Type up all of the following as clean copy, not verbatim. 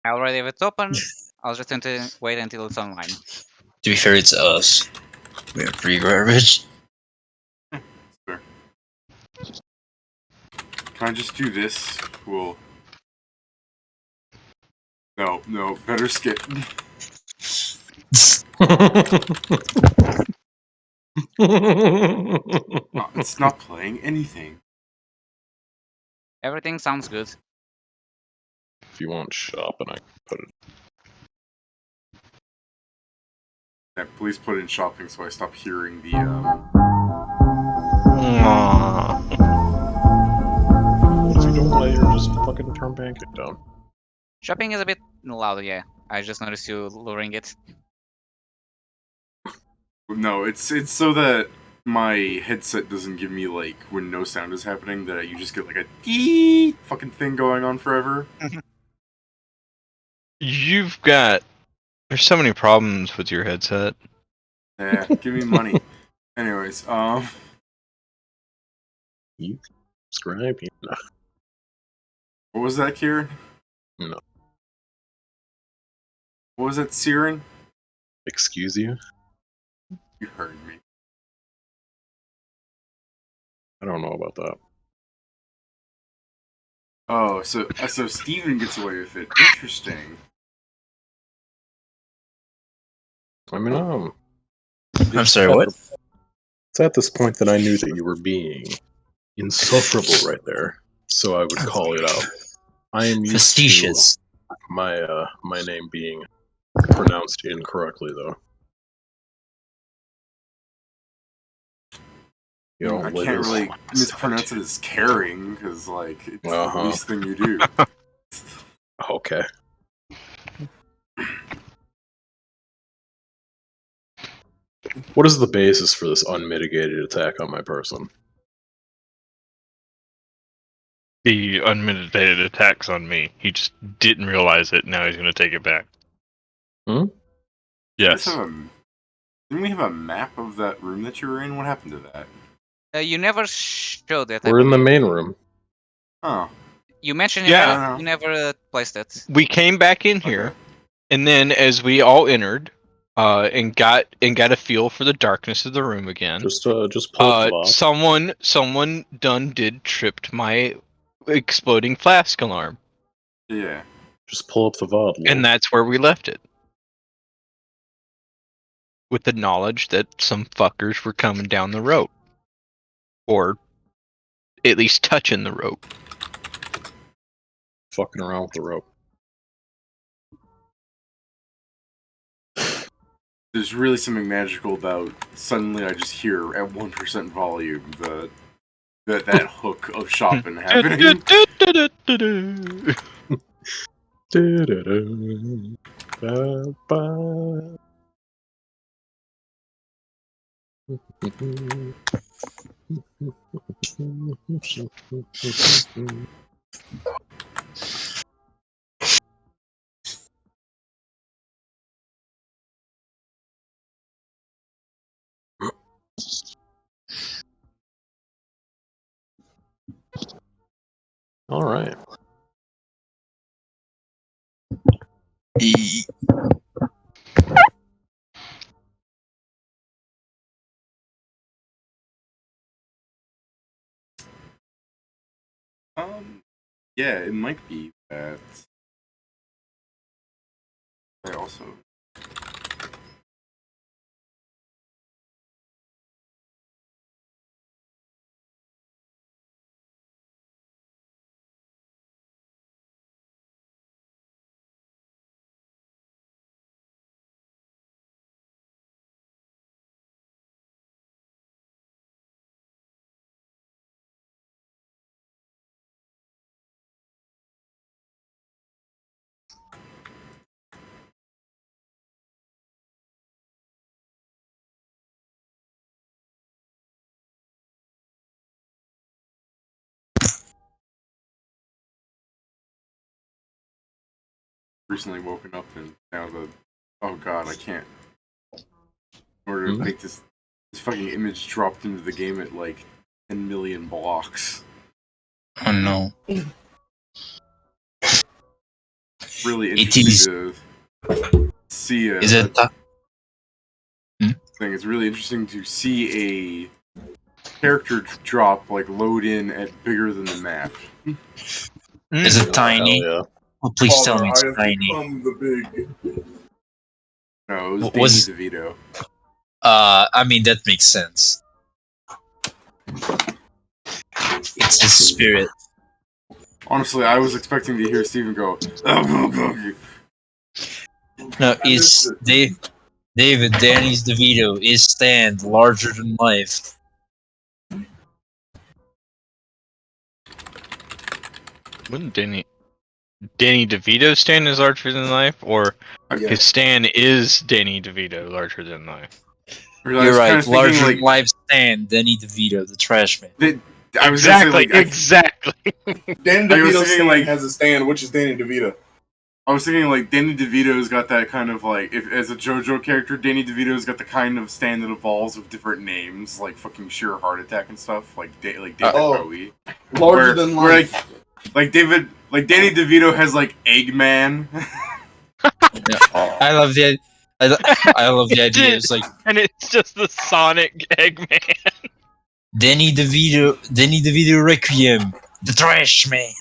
I already have it open. I'll just wait until it's online. To be fair, it's us. We are free garbage. Fair. Can I just do this? Cool. No, better skip. It's not playing anything. Everything sounds good. If you want shopping, I can put it. Yeah, please put in shopping so I stop hearing the, What if you don't let her just fucking turn bank it down? Shopping is a bit loud, yeah. I just noticed you lowering it. No, it's so that my headset doesn't give me, like, when no sound is happening, that you just get, like, a dee fucking thing going on forever. There's so many problems with your headset. Yeah, give me money. Anyways, You subscribe? No. what was that, Kieran? No. What was that, Siren? Excuse you? You heard me. I don't know about that. Oh, so Steven gets away with it. Interesting. I mean, I'm sorry, what? It's at this point that I knew that you were being insufferable right there, so I would call it out. I am used Facetious. to my name being pronounced incorrectly, though. You don't I live can't as really long mispronounce it as caring, because, like, it's the least thing you do. Okay. What is the basis for this unmitigated attack on my person? The unmitigated attacks on me. He just didn't realize it. Now he's going to take it back. Hmm? Yes. Didn't we have a map of that room that you were in? What happened to that? You never showed it. We're in the main room. Oh. You mentioned Yeah. it, but you never placed it. We came back in here, Okay. and then as we all entered, and got a feel for the darkness of the room again. Just pull up the box. Someone tripped my exploding flask alarm, Yeah. Just pull up the VOD. and that's where we left it. With the knowledge that some fuckers were coming down the rope. Or at least touching the rope. Fucking around with the rope. There's really something magical about suddenly I just hear at 1% volume that hook of shopping happening. All right. Yeah, it might be that. I also. Recently woken up and now oh god, I can't. In order to make this fucking image dropped into the game at like 10 million blocks. Oh no. really It interesting is. to see Is it? thing. It's really interesting to see a character drop like load in at bigger than the map. Is it Oh, tiny? hell yeah. Oh, please Father, tell me it's I have tiny. become the big. No, it was What Danny was- DeVito. I mean that makes sense. It's his spirit. Honestly, I was expecting to hear Steven go. No, I missed it's David. Danny's DeVito is stand larger than life. Wouldn't Danny DeVito stand is larger than life, or Yeah. his stand is Danny DeVito larger than life? You're right. Kind of Larger thinking, than life stand. Danny DeVito, the trash man. I was gonna say, like, Exactly. Danny I was DeVito's thinking, stand like- has a stand, which is Danny DeVito. I was thinking like Danny DeVito's got that kind of like, if as a JoJo character, Danny DeVito's got the kind of stand that evolves with different names, like fucking sheer heart attack and stuff, like David Oh. Bowie. Larger than where, life. like Danny DeVito has like Eggman. I love the. I love the idea. It's like And it's just the Sonic Eggman. Danny DeVito Requiem, the trash man.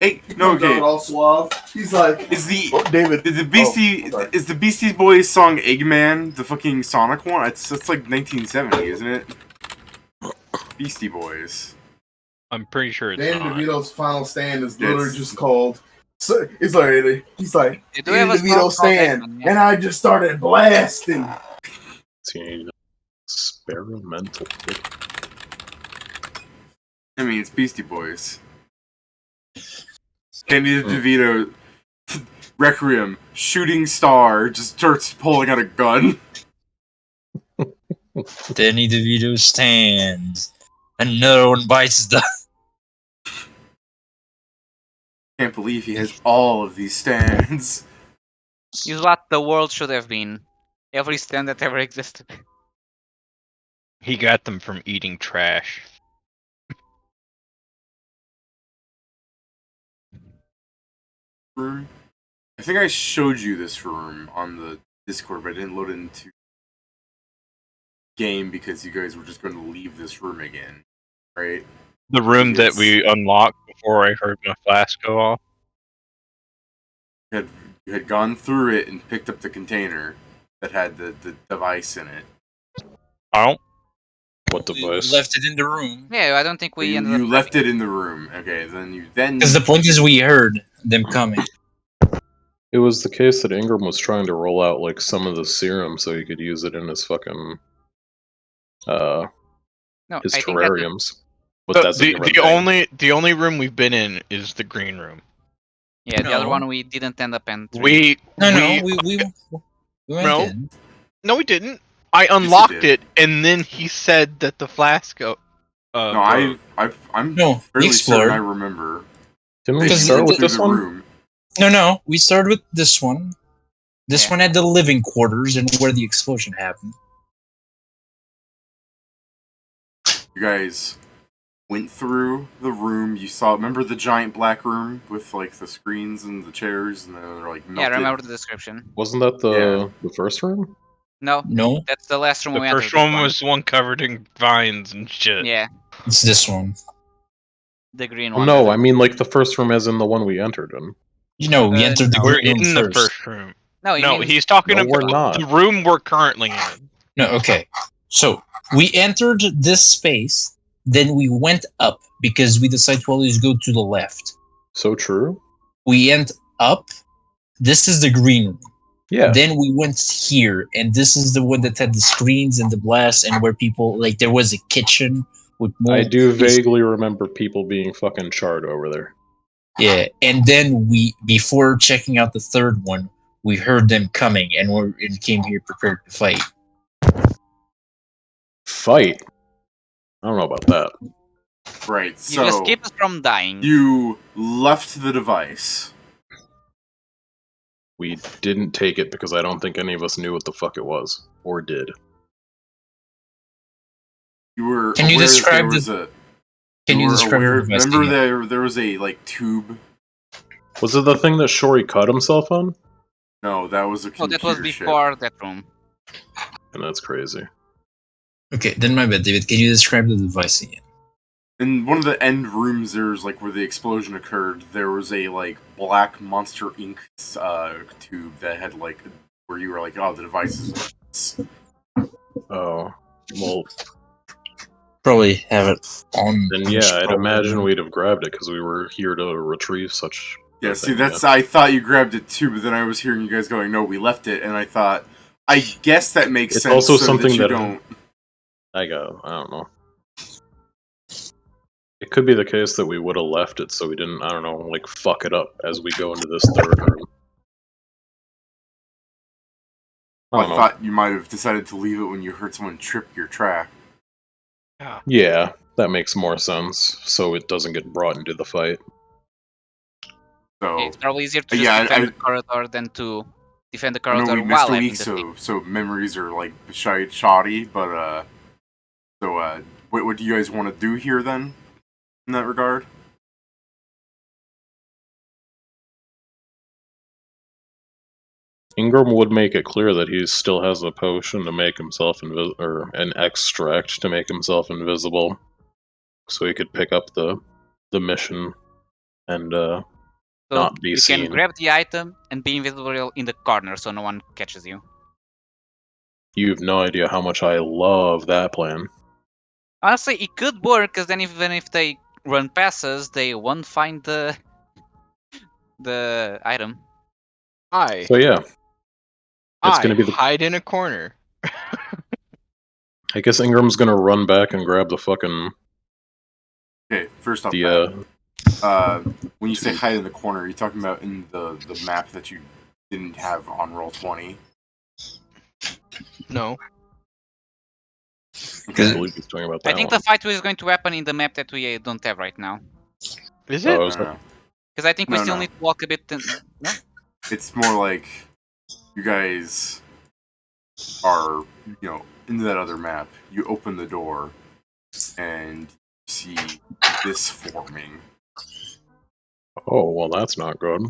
Hey, He no, comes out okay. all suave. He's like, Is the oh, David. is the Beastie Oh, sorry. is the Beastie Boys song Eggman the fucking Sonic one? It's like 1970, isn't it? Beastie Boys. I'm pretty sure it's Danny not. DeVito's final stand is Yes. literally just called. So, he's like, You do have Danny a song DeVito called stand, Eggman, yeah. and I just started blasting. Teen experimental. I mean, it's Beastie Boys. Danny DeVito, Requiem, shooting star, just starts pulling out a gun. Danny DeVito stands. Another one bites the. Can't believe he has all of these stands. He's what the world should have been. Every stand that ever existed. He got them from eating trash. Room. I think I showed you this room on the Discord, but I didn't load it into game because you guys were just going to leave this room again, right? The room that Yes. we unlocked before I heard my flask go off. You had gone through it and picked up the container that had the device in it. I don't. What We device? left it in the room. Yeah, I don't think we ended You up. left it in the room. Okay, then Because the point is, we heard them coming. It was the case that Ingram was trying to roll out like some of the serum so he could use it in his fucking No, his I think that terrariums. But that's a the different the thing. only room we've been in is the green room. yeah, the other No. one we didn't end up entering. We We went No. in. no, we didn't. I you unlocked did. it, and then he said that the flask. no, broke. I'm No, we fairly explored. certain I remember. Didn't we that you Because start went with through this the one? room. No, we started with this one. This Yeah. one had the living quarters and where the explosion happened. You guys went through the room. You saw. Remember the giant black room with like the screens and the chairs, and they're like Yeah, I melted. remember the description. Wasn't that the first room? No, No, that's the last room The we first entered. one was the one covered in vines and shit. Yeah, it's this one. the green Well, one. no, I mean like the first room as in the one we entered in. You know, we Uh, entered the no. We're green room in the first. first room. No, you No, mean he's talking No, we're about not. the room we're currently in. No, okay. So we entered this space, then we went up because we decided to always go to the left. So true? We went up. This is the green room. Yeah. Then we went here, and this is the one that had the screens and the blast, and where people like there was a kitchen with more. I do vaguely remember people being fucking charred over there. Yeah, and then we, before checking out the third one, we heard them coming, and came here prepared to fight. Fight? I don't know about that. Right. you So just keep us from dying. you left the device. We didn't take it because I don't think any of us knew what the fuck it was. Or did. You were Can you aware that describe there was a Can you were describe aware. the device Remember again? there was a like tube. Was it the thing that Shori cut himself on? No, that was a Oh, computer that was chip. before that room. And that's crazy. Okay, then my bad, David. Can you describe the device again? In one of the end rooms, there's like where the explosion occurred. There was a like black Monster Ink tube that had like where you were like, oh, the device is. Oh. Well, Probably have it on. then on yeah, I'd scroll. imagine we'd have grabbed it because we were here to retrieve such. Yeah, a see, thing, that's I thought you grabbed it too, but then I was hearing you guys going, no, we left it, and I thought, I guess that makes It's sense. also so something that you that- don't. I don't know. It could be the case that we would have left it so we didn't, I don't know, like fuck it up as we go into this third room. I I don't know. thought you might have decided to leave it when you heard someone trip your track. Yeah, that makes more sense. So it doesn't get brought into the fight. So It's probably easier to just yeah, defend the corridor than to defend the I know corridor we missed while a having week, the thing. so memories are like shoddy. But what do you guys want to do here then? In that regard, Ingram would make it clear that he still has a potion to make himself invisible, or an extract to make himself invisible, so he could pick up the mission and So not be you seen. can grab the item and be invisible in the corner so no one catches you. You have no idea how much I love that plan. Honestly, it could work because then even if they run past us, they won't find the item. So yeah, it's gonna be the. hide in a corner. I guess Ingram's gonna run back and grab the fucking okay. First off, the when you say hide in the corner, are you talking about in the map that you didn't have on Roll20? No. I can't believe he's talking about that I think one. the fight is going to happen in the map that we don't have right now. Is Oh, it? No, is no, that- no. Because I think we No, still no. need to walk a bit. No? It's more like you guys are, in that other map. You open the door and see this forming. Oh well, that's not good.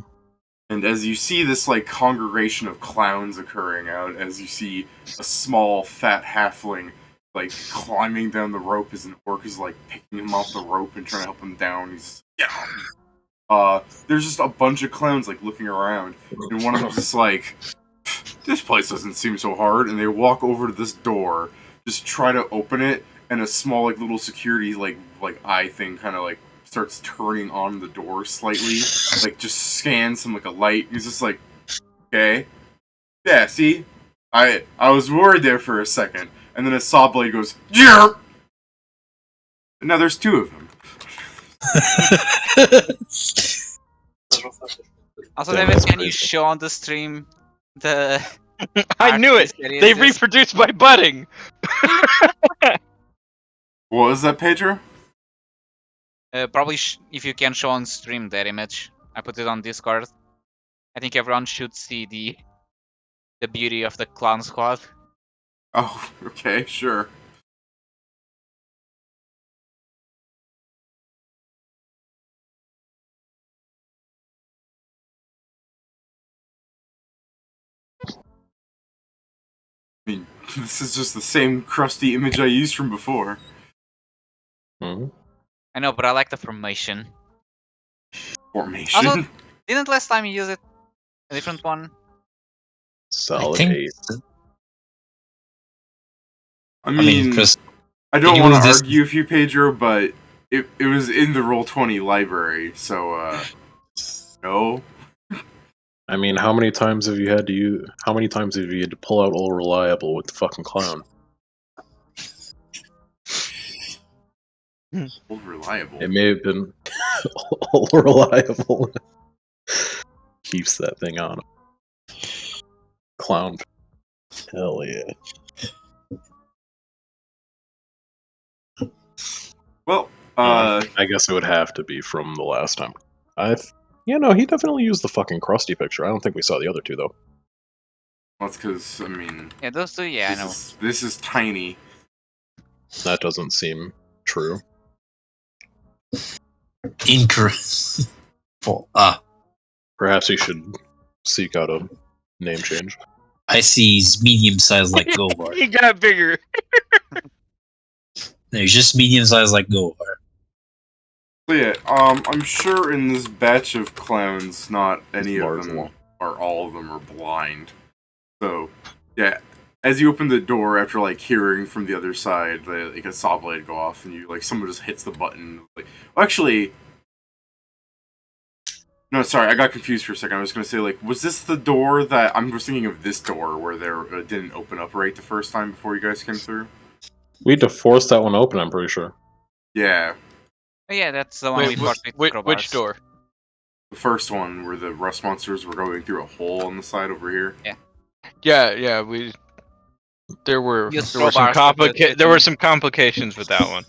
And as you see this like congregation of clowns occurring out, as you see a small fat halfling like climbing down the rope as an orc is like picking him off the rope and trying to help him down. He's there's just a bunch of clowns like looking around, and one of them's just like, this place doesn't seem so hard, and they walk over to this door, just try to open it, and a small like little security like eye thing kind of like starts turning on the door slightly, like just scans him like a light. He's just like, okay, yeah, see, I was worried there for a second, and then a saw blade goes, jerk. And now there's two of them. Also, Damn, David, that's can you crazy. show on the stream the? I knew it. artist that is They this? reproduced my budding. What was that, Pedro? Probably if you can show on stream that image. I put it on Discord. I think everyone should see the beauty of the clown squad. Oh, okay, sure. I mean, this is just the same crusty image I used from before. Mhm. I know, but I like the formation. Formation. Also, didn't last time you use it a different one? Solid think- 8. I I mean, mean, because I don't you want use to this- argue with you, Pedro, but it was in the Roll20 library, so, no. I mean, how many times have you had to pull out All Reliable with the fucking clown? Old reliable. It may have been All Reliable. Keeps that thing on. Clown. Hell yeah. Well, I guess it would have to be from the last time. He definitely used the fucking crusty picture. I don't think we saw the other two though. that's because, I mean, Yeah, those two. Yeah, I know. this is tiny. That doesn't seem true. Incorrect. Perhaps he should seek out a name change. I see he's medium sized like Govar. He got bigger. No, he's just medium sized like Govar. So yeah, I'm sure in this batch of clowns, not any of Large them one. or all of them are blind. So, yeah, as you open the door after like hearing from the other side, like a saw blade go off, and you like someone just hits the button. Like, well, actually, no, sorry, I got confused for a second. I was gonna say like, was this the door that I'm just thinking of this door where there didn't open up right the first time before you guys came through? We had to force that one open, I'm pretty sure. Yeah, Oh, yeah, that's the one we fought with which crowbars. door? the first one where the rust monsters were going through a hole on the side over here. Yeah, there were some complications with that one.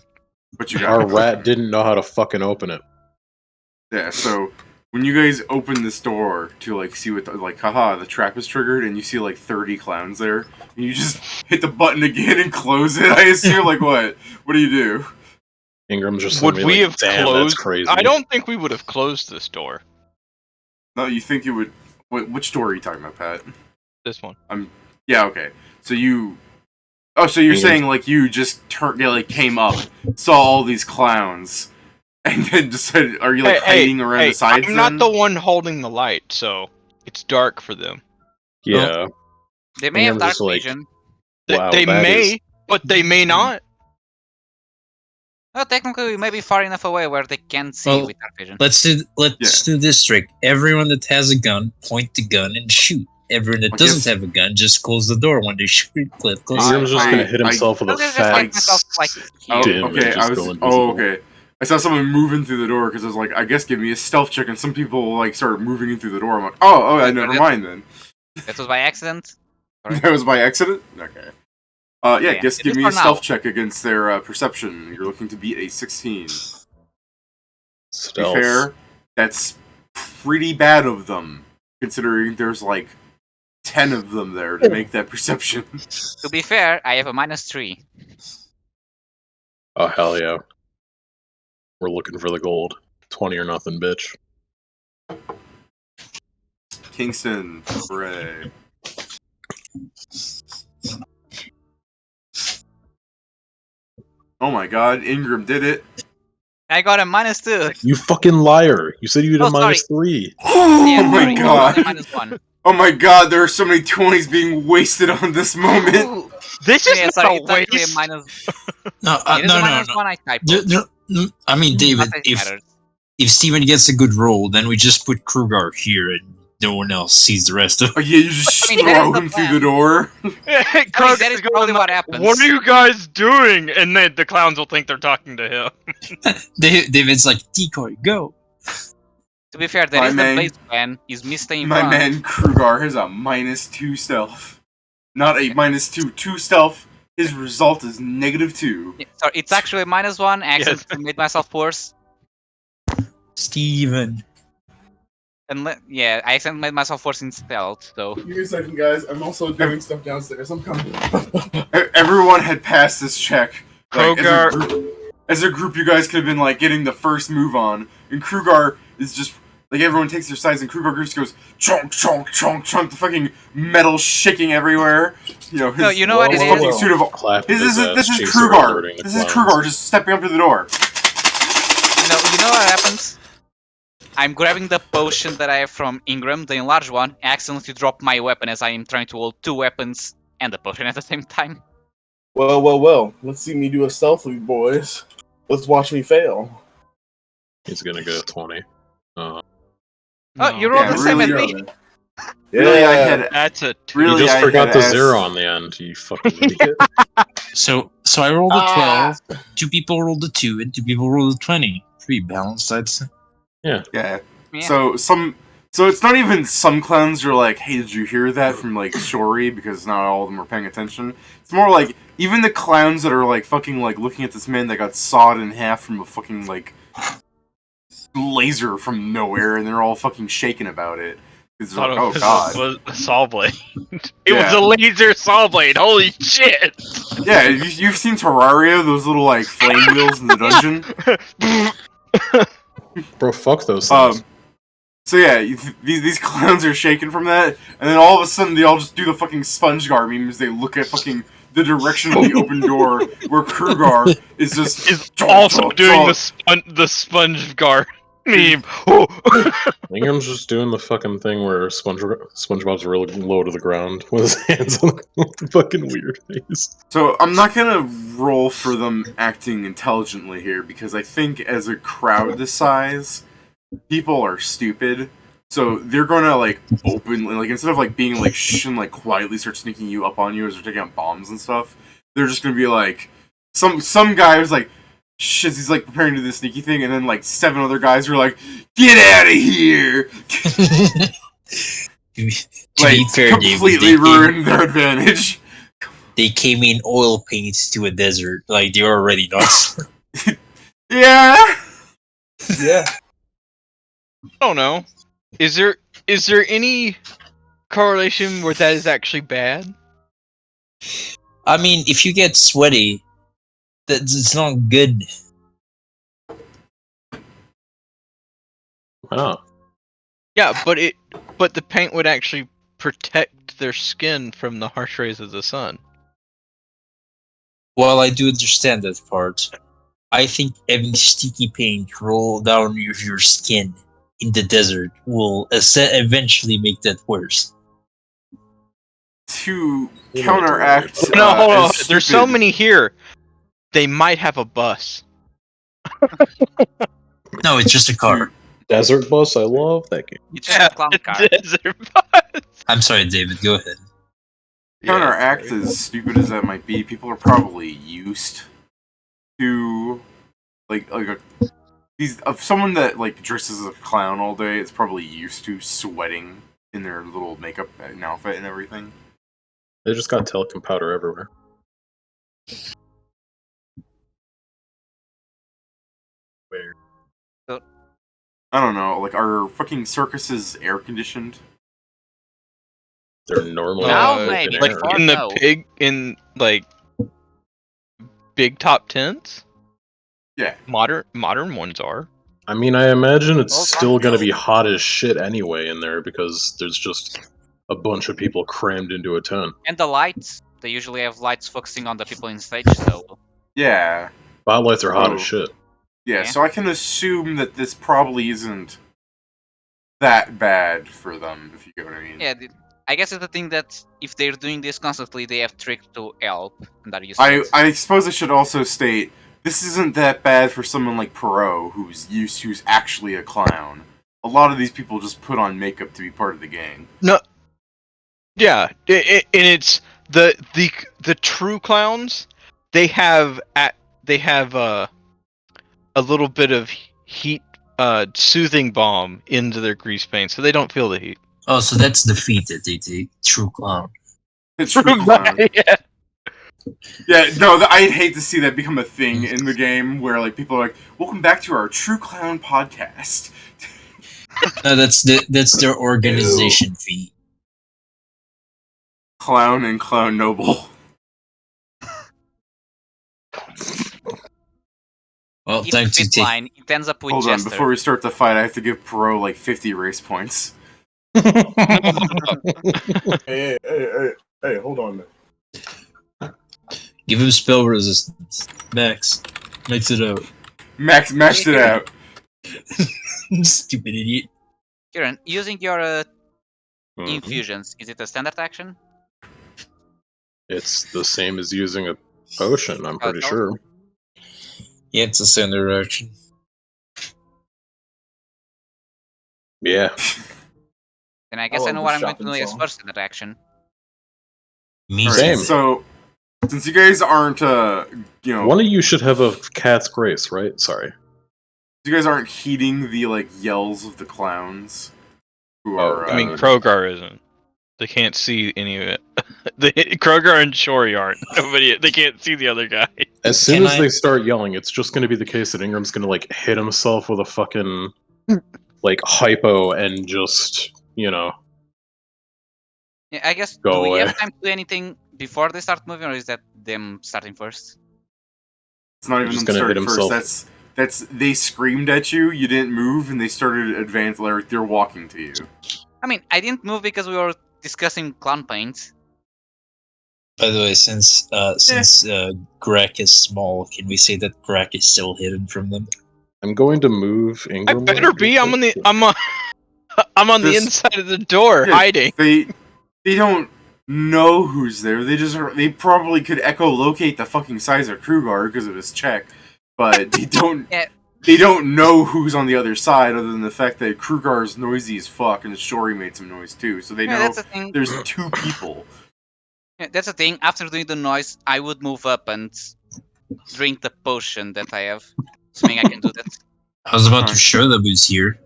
But you got Our rat didn't know how to fucking open it. Yeah, so when you guys open this door to like see what like haha, the trap is triggered and you see like 30 clowns there, and you just hit the button again and close it, I assume like what? What do you do? Ingram's just Would looking at we me have like, damn, closed? that's crazy. I don't think we would have closed this door. No, you think you would which door are you talking about, Pat? This one. Yeah, okay. So you so you're Ingram's- saying like you just came up, saw all these clowns, and then decided are you like hiding around the sides? I'm not then? the one holding the light, so it's dark for them. Yeah. They may have Ingram's dark just like, vision. wow, They that may, is- but they may not. Well, technically, we may be far enough away where they can't see Well, with dark vision. Let's do this trick. Everyone that has a gun, point the gun and shoot. Everyone that I doesn't guess- have a gun, just close the door when they shoot. Close Ingram's just I- gonna hit I- himself with a I'll just fat like myself, like, Oh, here. dim okay. and just I go was. invisible. Oh, okay. I saw someone moving through the door because I was like, I guess give me a stealth check, and some people like started moving in through the door. I'm like, oh, Wait, never but mind then. That was by accident. Sorry. That was by accident. Okay. Yeah. Yeah, Guess it give is me for a stealth now. check against their perception. You're looking to beat a 16. To be Stealth. fair, that's pretty bad of them, considering there's like 10 of them there to make that perception. To be fair, I have a -3. Oh, hell yeah. We're looking for the gold. 20 or nothing, bitch. Kingston, hooray. Oh my god, Ingram did it. I got a -2. You fucking liar! You said you had Oh, a -3. Oh Yeah, my sorry, god. -1. Oh my god, there are so many 20s being wasted on this moment. Ooh. This is Yeah, not sorry, a it's actually a waste. minus. No, It is no, a no, no. -1. I typed. I mean, David, But it if matters. Steven gets a good roll, then we just put Krugar here and no one else sees the rest of Oh yeah, you just I mean, that is throw the him through plan. the door. Krog's that is going probably what like, happens. What are you guys doing? And then the clowns will think they're talking to him. David's like, decoy, go. To be fair, that My is man- the base plan. Is me staying My front. man Krugar has a -2 stealth. Not a -2 stealth. His result is -2. Yeah, sorry, it's actually a -1. I accidentally made myself worse. Steven. And yeah, I accidentally made myself worse in stealth. So Give me a second, guys. I'm also doing stuff downstairs. I'm coming. Everyone had passed this check. Like, Krogar- as a group, you guys could have been like getting the first move on, and Krugar is just like everyone takes their sides, and Krugar just goes chonk chonk chonk chonk, the fucking metal shaking everywhere. You know, his, No, you know what his it fucking is? suit of Clap this his is ass, this is chaser Krugar. alerting the This is clowns. Krugar just stepping up to the door. you know what happens? I'm grabbing the potion that I have from Ingram, the enlarged one, and accidentally drop my weapon as I am trying to hold 2 weapons and the potion at the same time. Well. Let's see me do a stealthy, boys. Let's watch me fail. He's gonna get a 20. Oh, you rolled Yeah, the same really, as me. Really, I had That's a two. Really, you just I forgot had the asked- 0 on the end, you fucking idiot. So I rolled a 12. Ah! 2 people rolled a 2, and 2 people rolled a 20. Pretty balanced, I'd say. Yeah. Yeah. So it's not even some clowns are like, hey, did you hear that from like Shory? Because not all of them were paying attention. It's more like even the clowns that are like fucking like looking at this man that got sawed in half from a fucking like laser from nowhere, and they're all fucking shaking about it. It's like, oh god. was a saw blade. It Yeah. was a laser saw blade. Holy shit! Yeah, you've seen Terraria, those little like flame wheels in the dungeon. Bro, fuck those things. So yeah, these clowns are shaken from that, and then all of a sudden they all just do the fucking sponge guard meme as they look at fucking the direction of the open door where Krugar is just Is also doing the sponge guard meme. Oh. Ingram's just doing the fucking thing where SpongeBob's really low to the ground with his hands on the fucking weird face. So I'm not gonna roll for them acting intelligently here because I think as a crowd this size, people are stupid. So they're gonna like openly, like instead of like being like shh and like quietly start sneaking you up on you as they're taking out bombs and stuff, they're just gonna be like some guy who's like shh as he's like preparing to do the sneaky thing, and then like 7 other guys are like, get out of here. To Like be fair, completely ruined their advantage. they came in oil paints to a desert. Like, they're already nuts. Yeah. Yeah. I don't know. Is there any correlation where that is actually bad? I mean, if you get sweaty, it's not good. Oh. Yeah, but the paint would actually protect their skin from the harsh rays of the sun. Well, I do understand that part. I think having sticky paint roll down your skin in the desert will eventually make that worse. To You counteract, No, hold on. as There's so stupid- many here. They might have a bus. No, it's just a car. Desert Bus, I love that game. It's just a clown car. Desert bus. I'm sorry, David. Go ahead. Counteract, as stupid as that might be, people are probably used to these of someone that like dresses as a clown all day. It's probably used to sweating in their little makeup and outfit and everything. They just got talcum powder everywhere. Weird. I don't know. Like, are fucking circuses air conditioned? They're normally Now open maybe, air. Like before, in the no. like big top tents. Yeah. Modern ones are. I mean, I imagine it's Those still aren't gonna be good. hot as shit anyway in there because there's just a bunch of people crammed into a tent. And the lights, they usually have lights focusing on the people in stage, so Yeah. Spotlights are hot Oh. as shit. Yeah. Yeah. So I can assume that this probably isn't that bad for them, if you get what I mean. yeah. I guess it's the thing that if they're doing this constantly, they have tricks to help, and are used to it. I suppose I should also state this isn't that bad for someone like Perot, who's actually a clown. A lot of these people just put on makeup to be part of the gang. Yeah, and it's the true clowns. They have a little bit of heat soothing balm into their grease paint, so they don't feel the heat. Oh, so that's the feat that they take. True clown. It's true clown. Yeah. Yeah, no, I'd hate to see that become a thing in the game where like people are like, "Welcome back to our True Clown podcast." No, that's their organization feat. Clown and Clown Noble. Well, If time it's to take. line, it ends up with Hold on, Jester. before we start the fight, I have to give Perot like 50 race points. Hey, hold on a minute. Give him spell resistance. Max it out. Max maxed it out. Stupid idiot. Kieran, using your Mhm. infusions, is it a standard action? It's the same as using a potion, I'm pretty no. sure. Yeah, it's a standard action. Yeah. Then I guess I love know the what I'm going to shopping do as song. first standard action. Me Alright, Same. so since you guys aren't, One of you should have a cat's grace, right? Sorry. you guys aren't heeding the like yells of the clowns, who Oh, are. I mean, Uh, Krogar isn't. They can't see any of it. Krogar and Shori aren't. Nobody. They can't see the other guy. As soon Can as I- they start yelling, it's just going to be the case that Ingram's going to like hit himself with a fucking like hypo and just, you know, Yeah, I guess. Go do we away. have time to do anything before they start moving, or is that them starting first? It's not He's even just them gonna hit starting first. himself. they screamed at you. You didn't move, and they started advancing. Like, they're walking to you. I mean, I didn't move because we were discussing clown paint. By the way, since Greg is small, can we say that Greg is still hidden from them? I'm going to move I Ingram. better be. I'm on the. I'm on the This- inside of the door, Yeah, hiding. They don't know who's there. They probably could echolocate the fucking size of Krugar because of his check, but they don't. Yeah. They don't know who's on the other side, other than the fact that Krugar is noisy as fuck, and Shori made some noise too. So they Yeah, know that's the thing. there's two people. Yeah, that's the thing. After doing the noise, I would move up and drink the potion that I have, assuming I can do that. I was about to Alright. show them who's here.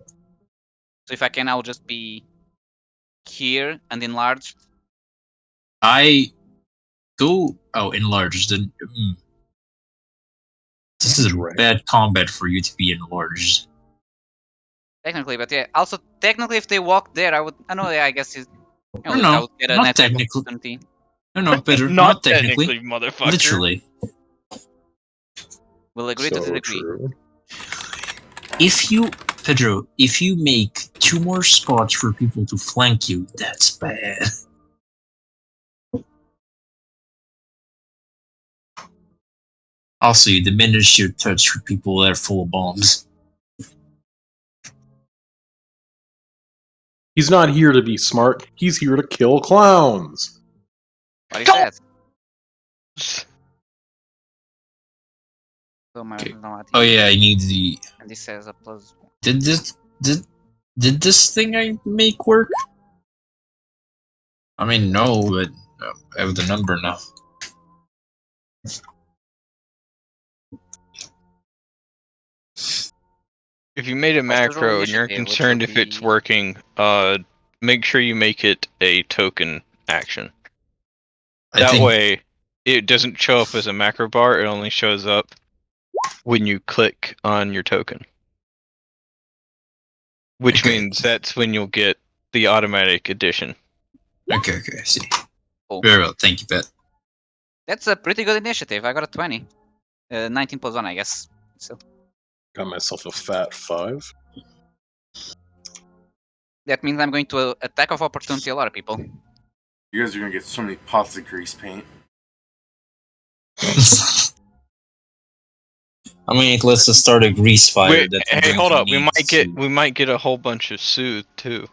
So if I can, I'll just be here and enlarge. I go enlarged. Then this is Right. bad combat for you to be enlarged. Technically, but yeah. Also, technically, if they walk there, I would. I know. Yeah, I guess I No, would get an not attack technically. opportunity. No, Pedro, Not technically. motherfucker. Literally. We'll agree to So disagree. true. If you make 2 more spots for people to flank you, that's bad. Also, you diminish your touch for people that are full of bombs. He's not here to be smart. He's here to kill clowns. What is Don't- that? So my Okay. no, Oh yeah, I need the. And this says a plus. Did this thing I make work? I mean, no, but I have the number now. If you made a Let's just roll macro and you're initiative, which concerned would if it's be- working, make sure you make it a token action. I That think, way, it doesn't show up as a macro bar. It only shows up when you click on your token. Which Okay. means that's when you'll get the automatic addition. Okay, I see. Cool. Very well, thank you, Pat. That's a pretty good initiative. I got a 20. 19 plus 1, I guess. So Got myself a fat 5. that means I'm going to attack of opportunity a lot of people. You guys are gonna get so many pots of grease paint. I mean, let's just start a grease fire. Wait, that hey, brings hold you up. We needs might get a whole bunch of soothe too.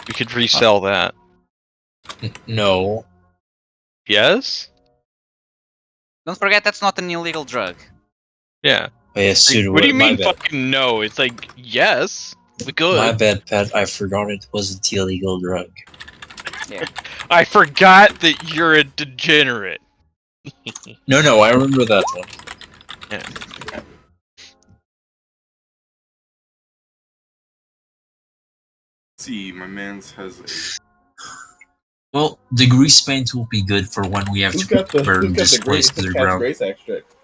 We could resell that. No. Yes? Don't forget that's not an illegal drug. Yeah. Oh, yes, Like, dude, what do you my mean bad. fucking no? It's like yes. We could. My bad, Pat. I forgot it wasn't the illegal drug. I forgot that you're a degenerate. No, I remember that one. Yeah. See, my man's has a. Well, the grease paint will be good for when we have Who's to got the burn who's got this the place grace to the cat's ground. grace extract?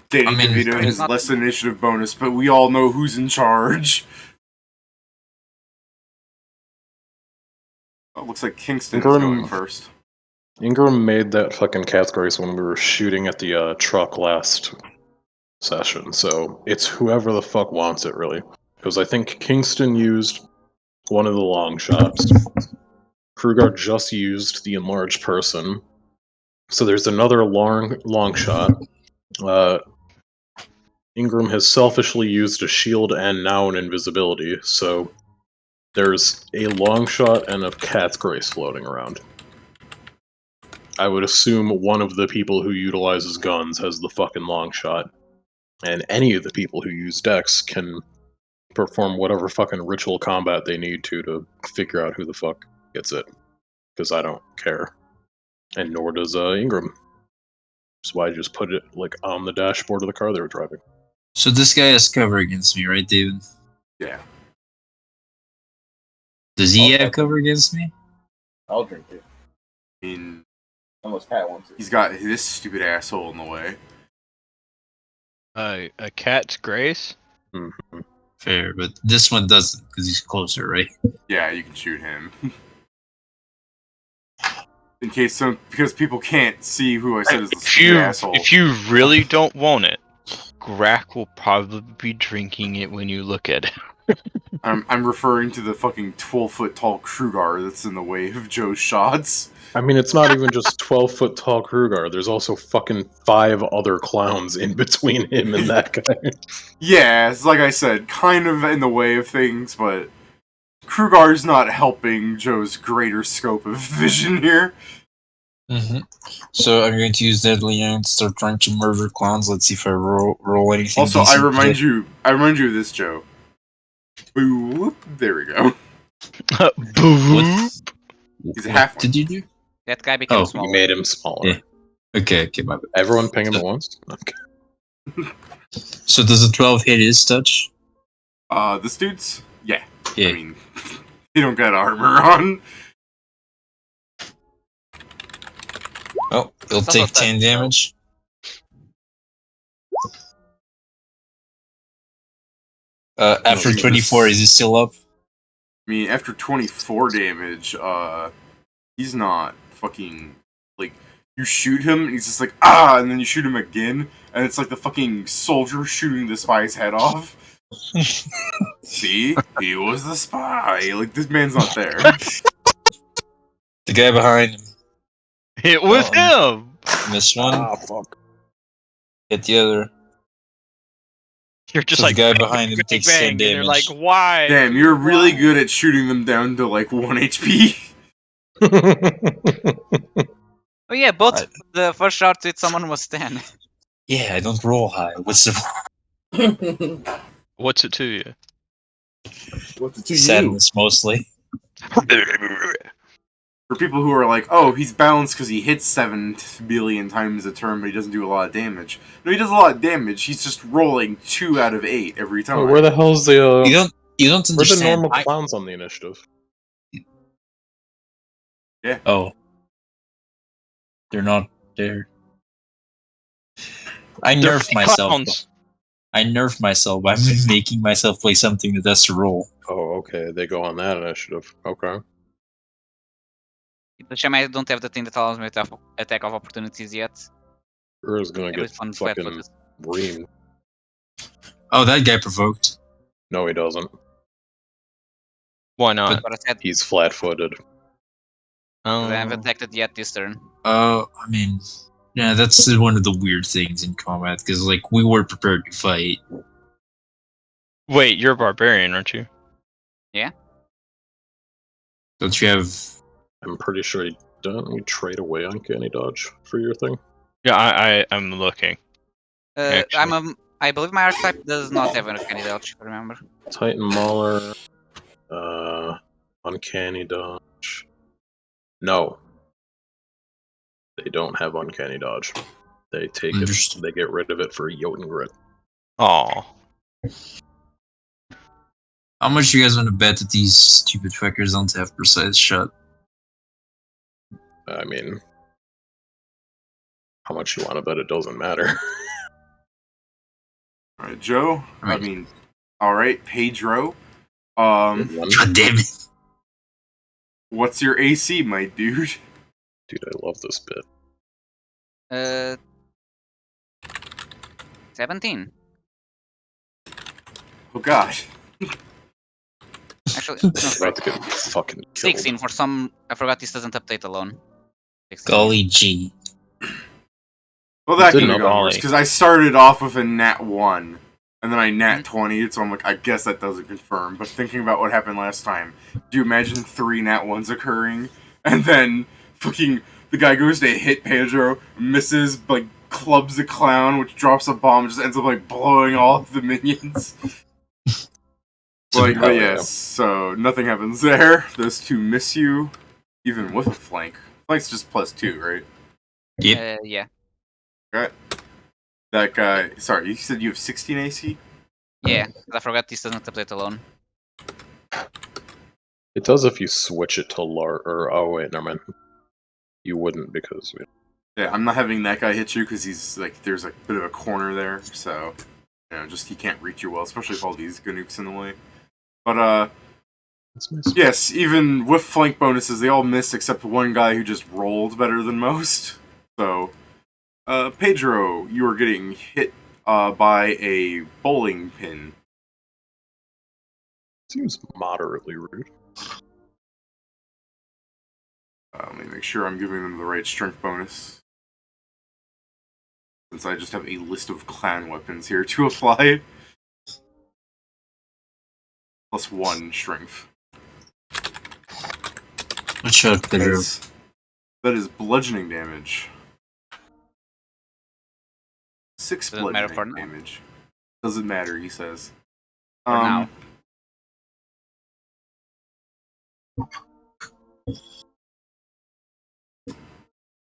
Danny I mean, DeVito it's has not- less initiative bonus, but we all know who's in charge. Oh, looks like Kingston's Ingram- going first. Ingram made that fucking cat's grace when we were shooting at the truck last session, so it's whoever the fuck wants it, really. Because I think Kingston used one of the long shots. Krugar just used the enlarged person. So there's another long shot. Ingram has selfishly used a shield and now an invisibility, so there's a long shot and a cat's grace floating around. I would assume one of the people who utilizes guns has the fucking long shot, and any of the people who use dex can perform whatever fucking ritual combat they need to figure out who the fuck gets it. Because I don't care. And nor does Ingram. That's why I just put it like on the dashboard of the car they were driving. So this guy has cover against me, right, David? Yeah. Does he Okay. have cover against me? I'll drink it. I mean, Unless Pat wants it. he's got this stupid asshole in the way. A cat's grace? Fair, but this one doesn't because he's closer, right? Yeah, you can shoot him. In case because people can't see who I said is the If stupid asshole. if you really don't want it, Grack will probably be drinking it when you look at it. I'm referring to the fucking 12-foot tall Krugar that's in the way of Joe's shots. I mean, it's not even just 12-foot tall Krugar. There's also fucking 5 other clowns in between him and that guy. Yeah, it's like I said, kind of in the way of things, but Krugar's not helping Joe's greater scope of vision here. Mm-hmm. So I'm going to use Deadly Aim to start trying to murder clowns. Let's see if I roll anything. Also, I decent. remind you of this, Joe. Boo, whoop, there we go. Boo! He's a What halfling. did you do? That guy became Oh, You smaller. made him smaller. Yeah. Okay, my bad. Everyone ping him at once? Okay. So does a 12 hit his touch? This dude's? Yeah. Yeah. I mean, he don't got armor on. Oh, he'll It's take also 10 that, damage. After Jesus. 24, is he still up? I mean, after 24 damage, he's not fucking, like, you shoot him, and he's just like, ah, and then you shoot him again, and it's like the fucking soldier shooting the spy's head off. See? He was the spy. Like, this man's not there. The guy behind him. It was him! Missed one. Ah, fuck. Hit the other. You're just So the like, guy bang, behind him bang, takes bang, 10 and you're like, damage. why? Damn, you're really Why? good at shooting them down to, like, 1 HP. Oh yeah, both Right. the first shot with someone was 10. Yeah, I don't roll high. What's the What's it to you? What's it to you? sadness mostly? For people who are like, oh, he's balanced because he hits 7 billion times a turn, but he doesn't do a lot of damage. No, he does a lot of damage. He's just rolling 2 out of 8 every time. Oh, where the hell's the, You don't where's the understand. normal clowns on the initiative? Oh. They're not there. I They're nerfed fake myself. clowns. I nerfed myself by making myself play something that has to roll. Oh, okay, they go on that initiative. Okay. The Shaman don't have the thing that allows me to have attack of opportunities yet. Ura's gonna get Everyone's flat fucking footed. reamed. Oh, that guy provoked. No, he doesn't. Why not? But I said He's flat-footed. I haven't Oh. attacked it yet this turn. I mean, yeah, that's one of the weird things in combat because, like, we were prepared to fight. Wait, you're a barbarian, aren't you? Don't you have? I'm pretty sure he doesn't we trade away Uncanny Dodge for your thing? Yeah, I'm looking. I'm I believe my archetype does not have an uncanny dodge, if I remember. Titan Mauler, Uncanny Dodge. No. They don't have Uncanny Dodge. They take it, Understood. they get rid of it for Jotun Grit. Aw. How much you guys want to bet that these stupid fuckers don't have precise shot? I mean, how much you want to bet it doesn't matter. Alright, Joe. I Right. mean, alright, Pedro. God damn it! What's your AC, my dude? Dude, I love this bit. 17. Oh god. Actually, no, About to get fucking killed. 16 for some. I forgot this doesn't update alone. 16. Golly gee. Well, that Didn't could have gone Ollie. worse, because I started off with a nat 1, and then I nat 20'd, so I'm like, I guess that doesn't confirm. But thinking about what happened last time, do you imagine 3 nat 1s occurring, and then fucking the guy goes to hit Pedro, misses, like, clubs the clown, which drops a bomb, just ends up, like, blowing all of the minions. Like, but yeah. yes, so nothing happens there. Those 2 miss you, even with a flank. Flank's just +2, right? Yep. Yeah. Right. That guy. Sorry, you said you have 16 AC? Yeah, 'cause I forgot this doesn't update alone. It does if you switch it to oh wait, never mind. You wouldn't because Yeah, I'm not having that guy hit you because he's like, there's a bit of a corner there, so, just he can't reach you well, especially with all these Ganooks in the way. But, That's my Yes, even with flank bonuses, they all miss except one guy who just rolled better than most. So, Pedro, you are getting hit by a bowling pin. Seems moderately rude. Let me make sure I'm giving them the right strength bonus. Since I just have a list of clan weapons here to apply. Plus 1 strength. Watch out, Pedro. That is bludgeoning damage. 6 Doesn't matter for bludgeoning now. damage. Doesn't matter, he says. For now.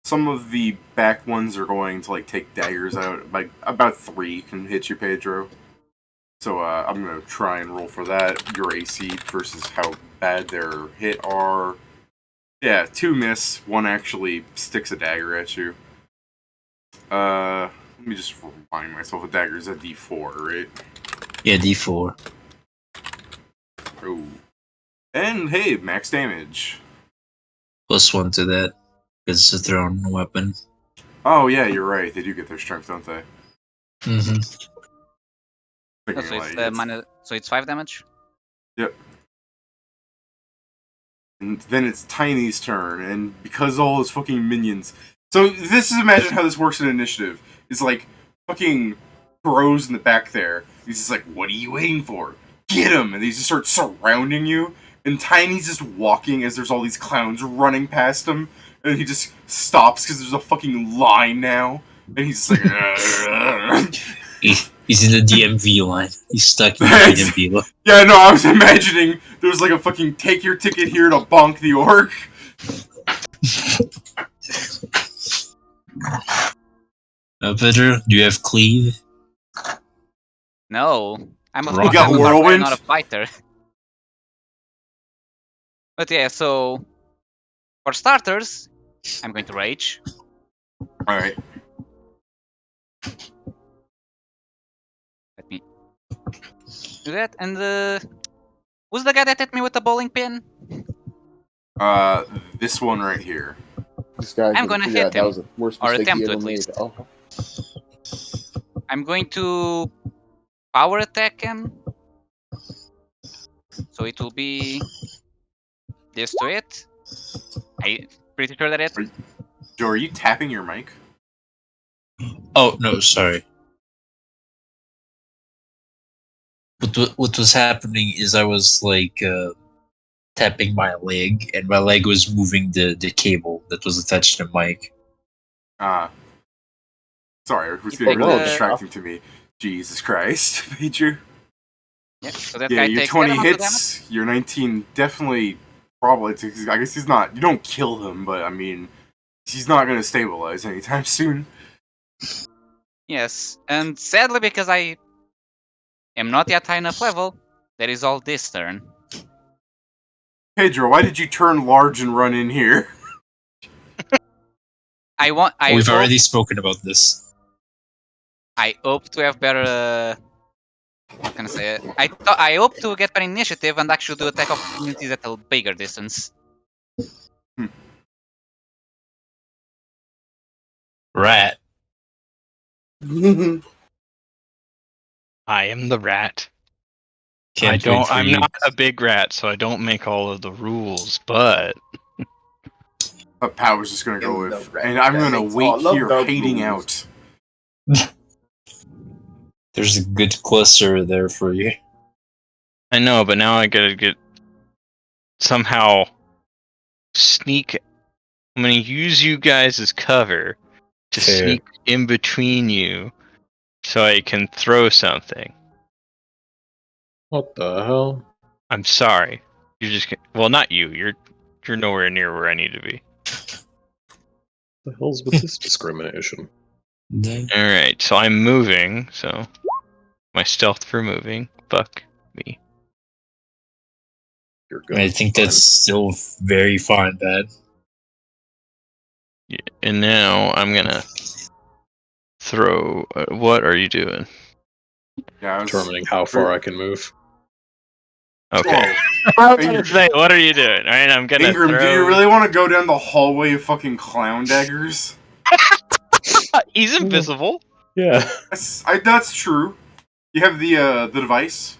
Some of the back ones are going to like take daggers out. Like about 3 can hit you, Pedro. So I'm gonna try and roll for that. Your AC versus how bad their hit are. Yeah, 2 miss. 1 actually sticks a dagger at you. Let me just remind myself a dagger is a D4, right? Yeah, D4. Oh. And hey, max damage. +1 to that. Because it's a thrown weapon. Oh yeah, you're right. They do get their strength, don't they? Mm-hmm. Thinking So it's like, so it's 5 damage. Yep. And then it's Tiny's turn, and because all his fucking minions. So this is imagine how this works in initiative. It's like fucking bros in the back there. He's just like, "What are you waiting for? Get him!" And they just start surrounding you. And Tiny's just walking as there's all these clowns running past him, and he just stops because there's a fucking line now, and he's just like, He's in the DMV line. He's stuck in the That's- DMV line. Yeah, no, I was imagining there was like a fucking take your ticket here to bonk the orc. Pedro, do you have cleave? No, I'm a, You got I'm a barbarian, whirlwind? not a fighter. But yeah, so for starters, I'm going to rage. Alright. Let me do that. And who's the guy that hit me with the bowling pin? This one right here. This guy's I'm gonna gonna figure hit out that him. was the worst Or mistake attempt he to, ever at made. least. Oh. I'm going to power attack him. So it will be this to it. I pretty sure that it. Joe, are you tapping your mic? Oh, no, sorry. What was happening is I was like tapping my leg, and my leg was moving the cable that was attached to the mic. Sorry, it was You getting take really the- distracting to me. Jesus Christ, Major. Yeah, so that Yeah, guy your takes 20 that amount of damage. hits, your 19 definitely, probably, I guess he's not, you don't kill him, but I mean, he's not going to stabilize anytime soon. Yes, and sadly because I am not yet high enough level, that is all this turn. Pedro, why did you turn large and run in here? We've already spoken about this. I hope to have better. How can I say it? I hope to get better initiative and actually do attack opportunities at a bigger distance. Rat. I am the rat. Can't wait for I'm you. not a big rat, so I don't make all of the rules, but But Pat was just going to go Him, the with, rat and I'm that going to makes wait all of here the hating rules. out. There's a good cluster there for you. I know, but now I gotta get somehow sneak. I'm gonna use you guys as cover to Fair. sneak in between you so I can throw something. What the hell? I'm sorry. You're just well, not you. You're nowhere near where I need to be. The hell's with this discrimination? All right, so I'm moving. So my stealth for moving. Fuck me. You're good. I think that's still very fine, bad. Yeah, and now I'm gonna throw. What are you doing? Yeah, I was Determining how far I can move. Okay. Whoa. I was gonna say, what are you doing? All right, I'm gonna Ingram, throw. do you really want to go down the hallway of fucking clown daggers? He's invisible. Yeah. That's true. You have the device.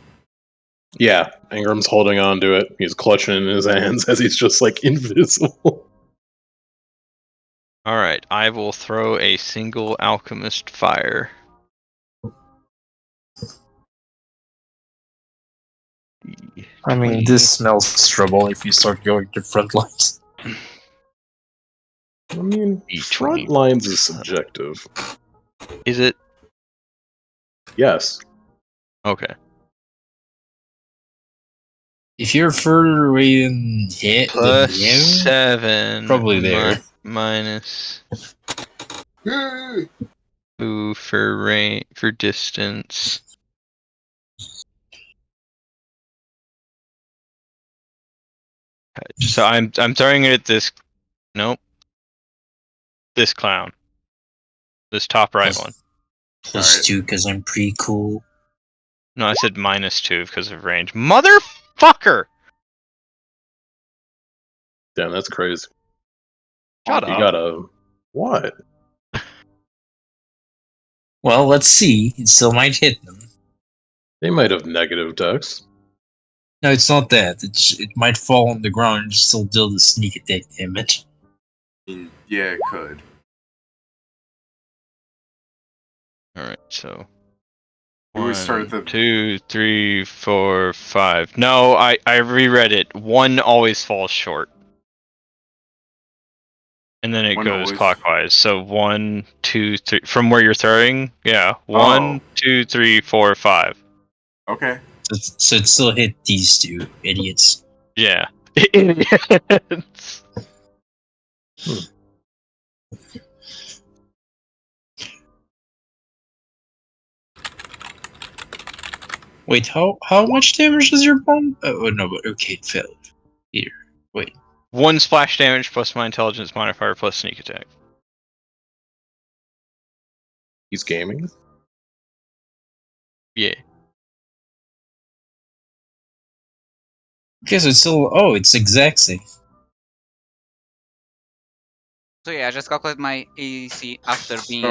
Yeah, Ingram's holding on to it. He's clutching it in his hands as he's just like invisible. All right, I will throw a single alchemist fire. I mean, this smells trouble if you start going to front lines. I mean, front lines is subjective. Is it? Yes. Okay. If you're further away than Plus him, 7. probably there. Minus 2 for distance. So I'm throwing it at this. Nope. This clown. This top right one. Plus Alright. 2 because I'm pretty cool. No, I said minus 2 because of range. Motherfucker! Damn, that's crazy. Shut You up. got a... What? Well, let's see. It still might hit them. They might have negative dex. No, it's not that. It might fall on the ground and still deal the sneak attack damage. Yeah, it could. Alright, so. We always start at 1, the- 2, 3, 4, 5. No, I reread it. 1 always falls short. And then it One goes always- clockwise. So 1, 2, 3. From where you're throwing? Yeah. 1, 2, 3, 4, 5. Okay. So it still hit these two idiots. Yeah. Idiots. Wait, how much damage does your bomb? Oh no, but okay, it failed. Here, wait. 1 splash damage plus my intelligence modifier plus sneak attack. He's gaming? Yeah. Okay, so it's still. Oh, it's exact same. So yeah, I just calculated my AC after being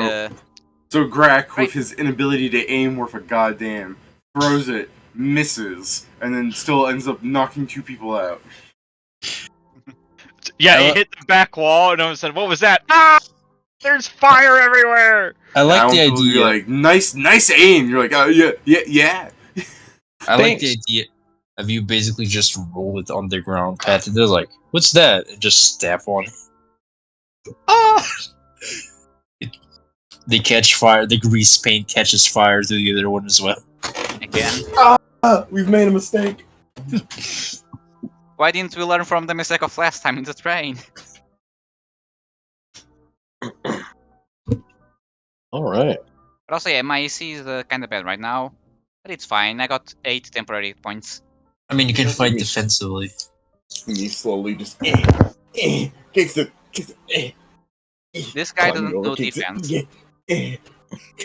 So Grak, Right. with his inability to aim worth a goddamn, throws it, misses, and then still ends up knocking 2 people out. Yeah, it hit the back wall, and I said, "What was that?" Ah! There's fire everywhere. I like Now the people be idea. like, nice aim. You're like, oh yeah. I like the Thanks. idea of you basically just roll it on the ground, pat it. They're like, "What's that?" And just stab on it. Ah! They catch fire. The grease paint catches fire through the other one as well. again. We've made a mistake. Why didn't we learn from the mistake of last time in the train? Alright. But also, yeah, my AC is kind of bad right now. But it's fine. I got 8 temporary points. I mean, you can Just fight me. defensively. Me slowly just Kingston. This guy Climbing doesn't over do Kingston. defense.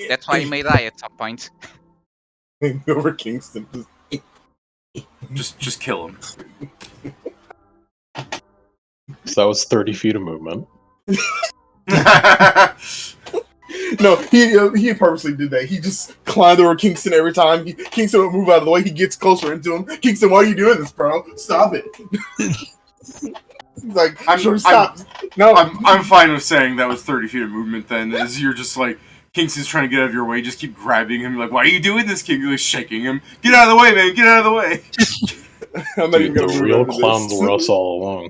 That's why he may die at some point. Over Kingston. Just kill him. So that was 30 feet of movement. No, he purposely did that. He just climbed over Kingston every time. Kingston would move out of the way. He gets closer into him. Kingston, why are you doing this, bro? Stop it. He's like, stop. No, I'm fine with saying that was 30 feet of movement then, as you're just like, Kingston's trying to get out of your way, just keep grabbing him, like, why are you doing this, King? You're like, shaking him. Get out of the way, man, get out of the way. I'm not even Dude, gonna the move real over this. clown's Russ all along.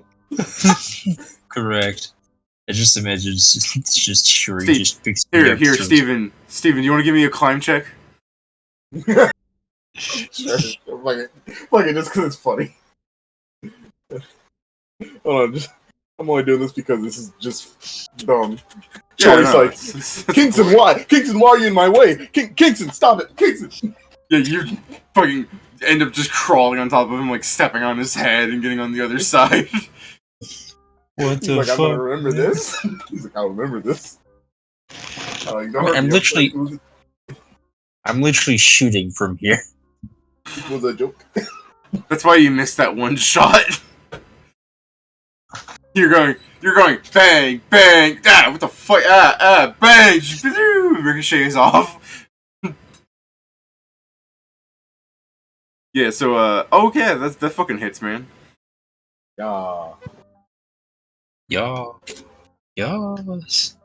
Correct. I just imagine it's just sure he Steve, just picks me Here, up, here, throws- Steven, you want to give me a climb check? Sure. Fuck it, just because it's funny. Hold on, I'm only doing this because this is just dumb. Shorty's no, like, it's Kingston, why? Kingston, why are you in my way? Kingston, stop it! Kingston! Yeah, you fucking end up just crawling on top of him, like stepping on his head and getting on the other side. What He's the like, I'm fuck? gonna remember this. He's like, I'll remember this. I'm like, I'm literally shooting from here. Was a joke. That's why you missed that one shot. You're going, bang, bang, what the fuck, bang, ricochets off. Yeah, so, okay, that fucking hits, man. Yeah. Yeah. Yes.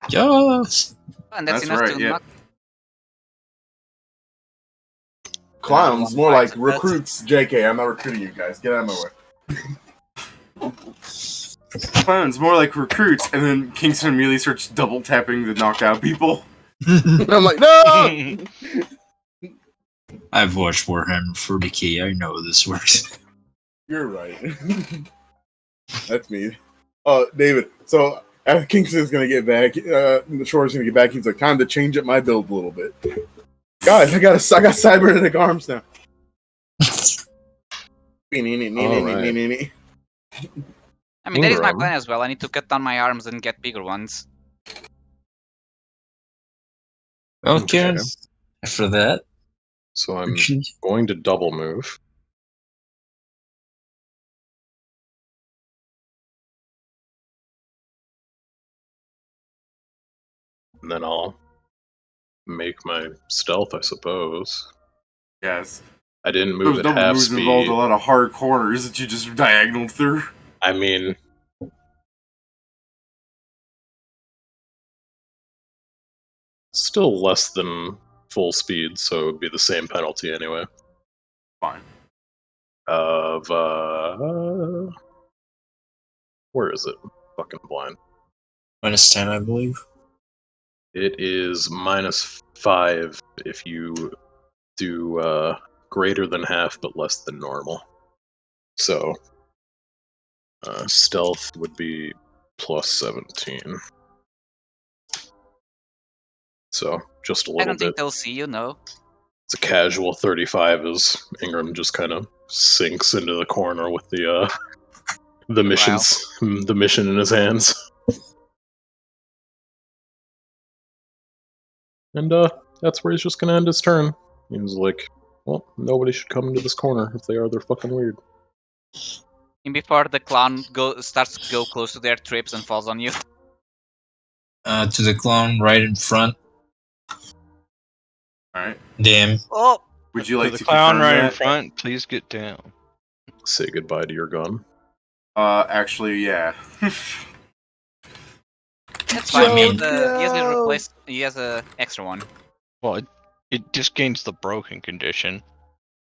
Yes. And that's That's enough right, to yeah. knock. Clowns, more One like fight, recruits. JK, I'm not recruiting you guys. Get out of my way. Clowns, more like recruits, and then Kingston immediately starts double tapping the knocked out people. I'm like, no! I've watched Warhammer 40k. I know this works. You're right. That's me. David, so after Kingston's gonna get back, the Shore's gonna get back, he's like, time to change up my build a little bit. Guys, I got cybernetic arms now. Alright. I mean, that is my Ingram. plan as well. I need to cut down my arms and get bigger ones. Okay. After that, So I'm going to double move. And then I'll make my stealth, I suppose. Yes. I didn't move Those at double half moves involved speed. a lot of hard corners that you just diagonaled through. I mean, still less than full speed, so it would be the same penalty anyway. Fine. Of where is it? Fucking blind. -10, I believe. It is -5 if you do greater than half but less than normal. So stealth would be +17. So just a I little don't think bit. they'll see you, no. It's a casual 35 as Ingram just kind of sinks into the corner with the mission in his hands. And that's where he's just gonna end his turn. He was like, well, nobody should come into this corner. If they are, they're fucking weird. And before the clown starts to go close to their trips and falls on you. To the clown right in front. Alright. Damn. Oh! Would you To like the to clown confirm right in that? front, please get down. Say goodbye to your gun. Actually, yeah. That's fine. I mean- He has a extra one. Well, it just gains the broken condition.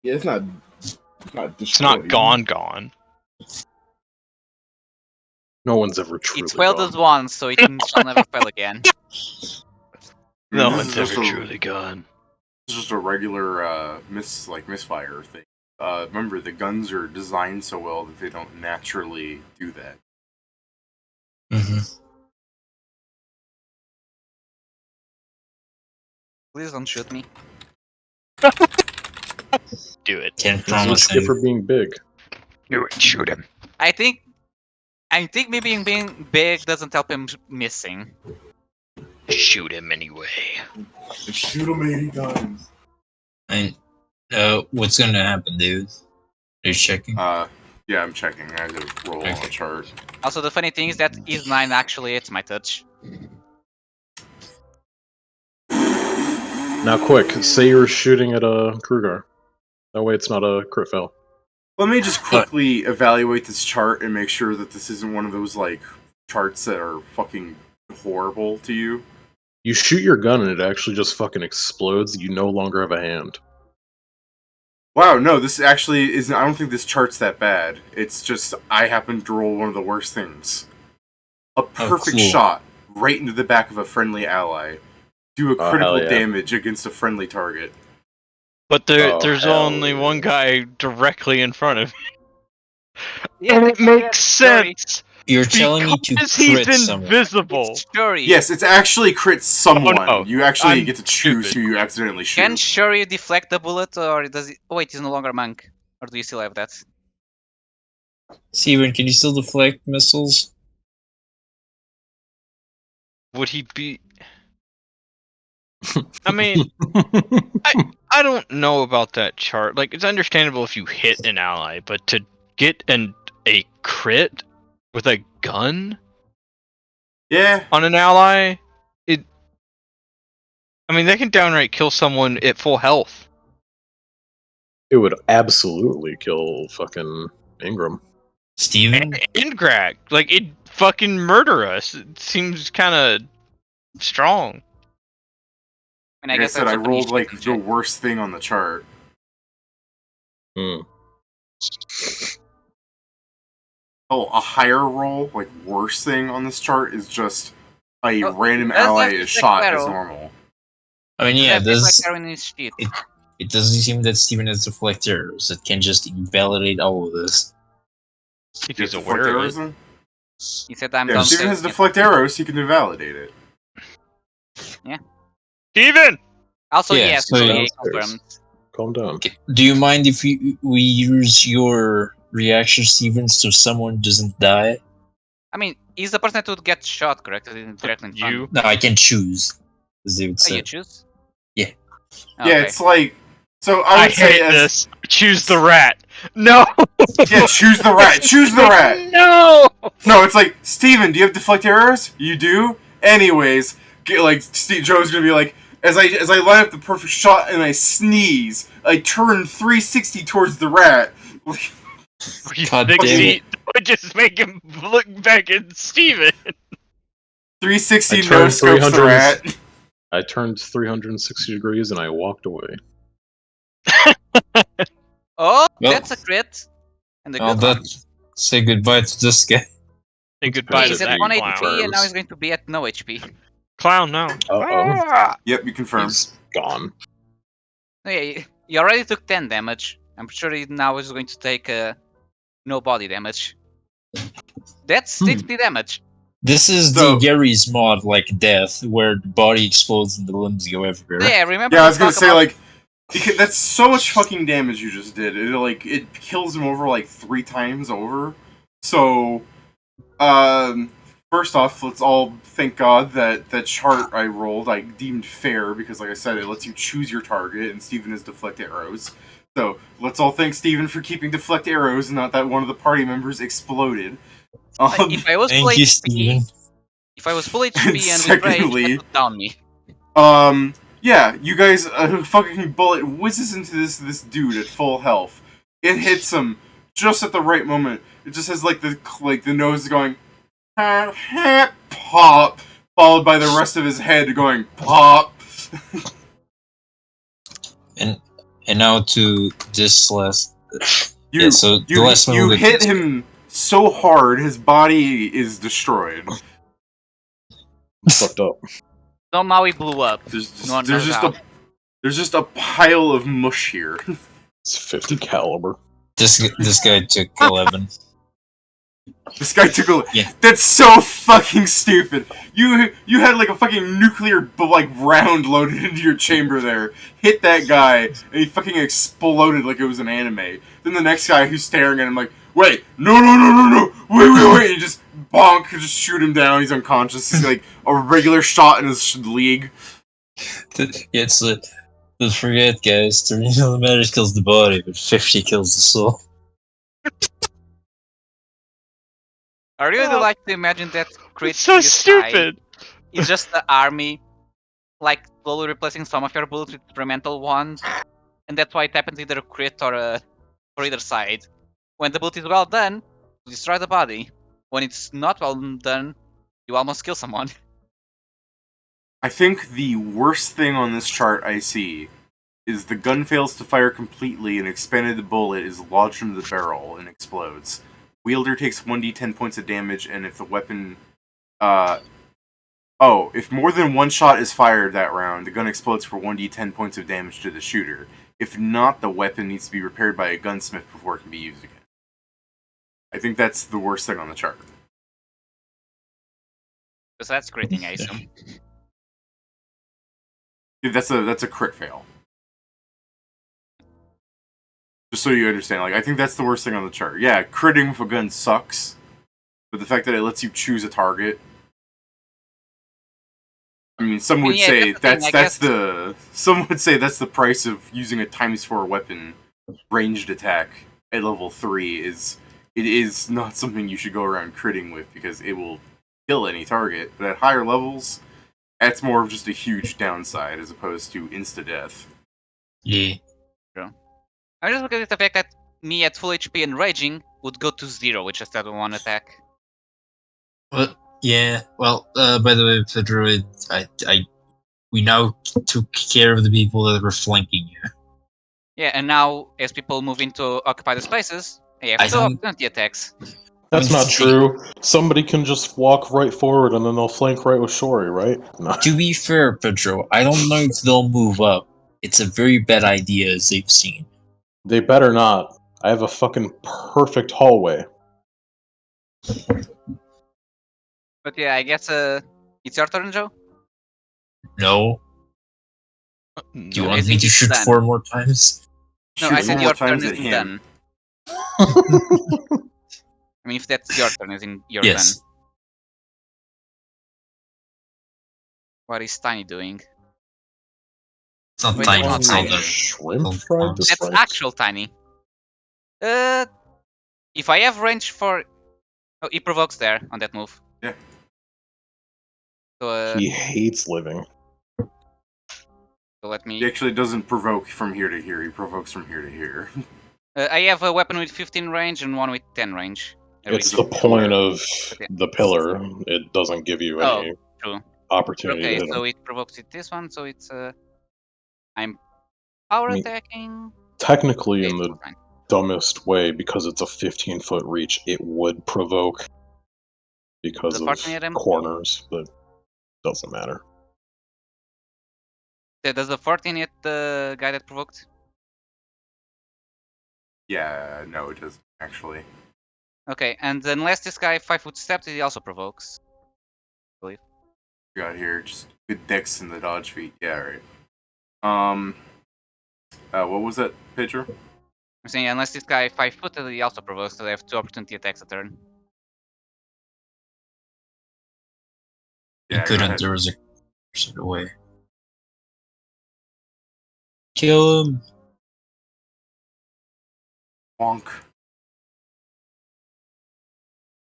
Yeah, it's not It's not destroyed. gone. No one's ever truly It's failed gone. as once, so it shall never fail again. No This one's is just ever a- truly gone. This is just a regular misfire thing. Remember, the guns are designed so well that they don't naturally do that. Mm-hmm. Please don't shoot me. Do it. Can't This is promise what you get anything. for being big. Do it. Shoot him. I think maybe being big doesn't help him missing. Shoot him anyway. Shoot him 80 times. And what's gonna happen, dude? Are you checking? Yeah, I'm checking. I had to roll on Okay. a chart. Also, the funny thing is that is 9 actually hits my touch. Now, quick, say you're shooting at a Kruger. That way, it's not a crit fail. Let me just quickly evaluate this chart and make sure that this isn't one of those, like, charts that are fucking horrible to you. You shoot your gun and it actually just fucking explodes. You no longer have a hand. Wow, no, this actually isn't. I don't think this chart's that bad. It's just I happened to roll one of the worst things. A perfect cool. shot right into the back of a friendly ally. Do a Oh, critical hell yeah. damage against a friendly target. But Oh, there's hell only yeah. one guy directly in front of me. Yeah, And it makes sense! You're telling me to Because he's crit someone. invisible! It's Shuri. Yes, it's actually crit someone. Oh, no. You actually I'm get to choose stupid. who you accidentally shoot. Can Shuri deflect the bullet, or does it? Oh wait, he's no longer a monk. Or do you still have that? Steven, can you still deflect missiles? Would he be... I mean, I don't know about that chart. Like, it's understandable if you hit an ally, but to get a crit with a gun Yeah, on an ally, I mean, they can downright kill someone at full health. It would absolutely kill fucking Ingram. Steven? And Greg, like, it'd fucking murder us. It seems kind of strong. And like I guess said, that's I a rolled like initiative the check. worst thing on the chart. Hmm. Oh, a higher roll, like worst thing on this chart is just a Oh, random does ally have to is check shot as barrel. normal. I mean, Does yeah, have to check this barrel in his sheet. it doesn't seem that Steven has deflect arrows that can just invalidate all of this. If You he's have deflect aware of arrows it. then? He said I'm Yeah, done. if Steven with has it. deflect arrows, he can invalidate it. Steven! Also, Yeah, yes, so it's downstairs. confirmed. Calm down. Okay, do you mind if we use your reaction, Steven, so someone doesn't die? I mean, he's the person that would get shot, correct? Directly in front. You. No, I can choose, as they would Oh, say. you choose? Yeah. Yeah, Okay. it's like so. I I would say hate as this. Choose the rat. No! yeah, choose the rat. Choose the rat. No! No, it's like Steven, do you have deflect arrows? You do. Anyways, like Joe's gonna be like, as I line up the perfect shot and I sneeze, I turn 360 towards the rat. God damn it. Would just make him look back at Steven. 360 I no turned scopes the 300 rat. I turned 360 degrees and I walked away. Oh, Well- that's a crit. And a Well, good one. say goodbye to this guy. Say goodbye Yeah, to he's at that 1 clown. HP and now he's going to be at no HP. Clown, no. Uh-oh. Yep, you confirm. He's gone. Oh, yeah, he already took 10 damage. I'm sure he now is going to take no body damage. That's 50 damage. This is So- the Gary's mod like death, where the body explodes and the limbs go everywhere. Yeah, remember Yeah, I we was gonna talked say about- like, that's so much fucking damage you just did. It kills him over like 3 times over. So, first off, let's all thank God that that chart I rolled I deemed fair because, like I said, it lets you choose your target, and Steven has deflect arrows. So let's all thank Steven for keeping deflect arrows, and not that one of the party members exploded. like, if I was full Thank you, HP, Steven. if I was full HP and with rage, secondly- that would down me. Yeah, you guys, a fucking bullet whizzes into this dude at full health. It hits him just at the right moment. It just has like the nose going pop, followed by the rest of his head going pop. And now to this last. You Yeah, so the last one you will hit get- him so hard, his body is destroyed. Fucked up. Somehow he blew up. There's just, No one there's knows just how. there's just a pile of mush here. It's 50 caliber. This guy took 11. This guy took a. Yeah. That's so fucking stupid. You had like a fucking nuclear like round loaded into your chamber there. Hit that guy, and he fucking exploded like it was an anime. Then the next guy who's staring at him like, wait, no, wait, and just bonk, just shoot him down. He's unconscious. He's like a regular shot in his league. It's don't forget, guys. 30 millimeters kills the body, but 50 kills the soul. I really Oh. like to imagine that crit It's so this high stupid. is just the army, like slowly replacing some of your bullets with experimental ones, and that's why it happens either a crit or either side. When the bullet is well done, you destroy the body. When it's not well done, you almost kill someone. I think the worst thing on this chart I see is the gun fails to fire completely and expanded bullet is lodged into the barrel and explodes. Wielder takes 1d10 points of damage, and if the weapon... if more than one shot is fired that round, the gun explodes for 1d10 points of damage to the shooter. If not, the weapon needs to be repaired by a gunsmith before it can be used again. I think that's the worst thing on the chart. Because that's critting, I assume. Yeah, that's a crit fail. Just so you understand, like I think that's the worst thing on the chart. Yeah, critting with a gun sucks, but the fact that it lets you choose a target I mean, some would yeah, say that's the thing, I guess. some would say that's the price of using a ×4 weapon ranged attack at level 3 it is not something you should go around critting with because it will kill any target. But at higher levels, that's more of just a huge downside as opposed to insta death. Yeah. I'm just looking at the fact that me at full HP and raging would go to 0 with just that one attack. Well, yeah. Well, by the way, Pedro, we now took care of the people that were flanking you. Yeah, and now as people move into occupy the spaces, they have I two don't- opportunity attacks. That's mean, not true. Somebody can just walk right forward and then they'll flank right with Shori, right? No. To be fair, Pedro, I don't know if they'll move up. It's a very bad idea, as they've seen. They better not. I have a fucking perfect hallway. But yeah, I guess it's your turn, Joe. No. Do you No. I want me think to it's shoot done. 4 more times? No, Shoot I 4 said more your turn times at isn't him. done. I mean, if that's your turn, isn't your Yes. done. What is Tiny doing? It's not Wait, tiny. that's not It's tiny. all Shrimp the fried clowns. this That's rice? actual Tiny. If I have range for... Oh, he provokes there on that move. Yeah. So, He hates living. so let He me... actually doesn't provoke from here to here, he provokes from here to here. I have a weapon with 15 range and one with 10 range. It's the the point of Okay. the pillar. It doesn't give you Oh, any true. opportunity to Okay, hit him. so it provokes it this one, so it's... I'm power I mean, attacking... Technically, Okay, in it's the still fine. dumbest way, because it's a 15-foot reach, it would provoke because The of partner hit him? corners, but doesn't matter. Does the 14 hit the guy that provoked? Yeah, no, it doesn't, actually. Okay, and unless this guy 5 foot steps, he also provokes. Got here, just good dex in the dodge feat. Yeah, right. What was that picture? I'm saying unless this guy 5 foot, he also provokes, so they have 2 opportunity attacks a turn. He Yeah, go couldn't. ahead. There was a person away. Kill him. Bonk.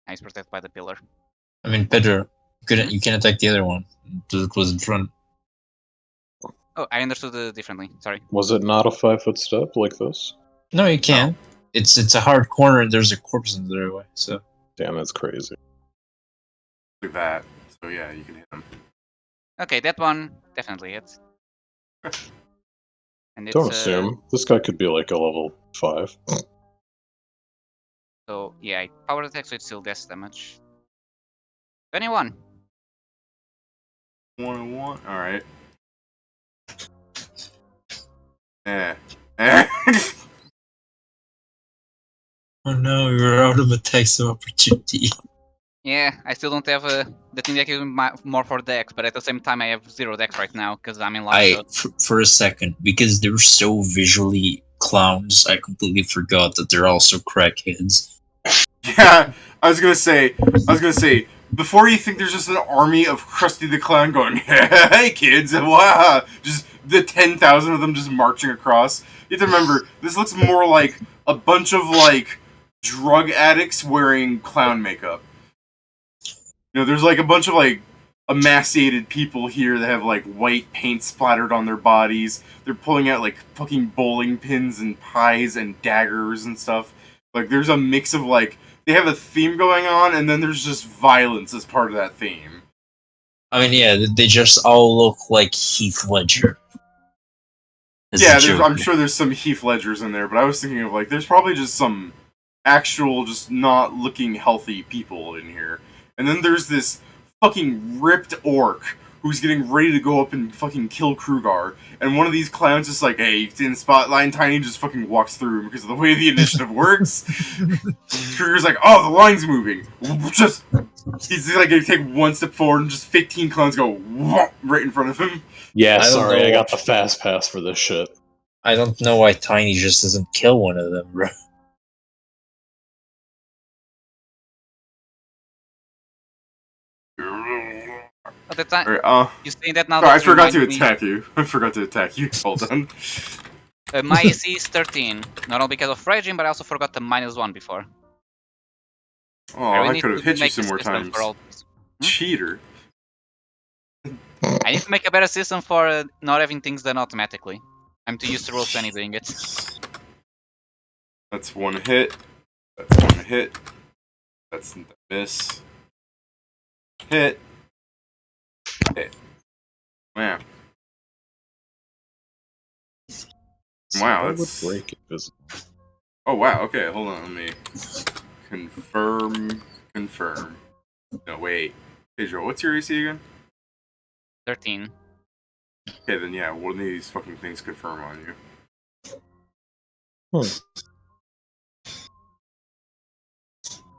He's protected by the pillar. I mean, Pedro, you can attack the other one. It was in front. Oh, I understood differently. Sorry. Was it not a 5-foot step like this? No, you can. It's a hard corner and there's a corpse in their way. So Damn, that's crazy. Like that. So yeah, you can hit him. Okay, that one definitely hits. And it's Don't assume. This guy could be like a level 5. so yeah, power attack, so it still does damage. 21. 101. Alright. Eh. oh no, you're out of attacks of opportunity. Yeah, I still don't have the thing that gives me more for dex, but at the same time I have 0 dex right now because I'm in large shot. For a second, because they're so visually clowns, I completely forgot that they're also crackheads. Yeah, I was gonna say, before you think there's just an army of Krusty the Clown going, hey kids, wow, just the 10,000 of them just marching across. You have to remember, this looks more like a bunch of, like, drug addicts wearing clown makeup. You know, there's, like, a bunch of, like, emaciated people here that have, like, white paint splattered on their bodies. They're pulling out, like, fucking bowling pins and pies and daggers and stuff. Like, there's a mix of, like, they have a theme going on, and then there's just violence as part of that theme. I mean, yeah, they just all look like Heath Ledger. Yeah, I'm sure there's some Heath Ledgers in there, but I was thinking of, like, there's probably just some actual, just not looking healthy people in here. And then there's this fucking ripped orc who's getting ready to go up and fucking kill Krugar. And one of these clowns is like, hey, it's in spotlight, and Tiny just fucking walks through because of the way the initiative works. Krugar's like, oh, the line's moving. Just, he's like gonna take one step forward and just 15 clowns go right in front of him. Yeah, I don't sorry, know. I got the fast pass for this shit. I don't know why Tiny just doesn't kill one of them, bro. But the time. Alright, You saying that now? sorry, I That forgot to reminds me. attack you. I forgot to attack you. Hold on. My AC is 13. Not only because of raging, but I also forgot the -1 before. Oh, I really I need could have to hit you make some a more system times. for all this. Cheater. I need to make a better system for not having things done automatically. I'm too used to Roll20 doing it. That's one hit. That's one hit. That's a miss. Hit. Hit. Wow. Wow, That would that's... break it. Oh, wow, okay, hold on, let me... Confirm. No, wait. Pedro, what's your AC again? 13. Okay, then yeah, one of these fucking things confirm on you.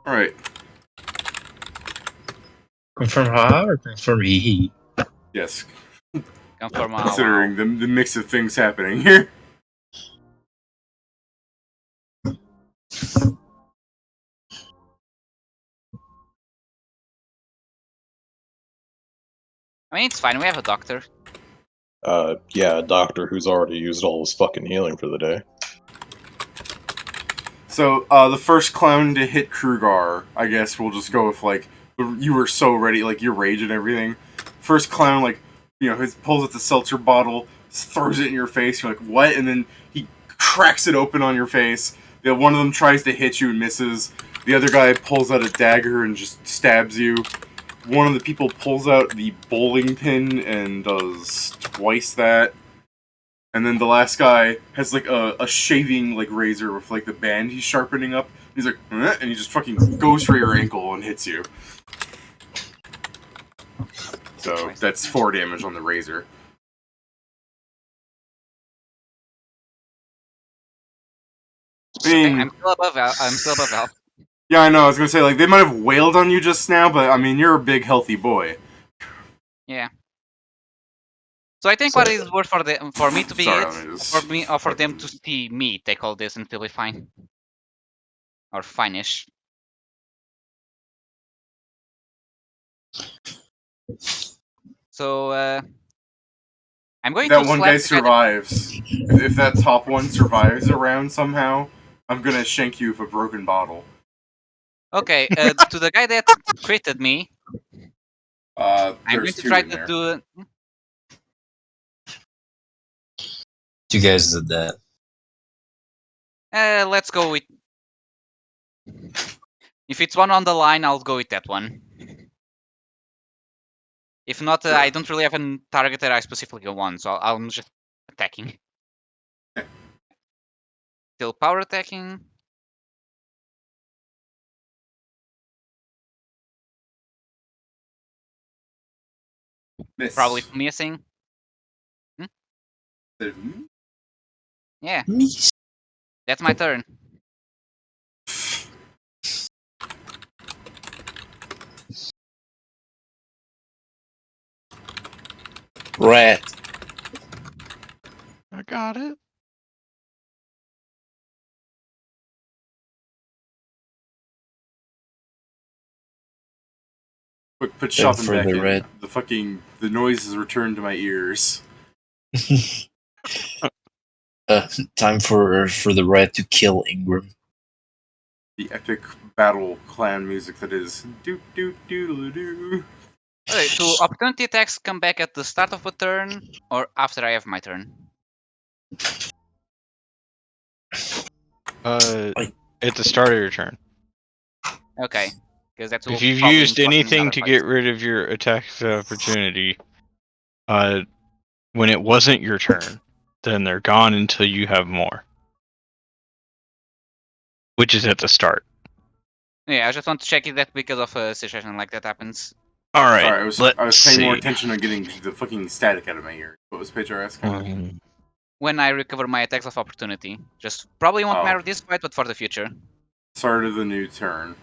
Alright, Confirm ha or confirm he? yes. Confirm Considering the mix of things happening here. I mean, it's fine. We have a doctor. Yeah, a doctor who's already used all his fucking healing for the day. So, the first clown to hit Krugar, I guess we'll just go with, like, you were so ready, like, your rage and everything. First clown, like, you know, he pulls out the seltzer bottle, throws it in your face, you're like, what? And then he cracks it open on your face. One of them tries to hit you and misses. The other guy pulls out a dagger and just stabs you. One of the people pulls out the bowling pin and does twice that. And then the last guy has like a shaving like razor with like the band he's sharpening up. He's like, eh, and he just fucking goes for your ankle and hits you. So that's 4 damage on the razor. I Okay, mean, I'm still above Val. I'm still above Val. yeah, I know. I was gonna say like they might have wailed on you just now, but I mean you're a big healthy boy. Yeah. So I think what is worth for me to be Sorry, it, let me just for me or for them fucking- to see me take all this and still be fine. Or fine-ish. So I'm If going that to one slap guy the guy that. survives, if that top one survives around somehow, I'm gonna shank you with a broken bottle. Okay, to the guy that critted me, I'm going There's to 2 try in to there. do. You guys did that. Let's go with. If it's one on the line, I'll go with that one. If not, I don't really have a target that I specifically want, so I'm just attacking. Still power attacking. Miss. Probably missing. Yeah, that's my turn. Rat. I got it. Quick, put And shopping for back the in. red. The noise has returned to my ears. Time for the red to kill Ingram. The epic battle clan music that is doo doo doo doo. Okay, do opportunity attacks come back at the start of a turn or after I have my turn? At the start of your turn. Okay, because that's If you've probably used important in anything other to fights. get rid of your attacks of opportunity, when it wasn't your turn, then they're gone until you have more. Which is at the start. Yeah, I just want to check if that because of a situation like that happens. Alright, Sorry, I was paying more see. attention on getting the fucking static out of my ear. What was Pedro asking? When I recover my attacks of opportunity. Just probably won't Oh. matter this fight, but for the future. Start of the new turn.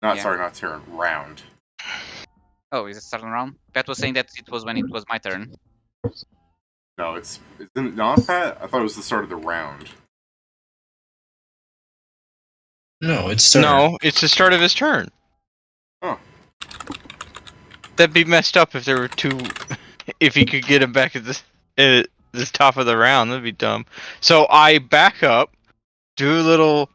Yeah. Not turn. Round. Oh, is it starting round? Pat was saying that it was when it was my turn. No, isn't it not that? I thought it was the start of the round. No, it's turn. No, it's the start of his turn. Oh. That'd be messed up if there were two. If he could get him back at this top of the round, that'd be dumb. So I back up, do a little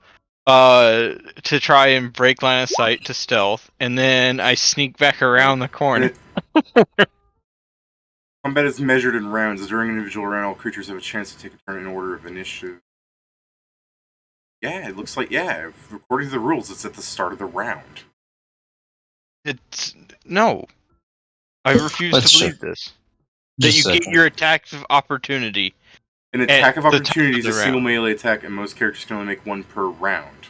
to try and break line of sight to stealth, and then I sneak back around the corner. Combat is measured in rounds. During an individual round, all creatures have a chance to take a turn in order of initiative. Yeah, it looks like, yeah, according to the rules, it's at the start of the round. It's no. I refuse Let's to believe check. this. That Just you a get second. your attacks of opportunity. An attack of the top opportunity of is the a single round. melee attack, and most characters can only make one per round.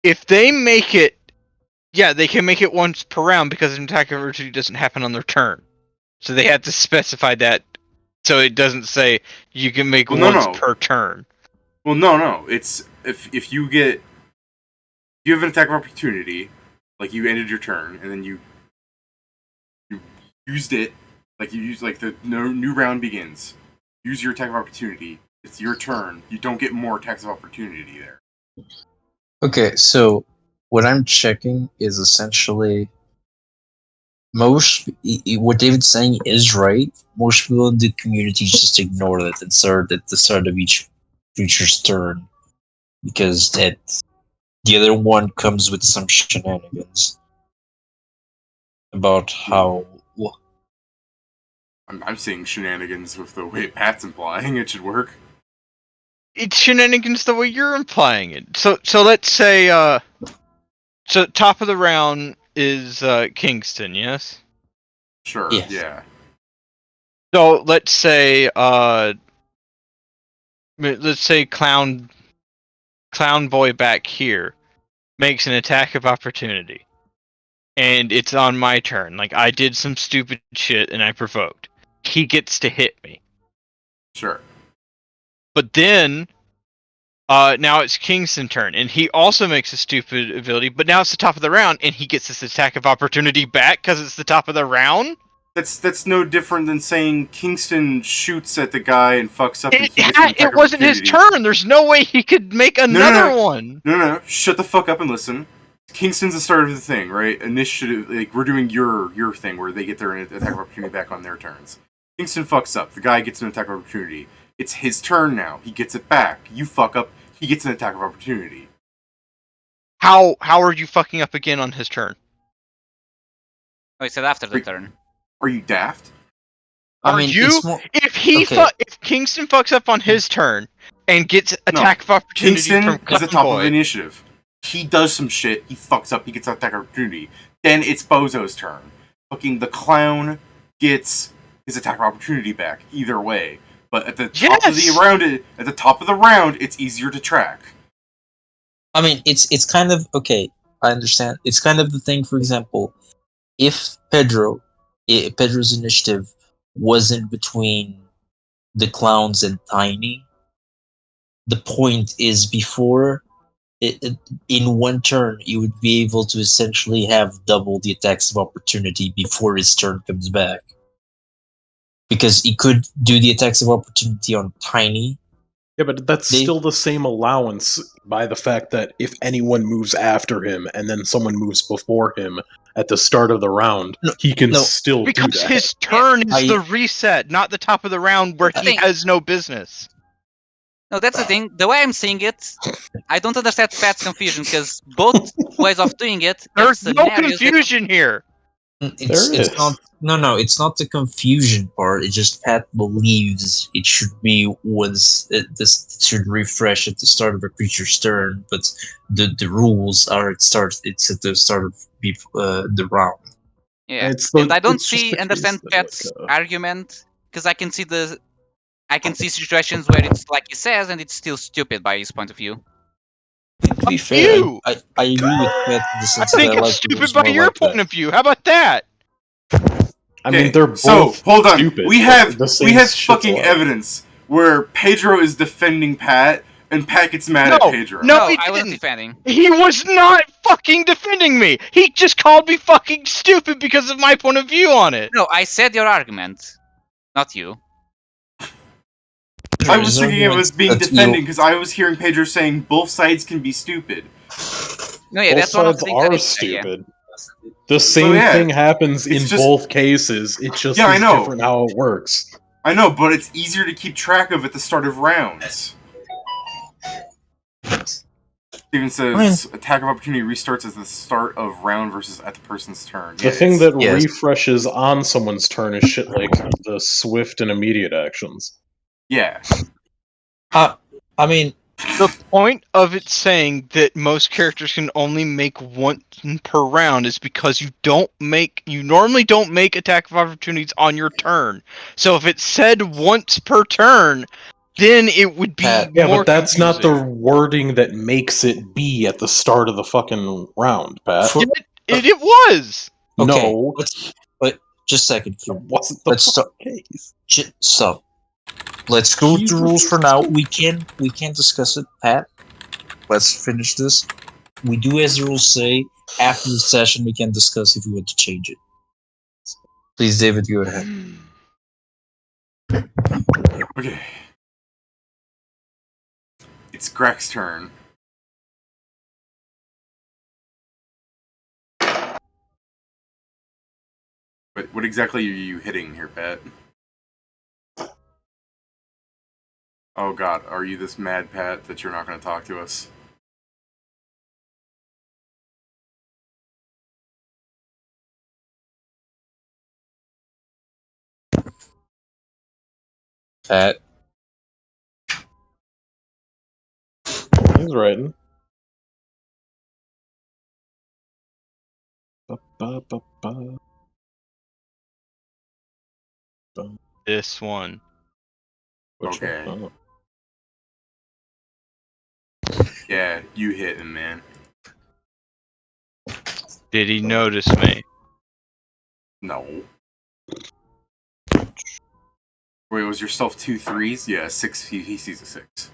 If they make it, yeah, they can make it once per round because an attack of opportunity doesn't happen on their turn. So they have to specify that so it doesn't say you can make Well, once no. per turn. Well, no. It's if you have an attack of opportunity, like you ended your turn, and then you used it, like you use like the new round begins. Use your attack of opportunity. It's your turn. You don't get more attacks of opportunity there. Okay, so what I'm checking is essentially what David's saying is right. Most people in the community just ignore that and start at the start of each creature's turn because the other one comes with some shenanigans about how. Well, I'm seeing shenanigans with the way Pat's implying it should work. It's shenanigans the way you're implying it. So let's say so top of the round is Kingston, yes? Sure, Yes. yeah. So let's say Clown Boy back here makes an attack of opportunity. And it's on my turn. Like I did some stupid shit and I provoked. He gets to hit me. Sure. But then now it's Kingston's turn, and he also makes a stupid ability, but now it's the top of the round, and he gets this attack of opportunity back because it's the top of the round? That's no different than saying Kingston shoots at the guy and fucks up and he gets an attack It of wasn't his opportunity. turn. There's no way he could make another one. No. Shut the fuck up and listen. Kingston's the start of the thing, right? Initiative, like we're doing your thing where they get their attack of opportunity back on their turns. Kingston fucks up. The guy gets an attack of opportunity. It's his turn now. He gets it back. You fuck up. He gets an attack of opportunity. How are you fucking up again on his turn? Oh, he said after the turn. Are you daft? I Are mean, you? it's more. If if Kingston fucks up on his turn and gets attack of opportunity Kingston from is the Clown top Boy, of initiative. He does some shit. He fucks up. He gets an attack of opportunity. Then it's Bozo's turn. Fucking the clown gets his attack of opportunity back. Either way, but at the top of the round, it's easier to track. I mean, it's kind of okay. I understand. It's kind of the thing. For example, if Pedro's initiative wasn't between the clowns and Tiny, the point is before in one turn, you would be able to essentially have double the attacks of opportunity before his turn comes back. Because he could do the attacks of opportunity on Tiny. Yeah, but that's still the same allowance by the fact that if anyone moves after him and then someone moves before him at the start of the round, he can still do because that. his turn is the reset, not the top of the round where he has no business. No, that's the thing. The way I'm seeing it, I don't understand Pat's confusion because both ways of doing it. There's no confusion here. It's not the confusion part. It's just Pat believes it should be this should refresh at the start of a creature's turn, but the rules are it's at the start of the round. Yeah, and I don't understand Pat's argument because I can see situations where it's like he says, and it's still stupid by his point of view. To be fair, I agree with Pat in the sense I think that it's stupid by your point of view. How about that? I mean, they're both hold on. stupid. We have shit's fucking allowed. evidence where Pedro is defending Pat, and Pat gets mad at Pedro. No, I wasn't defending. He was not fucking defending me. He just called me fucking stupid because of my point of view on it. No, I said your argument, not you. I was thinking of it as being defending because I was hearing Pedro saying both sides can be stupid. No, yeah, Both that's one of sides the things I are did say, yeah. stupid. The same yeah, thing happens in it's just- both cases. It just Yeah, I is know. different how it works. I know, but it's easier to keep track of at the start of rounds. Steven says attack of opportunity restarts as the start of round versus at the person's turn. The Yeah, thing that Yes. refreshes on someone's turn is shit like the swift and immediate actions. yeah. I mean, The point of it saying that most characters can only make one per round is because you normally don't make attack of opportunities on your turn. So if it said once per turn, then it would be Pat. Yeah, more but that's not the confusing. wording that makes it be at the start of the fucking round, Pat. For- It was. okay, No, but just a second. that wasn't the Let's start. case. So let's go with the Jesus. rules for now. We can discuss it, Pat. Let's finish this. We do, as the rules say, after the session we can discuss if we want to change it. Please, David, go ahead. Okay. It's Greg's turn. But what exactly are you hitting here, Pat? Oh god, are you this mad, Pat, that you're not going to talk to us? Pat. He's writing. Ba-ba-ba-ba. This one. Which Okay. one? Oh. Yeah, you hit him, man. Did he notice me? No. Wait, was your stealth 2 3s? Yeah, 6. He sees a 6.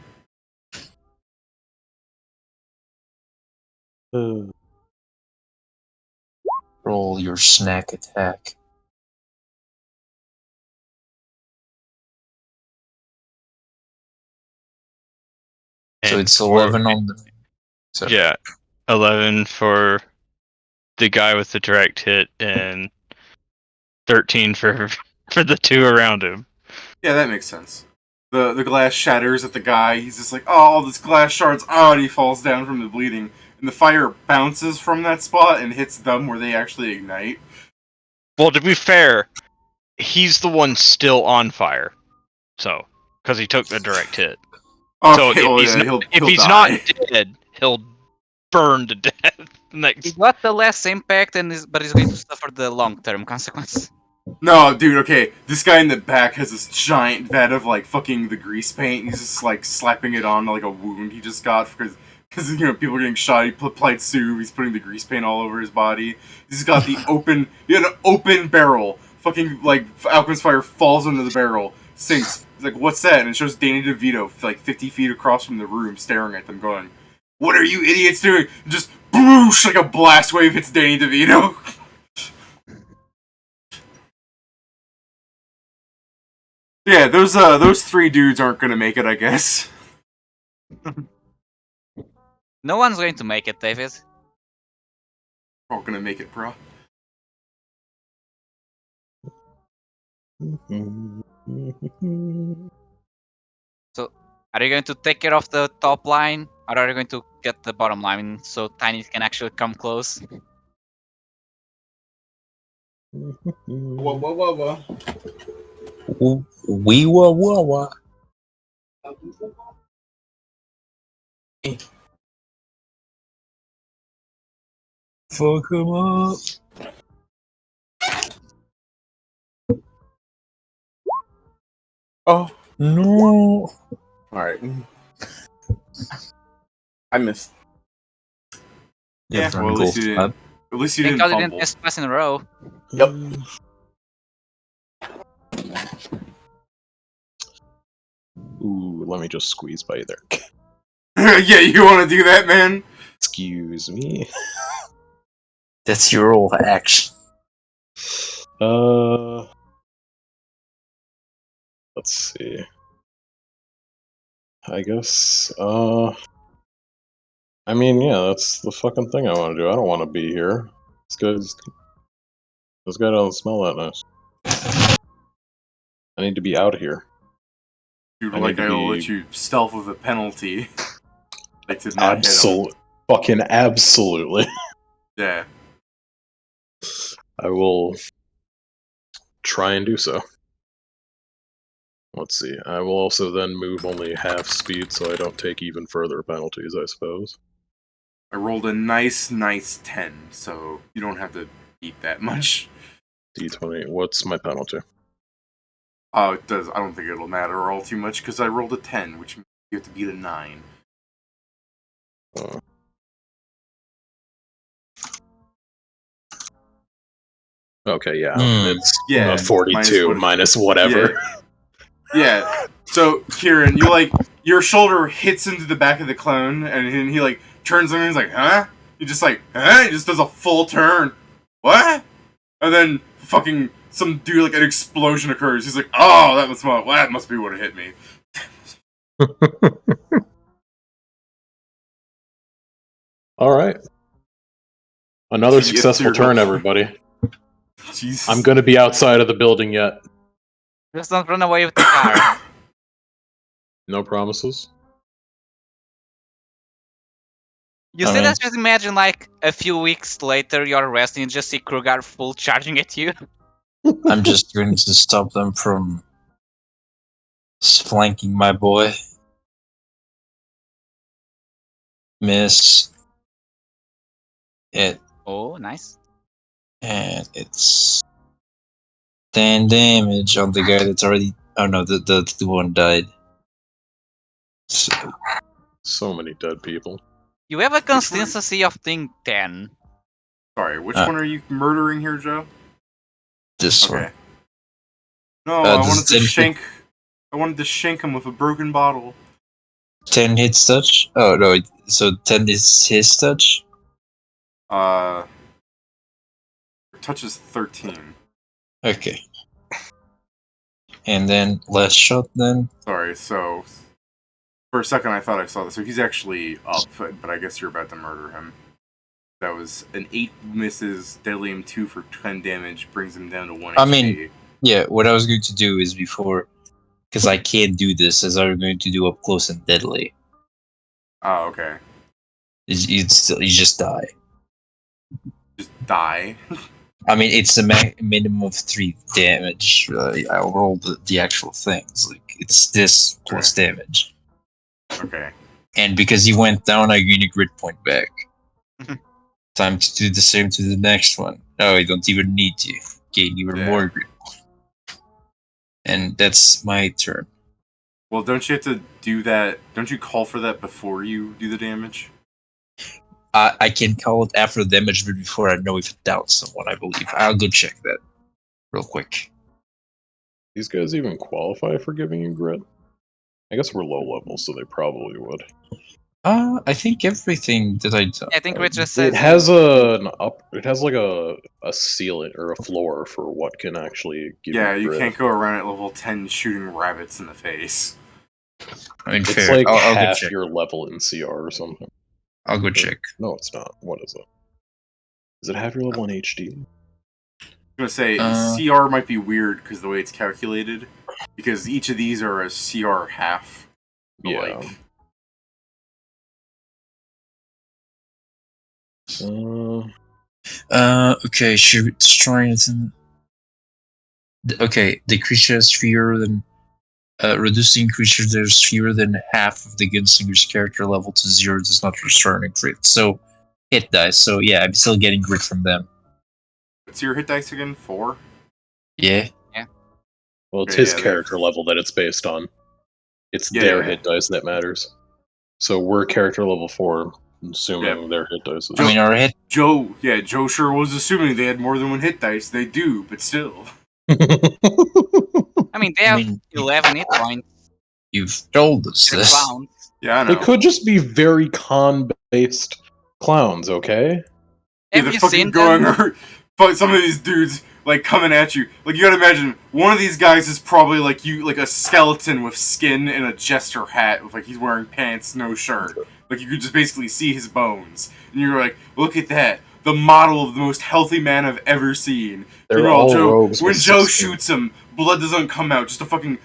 Roll your snack attack. So And it's for- 11 on the. Sorry. Yeah, 11 for the guy with the direct hit, and 13 for for the two around him. Yeah, that makes sense. The glass shatters at the guy. He's just like, oh, all this glass shards. Oh, and he falls down from the bleeding. And the fire bounces from that spot and hits them where they actually ignite. Well, to be fair, he's the one still on fire, so because he took the direct hit. So Okay, if well, he's yeah, not, he'll not die. dead, he'll burn to death. He Next, got the less impact, but he's going to suffer the long-term consequence. No, dude, okay. This guy in the back has this giant vat of, like, fucking the grease paint. He's just, like, slapping it on, like, a wound he just got because you know, people are getting shot. He applied soup. He's putting the grease paint all over his body. He's got the he had an open barrel. Fucking, like, Alchemist Fire falls into the barrel, sinks. He's like, what's that? And it shows Danny DeVito, like, 50 feet across from the room, staring at them, going, what are you idiots doing? And just, boosh, like a blast wave hits Danny DeVito. Yeah, those 3 dudes aren't gonna make it, I guess. No one's going to make it, David. Aren't gonna make it, bro. So, are you going to take care of the top line, or are you going to get the bottom line so Tiny can actually come close? Whoa. Wee wah wah wah. Fuck him up. Oh, No. alright. I missed. Yeah, well, at least you didn't. At least you Thank didn't God you didn't fumble. miss twice in a row. Yep. Ooh, let me just squeeze by there. Yeah, you want to do that, man? Excuse me. That's your old action. Let's see. I guess, I mean, yeah, that's the fucking thing I want to do. I don't want to be here. This guy doesn't smell that nice. I need to be out of here. Dude, I like need to I'll be let you stealth with a penalty. Like to not hit him. fucking absolutely. Yeah. I will try and do so. Let's see. I will also then move only half speed so I don't take even further penalties, I suppose. I rolled a nice 10, so you don't have to eat that much. D20. What's my penalty? Oh, it does. I don't think it'll matter all too much because I rolled a 10, which means you have to beat a 9. Uh, okay, yeah. It's Yeah, a 42 minus whatever. Yeah. So, Kieran, your shoulder hits into the back of the clone, and he, turns on and he's like, huh? He just, huh? He just does a full turn. What? And then, fucking, some dude, an explosion occurs. He's like, oh, that must be what hit me. Alright. Another See, successful it's your turn, luck. everybody. Jesus. I'm gonna be outside of the building yet. Just don't run away with the car. No promises. You say that, just imagine a few weeks later you're resting and just see Krugar full charging at you. I'm just going to stop them from flanking my boy. Miss it, Oh, nice. and it's 10 damage on the guy that's already. Oh no, the one died. So many dead people. You have a consistency of thing 10. Sorry, which one are you murdering here, Joe? This Okay. one. No, I wanted to shank. I wanted to shank him with a broken bottle. 10 hits touch? Oh no, so 10 is his touch? Touch is 13. Okay. And then last shot then. Sorry, so for a second I thought I saw this. So he's actually up, but I guess you're about to murder him. That was an 8 misses, deadly him 2 for 10 damage, brings him down to 1 I HP. mean, yeah, what I was going to do is before, because I can't do this, as I was going to do up close and deadly. Oh, okay. You just die. Just die. I mean, it's a minimum of 3 damage. I'll roll the actual things. It's this plus damage. Okay. And because he went down, I gain a grit point back. Time to do the same to the next one. No, I don't even need to gain even more grit. And that's my turn. Well, don't you have to do that? Don't you call for that before you do the damage? I can call it after the damage, but before I know if it downs someone, I believe. I'll go check that real quick. These guys even qualify for giving you grit? I guess we're low level, so they probably would. I think everything that I done. I think Rich just says It has it has a ceiling or a floor for what can actually give Yeah, you you grit. can't go around at level 10 shooting rabbits in the face. I mean, It's fair. like I'll go half check. your level in CR or something. I'll go check. No, it's not. What is it? Is it half your level in HD? I'm gonna say CR might be weird because the way it's calculated, because each of these are a CR half. So Yeah. Okay, should destroy anything. Okay, the creature has fewer than reducing creature there's fewer than half of the gunslinger's character level to 0 does not restore a crit. So hit dice. So yeah, I'm still getting grit from them. What's your hit dice again? 4? Yeah. Well, it's his character level that it's based on. It's their hit dice that matters. So we're character level 4, assuming their hit dice is. I mean, our hit. Joe sure was assuming they had more than one hit dice. They do, but still. I mean, they have 11 hit points. You've told us They're this. clowns. Yeah, I know. They could just be very con-based clowns, okay? Yeah, they're fucking going over. Some of these dudes coming at you. You gotta imagine one of these guys is probably like a skeleton with skin and a jester hat with he's wearing pants, no shirt. Like you could just basically see his bones, and you're like, look at that, the model of the most healthy man I've ever seen. They're Meanwhile, all Joe, rogues when with Joe 16. shoots him, blood doesn't come out, just a fucking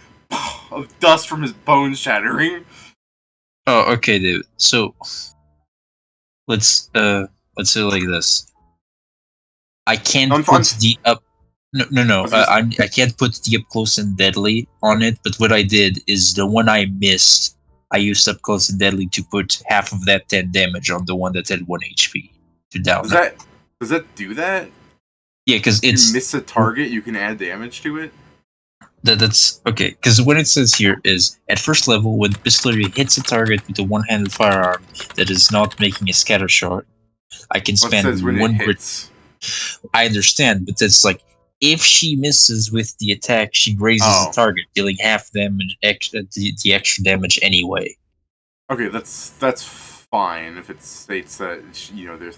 of dust from his bones shattering. Oh, okay, dude. So let's let's do it like this. I can't I'm put the up. No, no, I no. was just, I can't put the up close and deadly on it. But what I did is the one I missed. I used up close and deadly to put half of that 10 damage on the one that had 1 HP to down it. does that do that? Yeah, because If you it's miss a target, you can add damage to it. that's okay. Because what it says here is at first level, when pistolary hits a target with a one-handed firearm that is not making a scatter shot, I can Well, it says spend when it one grit. hits. I understand, but that's like if she misses with the attack, she grazes the Oh, target, dealing half damage, the extra damage anyway. okay, that's fine if it states that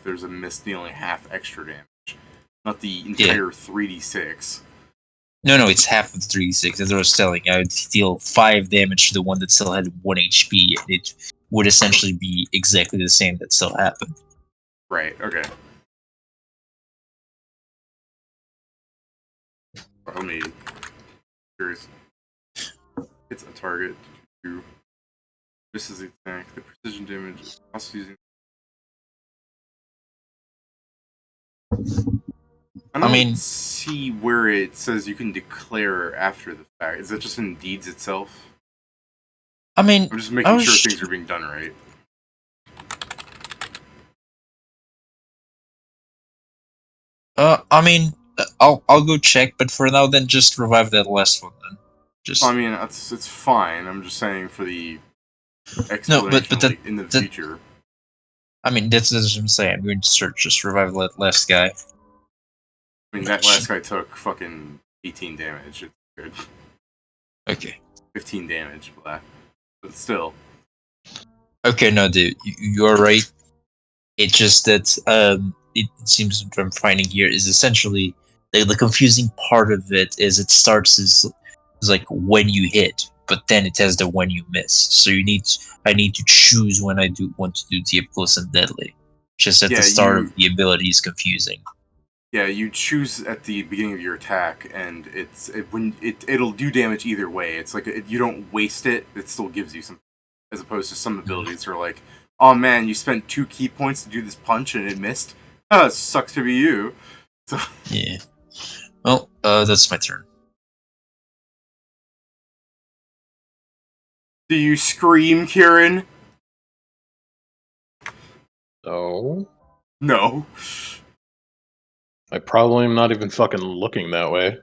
there's a miss dealing half extra damage, not the Yeah. entire 3d6. No, it's half of the 3d6. That's what I was telling. I would deal 5 damage to the one that still had 1 HP, and it would essentially be exactly the same that still happened. Right. Okay. Let me. Curious. It's a target. This is the attack. The precision damage is also using. I don't mean, see where it says you can declare after the fact. Is that just in deeds itself? I mean, I'm just I making was sure things are being done right. I mean, I'll go check, but for now, then just revive that last one. Then just I mean, it's fine. I'm just saying for the no, but explanation that in the that future. I mean that's what I'm saying. I'm going to search just revive that last guy. I mean, that last guy took fucking 18 damage. It's good. Okay. 15 damage, but still. Okay, no, dude, you are right. It's just that it seems what I'm finding here is essentially the confusing part of it is it starts as like when you hit, but then it has the when you miss. So I need to choose when I do want to do the up close and deadly. Just at the Yeah, start of the ability is confusing. Yeah, you choose at the beginning of your attack, and it'll do damage either way. It's like you don't waste it; it still gives you some, as opposed to some abilities that are like, "Oh man, you spent 2 key points to do this punch and it missed. Oh, it sucks to be you." So, Yeah. Well, that's my turn. do you scream, Kieran? No. No. I probably am not even fucking looking that way.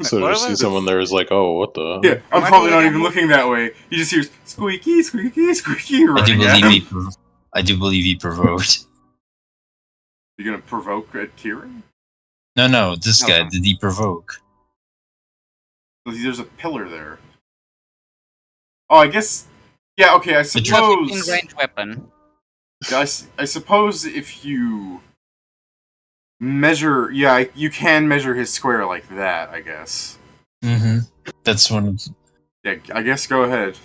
So What just see was someone there is like, oh, what the? Yeah, I'm What probably do not you even do? looking that way. You just hear squeaky, squeaky, squeaky I do running at believe him. I do believe he provoked. You gonna provoke at Kieran? No, this guy Okay. did he provoke? There's a pillar there. Oh, I guess. Yeah. Okay. I But It's a 15 suppose. range weapon. Yeah, I suppose if you measure, yeah, you can measure his square like that. I guess. mm-hmm. That's one of Yeah, I guess go ahead.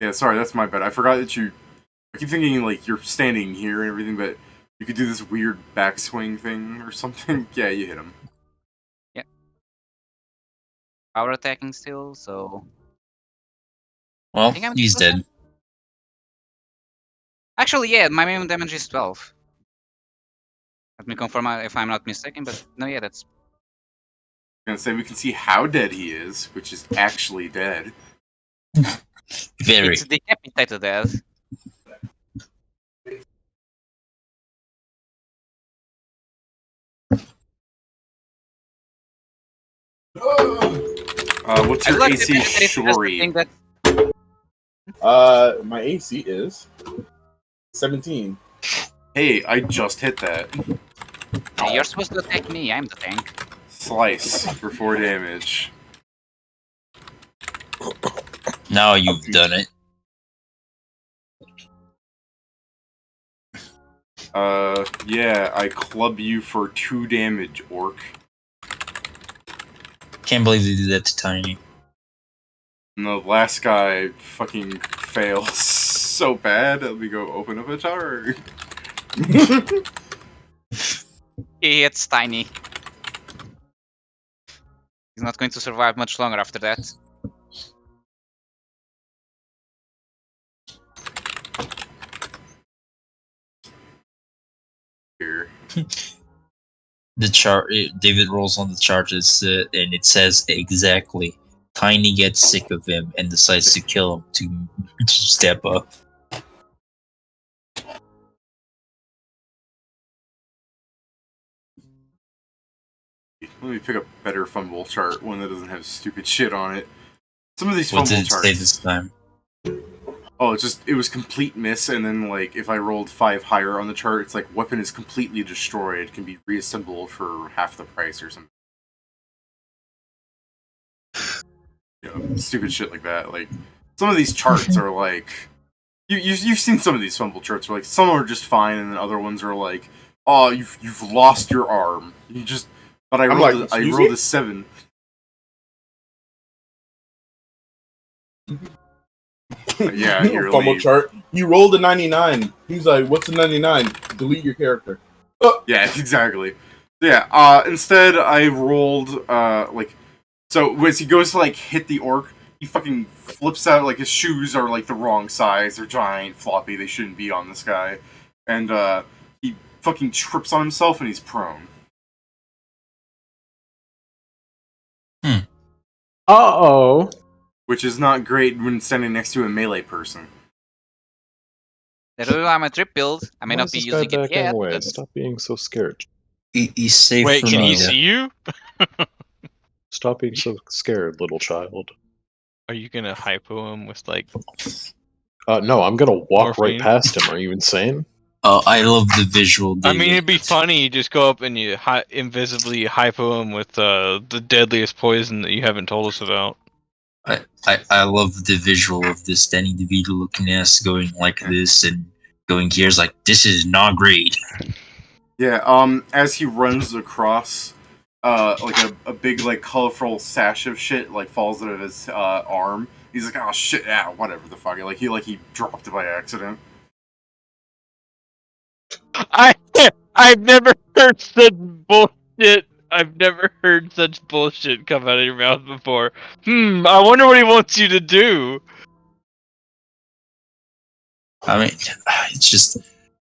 Yeah, sorry, that's my bad. I forgot that you. I keep thinking like you're standing here and everything, but you could do this weird backswing thing or something. Yeah, you hit him. Power attacking still, so I well, think I'm he's dead. decent. Actually, yeah, my minimum damage is 12. Let me confirm if I'm not mistaken, but no, yeah, that's I'm gonna say we can see how dead he is, which is actually dead. Very. it's decapitated death. What's I your would like to AC, imagine that it's just a Shori? thing that My AC is 17. Hey, I just hit that. you're supposed to attack me. I'm the tank. Slice for 4 damage. Now you've done it. Yeah, I club you for 2 damage, orc. Can't believe they did that to Tiny. And the last guy fucking fails so bad that we go open up a chart. He hits Tiny. He's not going to survive much longer after that. Here. The chart. David rolls on the charges, and it says exactly. Tiny gets sick of him and decides to kill him to step up. Let me pick up a better fumble chart, one that doesn't have stupid shit on it. Some of these What fumble did it charts. say this time? Oh, it was complete miss, and then like if I rolled 5 higher on the chart, it's like weapon is completely destroyed, can be reassembled for half the price or something. You know, stupid shit like that. Like some of these charts are like you've seen some of these fumble charts where like some are just fine, and then other ones are like, oh, you've lost your arm. You just but I I'm rolled like, I excuse rolled me? a 7. Yeah, here Fumble leave. chart. You rolled a 99. He's like, what's a 99? Delete your character. Yeah, exactly. Yeah, instead I rolled, like, so as he goes to, like, hit the orc, he fucking flips out, like, his shoes are, like, the wrong size, they're giant, floppy, they shouldn't be on this guy, and, he fucking trips on himself and he's prone. Uh-oh. Which is not great when standing next to a melee person. That's why my trip build. I may Why not is be this guy using it backing yet, away? but Stop being so scared. He's safe Wait, from can he me. see you? Stop being so scared, little child. Are you gonna hypo him with like? No, I'm gonna walk right Morphine? past him. Are you insane? I love the visual. I David. mean, it'd be funny. You just go up and you invisibly hypo him with the deadliest poison that you haven't told us about. I love the visual of this Danny DeVito looking ass going like this and going here's like this is not great. Yeah, as he runs across, like a big, like, colorful sash of shit, like, falls out of his, arm. He's like, oh shit, yeah, whatever the fuck. He dropped it by accident. I've never heard such bullshit. I've never heard such bullshit come out of your mouth before. I wonder what he wants you to do. I mean, it's just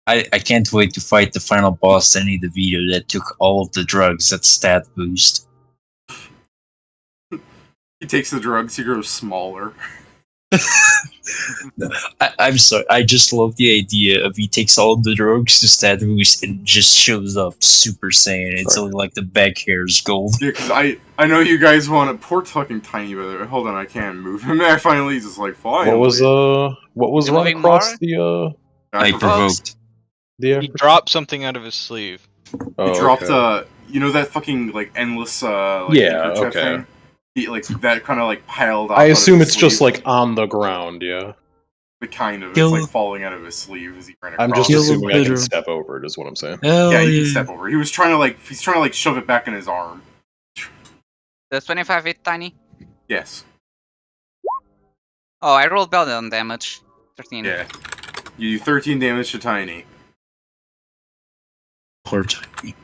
I can't wait to fight the final boss, Danny DeVito, that took all of the drugs. That stat boost. He takes the drugs, he grows smaller. I'm sorry. I just love the idea of he takes all the drugs to stat boost and just shows up Super Saiyan. It's Sorry. only like the back hair is gold. Yeah, because I know you guys want to. Poor fucking Tiny, by the way. Hold on, I can't move him. I finally just like fly. What was You run moving across more? I provoked. the He dropped something out of his sleeve. He dropped you know that fucking like endless like Yeah, handkerchief okay. thing. He like that kind of like piled up. I out of assume his it's just sleeve. like on the ground, yeah. Like, kind of. Kill- It's like falling out of his sleeve as he ran across. I'm just Kill assuming I Peter. can step over it is what I'm saying. Hell Yeah, you can step over. He's trying to like shove it back in his arm. does 25 hit Tiny? Yes. Oh, I rolled better on damage. 13. Yeah. You do 13 damage to Tiny. Poor Tiny.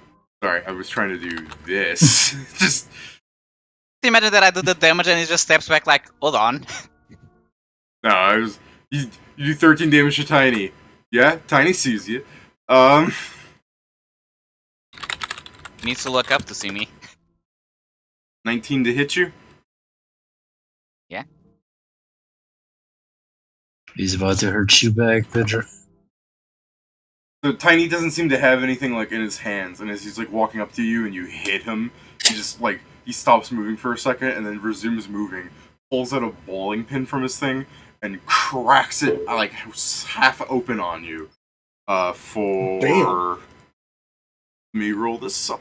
Sorry, I was trying to do this. Just Imagine that I do the damage and he just steps back like, hold on. no, I was you do 13 damage to Tiny. Yeah, Tiny sees you. He needs to look up to see me. 19 to hit you. He's about to hurt you back, Pedro. So Tiny doesn't seem to have anything like in his hands, and as he's like walking up to you and you hit him, he just like he stops moving for a second and then resumes moving, pulls out a bowling pin from his thing and cracks it like half open on you. For Damn. Let me roll this up.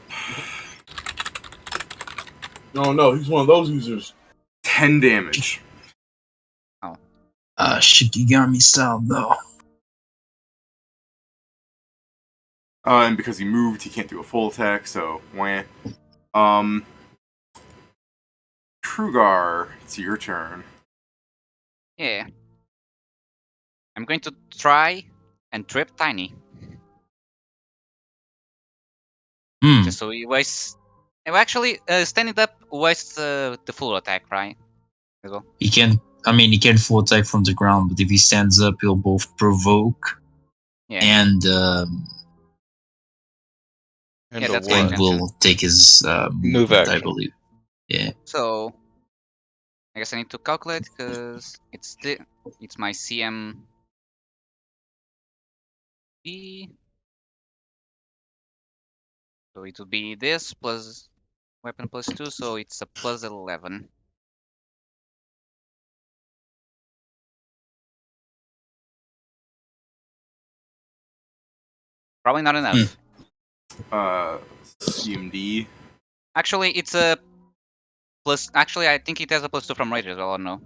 No, he's one of those users. 10 damage. Shikigami style though. And because he moved, he can't do a full attack, so wah. Trugar, it's your turn. Yeah. I'm going to try and trip Tiny. Just so he wastes. Well, actually, standing up wastes the full attack, right? As well. He can. I mean, he can full attack from the ground, but if he stands up, he'll both provoke Yeah. and Yeah, the that's my and what? intention. will take his Move movement, I action. believe. Yeah. So I guess I need to calculate because it's my CM. So it will be this plus weapon plus 2, so it's a plus 11. Probably not enough. CMD. Actually, it's a plus. Actually, I think it has a plus 2 from rage as well, or no?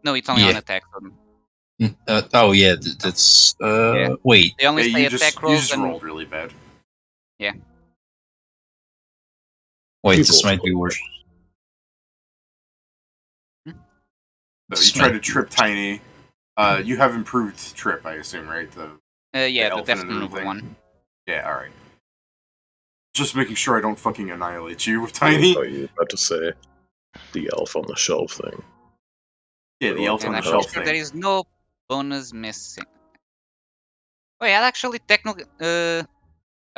No, it's only on Yeah. attack. So Oh yeah, that's yeah. wait. They only Yeah, say you attack you rolls just and rolled really bad. Wait, this People might be worse. So This you try might to be trip worse. Tiny. You have improved trip, I assume, right? yeah, the elephant death and the maneuver thing? one. Yeah, all right. Just making sure I don't fucking annihilate you with Tiny. Oh, you about to say the elf on the shelf thing. Yeah, the elf And on the I'm pretty shelf sure there thing. is no bonus missing. Oh yeah, actually, technically, a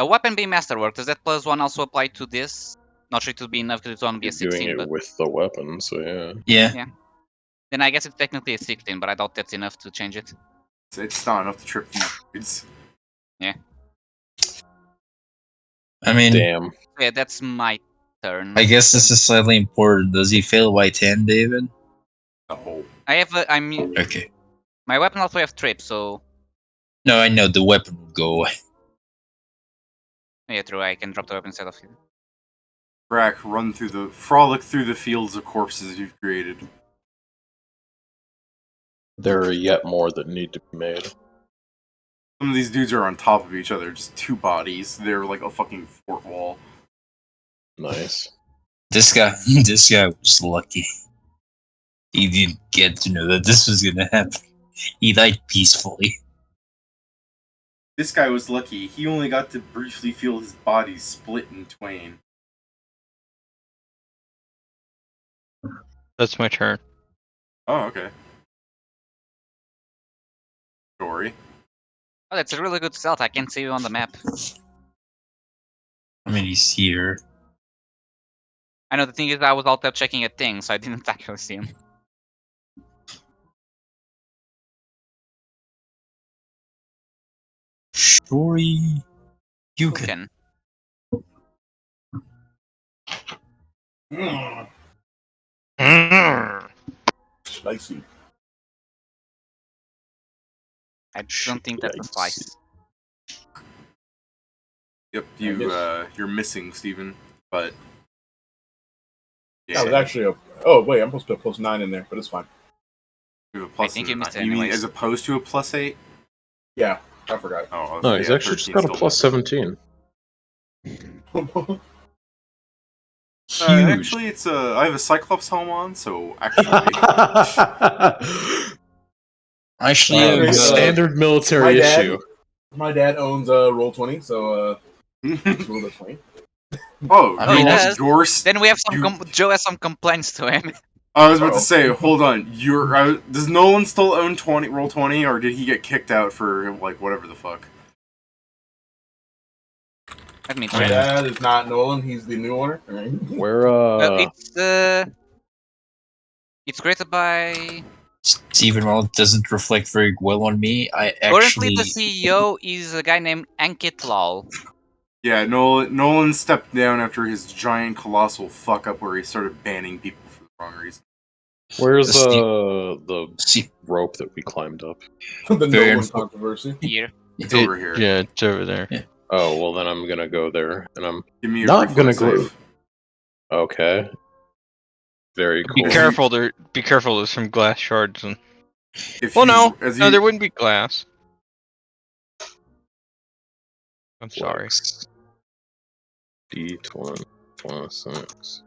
weapon beam masterwork. Does that plus 1 also apply to this? Not sure it would be enough because it's only be a You're doing 16, it but with the weapon, so yeah. Yeah. yeah. Then I guess it's technically a 16, but I doubt that's enough to change it. It's not enough to trip these dudes. I mean, Damn. Yeah, that's my turn. I guess this is slightly important. Does he fail by 10, David? Oh, I have I'm Okay. my weapon also have trip, so No, I know the weapon would go away. yeah, true. I can drop the weapon instead of it. Brack, frolic through the fields of corpses you've created. There are yet more that need to be made. Some of these dudes are on top of each other, just two bodies. They're like a fucking fort wall. Nice. This guy, this guy was lucky. He didn't get to know that this was gonna happen. He died peacefully. This guy was lucky. He only got to briefly feel his body split in twain. That's my turn. Oh, okay. Story. Oh, that's a really good stealth. I can't see you on the map. I mean, he's here. I know the thing is I was out there checking a thing, so I didn't actually see him. Story. You Who can. can? Spicy. I don't think that's a slice. Yep, I guess- you're missing, Steven. But That was yeah, actually a. Oh wait, I'm supposed to put a +9 in there, but it's fine. you have a plus. think you missed it You mean anyways. as opposed to a +8? Yeah, I forgot. Oh, No, he's yeah, actually just 13 got a still plus misses. 17. Huge. Actually, it's I have a Cyclops helm on, so actually, Actually, Actually, Standard my military dad- issue. My dad owns Roll20, so it's rule of 20. oh, I mean, he your does. yours. Then we have some. You- Joe has some complaints to him. I was about to Uh-oh. say, hold on. Does Nolan still own Roll20, or did he get kicked out for like whatever the fuck? Let me I My check. mean, dad is not Nolan; he's the new owner. Where, It's created by. Steven, while it doesn't reflect very well on me, I Currently, actually. the CEO is a guy named Ankit Lal. Yeah, Nolan stepped down after his giant colossal fuck up where he started banning people for the wrong reason. where's, Steve- the Steve, rope that we climbed up? the Very Nolan unfor- controversy. Here. It's over here. Yeah, it's over there. Oh, well then I'm gonna go there, and I'm Give me a not gonna reflex go. save. Okay. Very Be cool. careful. Be careful. There's some glass shards. And If well, you, no, there wouldn't be glass. I'm sorry. Flex. D20, 26.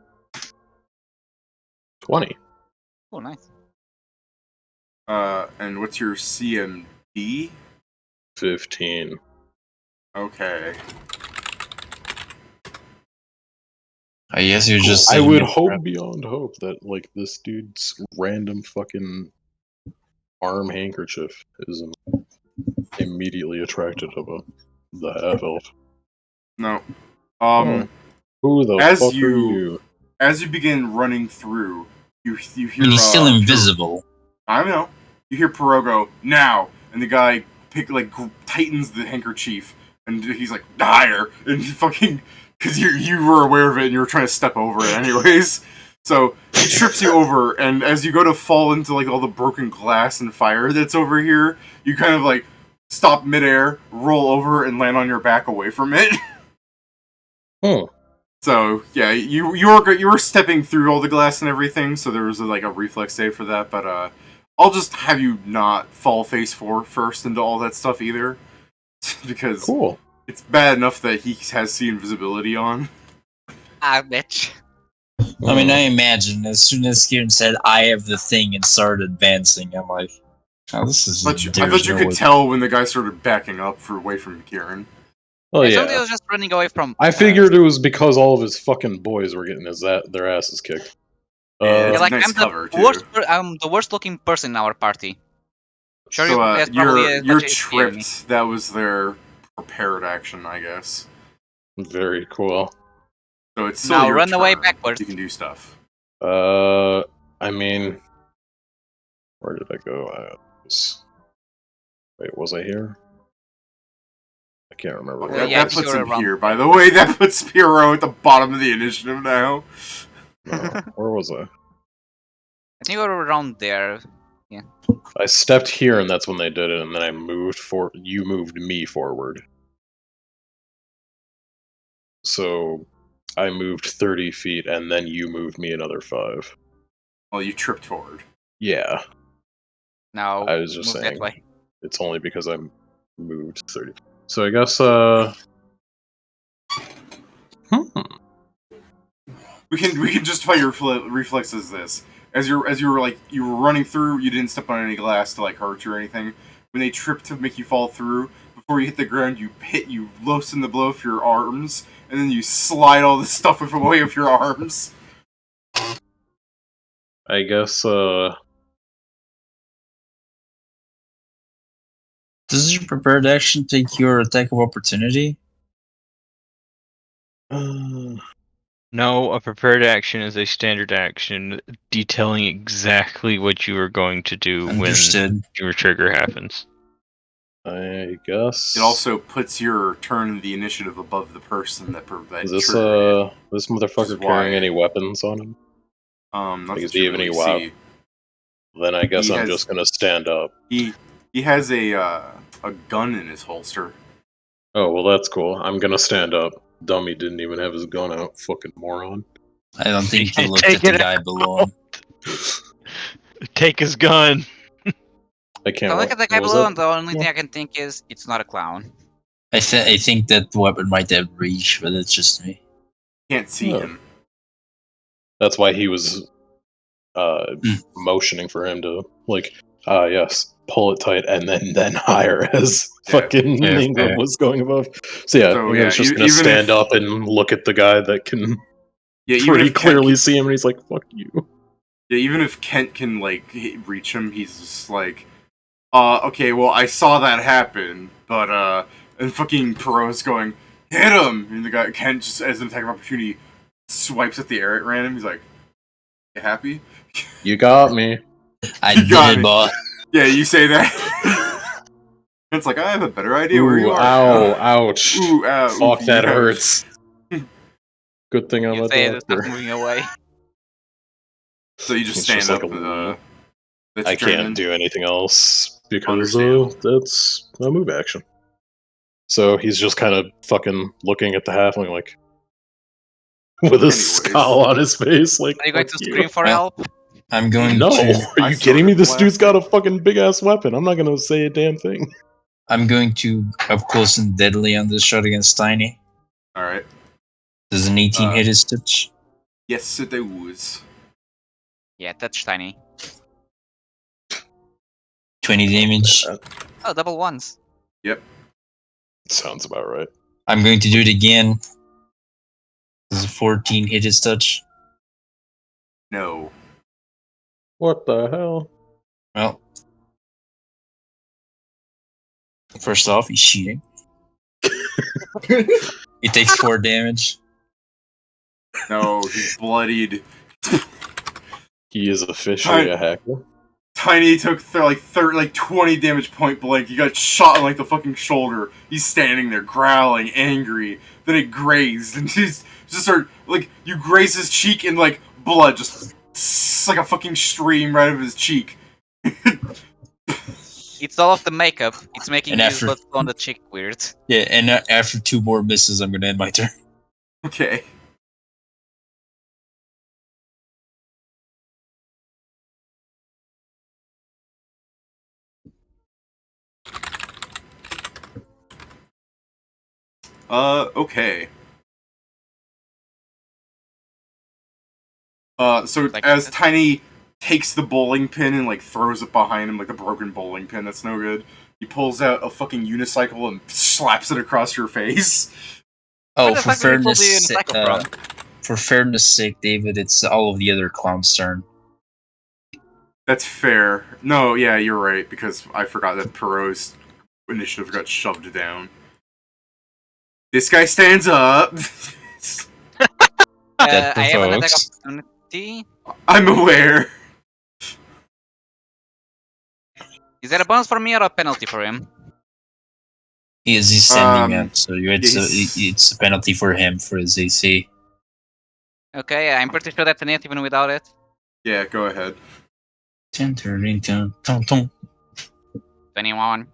20. Oh, nice. And what's your CMD? 15. Okay. I guess you're just. I setting would it hope up. beyond hope that like this dude's random fucking arm handkerchief isn't immediately attracted to the half elf. No. Who the as fuck are you- you? As you begin running through, you hear. And he's still Pir- invisible. I know. You hear Perot go now, and the guy tightens the handkerchief, and he's like higher, and you fucking because you were aware of it and you were trying to step over it anyways. So he trips you over, and as you go to fall into like all the broken glass and fire that's over here, you kind of like stop midair, roll over, and land on your back away from it. Hmm. So yeah, you were stepping through all the glass and everything, so there was a reflex save for that. But I'll just have you not fall face first into all that stuff either, because Cool. it's bad enough that he has the invisibility on. Ah, bitch. I mean, I imagine as soon as Kieran said, "I have the thing" and started advancing, I'm like, "Oh, this is." I thought you could tell when the guy started backing up away from Kieran. Oh I thought he yeah. was just running away from. I figured it was because all of his fucking boys were getting their asses kicked. Yeah, Yeah, it's like nice I'm cover, the too. worst. I'm the worst looking person in our party. Sure, So that's probably you're such a scary. tripped. That was their prepared action, I guess. Very cool. So it's still Now your run away turn. backwards. You can do stuff. I mean, where did I go? Wait, was I here? I can't remember. That, yeah, that you puts were him around. here, by the way. That puts Spiro at the bottom of the initiative now. Where was I? I think you were around there. I stepped here, and that's when they did it, and then I moved you moved me forward. So I moved 30 feet, and then you moved me another 5. Well, you tripped forward. Yeah, Now I was just move saying. that way. It's only because I moved 30. So I guess, We can justify your reflex as this. As you were running through, you didn't step on any glass to like hurt you or anything. When they tripped to make you fall through, before you hit the ground, you loosen the blow of your arms, and then you slide all the stuff away with your arms. I guess, Does your prepared action take your attack of opportunity? No, a prepared action is a standard action detailing exactly what you are going to do Understood. when your trigger happens. I guess. It also puts your turn in the initiative above the person that Is this, triggered it. this motherfucker why- carrying any weapons on him? Not Like, that does he you have any really see. Then I guess He I'm has- just gonna stand up. He has a gun in his holster. Oh, well, that's cool. I'm gonna stand up. Dummy didn't even have his gun out. Fucking moron. I don't think he looked Take at the it guy below him. Take his gun. I can't. I look at the guy what was below, that? and the only Yeah. thing I can think is it's not a clown. I think that the weapon might have reach, but it's just me. Can't see Oh. him. That's why he was Hmm. motioning for him to yes, pull it tight and then higher as Yeah. fucking Yeah, Ingram fair. was going above. So yeah, So, Ingram's just gonna even stand if- up and look at the guy that can Yeah, even pretty if clearly Kent, see him, and he's like, "Fuck you." yeah, even if Kent can reach him, he's just like, okay, well, I saw that happen, but and fucking Perot's going, hit him, and the guy Kent just as an attack of opportunity swipes at the air at random. He's like, you happy? You got me. I You got did it, me. boss. Yeah, you say that. It's like I have a better idea where you Ooh, are. ow, now. ouch. Ooh, ow, Fuck, ooh, that ouch. hurts. Good thing I'm You a say it, doctor. start moving away. So you just It's stand just like up. That's I your turn can't then? do anything else because Understandable. that's a move action. So he's just kind of fucking looking at the halfling like with a Anyways. scowl on his face, like. Are you going "Fuck to you." scream for Well, help? I'm going No, to. are I you still kidding me? get This the dude's last got a fucking big ass weapon. I'm not gonna say a damn thing. I'm going to up close and deadly on this shot against Tiny. All right. Does an 18 hit his touch? Yes, it was. Yeah, that's tiny. 20 damage. Oh, double ones. Sounds about right. I'm going to do it again. This is 14 hit his touch. No. What the hell? Well, first off, he's cheating. He takes 4 damage. No, he's bloodied. He is officially a hacker. Tiny took 20 damage point blank. He got shot in like the fucking shoulder. He's standing there growling, angry. Then it grazed, and he's just started like you graze his cheek, and like blood just like a fucking stream right out of his cheek. It's all of the makeup. It's making And his after- blood flow on the cheek weird. Yeah, and after 2 more misses, I'm gonna end my turn. Okay. Okay. So Like- as Tiny takes the bowling pin and like throws it behind him, like the broken bowling pin that's no good, he pulls out a fucking unicycle and slaps it across your face. Oh, Where the for fuck did he pull the fairness, unicycle from? for fairness' sake, David, it's all of the other clowns' turn. That's fair. No, yeah, you're right, because I forgot that Perot's initiative got shoved down. This guy stands up. That I have an attack provokes. opportunity. I'm aware. Is that a bonus for me or a penalty for him? He's standing up, so he's- it's a penalty for him for his AC. Okay, I'm pretty sure that's an hit even without it. Yeah, go ahead. 21. 21.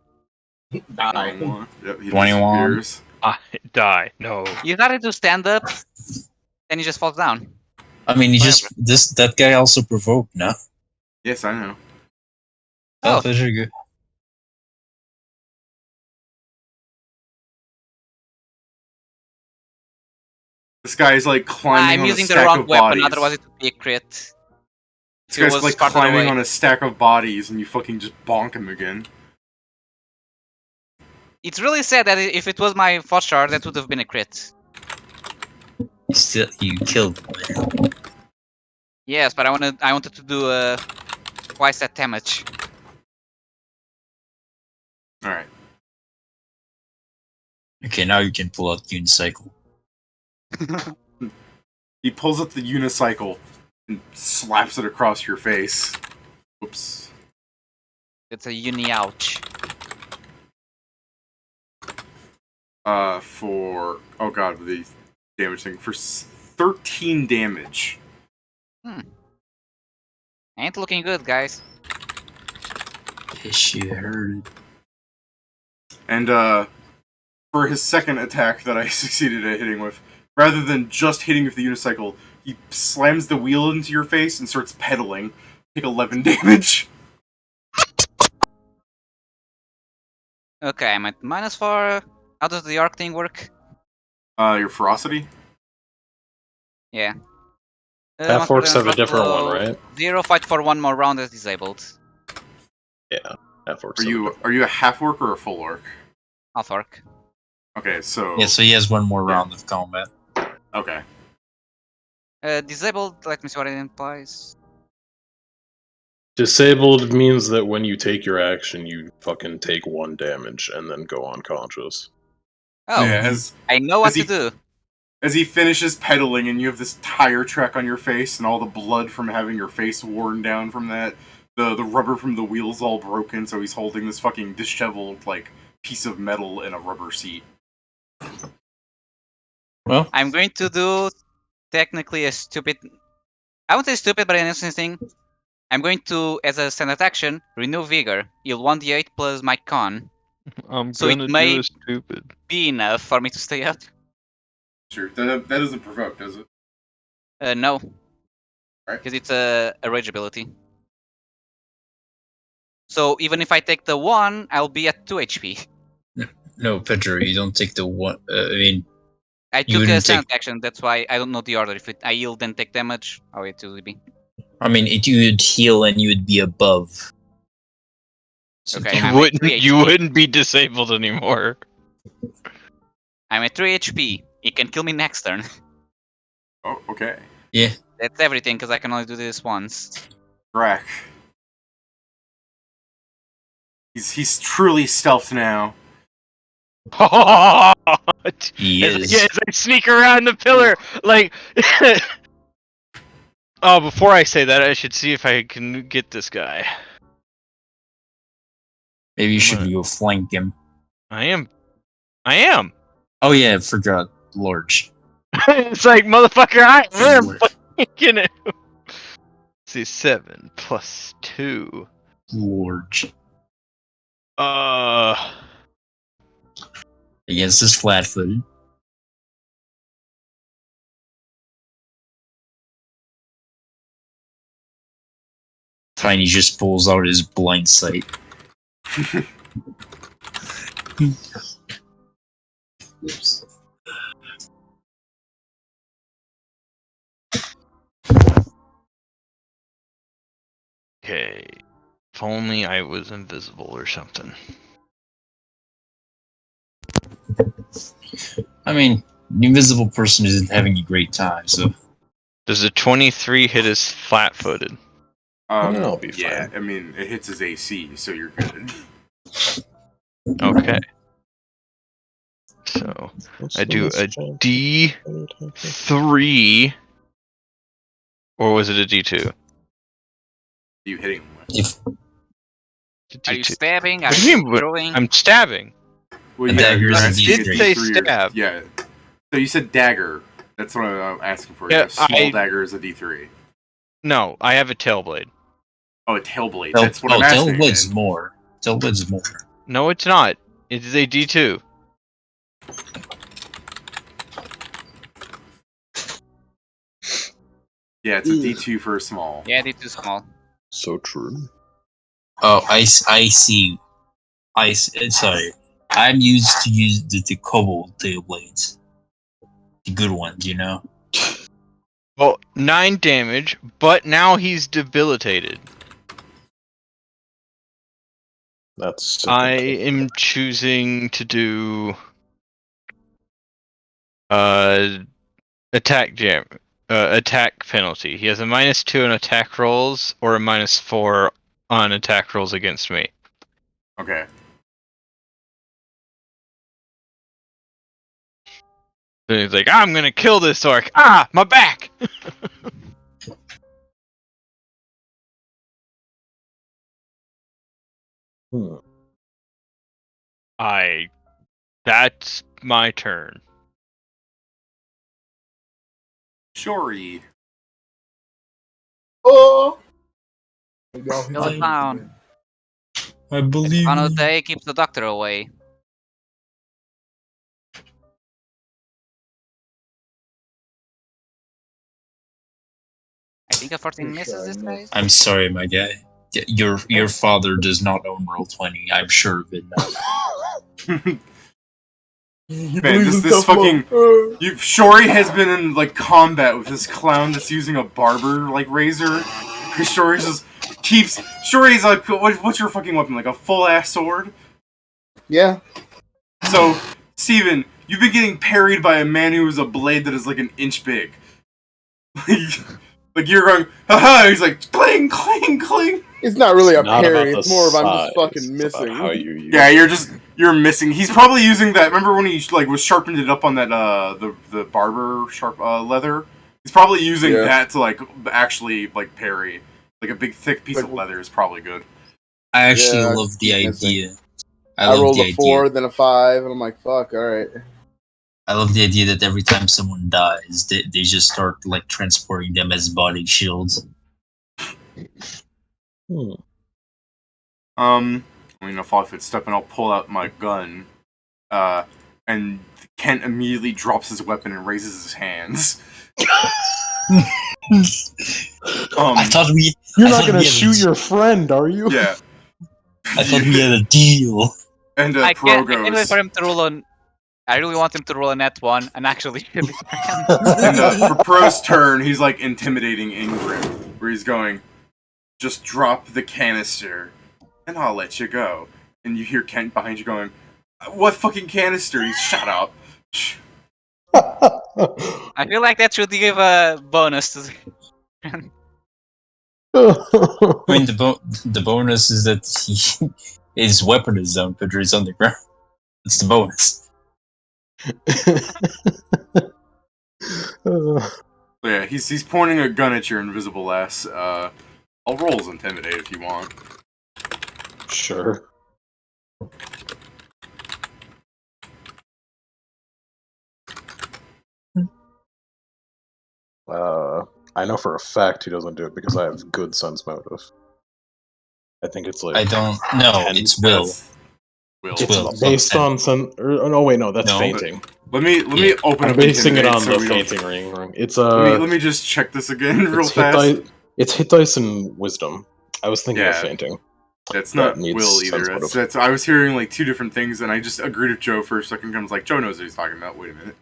Die. Yep, he 21. disappears. Die. No. You started to stand up, then he just falls down. I mean, that guy also provoked, no? Yes, I know. Oh. Oh, very good. This guy's like climbing I'm on using a the stack wrong of weapon, bodies. otherwise it would be a crit. This He guy's was like farther climbing away. on a stack of bodies, and you fucking just bonk him again. It's really sad that if it was my first shard, that would have been a crit. You killed him. Yes, but I wanted to do twice that damage. All right. Okay, now you can pull out unicycle. He pulls up the unicycle and slaps it across your face. Oops. It's a uni ouch. For oh god, the damage thing for 13 damage. Ain't looking good, guys. Yes, you heard it. And for his second attack that I succeeded at hitting with, rather than just hitting with the unicycle, he slams the wheel into your face and starts pedaling. Take 11 damage. Okay, I'm at -4. How does the arc thing work? Your ferocity? Yeah. Half monster orcs have a damage different one, level right? 0, fight for 1 more round as disabled. Half orcs. Are you a half orc or a full orc? Half orc. Okay, so Yeah, so he has one more round of combat. okay. Disabled, let me see what it implies. Disabled means that when you take your action, you fucking take 1 damage and then go unconscious. Oh, Yeah, I know what as to he- do. as he finishes pedaling and you have this tire track on your face and all the blood from having your face worn down from that, the rubber from the wheels all broken, so he's holding this fucking disheveled like piece of metal in a rubber seat. Well, I'm going to do technically a stupid. I won't say stupid, but an interesting thing. I'm going to, as a standard action, renew vigor. Heal 1d8 plus my con. I'm So it gonna may- do a stupid. Be enough for me to stay up. Sure, that doesn't provoke, does it? No. Right. Because it's a rage ability. So even if I take the 1, I'll be at 2 HP. no, Pedro, you don't take the one. I mean, I You took a wouldn't standard action, that's why I don't know the order. If I heal then take damage, how it usually be. you would heal and you would be above. Okay, You I'm at 3 You HP. wouldn't be disabled anymore. I'm at 3 HP. He can kill me next turn. Oh, okay. Yeah. That's everything, because I can only do this once. Greg. He's truly stealthed now. He is. As I sneak around the pillar, like. Oh, before I say that, I should see if I can get this guy. Maybe you Come should on. go flank him. I am. Oh yeah, I forgot. Large. It's like, motherfucker, I am Large. fucking it. See, 7 plus 2. Large. Against this flat-footed. Tiny just pulls out his blind sight. Oops. Okay. If only I was invisible or something. I mean, the invisible person isn't having a great time, so Does a 23 hit us flat-footed? I'll be Yeah, fine. I mean, it hits his AC, so you're good. Okay. So, I do a D3, or was it a D2? You hitting him with. if Are you D2. stabbing? Are What do you you mean? throwing? I'm stabbing. Well, A yeah, dagger you're is a asking D3. Did say D3 or- stab. Yeah. So you said dagger. That's what I'm asking for. Yeah, A small I- dagger is a D3. No, I have a tailblade. Oh, a tailblade. That's what I'm asking. Tailblade's man. more. Tailblade's more. No, it's not. It is a D2. Yeah, it's a D2 for a small. Yeah, they too small. So true. Oh, I see. Sorry. I'm used to use the kobold tailblades. The good ones, you know? Well, 9 damage, but now he's debilitated. That's. I am choosing to do attack jam, attack penalty. He has a -2 on attack rolls or a -4 on attack rolls against me. Okay. So he's like, I'm gonna kill this orc. Ah, my back. That's my turn. Shori. Oh. Kill the clown. I believe Clown of you. the day keeps the doctor away. I think a 14 misses this guys. I'm sorry, my guy. Your father does not own Roll20. I'm sure of it now. He Man, believes in this tough fucking- love. Shori has been in like combat with this clown that's using a barber like razor. Shori just keeps. Shori's like, what's your fucking weapon? Like a full ass sword? Yeah. So, Steven, you've been getting parried by a man who has a blade that is like an inch big. Like you're going, haha, he's like, cling, cling, cling. It's not really a Not parry. about It's the more of I'm just size, fucking it's about missing. how you use Yeah, it. you're missing. He's probably using that. Remember when he like was sharpened it up on that the barber sharp leather? He's probably using Yeah. that to like actually like parry. Like a big thick piece of leather is probably good. I actually Yeah, I love just the keep missing. idea. I I love rolled the a idea. 4, then a 5, and I'm like, fuck, alright. I love the idea that every time someone dies, they just start like transporting them as body shields. I mean, if it's step and I'll pull out my gun, and Kent immediately drops his weapon and raises his hands. I thought we. You're I not thought gonna we had shoot your friend, are you? Yeah. I thought we had a deal. And I Pro can't wait goes. for him to roll on. I really want him to roll a net 1 and actually kill his friend. And for Pro's turn, he's like intimidating Ingram, where he's going, just drop the canister. and I'll let you go. And you hear Kent behind you going, "What fucking canister? He's shut up." I feel like that should give a bonus to the I mean, the bonus is that his weapon is down, Pedro is on the ground. It's the bonus. So yeah, he's pointing a gun at your invisible ass. I'll roll as intimidate if you want. Sure. I know for a fact he doesn't do it because I have good sense motive. I think it's like I don't know. 10. It's will. That's Will. It's will. based on some. No, wait, no, that's No. fainting. Let me open I'm up basing it intimidate on so the we don't- fainting ring. It's Let me just check this again real it's fast. it's hit dice and wisdom. I was thinking of Yeah. fainting. That's that not needs Will either. sense That's I was hearing like two different things, and I just agreed with Joe for a second. I was like, Joe knows what he's talking about. Wait a minute.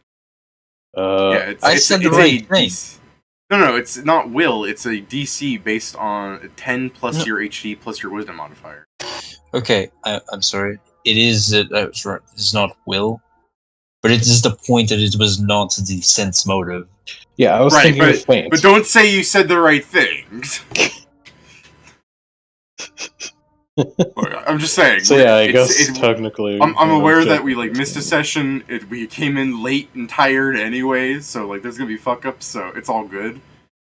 Yeah, I said the right thing. No, it's not Will. It's a DC based on 10 plus No. your HD plus your Wisdom modifier. Okay, I'm sorry. It is. I was right. It's not will, but it is the point that it was not the sense motive. Yeah, I was Right, thinking of faint. but don't say you said the right things. I'm just saying. So yeah, I it's- guess it- technically, I'm aware that we objectively, like missed a session. We came in late and tired anyways, so like there's gonna be fuck ups. So it's all good.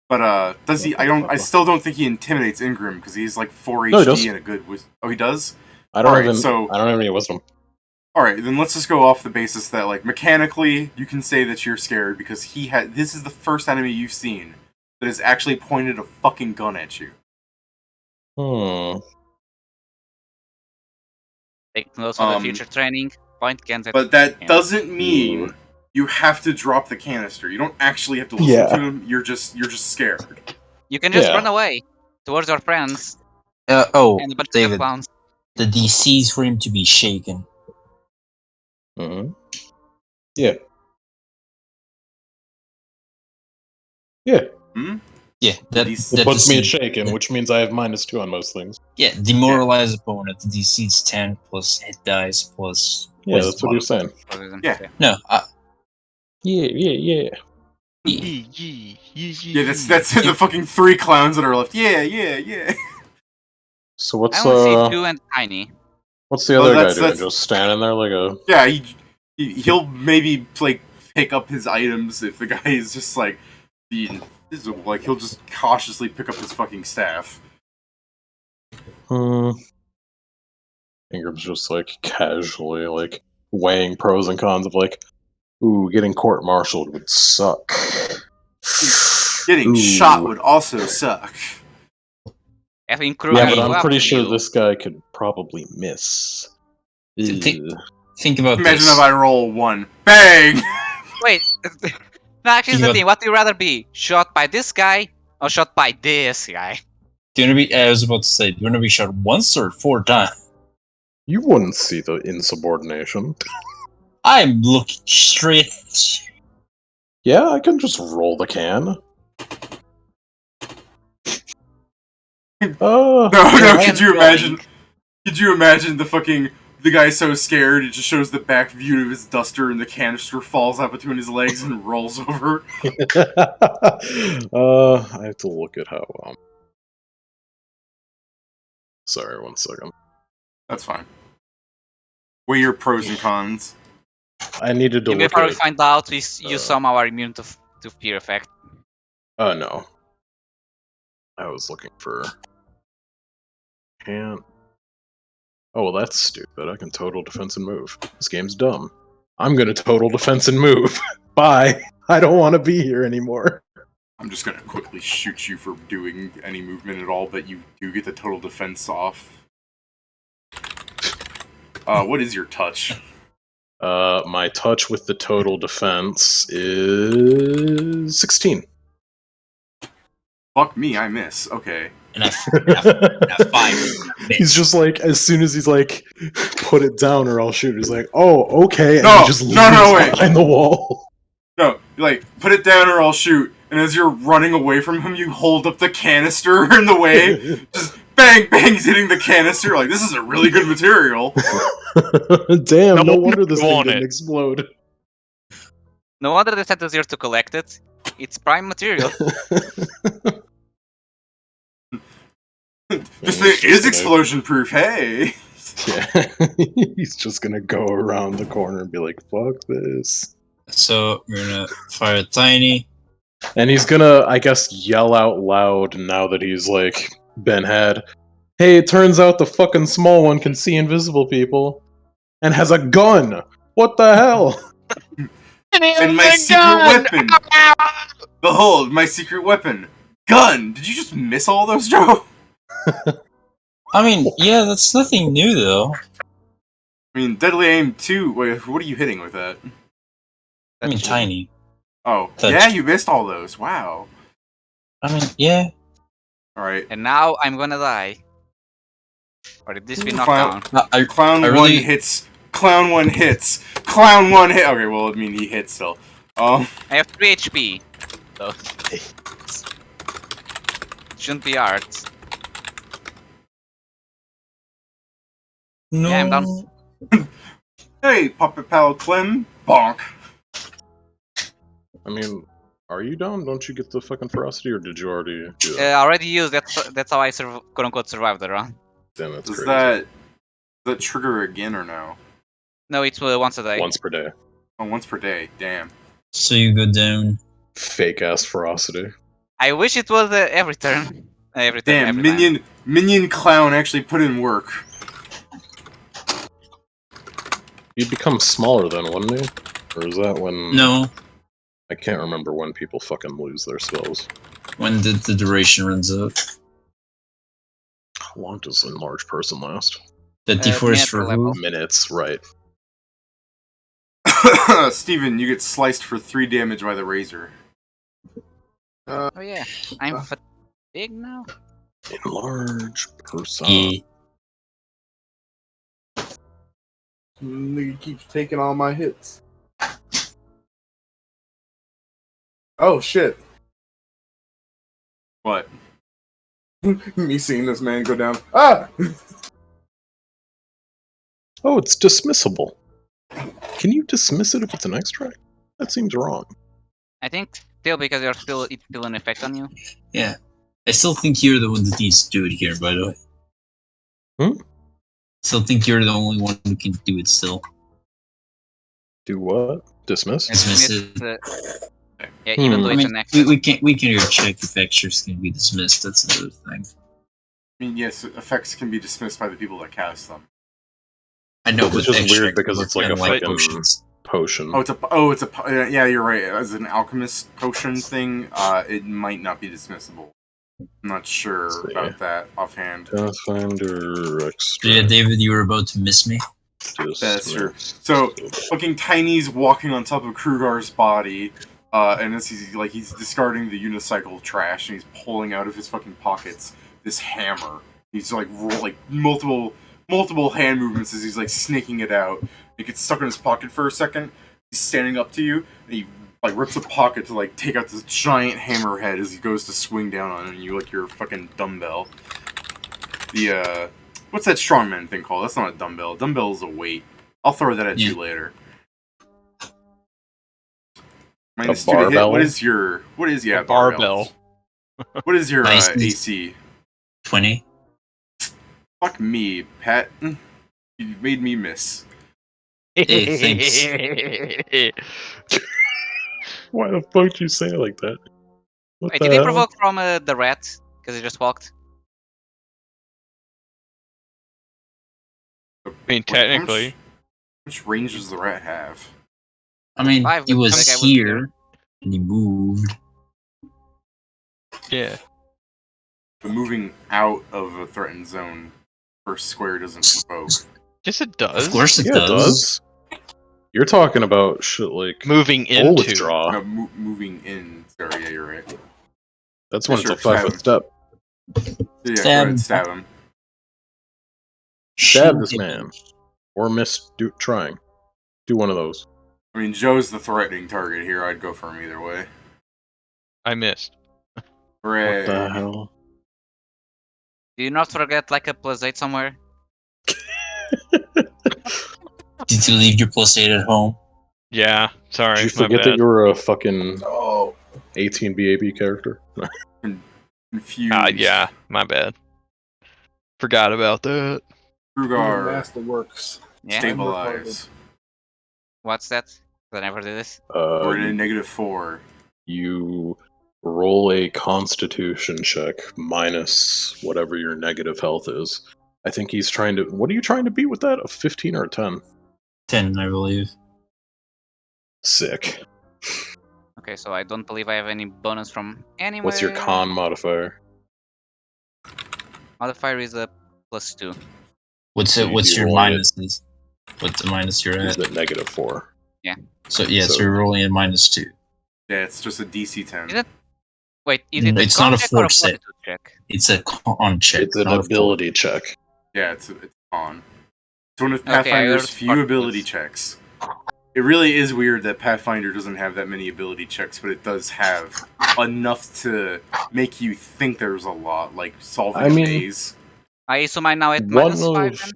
But does he? I still don't think he intimidates Ingram because he's like 4 No, he HD does. and a good. Oh, he does. I don't Alright, have so- I don't have any wisdom. All right, then let's just go off the basis that like mechanically you can say that you're scared because he had. This is the first enemy you've seen that has actually pointed a fucking gun at you. Take notes for the Um, future training. Point guns at But that him. doesn't mean Ooh. you have to drop the canister. You don't actually have to listen Yeah. to him. You're just scared. You can just Yeah. run away towards your friends Oh, and a bunch of David, clowns. the DC's for him to be shaken. Mhm. Yeah. Yeah. Yeah, that These- It that puts me at DC shaken, which means I have -2 on most things. Yeah, demoralize opponent. The DC's 10 plus hit dice plus. Yeah, wisdom that's what you're saying. Yeah. No, Yeah. Yeah, that's the fucking 3 clowns that are left. Yeah. So I what's only see two and Tiny. what's the Well, other guy that's- doing? that's- Just standing there like a Yeah, he'll maybe like pick up his items if the guy is just like being invisible. Like he'll just cautiously pick up his fucking staff. Ingram's just like casually like weighing pros and cons of like, ooh, getting court-martialed would suck. Getting Ooh. shot would also suck. Having crew Yeah, go but I'm up pretty to sure you. this guy could probably miss. Think- Ugh. think about Imagine this. if I roll 1. Bang! Wait. No, actually, You the got- thing. What do you rather be? Shot by this guy or shot by this guy? Do you want to be? I was about to say, do you want to be shot once or 4 times? You wouldn't see the insubordination. I'm looking straight at you. Yeah, I can just roll the can. No, I could am you imagine? rolling. Could you imagine the guy's so scared it just shows the back view of his duster and the canister falls out between his legs and rolls over? I have to look at how. Sorry, 1 second. That's fine. Weigh your pros and cons. I needed to Even look before we at. find out, you somehow are immune to fear effect. No. I was looking for. Can't. Oh, well, that's stupid. I can total defense and move. This game's dumb. I'm gonna total defense and move. Bye. I don't want to be here anymore. I'm just gonna quickly shoot you for doing any movement at all, but you do get the total defense off. What is your touch? My touch with the total defense is 16. Fuck me, I miss. Okay. And I 5. He's just like, as soon as he's like, put it down or I'll shoot. He's like, oh, okay. And No, he just no, leaves wait. behind the wall. No, like, put it down or I'll shoot. And as you're running away from him, you hold up the canister in the way. Just bang, bang, he's hitting the canister. Like, this is a really good material. Damn, no No wonder this thing want didn't it. explode. No wonder they sent us here to collect it. It's prime material. This He's thing just is gonna- explosion proof. Hey. Yeah, he's just gonna go around the corner and be like, "Fuck this," So we're gonna fire Tiny. and he's gonna, I guess, yell out loud now that he's like been had. Hey, it turns out the fucking small one can see invisible people and has a gun. What the hell? And my secret weapon. Behold, my secret weapon. Gun. Did you just miss all those, Joe? I mean, yeah, that's nothing new though. I mean, deadly aim 2. Wait, what are you hitting with that? I mean, Tiny. Oh, Touch. yeah, you missed all those. Wow. I mean, yeah. Alright. And now I'm gonna die. Or did this be knocked Clown- down? Clown I 1 really- hits. Clown 1 hits. Clown 1 hit. Okay, well, I mean, he hits still. I have 3 HP. So. Shouldn't be hard. No. Yeah, I'm done. Hey, Puppet Pal Clem. Bonk. I mean, are you down? Don't you get the fucking ferocity, or did you already do I that? already used that. That's how I quote unquote survived the run. Damn, that's Does crazy. that trigger again or no? No, it's once a day. Once per day. Oh, once per day. Damn. So you go down. Fake ass ferocity. I wish it was every turn. Every turn. Damn, every time. Minion Clown actually put in work. He'd become smaller then, wouldn't he? Or is that when? No. I can't remember when people fucking lose their spells. When the duration runs out. How long does an enlarged person last? The D4 is minute for per who? level. Minutes, right? Steven, you get sliced for 3 damage by the razor. Oh yeah, I'm fatigued now. Enlarged person. Yeah. Nigga keeps taking all my hits. Oh shit. What? Me seeing this man go down. Ah! Oh, it's dismissible. Can you dismiss it if it's an extract? That seems wrong. I think still because it's still an effect on you. Yeah. I still think you're the one that needs to do it here, by the way. Hmm? Still think you're the only one who can do it still. Do what? Dismiss? Dismiss Dismiss, it. yeah, even though I it's mean, an extra. we can check if extras can be dismissed. That's another thing. I mean, yes, effects can be dismissed by the people that cast them. I know, It's but just weird extract because work it's like a kinda fucking potions. potion. Yeah, you're right. As an alchemist potion thing, it might not be dismissible. I'm not sure See. about that offhand. Pathfinder Yeah, extract. David, you were about to miss me. That's true. Dismiss. So, fucking Tiny's walking on top of Krugar's body, and as he's discarding the unicycle trash, and he's pulling out of his fucking pockets this hammer. He's like multiple hand movements as he's like snaking it out. It gets stuck in his pocket for a second. He's standing up to you, and he like rips a pocket to like take out this giant hammerhead as he goes to swing down on it, and you like your fucking dumbbell. What's that strongman thing called? That's not a dumbbell. Dumbbell is a weight. I'll throw that at you later. Minus 2 to hit. barbell? What is A barbell. What is your Nice. AC? 20. Fuck me, Pat. You made me miss. Hey, thanks. Why the fuck did you say it like that? What Wait, the did he hell? provoke from the rat? Because he just walked. I mean, Wait, how technically. How much range does the rat have? I mean, 5 he was looks like I was here, and he moved. Yeah. The moving out of a threatened zone per square doesn't provoke. Yes, it does. Of course it Yeah, does. it does. You're talking about shit like Moving goal into. withdraw. No, moving in. Sorry, yeah, you're right. That's when Sure, it's a 5-foot stab step. Yeah, go Stab. ahead, stab him. Stab Shoot this him. man. Or miss trying. Do one of those. I mean, Joe's the threatening target here. I'd go for him either way. I missed. Hooray. What the hell? Do you not forget like a +8 somewhere? Did you leave your +8 at home? Yeah, sorry, Did you my forget that bad. you were a fucking Oh, 18 BAB character? Confused. Yeah, my bad. Forgot about that. Krugar, Masterworks. Yeah. stabilize. What's that? 'Cause I never did this. We're in a -4. You roll a Constitution check minus whatever your negative health is. I think he's trying to. What are you trying to beat with that? A 15 or a 10? 10, I believe. Sick. Okay, so I don't believe I have any bonus from anywhere. What's your con modifier? Modifier is a +2. What's So it? What's you your rolling it- minuses? What's the minus you're Is at? it -4? So yeah, so so- you're rolling at -2. Yeah, it's just a DC 10. Is it? Wait, is it a It's con not a check or a force save. fortitude check? It's a con check. It's an not a ability check. Yeah, it's on. It's one of Okay, I Pathfinder's heard few fortitude. ability checks. It really is weird that Pathfinder doesn't have that many ability checks, but it does have enough to make you think there's a lot, like solving I a mean- maze. I assume I'm now at One -5 of- then?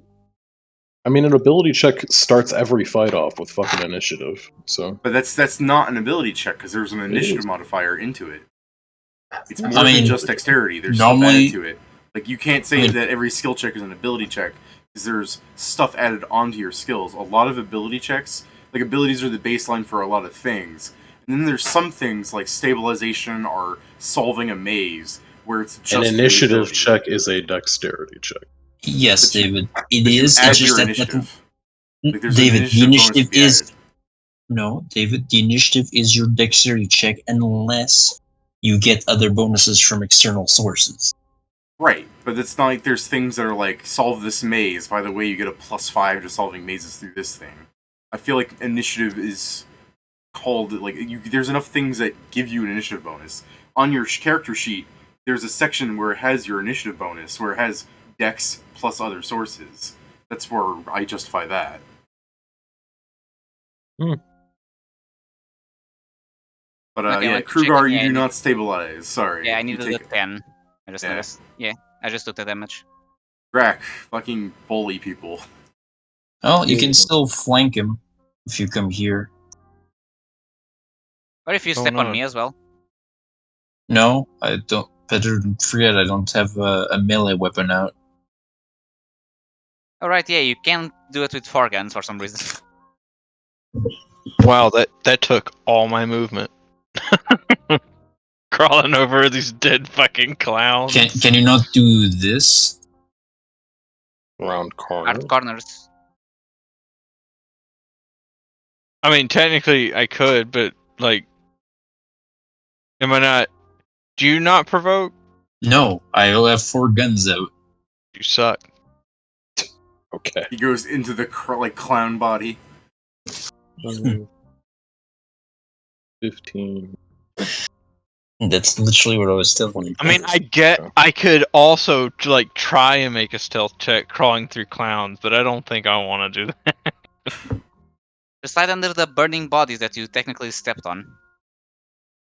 I mean, an ability check starts every fight off with fucking initiative. So But that's not an ability check because there's an initiative is. modifier into it. It's more I than mean, just dexterity. There's normally- stuff added to it. Like you can't say I mean- that every skill check is an ability check because there's stuff added onto your skills. A lot of ability checks, like abilities, are the baseline for a lot of things. And then there's some things like stabilization or solving a maze where it's just an the initiative ability. check is a dexterity check. Yes, But you- David. It But you is. add It's just your that initiative. Like there's an David, the initiative bonus initiative to be is added. no, David. The initiative is your dexterity check unless you get other bonuses from external sources. Right, but it's not like there's things that are like solve this maze. By the way, you get a +5 to solving mazes through this thing. I feel like initiative is called like there's enough things that give you an initiative bonus on your character sheet. There's a section where it has your initiative bonus, where it has dex plus other sources. That's where I justify that. Hmm. But Okay, I yeah, went to Krugar, check it, you yeah, I do need- not stabilize. Sorry. Yeah, I You needed take a 10. I just Yeah. noticed. Yeah, I just took the damage. Rack, fucking bully people. Well, you Yeah. can still flank him if you come here. Or if you Oh, step on no. me as well. No, I don't. Better forget. I don't have a melee weapon out. Alright, yeah, you can do it with 4 guns for some reason. Wow, that took all my movement. Crawling over these dead fucking clowns. Can you not do this? Round corner. Hard corners. I mean, technically I could, but like, am I not? Do you not provoke? No, I will have 4 guns out. You suck. Okay. He goes into the like clown body. 15. That's literally what I was telling you. I mean, I could also like try and make a stealth check crawling through clowns, but I don't think I want to do that. Just slide under the burning bodies that you technically stepped on.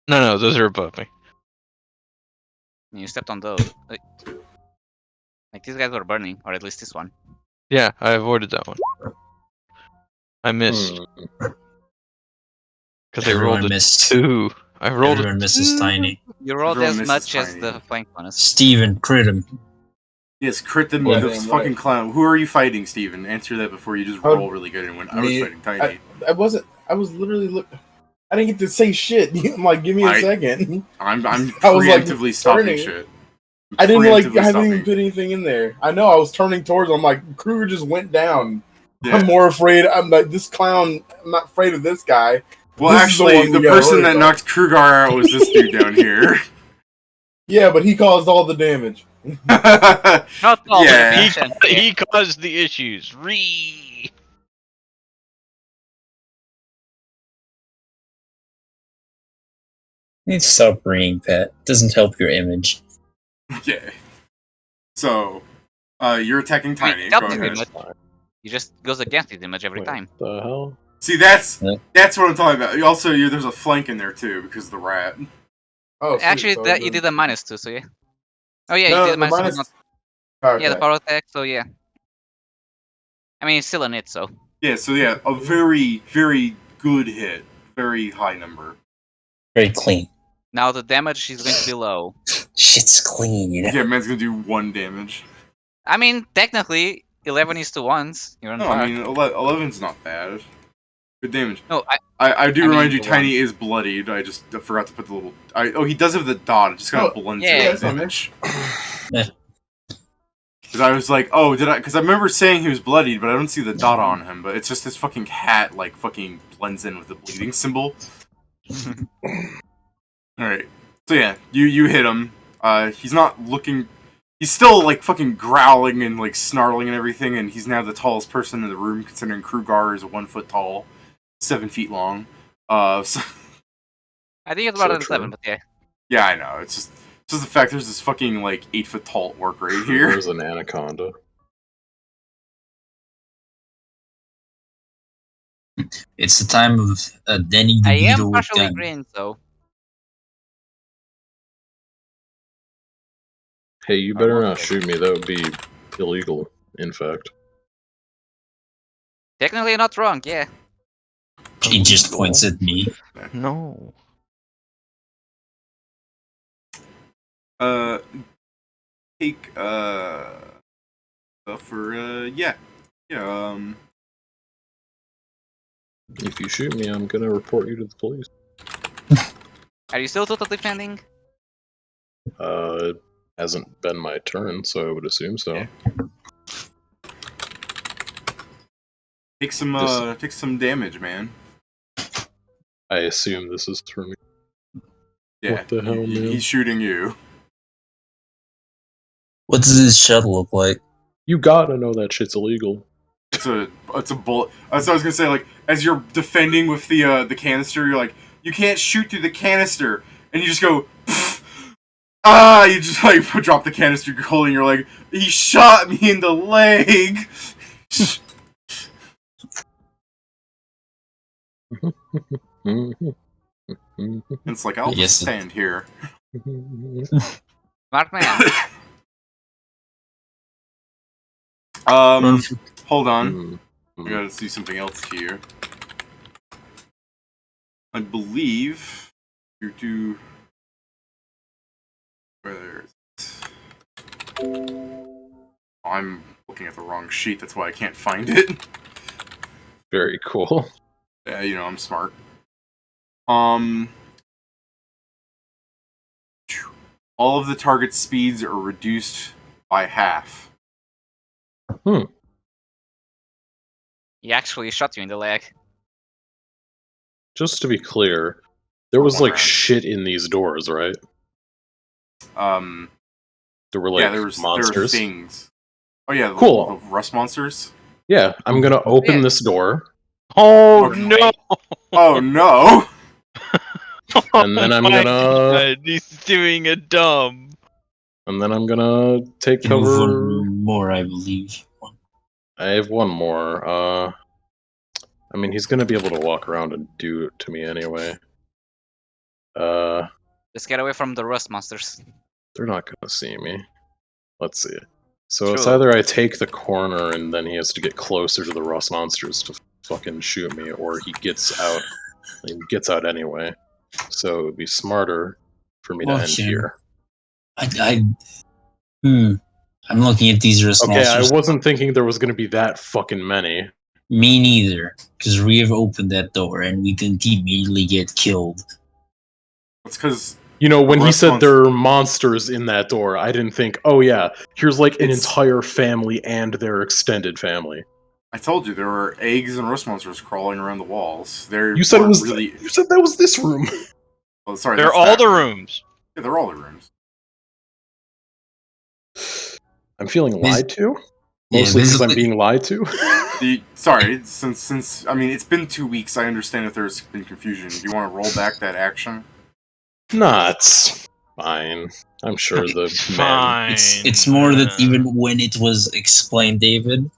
No, those are above me. You stepped on those. Like these guys were burning, or at least this one. Yeah, I avoided that one. I missed because I Everyone rolled a missed. 2. I rolled Everyone a misses 2. tiny. You rolled Everyone as misses much as tiny. the flank bonus. Steven, crit him. Yes, crit them Yeah, those damn fucking right. clown. Who are you fighting, Steven? Answer that before you just Oh, roll really good and win. I was me. fighting Tiny. I wasn't. I was literally I didn't get to say shit. I'm like, give me a I- second. I'm I was, like, preemptively stopping turning. shit. I didn't like. Preemptively I haven't even stopping. put anything in there. I know. I was turning towards. I'm like, Kruger just went down. Yeah. I'm more afraid. I'm like, this clown. I'm not afraid of this guy. Well, This is the actually, one we the gotta person worry that about. knocked Krugar out was this dude down here. Yeah, but he caused all the damage. Not all Yeah. the attention. He caused the issues. Ree. You need to stop reading, Pat. Doesn't help your image. Okay. So, you're attacking Tiny. Help Go his ahead. image. He just goes against his image every Wait, time. the hell? See, that's Yeah. what I'm talking about. Also, there's a flank in there too because of the rat. Oh, sweet. Actually, So that you then- did a -2, so yeah. Oh yeah, No, you did a the -2. minus- Power Yeah, the attack. power attack. So yeah. I mean, it's still an it. So Yeah, so yeah, a very, very good hit. Very high number. Very clean. now the damage is going to be low. Shit's clean, you know. Yeah, man's gonna do 1 damage. I mean, technically, 11 is to ones. You're on No, par. I mean, 11's not bad. Good damage. No, I do I remind mean, you, the Tiny is bloodied. I forgot to put the little. Oh, he does have the dot. It just kind of Oh, blends yeah, in yeah, with damage. Yeah. Because I was like, oh, did I? Because I remember saying he was bloodied, but I don't see the dot on him. But it's just his fucking hat, like, fucking blends in with the bleeding symbol. Alright. So yeah, you hit him. He's not looking. He's still, like, fucking growling and, like, snarling and everything, and he's now the tallest person in the room, considering Krugar is 1 foot tall, 7 feet long. So, I think it's So about true. 7, but yeah. yeah, I know. It's just the fact there's this fucking, like, 8 foot tall orc right here. There's an anaconda. It's the time of Danny I DeVito am with partially gun. green, so Hey, you better Almost not dead. shoot me. That would be illegal, in fact. technically you're not wrong. Yeah. He just points at me. No. Take, stuff for, yeah. Yeah, If you shoot me, I'm gonna report you to the police. Are you still totally defending? It hasn't been my turn, so I would assume so. Yeah. take some damage, man. I assume this is for me. Yeah. What the hell, man? He's shooting you. What does his shuttle look like? You gotta know that shit's illegal. It's a bullet. That's what I was gonna say. Like, as you're defending with the canister, you're like, you can't shoot through the canister, and you just go, "Pfft." You just like drop the canister you're holding. You're like, he shot me in the leg. And it's like, I'll Yes. just stand here. Smart man. Run for- Hold on. Hmm. I gotta see something else here. I believe you do. Where is it? I'm looking at the wrong sheet. That's why I can't find it. Very cool. Yeah, I'm smart. All of the target speeds are reduced by half. He actually shot you in the leg. Just to be clear, there For was one like round. shit in these doors, right? There were like Yeah, there were monsters. things. Oh yeah, Cool. the rust monsters. Yeah, I'm gonna open Yeah. this door, Oh Okay. no! Oh no! and then I'm Oh my gonna God, he's doing a dumb. take Can move cover. one more, I believe. I have one more. I mean, he's gonna be able to walk around and do it to me anyway. Just get away from the rust monsters. They're not gonna see me. Let's see. So it's True. either I take the corner and then he has to get closer to the rust monsters to fucking shoot me, or he gets out. He gets out anyway. So it would be smarter for me to end Okay. here. I'm looking at these rust Okay, I monsters. wasn't thinking there was gonna be that fucking many. Me neither, because we have opened that door and we didn't immediately get killed. It's because You know, when he rust said there are monsters in that door, I didn't think, oh yeah, here's like an It's- entire family and their extended family. I told you there were eggs and rust monsters crawling around the walls. You said it was really. you said that was this room. Oh, sorry, They're that's all that the room. rooms. Yeah, they're all the rooms. I'm feeling This- lied to. Yeah, Mostly this because is I'm like- being lied to. Sorry, since I mean it's been 2 weeks. I understand if there's been confusion. Do you want to roll back that action? Nah, it's fine. I'm sure the men. Fine. It's more that even when it was explained, David,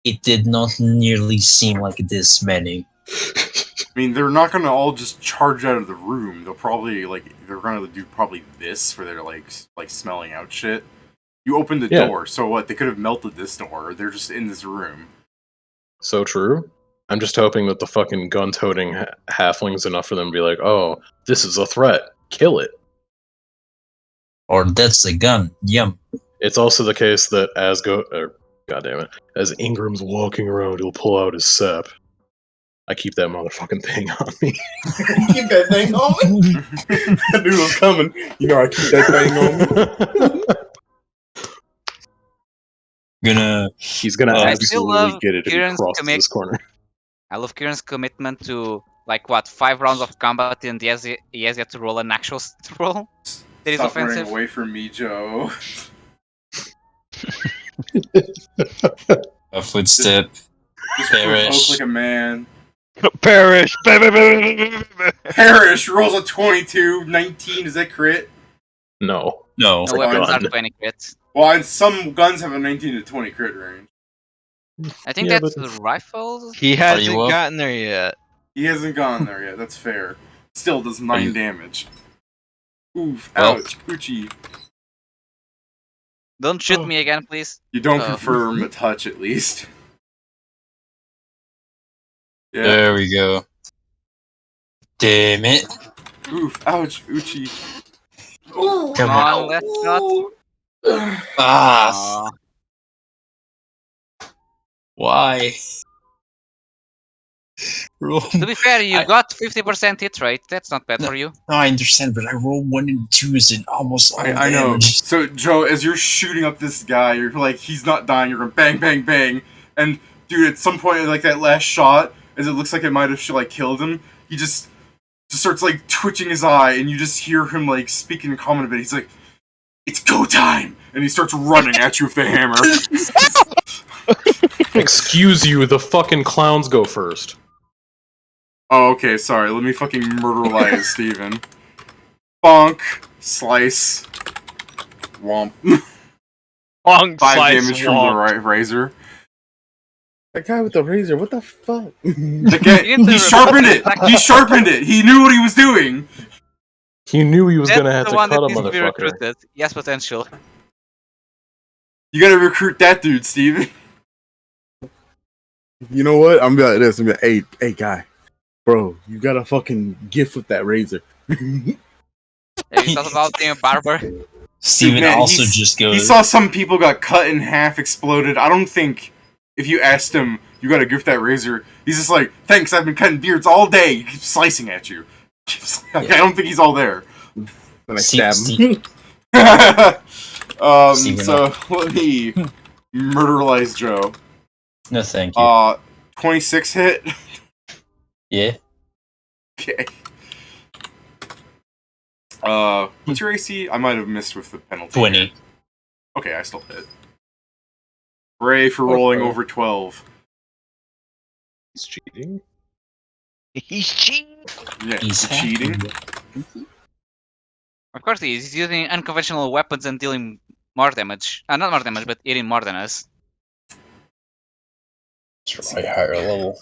it did not nearly seem like this many. I mean, they're not gonna all just charge out of the room. They'll probably they're gonna do probably this for their like smelling out shit. You opened the Yeah. door, so what? They could have melted this door. They're just in this room. So true. I'm just hoping that the fucking gun-toting halfling's enough for them to be like, oh, this is a threat. Kill it. Or that's a gun. Yum. It's also the case that as Ingram's walking around, he'll pull out his sap. I keep that motherfucking thing on me. Keep that thing on me. That dude was coming. You know, I keep that thing on me. He's gonna I still absolutely love get it if he Kieran's crosses this corner. I love Kieran's commitment to, like, what, 5 rounds of combat and he has yet to roll an actual roll? That is Stop running offensive. away from me, Joe. A footstep. Just Perish. provoke like a man. Perish. Perish rolls a 22, 19. Is that crit? No. No. No weapons gun. are 20 crits. Well, some guns have a 19 to 20 crit range. I think Yeah, that's but- the rifles. He you hasn't up? gotten there yet. He hasn't gone there yet. That's fair. Still does 9 you- damage. Oof! Well- Ouch! Coochie. Don't shoot Oh. me again, please. You don't Oh. confirm a touch, at least. Yeah. There we go. Damn it. Oof! Ouch! Uchi. Ooh. Come on, let's not. Ah. Why? To be fair, you got 50% hit rate. That's not bad No. for you. No, I understand, but I roll 1 and 2s and almost all I know. damage. So, Joe, as you're shooting up this guy, you're like, he's not dying. You're going bang, bang, bang, and dude, at some point, like that last shot, as it looks like it might have like killed him, he just starts like twitching his eye, and you just hear him like speaking in common a bit. He's like, "It's go time," and he starts running at you with the hammer. Excuse you, the fucking clowns go first. Oh, okay, sorry. Let me fucking murderalize Steven. Bonk. Slice. Womp. Long 5 slice damage from womp. the right razor. That guy with the razor, what the fuck? Again, he sharpened it! He sharpened it! He knew what he was doing! He knew he was That's gonna have the to one cut that a needs to be motherfucker. recruited. Yes, potential. You gotta recruit that dude, Steven. You know what? I'm gonna be like this. I'm gonna be like, hey, guy, bro, you got a fucking gift with that razor. Have you thought about being a barber? Steven Man, also he's- just He goes. saw some people got cut in half, exploded. I don't think if you asked him, you got a gift that razor, he's just like, thanks, I've been cutting beards all day. He keeps slicing at you. I don't think he's all there. And I Steve- stab him. Steven, So let me murderalize Joe. No, thank you. 26 hit. Yeah. Okay. What's your AC? I might have missed with the penalty. 20. Okay, I still hit. Hooray for rolling over 12. He's cheating. He's cheating. Yeah, He's you're cheating. Of course he is. He's using unconventional weapons and dealing more damage. Not more damage, but eating more than us. It's right higher level.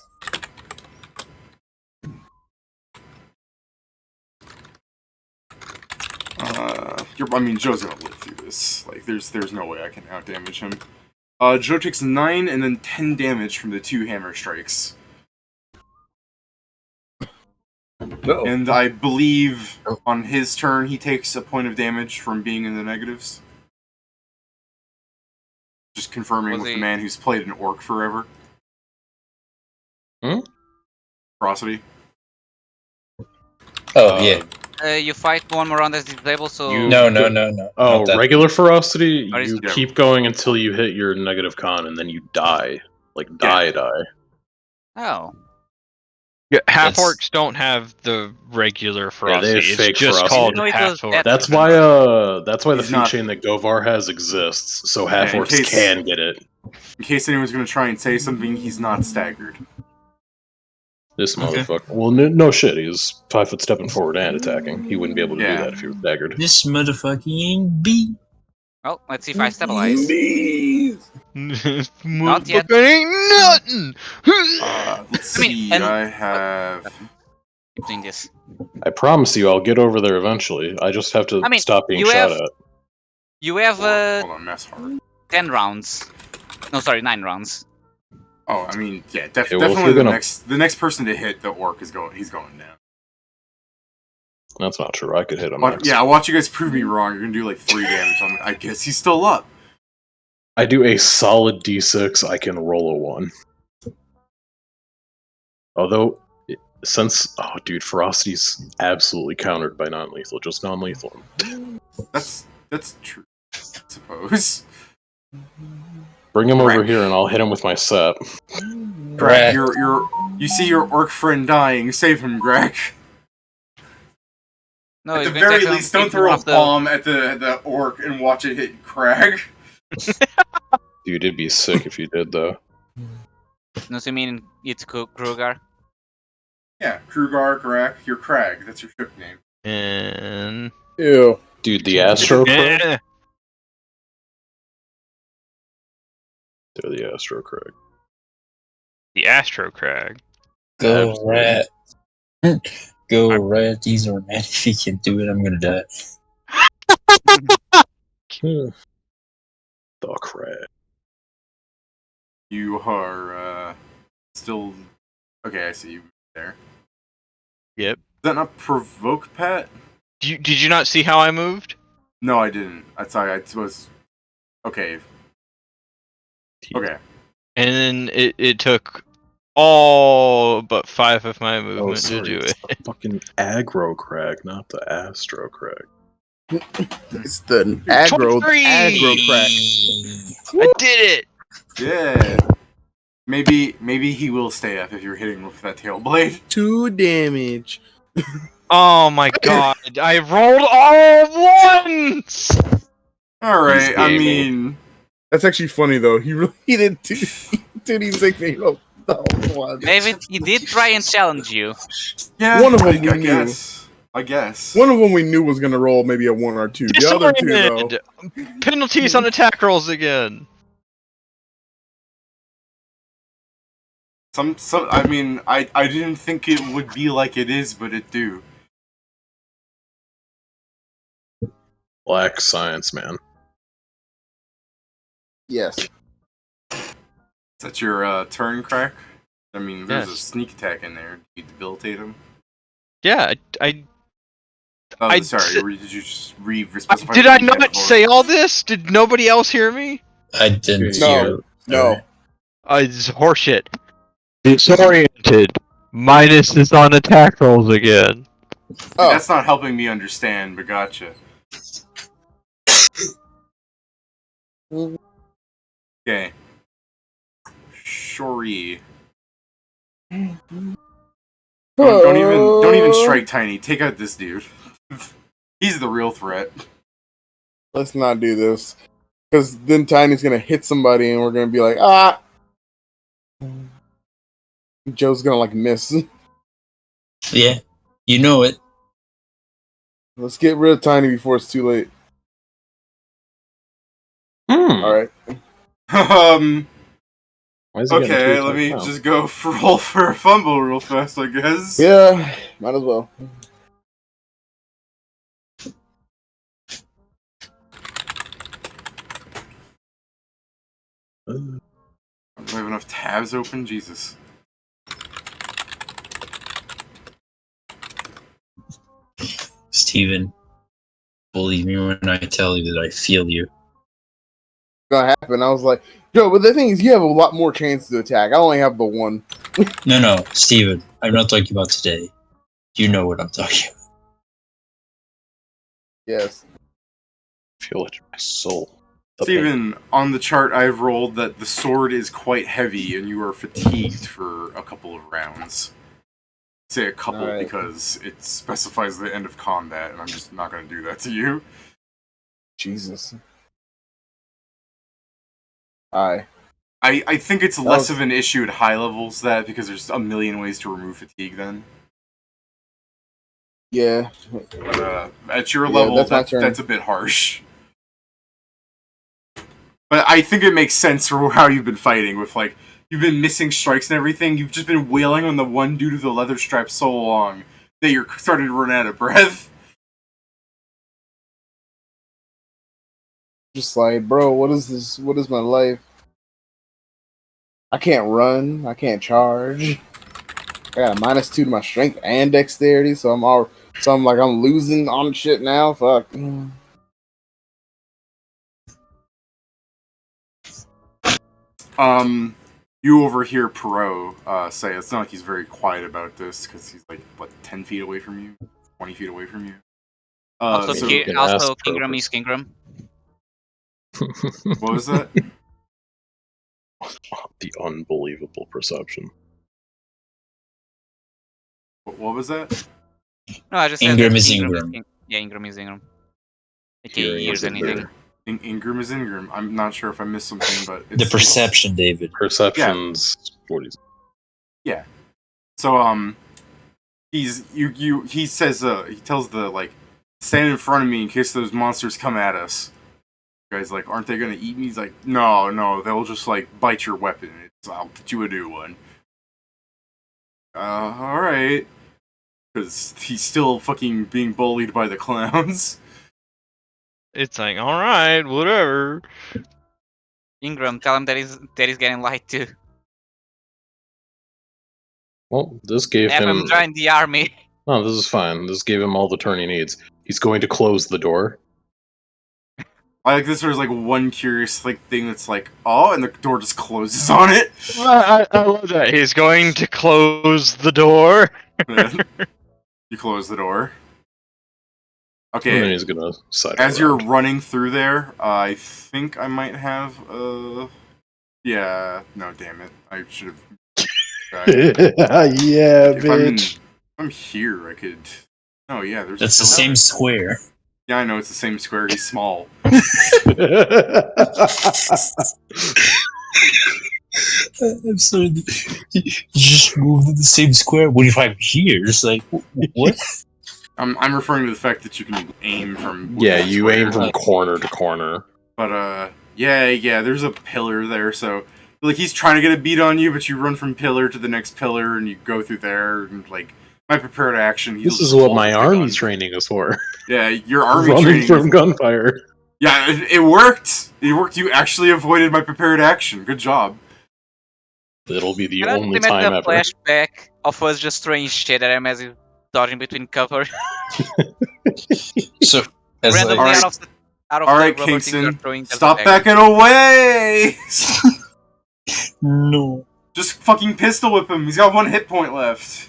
I mean, Joe's gonna live through this. Like, there's no way I can outdamage him. Joe takes 9 and then 10 damage from the 2 hammer strikes. No. And I believe on his turn he takes a point of damage from being in the negatives. Just confirming Was with he- the man who's played an orc forever. Hmm? Ferocity. Oh, yeah. You fight one more round as disabled, so... You- No. Oh, Not that. regular ferocity, Or is you it- keep going until you hit your negative con, and then you die. Like, die. Oh. Yeah, half That's- orcs don't have the regular Yeah, ferocity. they have fake it's just ferocity. called No, it half was orc. that- That's why the He's feat not- chain that Govar has exists, so half in orcs case- can get it. In case anyone's gonna try and say something, he's not staggered. This Okay. motherfucker. Well, no shit, he's 5 foot stepping forward and attacking. He wouldn't be able to Yeah. do that if he was staggered. This motherfucking bee. Well, let's see if I stabilize. Please. Not yet. Motherfucker ain't nothing. Let's I mean, see. and- I have. Keep doing this. I promise you I'll get over there eventually. I just have to I mean, stop being you shot have- at. You have Hold on, mess hard. 10 rounds. No, sorry, 9 rounds. Oh, I mean, yeah, well, if definitely you're the gonna- next person to hit the orc is going. He's going down. That's not true. I could hit him Watch, next. yeah, I'll watch you guys prove me wrong. You're gonna do like 3 damage on me. I guess he's still up. I do a solid d6. I can roll a 1. Although, since dude, Ferocity's absolutely countered by non-lethal. Just non-lethal. That's true. I suppose. Bring him over Right. here, and I'll hit him with my set. Greg, you see your orc friend dying. Save him, Greg. No, At he's the going to very take least, him don't in throw one a of the- bomb at the orc and watch it hit Crag. Dude, it'd be sick if you did, though. No, so you mean it's Kruger? Yeah, Krugar, Crag. You're Crag. That's your ship name. And Ew. Dude, the Astro Crag? Eh, They're the Astro Crag. the Astro Crag. Go Absolutely. rat. Go rat. These are mad. If he can do it, I'm gonna die. The Crag. You are still okay. I see you there. Yep. Does that not provoke Pat? Did you not see how I moved? No, I didn't. I thought I was okay. Okay. And then it took all but 5 of my Oh, movement to sorry. do It's it. the fucking Aggro Crag, not the Astro Crag. It's the aggro 23! crack. I did it! Yeah. Maybe he will stay up if you're hitting with that tail blade. 2 damage. Oh my god, I rolled all ones! All right. He's I gaming. mean, That's actually funny though. He didn't even take me roll the whole one. David, he did try and challenge you. yeah. One of them I we knew. guess. I guess. One of them we knew was gonna roll maybe a 1 or 2. The other 2 though. Disoriented! Penalties on attack rolls again. Some. I mean, I didn't think it would be like it is, but it do. Black Science, man. Yes. Is that your turn, Crack? I mean, there's a Yes. sneak attack in there. Do you debilitate him? Yeah, I Oh, I sorry. said- Did you just re-specify? did the I thing you had not before? say all this? Did nobody else hear me? I didn't No. hear. No. It's horseshit. Disoriented. Minus is on attack rolls again. Oh. That's not helping me understand, but gotcha. Okay. Shori. Don't even strike Tiny. Take out this dude. He's the real threat. Let's not do this. Because then Tiny's gonna hit somebody and we're gonna be like, ah! Joe's gonna like miss. Yeah, you know it. Let's get rid of Tiny before it's too late. Alright. Why is he getting Okay, two let me attacks now? just go roll for a fumble real fast, I guess. Yeah, might as well. Do I have enough tabs open? Jesus. Steven, believe me when I tell you that I feel you. Gonna happen. I was like, Joe, but the thing is, you have a lot more chances to attack. I only have the 1. No, Steven, I'm not talking about today. You know what I'm talking about. Yes. I feel it in my soul. The pain. Steven, on the chart I've rolled that the sword is quite heavy and you are fatigued for a couple of rounds. Say a couple Alright. because it specifies the end of combat, and I'm just not going to do that to you. Jesus. Aye. I think it's That less was- of an issue at high levels that because there's a million ways to remove fatigue then. Yeah. But at your Yeah, level, that's my that's turn. a bit harsh. But I think it makes sense for how you've been fighting with, like, you've been missing strikes and everything. You've just been wailing on the one dude with the leather strap so long that you're starting to run out of breath. Just like, bro, what is this? What is my life? I can't run. I can't charge. I got a -2 to my strength and dexterity, so I'm like I'm losing on shit now. Fuck. You overhear Perot say it's not like he's very quiet about this because he's like what 10 feet away from you, 20 feet away from you. Also, So you can ask Kingram is purpose. Kingram. what was that? The unbelievable perception. What was that? No, I just said that Ingram is Ingram Ingram. Yeah, Ingram is Ingram. Like he Hearing hears is anything. there. Ingram is Ingram. I'm not sure if I missed something, but it's, The perception, David. Perception's what is Yeah. So he says he tells the like stand in front of me in case those monsters come at us. You guys like aren't they gonna eat me? He's like no they'll just like bite your weapon. I'll get you a new one. All right. Because he's still fucking being bullied by the clowns. It's like, all right, whatever. Ingram, tell him that he's getting light too. Well, this gave Have him him. join the army. Oh, this is fine. This gave him all the turn he needs. He's going to close the door. I like this. There's like one curious like thing that's like, oh, and the door just closes on it. I love that. He's going to close the door. You close the door. And then Okay. he's gonna sidle As you're around. running through there, I think I might have. Yeah. No, damn it. I should have. Yeah, If I'm here, I could. Oh yeah, there's. That's a the pillar. same square. Yeah, I know it's the same square. He's small. I'm sorry. You just moved in the same square. What if I'm here? It's like, what? I'm referring to the fact that you can aim from. Yeah, within the you aim square. from corner to corner. But yeah, there's a pillar there, so like he's trying to get a beat on you, but you run from pillar to the next pillar and you go through there and like my prepared action. This is what my army training is for. Yeah, your army Running training. from gunfire. Yeah, it worked. It worked. You actually avoided my prepared action. Good job. It'll be the Can I only implement time the ever. flashback of us just throwing shit at him as he's dodging between cover? So, as Randomly like, out of All the right, rubber things Kingston, are throwing. there's a stop dagger. backing away. no. Just fucking pistol whip him. He's got 1 hit point left.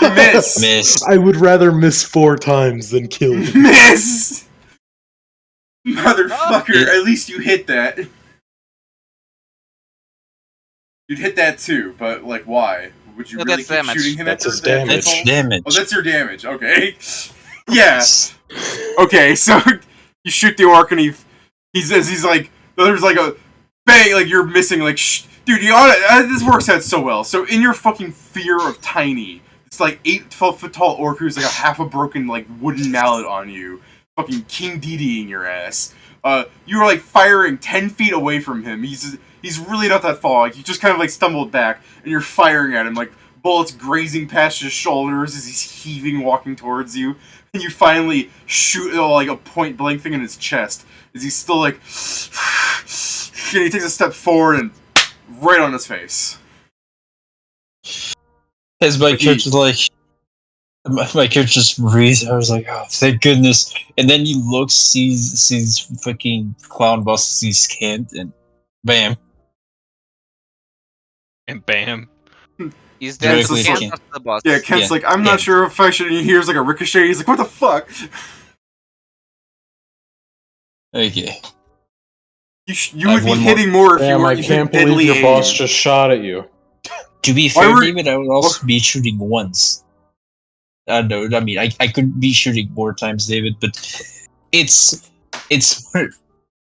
Miss. Miss. I would rather miss 4 times than kill you. Miss. Motherfucker! At least you hit that. You'd hit that too, but like, why? Would you No, really that's keep damage. shooting him That's at his the death damage. That's toll? damage. Oh, that's your damage. Okay. Yeah. Okay, so you shoot the orc and he's like, there's like a bang, like you're missing, like, dude, you oughta, this works out so well. So in your fucking fear of tiny, it's like 12 foot tall orc who's like a half a broken like wooden mallet on you, fucking King Dedede in your ass. You were like firing 10 feet away from him. He's really not that far. Like you just kind of like stumbled back and you're firing at him, like bullets grazing past his shoulders as he's heaving, walking towards you. And you finally shoot like a point blank thing in his chest. As he's still like, and he takes a step forward and right on his face. As my But character's like, my character just breathes. I was like, oh, thank goodness. And then he looks, sees fucking clown boss, sees Kent, and bam. And bam. Is that Directly Kent Kent. or the boss? Yeah, Kent's Yeah, like, I'm not Kent. sure if I should. And he hears like a ricochet. He's like, what the fuck? Okay. You I would have be one more. hitting more if you Damn, I weren't using can't believe deadly your aim. boss just shot at you. To be Why fair, were- David, I would also be shooting once. No, I mean, I could be shooting more times, David, but it's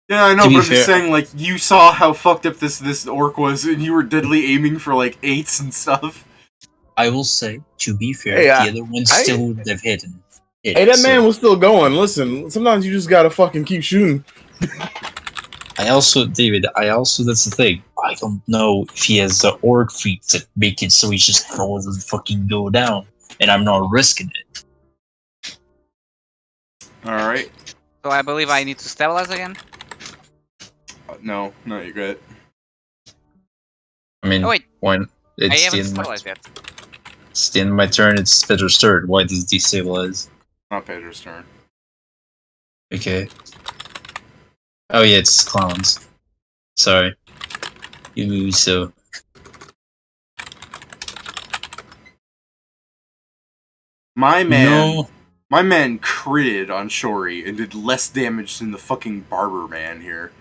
Yeah, I know, To but be I'm just fair- saying, like, you saw how fucked up this orc was, and you were deadly aiming for like 8s and stuff. I will say, to be fair, Hey, the I- other ones I- still would have hit. Hey, that man was still going. Listen, sometimes you just gotta fucking keep shooting. David, that's the thing. I don't know if he has the orc feats that make it so he just doesn't fucking go down, and I'm not risking it. All right. So I believe I need to stabilize again. No, you're good. I mean, Oh, wait. when I it's haven't the end of stabilized yet. it's the end of my turn, it's Pedro's turn. Why does it destabilize? Not Pedro's turn. Okay. Oh yeah, it's clowns. Sorry. You move so. My man, No. my man critted on Shori and did less damage than the fucking barber man here.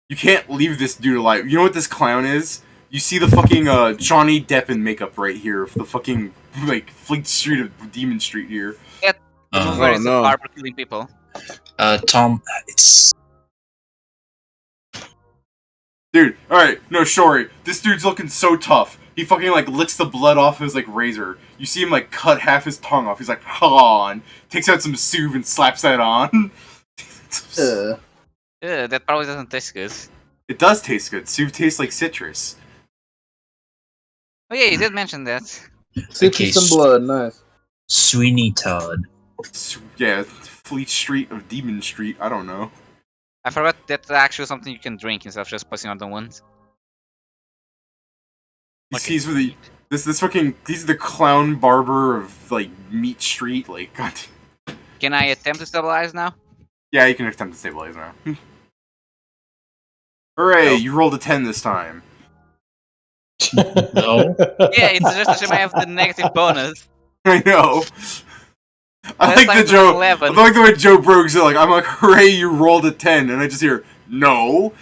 You can't leave this dude alive. You know what this clown is? You see the fucking Johnny Depp in makeup right here, the fucking like Fleet Street of Demon Street here. The movie where Oh, it's no. a barber killing people. Tom, it's Dude, alright, no, Shori, this dude's looking so tough. He fucking like licks the blood off his like razor. You see him like cut half his tongue off. He's like, ha, and takes out some Suv and slaps that on. That probably doesn't taste good. It does taste good. Suv tastes like citrus. Oh yeah, you did mention that. Citrus and blood, nice. Sweeney Todd. Yeah, Fleet Street of Demon Street. I don't know. I forgot that's actually something you can drink instead of just passing on the wounds. He's for the this fucking he's the clown barber of like Meat Street. Like, God. Can I attempt to stabilize now? Yeah, you can attempt to stabilize now. Hooray! Nope. You rolled a 10 this time. No. Yeah, it's just a shame I have the negative bonus. I know. I Last like time the it was Joe. 11. I like the way Joe Brogue said, like, I'm like, hooray, you rolled a 10, and I just hear, no.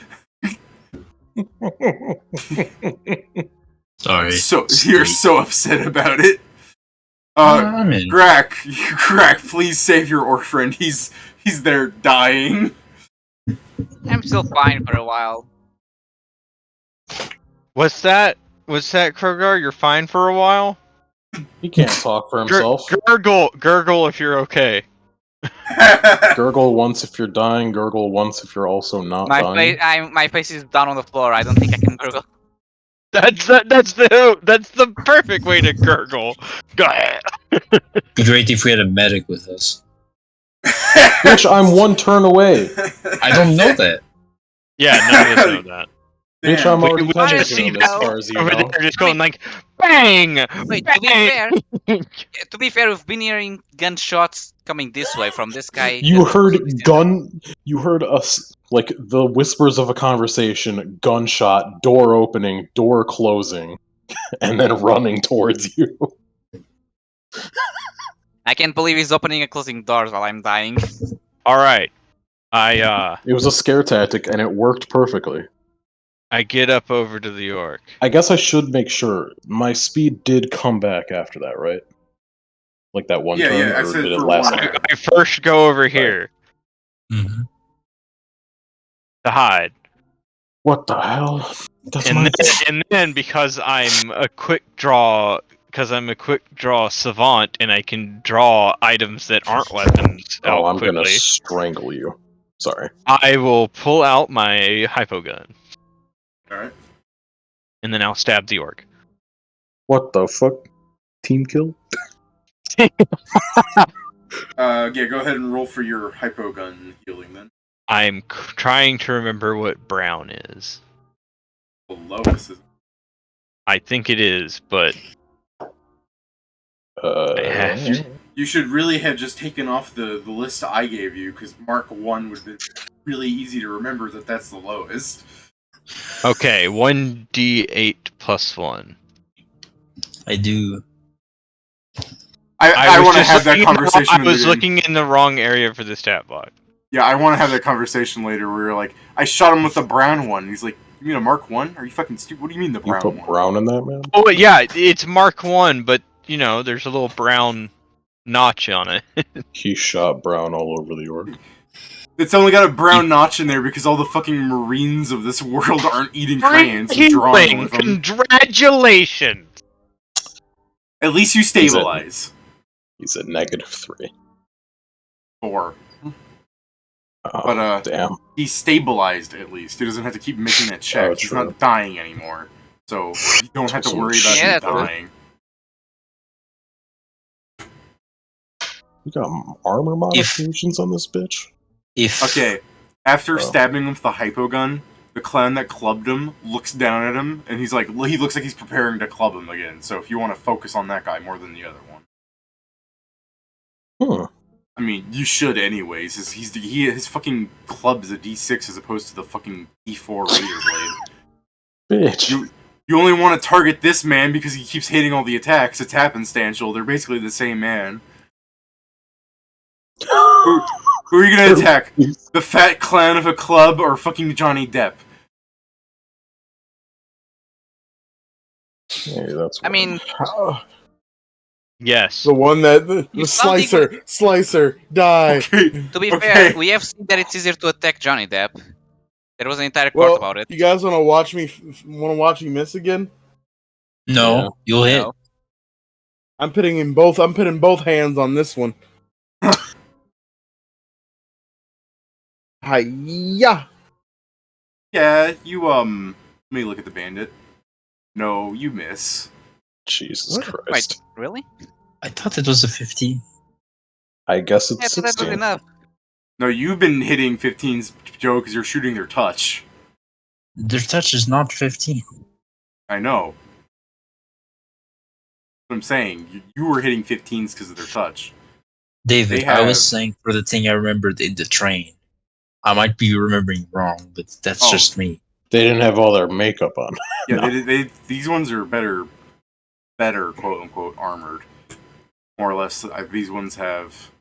Sorry. So you're so upset about it. I'm in. Grak, please save your orc friend. He's there dying. I'm still fine for a while. What's that? Krogar? You're fine for a while. He can't talk for himself. Gurgle if you're okay. Gurgle once if you're dying. Gurgle once if you're also not My dying. my face is down on the floor. I don't think I can gurgle. That's the perfect way to gurgle. Go ahead. Be great if we had a medic with us. Bitch, I'm one turn away. I don't know that. Yeah, none of us know that. Bitch, Damn. I'm already We How just did see penetrating you as know? far as you over know. there just going like bang. Wait, bang. to be fair, we've been hearing gunshots coming this way from this guy. You that's heard supposedly sitting you heard us, like, the whispers of a conversation, gunshot, door opening, door closing, and then running towards you. there. I can't believe he's opening and closing doors while I'm dying. All right. It was a scare tactic, and it worked perfectly. I get up over to the orc. I guess I should make sure. My speed did come back after that, right? Like that one Yeah, turn, yeah, I or said did it for last? one. longer? I first go over here Mm-hmm. to hide. What the hell? That's And my then because I'm a quick draw savant and I can draw items that aren't weapons Oh, out I'm gonna quickly, strangle you. Sorry. I will pull out my hypo gun Alright. and then I'll stab the orc. What the fuck? Team kill? Yeah, go ahead and roll for your hypo gun healing then. I'm trying to remember what brown is. The lowest is. I think it is, but I have to. You should really have just taken off the list I gave you, because Mark 1 would have been really easy to remember that that's the lowest. Okay, 1d8 plus 1. I do. I was want to just have that looking in the- conversation. I was later. looking in the wrong area for the stat block. Yeah, I want to have that conversation later where you're like, I shot him with the brown one. He's like, you mean a Mark 1? Are you fucking stupid? What do you mean the You brown put one? brown in that, man? Oh yeah, it's Mark 1, but you know, there's a little brown notch on it. He shot brown all over the orc. It's only got a brown notch in there because all the fucking Marines of this world aren't eating crayons and drawing with them. Congratulations! At least you stabilize. He's at -3. 4. Oh, But, damn. He's stabilized at least. He doesn't have to keep making that check. Oh, He's true. not dying anymore. So you don't have to Some worry about shit. him Yeah, that's dying. You got armor modifications on this bitch? If Okay, after Oh. stabbing him with the hypo gun, the clown that clubbed him looks down at him, and he's like, he looks like he's preparing to club him again. So if you want to focus on that guy more than the other one, Hmm. I mean, you should anyways. His fucking club is a D6 as opposed to the fucking D4 Raider blade. Bitch. You only want to target this man because he keeps hitting all the attacks. It's happenstantial. They're basically the same man. Who are you gonna attack? The fat clown of a club or fucking Johnny Depp? Hey, that's I mean, Yes. The one that the You sound slicer, die. Okay. to be Okay. fair, we have seen that it's easier to attack Johnny Depp. There was an entire court Well, about it. you guys want to watch me? Want to watch me miss again? no, Yeah. you'll hit. No. I'm putting both hands on this one. Hiya! Yeah, you let me look at the bandit. No, you miss. Jesus What? Christ. Wait, really? I thought it was a 15. I guess Yeah, it's so that was 16. enough. No, you've been hitting 15s, Joe, because you're shooting their touch. Their touch is not 15. I know. What I'm saying, you were hitting 15s because of their touch. David, They I was have- saying for the thing I remembered in the train. I might be remembering wrong, but that's Oh. just me. They didn't have all their makeup on. Yeah, No. these ones are better, quote unquote, armored. More or less, these ones have.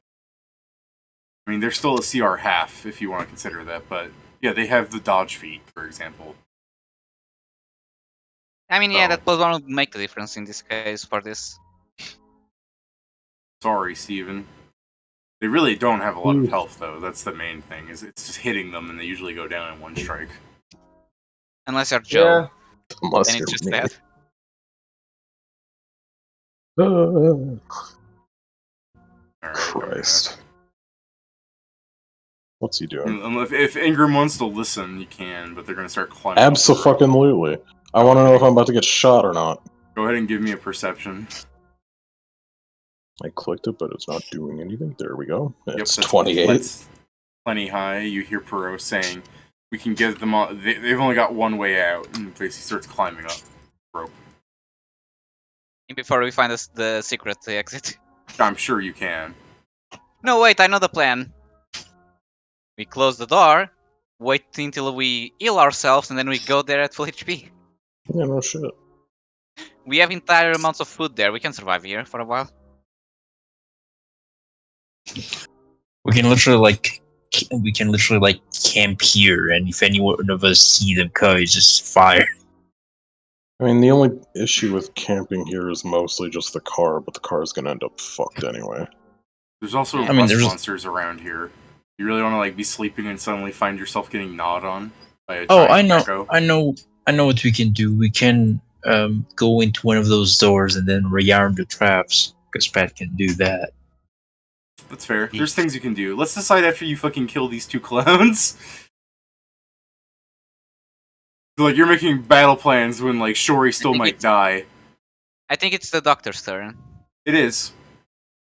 I mean, they're still a CR half if you want to consider that, but yeah, they have the dodge feat, for example. I mean, yeah, Oh. that +1 would make a difference in this case for this. Sorry, Steven. They really don't have a lot of Oof. health, though. That's the main thing. Is it's just hitting them, and they usually go down in one strike. Unless you're Joe, Yeah, Unless then you're it's just me. that. Oh, All right, Christ. What's he doing? If Ingram wants to listen, you can, but they're gonna start climbing. up the rope. Abso-fucking-lutely. I want to know if I'm about to get shot or not. Go ahead and give me a perception. I clicked it, but it's not doing anything. There we go. It's that's 28. plenty high. You hear Perot saying, "We can get them all. They've only got one way out." And basically starts climbing up the rope. Before we find the secret exit. I'm sure you can. No, wait, I know the plan. We close the door, wait until we heal ourselves, and then we go there at full HP. Yeah, no shit. We have entire amounts of food there. We can survive here for a while. We can literally camp here, and if any one of us see them coming, just fire. I mean, the only issue with camping here is mostly just the car, but the car's gonna end up fucked anyway. There's also I mean, rust there's- monsters around here. You really want to be sleeping and suddenly find yourself getting gnawed on by a Oh, giant I gecko? know what we can do. We can go into one of those doors and then rearm the traps, because Pat can do that. That's fair. There's things you can do. Let's decide after you fucking kill these two clowns. Like, you're making battle plans when, like, Shori still think might it's- die. I think it's the doctor's turn. It is.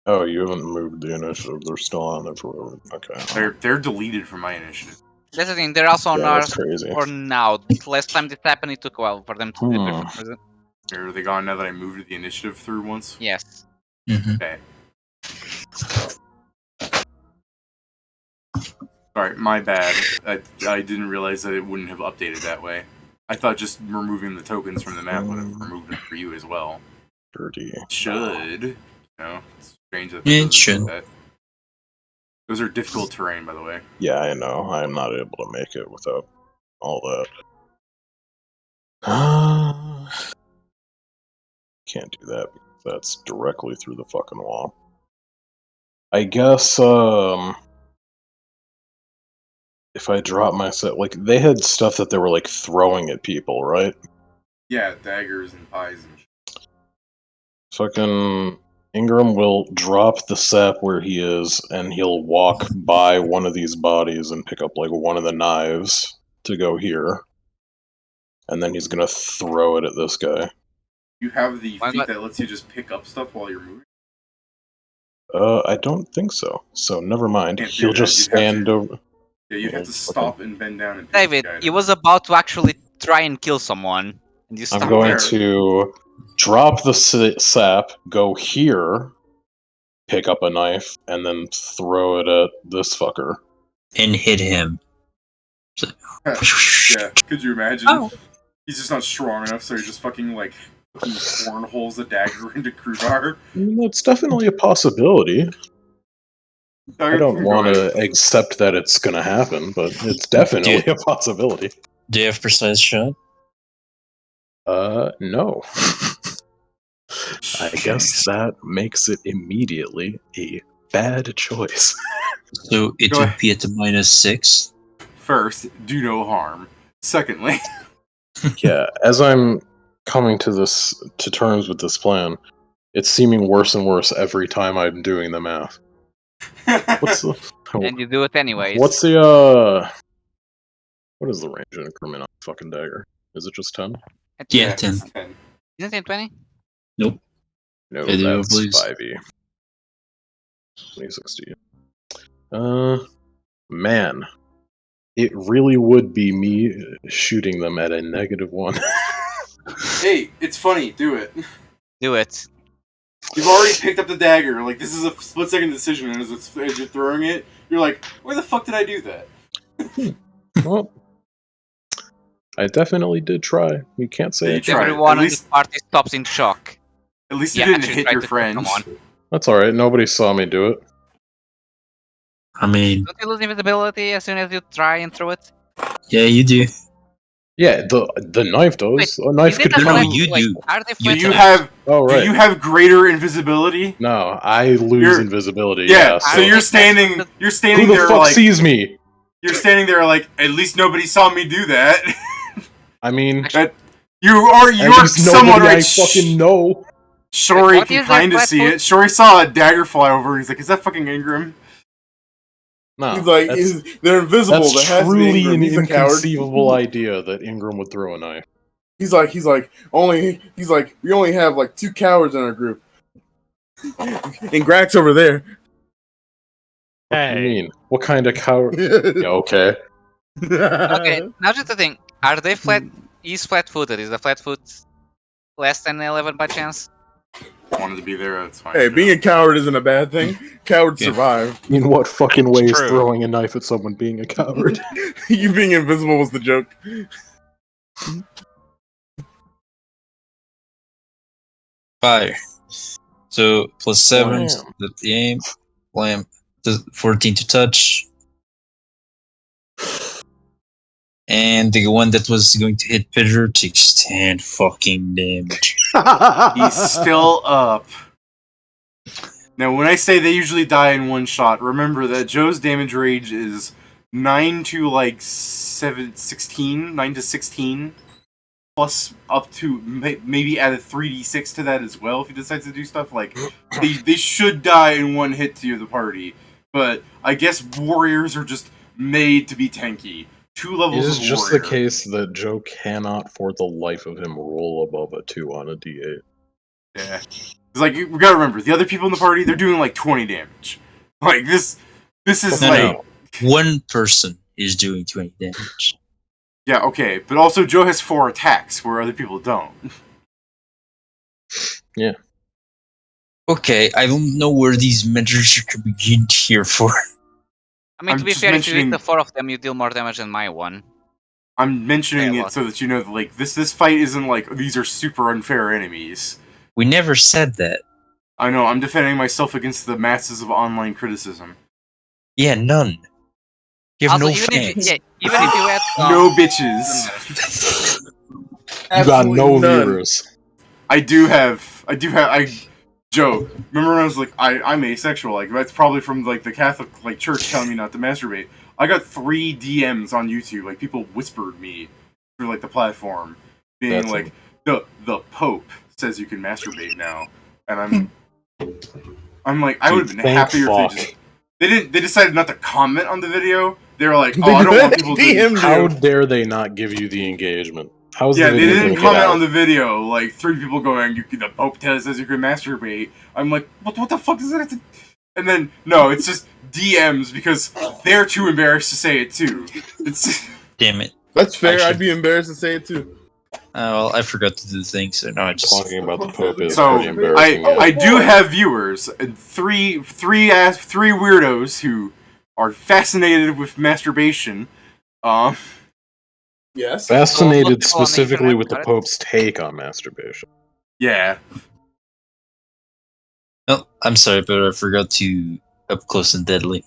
Oh, you haven't moved the initiative. They're still on it for whatever. Okay. They're deleted from my initiative. That's the thing. They're also on Yeah, ours that's crazy. for now. Last time this happened, it took a while for them to do it. Are they gone now that I moved the initiative through once? Yes. Mm-hmm. Okay. Sorry, my bad. I didn't realize that it wouldn't have updated that way. I thought just removing the tokens from the map would have removed them for you as well. 30. It should. You know, it's strange that It doesn't do should. that. Those are difficult terrain, by the way. Yeah, I know. I'm not able to make it without all that. Can't do that because that's directly through the fucking wall. I guess, if I drop my set, like, they had stuff that they were, like, throwing at people, right? Yeah, daggers and pies and shit. Fucking Ingram will drop the sap where he is, and he'll walk by one of these bodies and pick up, like, one of the knives to go here. And then he's gonna throw it at this guy. You have the Why feat not? that lets you just pick up stuff while you're moving? I don't think so. So never mind. Can't do He'll that. just You'd have stand to- over. Yeah, you'd have to Okay. stop and bend down and pick David, the guy he up. was about to actually try and kill someone, and you I'm stopped going him. to drop the sap, go here, pick up a knife, and then throw it at this fucker. And hit him. So- Yeah, could you imagine? Oh. He's just not strong enough, so he just fucking like cornholes a dagger into Krugar. I mean, that's definitely a possibility. I don't want to accept that it's going to happen, but it's definitely a possibility. Do you have precise shot? No. I guess that makes it immediately a bad choice. So it Go would ahead. be at the -6. First, do no harm. Secondly, Yeah, as I'm coming to terms with this plan, it's seeming worse and worse every time I'm doing the math. What's the And you do it anyways. What's the what is the range in increment on a fucking dagger? Is it just 10? Yeah, 10. it's 10. Isn't it 20? Nope. No, I do, that's please. 5e. 2060. Man. It really would be me shooting them at a -1. Hey, it's funny. Do it. Do it. You've already picked up the dagger. Like this is a split-second decision, and as you're throwing it, you're like, "Where the fuck did I do that?" Well, I definitely did try. You can't say Yeah, you it. tried. Everyone At in least- the party stops in shock. At least you Yeah, didn't actually hit tried your to kill friend. someone. That's alright, nobody saw me do it. I mean, Don't you lose invisibility as soon as you try and throw it? yeah, you do. Yeah, the knife does. Wait, A knife Is it could a No, flat, you like, do. Are they You flat Do you do. have Oh right. Do you have greater invisibility? No, I lose You're- invisibility. Yeah. so So you're Who standing. You're standing who the there fuck like sees me? you're standing there like. At least nobody saw me do that. I mean, That you are at least somewhat nobody right. I fucking know. Shori What can is their kind of flat see foot? it. Shori saw a dagger fly over. And he's like, "Is that fucking Ingram?" No, He's like, they're invisible. that's That has to be truly Ingram. an He's a coward. inconceivable idea that Ingram would throw a knife. He's like, we only have like 2 cowards in our group. And Grax over there. What do you mean? What kind of coward? Yeah, okay. Okay, now just the thing. Are they flat? Is flat-footed? Is the flat foot less than 11 by chance? Wanted to be there. That's fine. Hey, being a coward isn't a bad thing. Cowards Yeah. survive. In what fucking way is true. throwing a knife at someone being a coward? You being invisible was the joke. Fire. So +7 Blam. to the aim. Blam. 14 to touch. And the one that was going to hit Pedro takes 10 fucking damage. He's still up. Now, when I say they usually die in one shot, remember that Joe's damage range is 9 to like 16, 9 to 16, plus up to maybe add a 3d6 to that as well if he decides to do stuff. Like, they should die in one hit to the party, but I guess warriors are just made to be tanky. 2 It levels is of just warrior. the case that Joe cannot, for the life of him, roll above a 2 on a d8. Yeah. It's like, we gotta remember, the other people in the party, they're doing like 20 damage. Like, this is No, like... no. One person is doing 20 damage. Yeah, okay, but also Joe has 4 attacks, where other people don't. Okay, I don't know where these measures are coming in here for. I mean, I'm to be just fair, if you hit mentioning- the 4 of them, you deal more damage than my one. I'm mentioning Yeah, it well. so that you know that, like, this fight isn't like, these are super unfair enemies. We never said that. I know, I'm defending myself against the masses of online criticism. Yeah, none. You have Also, no even fans. even if you had No bitches. You got Absolutely no none. viewers. Joe, remember when I was like, I'm asexual, like, that's probably from, like, the Catholic, like, church telling me not to masturbate. I got 3 DMs on YouTube, like, people whispered me through, like, the platform, being That's like, the Pope says you can masturbate now, and I'm like, I would have been Thank happier fuck. if they decided not to comment on the video. They were like, oh, They I don't want did people DM to... How you. dare they not give you the engagement? How's Yeah, the they video didn't gonna comment get out? on the video. Like, 3 people going, the Pope says you can masturbate. I'm like, what the fuck does that have to... And then no, it's just DMs because they're too embarrassed to say it too. It's Damn it. That's fair. Actually- I'd be embarrassed to say it too. Well, I forgot to do the thing, so now I just. Talking about the Pope is so pretty embarrassing. I do have viewers, three weirdos who are fascinated with masturbation. Yes. Fascinated Cool. specifically with the Got it. Pope's take on masturbation. Yeah. No, I'm sorry, but I forgot to up close and deadly.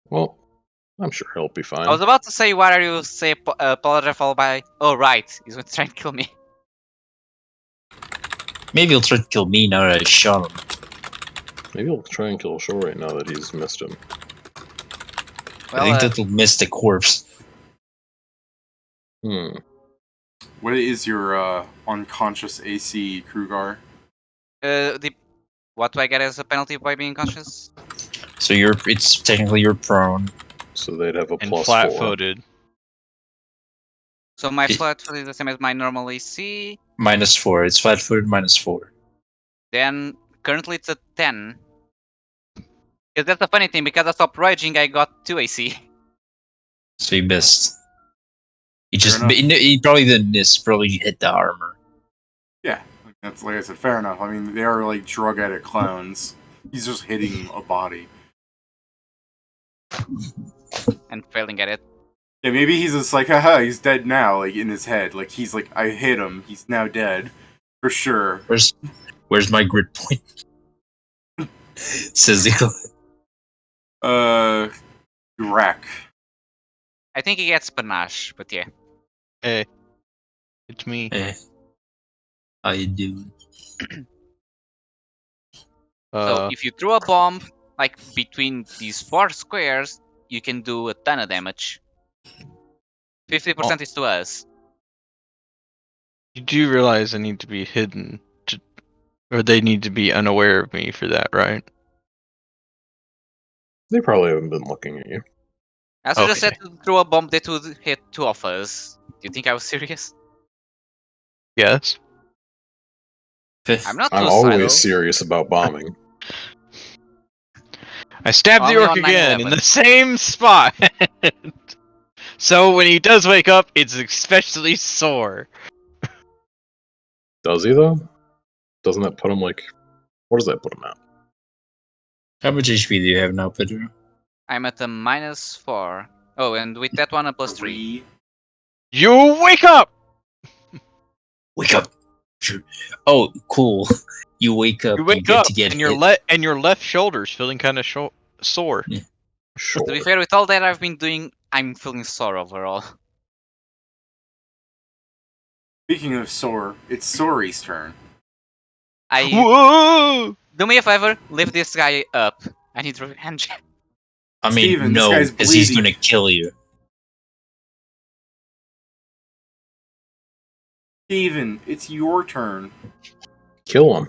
Well, I'm sure he'll be fine. I was about to say, why are you say apologize followed by? Oh right, he's going to try and kill me. Maybe he'll try to kill me now that I shot him. Maybe he'll try and kill Shore right now that he's missed him. Well, I think that'll miss the corpse. What is your unconscious AC, Krugar? what do I get as a penalty by being conscious? So it's technically you're prone. So they'd have a And plus 4. flat-footed. So my It- flat foot is the same as my normal AC. -4. It's flat-footed -4. Then currently it's a 10. Because that's the funny thing. Because I stopped raging, I got 2 AC. So you missed. He Fair just enough. he probably didn't miss. Probably hit the armor. Yeah, that's like I said. Fair enough. I mean, they are like drug addict clowns. He's just hitting a body. And failing at it. Yeah, maybe he's just like, haha, he's dead now. Like in his head, like he's like, I hit him. He's now dead, for sure. Where's my grid point? Says the Iraq. I think he gets panache, but yeah. Hey, it's me. Eh. How you doing? So if you throw a bomb like between these 4 squares, you can do a ton of damage. 50% is to us. You do realize I need to be hidden, or they need to be unaware of me for that, right? They probably haven't been looking at you. I also just Okay. said to throw a bomb that would hit 2 of us. Do you think I was serious? Yes. I'm not I'm suicidal. always serious about bombing. I stabbed the Only orc on again in 9/11. the same spot. So when he does wake up, it's especially sore. Does he though? Doesn't that put him like? What does that put him at? How much HP do you have now, Pedro? I'm at a -4. Oh, and with that one, a +3. You wake up! Wake up! Oh, cool. You wake up. You wake get up, to get and hit. your left shoulder's feeling kind of sore. Sure. To be fair, with all that I've been doing, I'm feeling sore overall. Speaking of sore, it's Sori's turn. Whoa! Do me a favor, lift this guy up. I need revenge. I mean, Steven, this no, guy's because he's bleeding. gonna kill you. Steven, it's your turn. Kill him.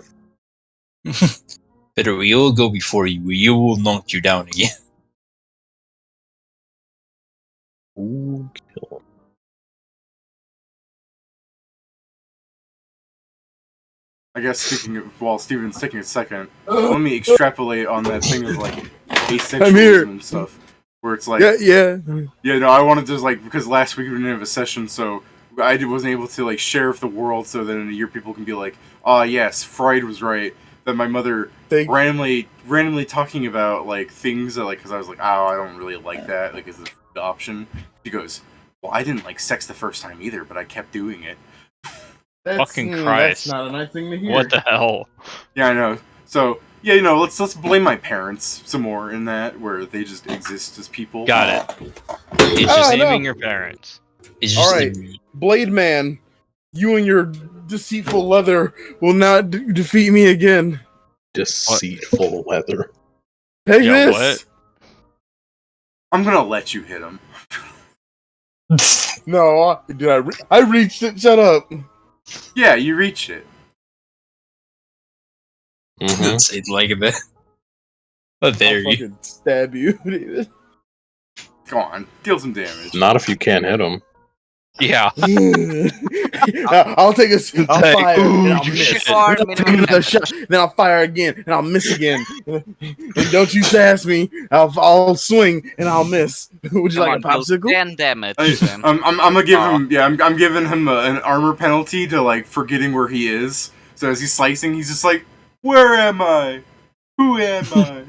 Pedro, we will go before you. We will knock you down again. Ooh, kill him. I guess speaking of, while Steven's taking a second, let me extrapolate on that thing of like here. asexualism and stuff. Where it's like, Yeah. yeah, no, I wanted to like, because last week we didn't have a session, so wasn't able to like share with the world so that in a year people can be like, ah, yes, Freud was right. That my mother randomly talking about like things that like, because I was like, oh, I don't really like that, like, is the option. She goes, well, I didn't like sex the first time either, but I kept doing it. Fucking Christ. That's not a nice thing to hear. What the hell? Yeah, I know. So yeah, you know, let's blame my parents some more in that, where they just exist as people. Got it. It's just naming your parents. It's just Alright. Blade Man, you and your deceitful leather will not defeat me again. Deceitful leather. Take Yeah, this. I'm gonna let you hit him. No, I reached it. Shut up. Yeah, you reached it. Mhm. Don't say it like that. How dare I'll you? fucking stab you. Go on, deal some damage. Not if you can't hit him. Yeah. I'll take a. I'll Say, fire "Ooh, and I'll you miss. shit." Then I'll take another shot. Then I'll fire again and I'll miss again. And don't you sass me. I'll swing and I'll miss. Would you Come like on, a popsicle? 10 damage then. I'm gonna give Aw. him. Yeah, I'm giving him an armor penalty to like forgetting where he is. So as he's slicing, he's just like, "Where am I? Who am I?"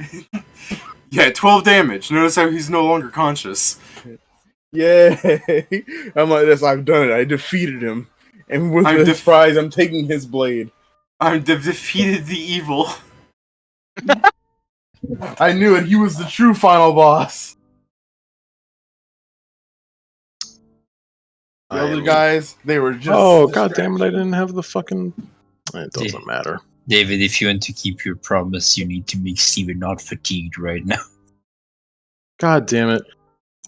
Yeah, 12 damage. Notice how he's no longer conscious. Yeah. I'm like this. I've done it. I defeated him. And with I've this prize, I'm taking his blade. I'm defeated the evil. I knew it. He was the true final boss. The other guys, they were just. Oh god damn it! I didn't have the fucking. It doesn't matter. David, if you want to keep your promise, you need to make Steven not fatigued right now. God damn it!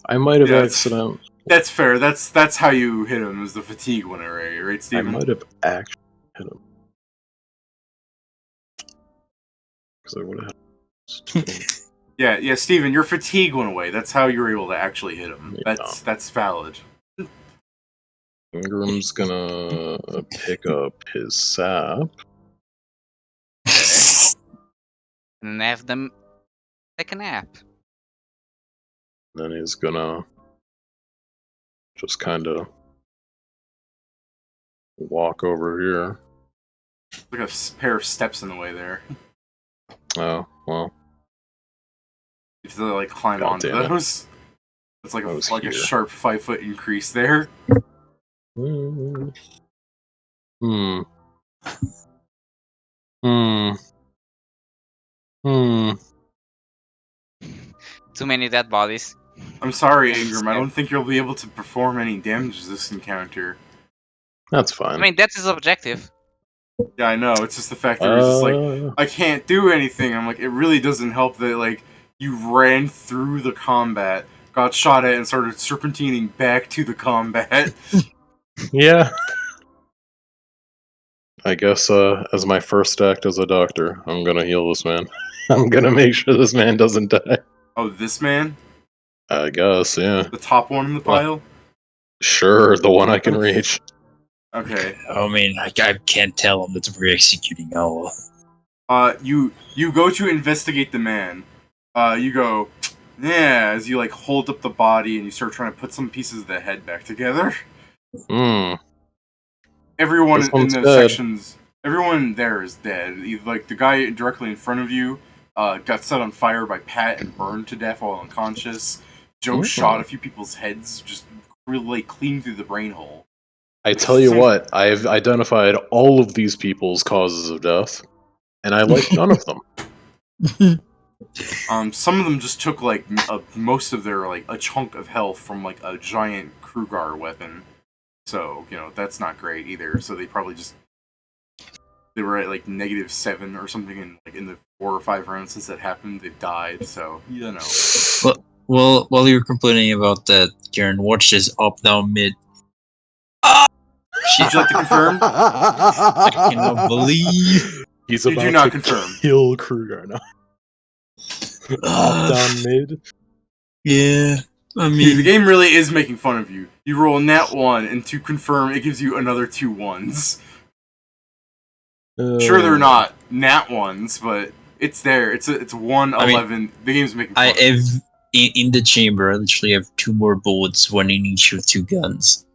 I might have Yeah, accident. That's fair. That's how you hit him, is the fatigue one, right, I Steven? might have actually hit him because I would have. Yeah, Steven, your fatigue went away. That's how you were able to actually hit him. Yeah. That's valid. Ingram's gonna pick up his sap. And have them take a nap. Then he's gonna just kind of walk over here. Like a pair of steps in the way there. Oh well, You have to like climb God onto damn it. those. It's like I was a here. sharp 5-foot increase there. Hmm. Hmm. Hmm. Hmm. Too many dead bodies. I'm sorry, Ingram. I don't think you'll be able to perform any damage this encounter. That's I fine. mean, that's his objective. Yeah, I know. It's just the fact that it's just like, Uh, I can't do anything. I'm like, it really doesn't help that like you ran through the combat, got shot at, and started serpentining back to the combat. yeah. I guess as my first act as a doctor, I'm gonna heal this man. I'm gonna make sure this man doesn't die. Oh, this man, I guess, yeah. the top one in the What? pile. Sure, the one I can reach. Okay. I mean, I can't tell him that we're executing all. You go to investigate the man. You go, yeah, as you like hold up the body and you start trying to put some pieces of the head back together. Hmm. Everyone This in one's the dead. sections, everyone there is dead. Like the guy directly in front of you, got set on fire by Pat and burned to death while unconscious. Joe Mhm. shot a few people's heads, just really like clean through the brain hole. I tell you what, I've identified all of these people's causes of death, and I like none of them. Some of them just took like most of their like a chunk of health from like a giant Krugar weapon. So that's not great either. So they probably just they were at like -7 or something in the 4 or 5 rounds since that happened. They've died. So Well, while you're complaining about that, Karen, watch this up, down, mid. Would you like to confirm? I cannot believe. He's You about do not to confirm. kill Kruger now. Up, down, mid. Yeah, I The mean, game really is making fun of you. You roll a nat 1, and to confirm, it gives you another 2 1s. Sure, they're not nat 1s, but it's there. It's 1-11. The game's making fun I of you. have in the chamber. I literally have 2 more bullets, one in each of 2 guns.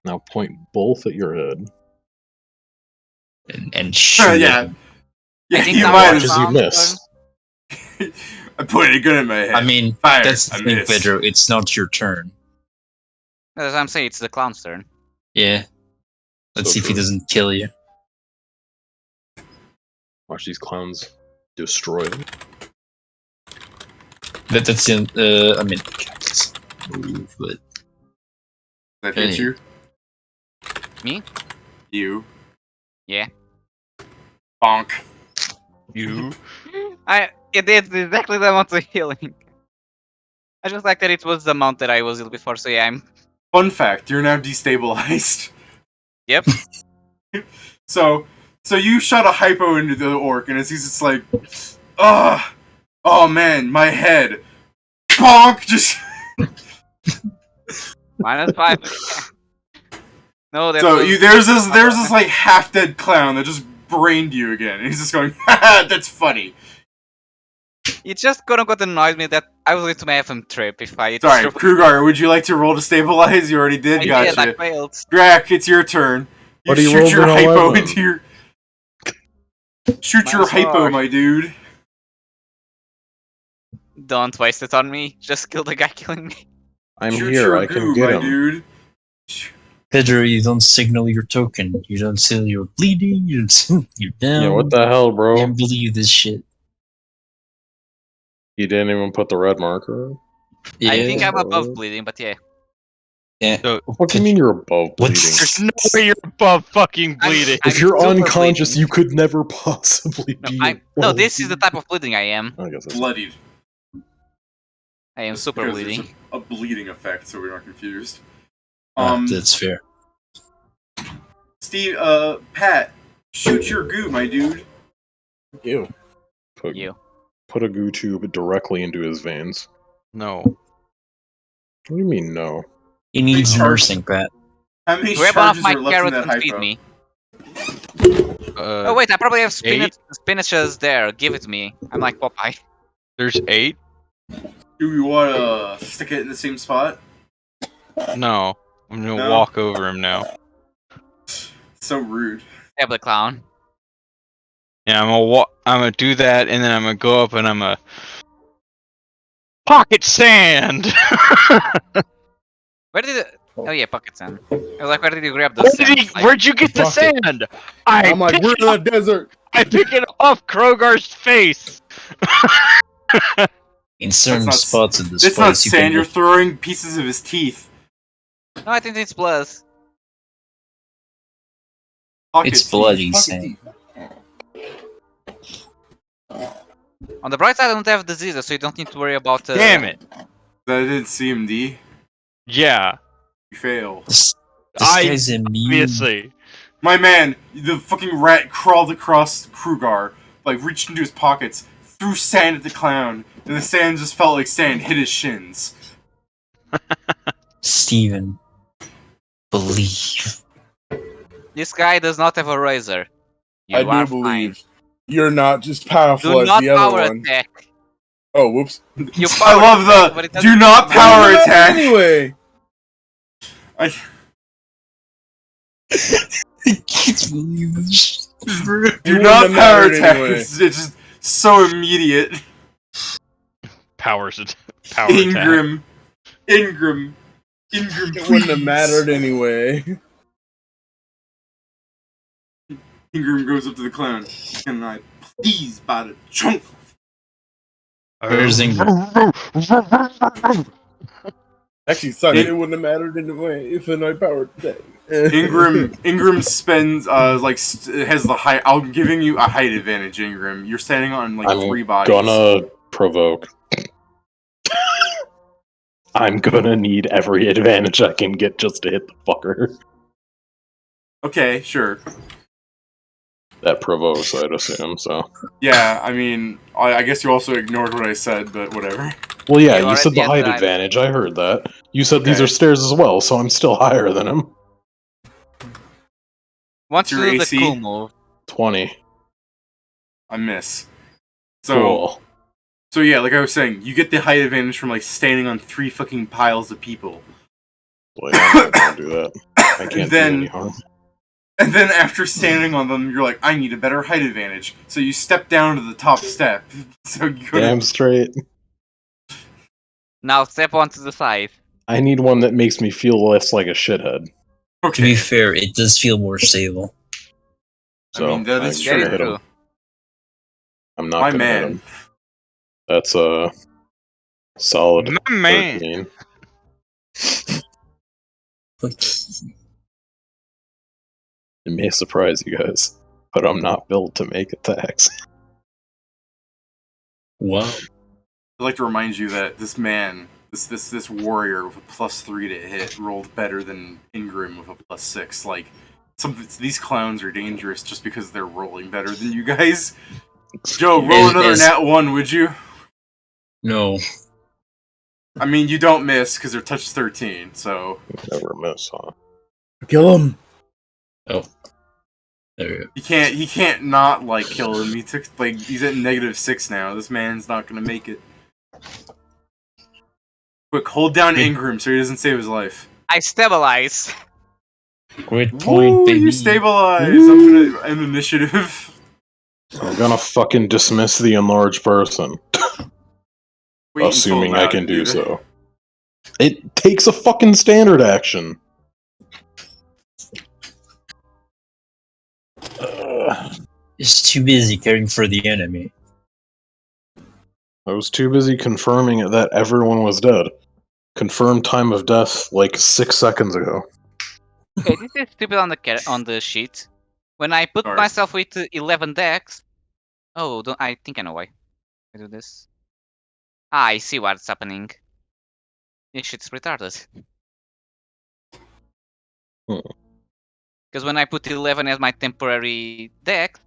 Now point both at your head. And shoot. Yeah. Yeah, I think you that might was as As you Sounds miss. I pointed a gun at my head. I mean, Fire. that's the I thing, missed. Pedro. It's not your turn. As I'm saying, it's the clown's turn. Yeah. Let's So see if he true. doesn't kill you. Watch these clowns destroy him. That's in. I mean, cactus move, but That hit you? Me? You. Yeah. Bonk. You. It did exactly the amount of healing. I just like that it was the amount that I was ill before, so yeah, I'm... Fun fact, you're now destabilized. Yep. So you shot a hypo into the orc, and as he's just like, oh man, my head. Bonk! Just... -5. No, that So was... there's this like half dead clown that just brained you again, and he's just going, haha, that's funny. It just quote-unquote annoyed me that I was going to my FM trip if I... Sorry, Krugar, would you like to roll to stabilize? You already did, I gotcha. did, I failed. Grak, it's your turn. You But he shoot rolled your an hypo 11. into your... Shoot your Minus hypo, four. my dude. Don't waste it on me. Just kill the guy killing me. I'm Shoot here. your I can goo, get my him. dude. Pedro, you don't signal your token. You don't say you're bleeding. You don't say you're down. Yeah, what the hell, bro? Can't believe this shit. He didn't even put the red marker. Yeah. I think I'm above bro. bleeding, but yeah. Yeah. What do you mean you're above bleeding? What's- There's no way you're above fucking I'm- bleeding. I'm If you're super unconscious, bleeding. you could never possibly No, be. no, this is the type of bleeding I am. I guess that's Bloodied. I am Just super because there's bleeding. a bleeding effect, so we're not confused. That's fair. Steve, Pat, shoot your goo, my dude. Ew. put, You. put a goo tube directly into his veins. No. What do you mean no? He needs Recharge. nursing, Pat. How many Grab one of charges my are left in carrots that and feed hypo? me. Uh, Oh wait, I probably have eight? spinaches there. Give it to me. I'm like Popeye. there's 8? Do we want to stick it in the same spot? No. I'm gonna No? walk over him now. So rude. Tablet clown. Yeah, I'm gonna do that, and then I'm gonna go up and I'm gonna pocket sand. Where did it... Oh yeah, pocket sand. I was like, where did you grab the Where sand? Like, where'd you get the Bucket. sand? I I'm like, pick we're it in up, the desert. I pick it off Krogar's face. In certain not- spots of this It's not place, you sand, can you're throwing pieces of his teeth. no, I think it's blood. Pocket It's teeth. bloody Pocket sand. teeth. On the bright side, I don't have diseases, so you don't need to worry about... Damn it. That did CMD. Yeah, You fail. This I- guy's immune. obviously. My man, the fucking rat crawled across Krugar, like reached into his pockets, threw sand at the clown, and the sand just felt like sand hit his shins. Steven. Believe. This guy does not have a razor. You I are do fine. believe you're not just powerful Do as not the other power one. attack. Oh, whoops. You I power love attack, but it the doesn't do not do power Well, attack. Anyway, I, I can't believe this. do wouldn't not have power mattered attack. anyway. It's just so immediate. Powers it. Power attack. Ingram. It wouldn't have please. mattered anyway. Ingram goes up to the clown. Can I please buy the chunk? Where's Ingram? Actually, son, In- it wouldn't have mattered anyway if a night power attack. Ingram spends has the height. I'm giving you a height advantage, Ingram. You're standing on like I'm 3 bodies. gonna provoke. I'm gonna need every advantage I can get just to hit the fucker. Okay, sure. That provokes, I'd assume, so. Yeah, I mean, I guess you also ignored what I said, but whatever. Well, yeah, You you said already the had height that. advantage, I heard that. You said these Okay. are stairs as well, so I'm still higher than him. Want to Your do the AC? cool move. 20. I miss. So, Cool. so yeah, like I was saying, you get the height advantage from like standing on 3 fucking piles of people. Well, yeah, I'm not gonna do that. I can't Then- do any harm. And then after standing on them, you're like, I need a better height advantage. So you step down to the top step. So you go Damn to, straight. Now step onto the side. I need one that makes me feel less like a shithead. To okay. be fair, it does feel more stable. So, I mean, that is I'm Get true. gonna it hit through. him. I'm not My gonna hit man. him. That's a solid My man. 13. It may surprise you guys, but I'm not built to make attacks. Wow. I'd like to remind you that this man, this warrior with a +3 to hit, rolled better than Ingram with a +6. Like, these clowns are dangerous just because they're rolling better than you guys. Joe, roll another Is- nat 1, would you? No. I mean, you don't miss because their touch is 13, so... Never miss, huh? Kill him. Oh. There we go. He can't not like kill him. He took like he's at -6 now. This man's not gonna make it. Quick, hold down Ingram so he doesn't save his life. I stabilize. Great point, Woo, baby. you stabilize. I'm gonna end initiative. I'm gonna fucking dismiss the enlarged person, Wait until assuming now I can to do that. so. It takes a fucking standard action. It's too busy caring for the enemy. I was too busy confirming that everyone was dead. Confirmed time of death like 6 seconds ago. Okay, this is stupid on the sheet. When I put Sorry. myself with 11 decks. Oh, I think I know why I do this. Ah, I see what's happening. This shit's retarded. Hmm. Because when I put 11 as my temporary deck,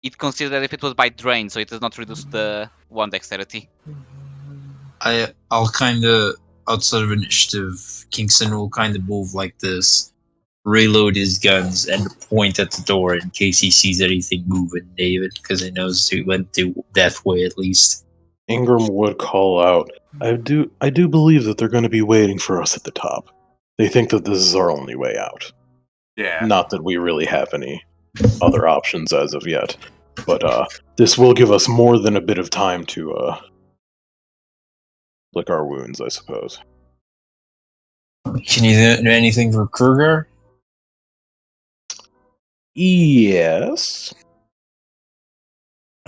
it considers if it was by drain, so it does not reduce the 1 dexterity. I'll kinda, outside of initiative, Kingston will kinda move like this, reload his guns, and point at the door in case he sees anything moving, David, because he knows he went the death way at least. Ingram would call out, I do believe that they're going to be waiting for us at the top. They think that this is our only way out. Yeah. Not that we really have any other options as of yet. But this will give us more than a bit of time to lick our wounds, I suppose. Can you do anything for Kruger? Yes.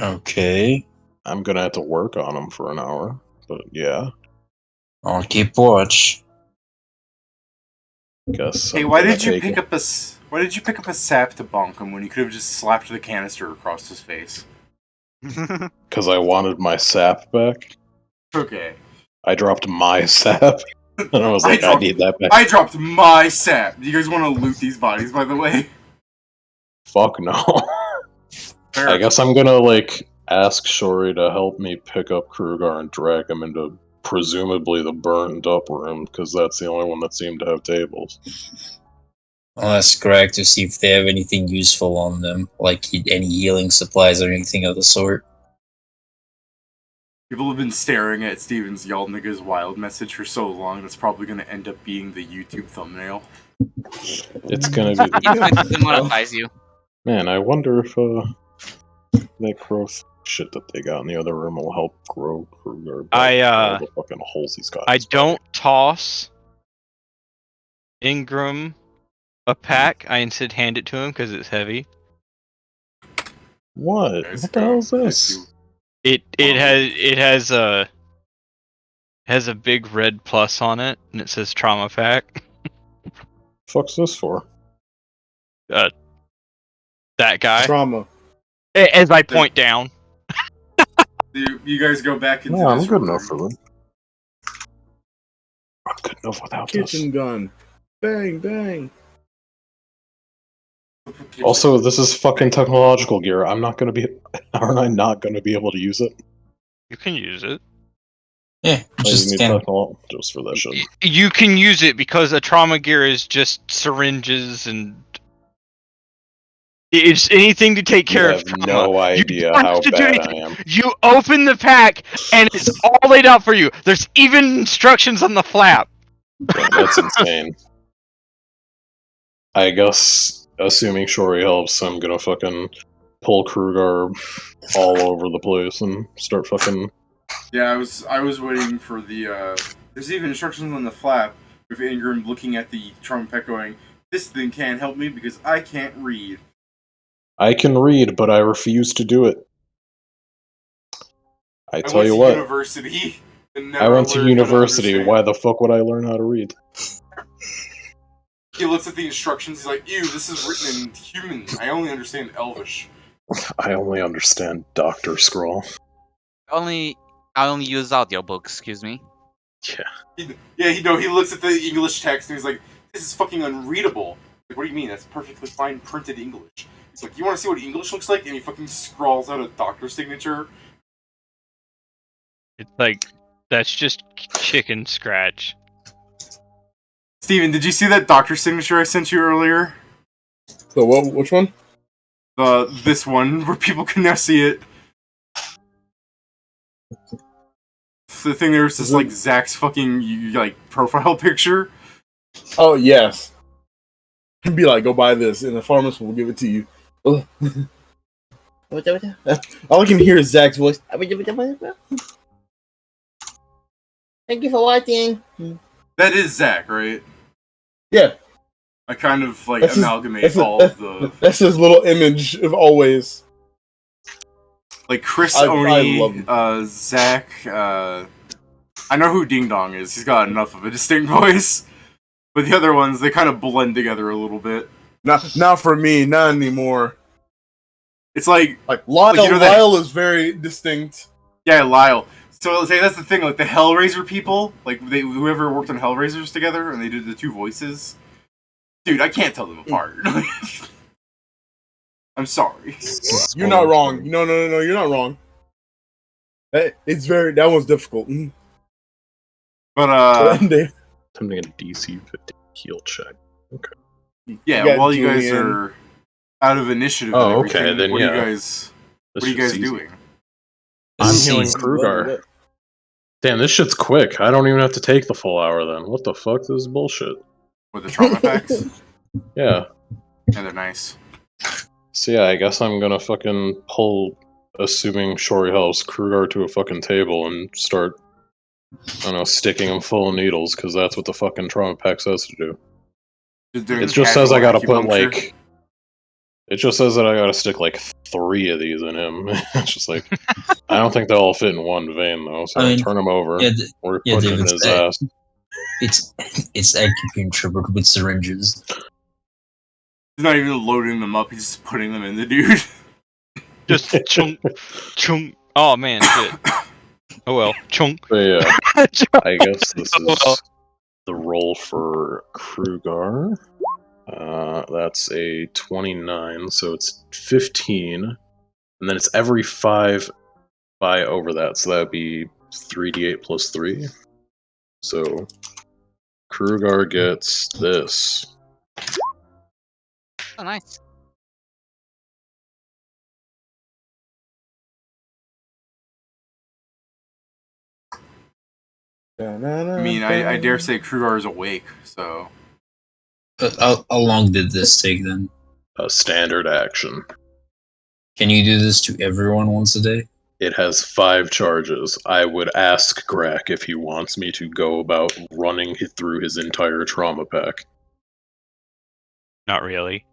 Okay. I'm gonna have to work on him for an hour, but yeah. I'll keep watch. Guess Hey, I'm why gonna did you take pick up a sap to bonk him when you could have just slapped the canister across his face? because I wanted my sap back. Okay. I dropped my sap, and I was like, I need that back. I dropped my sap. Do you guys want to loot these bodies, by the way? Fuck no. Fair. I guess I'm gonna like ask Shori to help me pick up Krugar and drag him into presumably the burned up room because that's the only one that seemed to have tables. I'll ask Greg to see if they have anything useful on them, like any healing supplies or anything of the sort. People have been staring at Steven's Y'all Niggas Wild message for so long, it's probably going to end up being the YouTube thumbnail. It's gonna be It's going to demonetize you. Man, I wonder if that growth shit that they got in the other room will help grow Kruger back all the fucking holes he's got. in I his body. don't toss Ingram a pack. I instead hand it to him because it's heavy. What? Guys, What the hell is this? It has a big red plus on it, and it says trauma pack. Fuck's this for? That guy. Trauma. As I point down. You guys go back into No, I'm this good room. enough for them. I'm good enough without Kitchen gun. Bang, bang. this. Also, this is fucking technological gear. I'm not gonna be. Aren't I not gonna be able to use it? You can use it. Yeah, I just need can. just for that shit. You can use it because a trauma gear is just syringes and it's anything to take You care have of trauma. no idea don't how have to do bad anything. I am. You open the pack and it's all laid out for you. There's even instructions on the flap. Yeah, that's insane. I guess, assuming Shori helps, I'm gonna fucking pull Krugar all over the place and start fucking. Yeah, I was waiting for the, there's even instructions on the flap with Ingram looking at the trumpet going, this thing can't help me because I can't read. I can read, but I refuse to do it. I I tell went you to what, university and I never went to learned how to university. understand. Why the fuck would I learn how to read? He looks at the instructions, he's like, ew, this is written in human. I only understand Elvish. I only understand Doctor Scroll. I only use audiobooks, excuse me. He looks at the English text and he's like, this is fucking unreadable. Like, what do you mean? That's perfectly fine printed English. He's like, you want to see what English looks like? And he fucking scrawls out a doctor's signature. It's like that's just chicken scratch. Steven, did you see that doctor signature I sent you earlier? So what? Which one? This one where people can now see it. The thing there's this like Zach's fucking like profile picture. Oh yes. Be like, go buy this, and the pharmacist will give it to you. Ugh. All I can hear is Zach's voice. Thank you for watching. That is Zach, right? Yeah, I kind of like That's his- amalgamate all of the that's his little image of always. like Chris I love Oni, him. Zach. I know who Ding Dong is. He's got enough of a distinct voice. But the other ones, they kind of blend together a little bit. Not for me, not anymore. It's like Lyle, you know that- Lyle is very distinct. yeah, Lyle. So say that's the thing. Like the Hellraiser people, like whoever worked on Hellraisers together, and they did the two voices. Dude, I can't tell them apart. I'm sorry. You're not wrong. No, you're not wrong. It's very that one's difficult. But Attempting a DC 15 heal check. yeah, while you guys are out of initiative, and Oh, everything, okay, then what yeah. are you guys? This What are you shit's guys easy. doing? I'm This is healing easy. Krugar. Damn, this shit's quick. I don't even have to take the full hour then. What the fuck? This is bullshit. With the trauma packs? Yeah. Yeah, they're nice. So yeah, I guess I'm gonna fucking pull, assuming Shori helps, Krugar to a fucking table and start, I don't know, sticking him full of needles, because that's what the fucking trauma pack says to do. Just doing It just says I gotta casual put acupuncture. like... It just says that I gotta stick like 3 of these in him. It's just like... I don't think they'll all fit in one vein though, so I mean, turn him over. Yeah, We're yeah, putting it in David, his ass. it's acupuncture but with syringes. He's not even loading them up, he's just putting them in the dude. Just chunk, chunk. Oh man, shit. Oh well, chunk. But yeah, I guess this Oh, well. is the roll for Krugar. That's a 29, so it's 15. And then it's every 5 by over that, so that would be 3d8 plus 3. So Krugar gets this. Oh, nice. I mean, I dare say Krugar is awake, so... How long did this take then? A standard action. Can you do this to everyone once a day? It has 5 charges. I would ask Grak if he wants me to go about running through his entire trauma pack. Not really.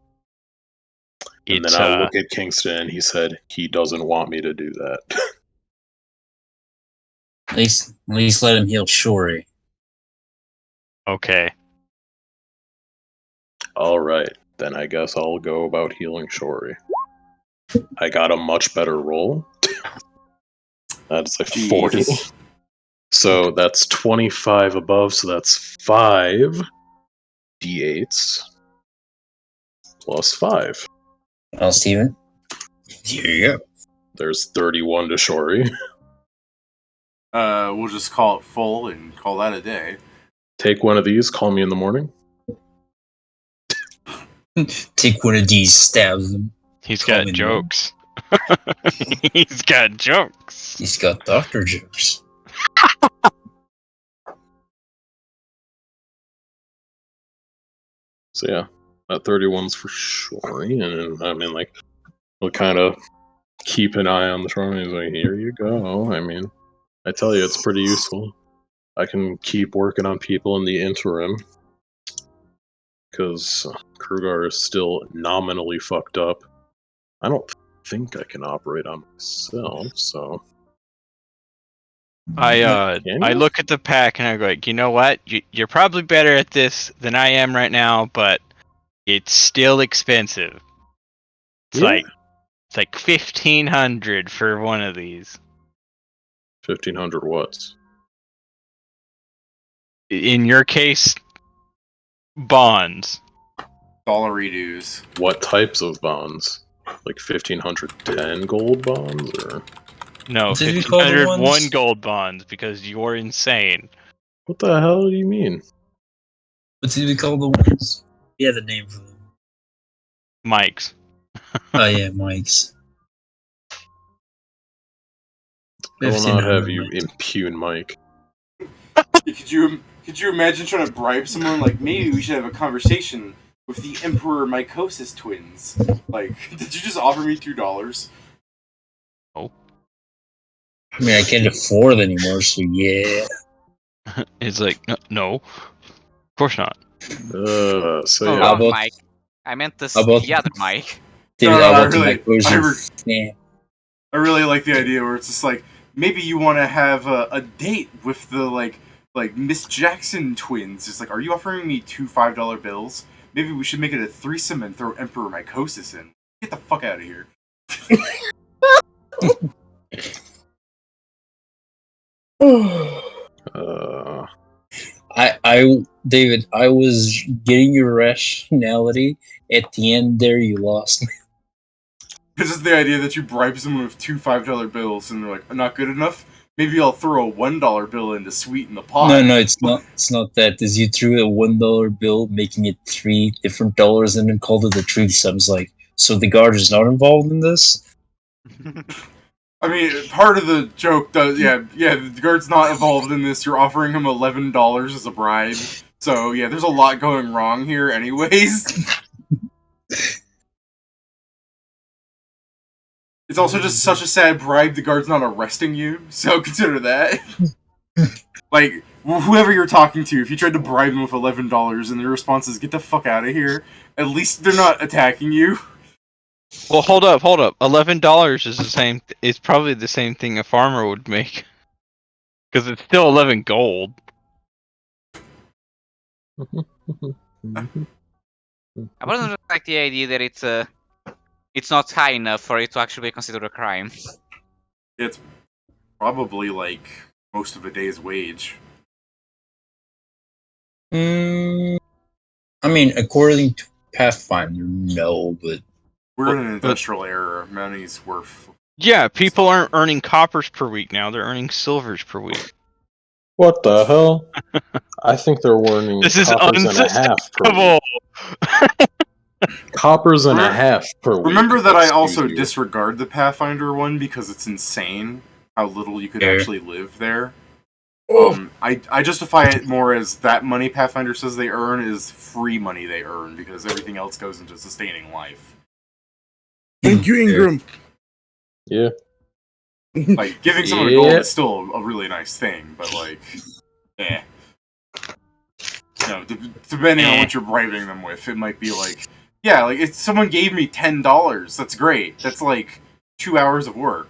And It's then I look at Kingston and he said he doesn't want me to do that. At least let him heal Shori. okay. Alright, then I guess I'll go about healing Shori. I got a much better roll. That's a 40. Jesus. So that's 25 above, so that's 5 d8s plus 5. Well, Steven? Here you go. There's 31 to Shori. We'll just call it full and call that a day. Take one of these, call me in the morning. Take one of these, stabs him. He's Call got me jokes. He's got jokes. He's got doctor jokes. So yeah, that 31's for Shori, and I mean, like, we'll kind of keep an eye on the throne. He's like, here you go. I mean, I tell you, it's pretty useful. I can keep working on people in the interim, because Krugar is still nominally fucked up. I don't think I can operate on myself, so... I Can I you? look at the pack and I go like, you know what? You're probably better at this than I am right now, but it's still expensive. It's Yeah. like 1,500 for one of these. 1,500 watts. In your case, bonds. Dollar dues. What types of bonds? Like 1,510 gold bonds, or... No, Did you call them 1,501 ones? gold bonds because you're insane. What the hell do you mean? What did we call the ones? Yeah, the name for them. Mike's. Oh yeah, Mike's. I will I've not seen have her you Mike's. impugn Mike. Could you imagine trying to bribe someone like maybe we should have a conversation with the Emperor Mycosis twins? Like, did you just offer me $2? I mean, I can't afford it anymore, so yeah. It's like, no, of course not. So Oh, yeah. How wrong about- Mike. I meant this, how about- the other Mike. David, No, how I about really- Mike version? Yeah. I really like the idea where it's just like maybe you want to have a date with the like Miss Jackson twins. It's like, are you offering me two $5 bills? Maybe we should make it a threesome and throw Emperor Mycosis in. Get the fuck out of here. David, I was getting your rationality. At the end there, you lost me. This is the idea that you bribe someone with two $5 bills and they're like, not good enough? Maybe I'll throw a $1 bill in to sweeten the pot. No, it's not. It's not that. Is you threw a $1 bill, making it $3 different dollars, and then called it a threesome. Like, so the guard is not involved in this. I mean, part of the joke does, yeah, the guard's not involved in this. You're offering him $11 as a bribe. So, yeah, there's a lot going wrong here anyways. It's also just such a sad bribe the guard's not arresting you, so consider that. Like, whoever you're talking to, if you tried to bribe them with $11 and their response is, get the fuck out of here, at least they're not attacking you. Well, hold up. $11 is the same. It's probably the same thing a farmer would make, because it's still 11 gold. I wasn't like the idea that it's not high enough for it to actually be considered a crime. It's probably, like, most of a day's wage. I mean, according to Pathfinder, no, but We're in an industrial era. Money's worth. Yeah, people aren't earning coppers per week now. They're earning silvers per week. What the hell? I think they're earning This is coppers and a half per unsustainable. week. Coppers and a half per week. Remember that I excuse also you. disregard the Pathfinder one because it's insane how little you could Yeah. actually live there. I justify it more as that money Pathfinder says they earn is free money they earn because everything else goes into sustaining life. Thank you, Ingram. Yeah. Like, giving someone a gold Yeah. is still a really nice thing, but, like, eh. You know, depending on what you're bribing them with, it might be like, yeah, like, if someone gave me $10, that's great. That's, like, 2 hours of work.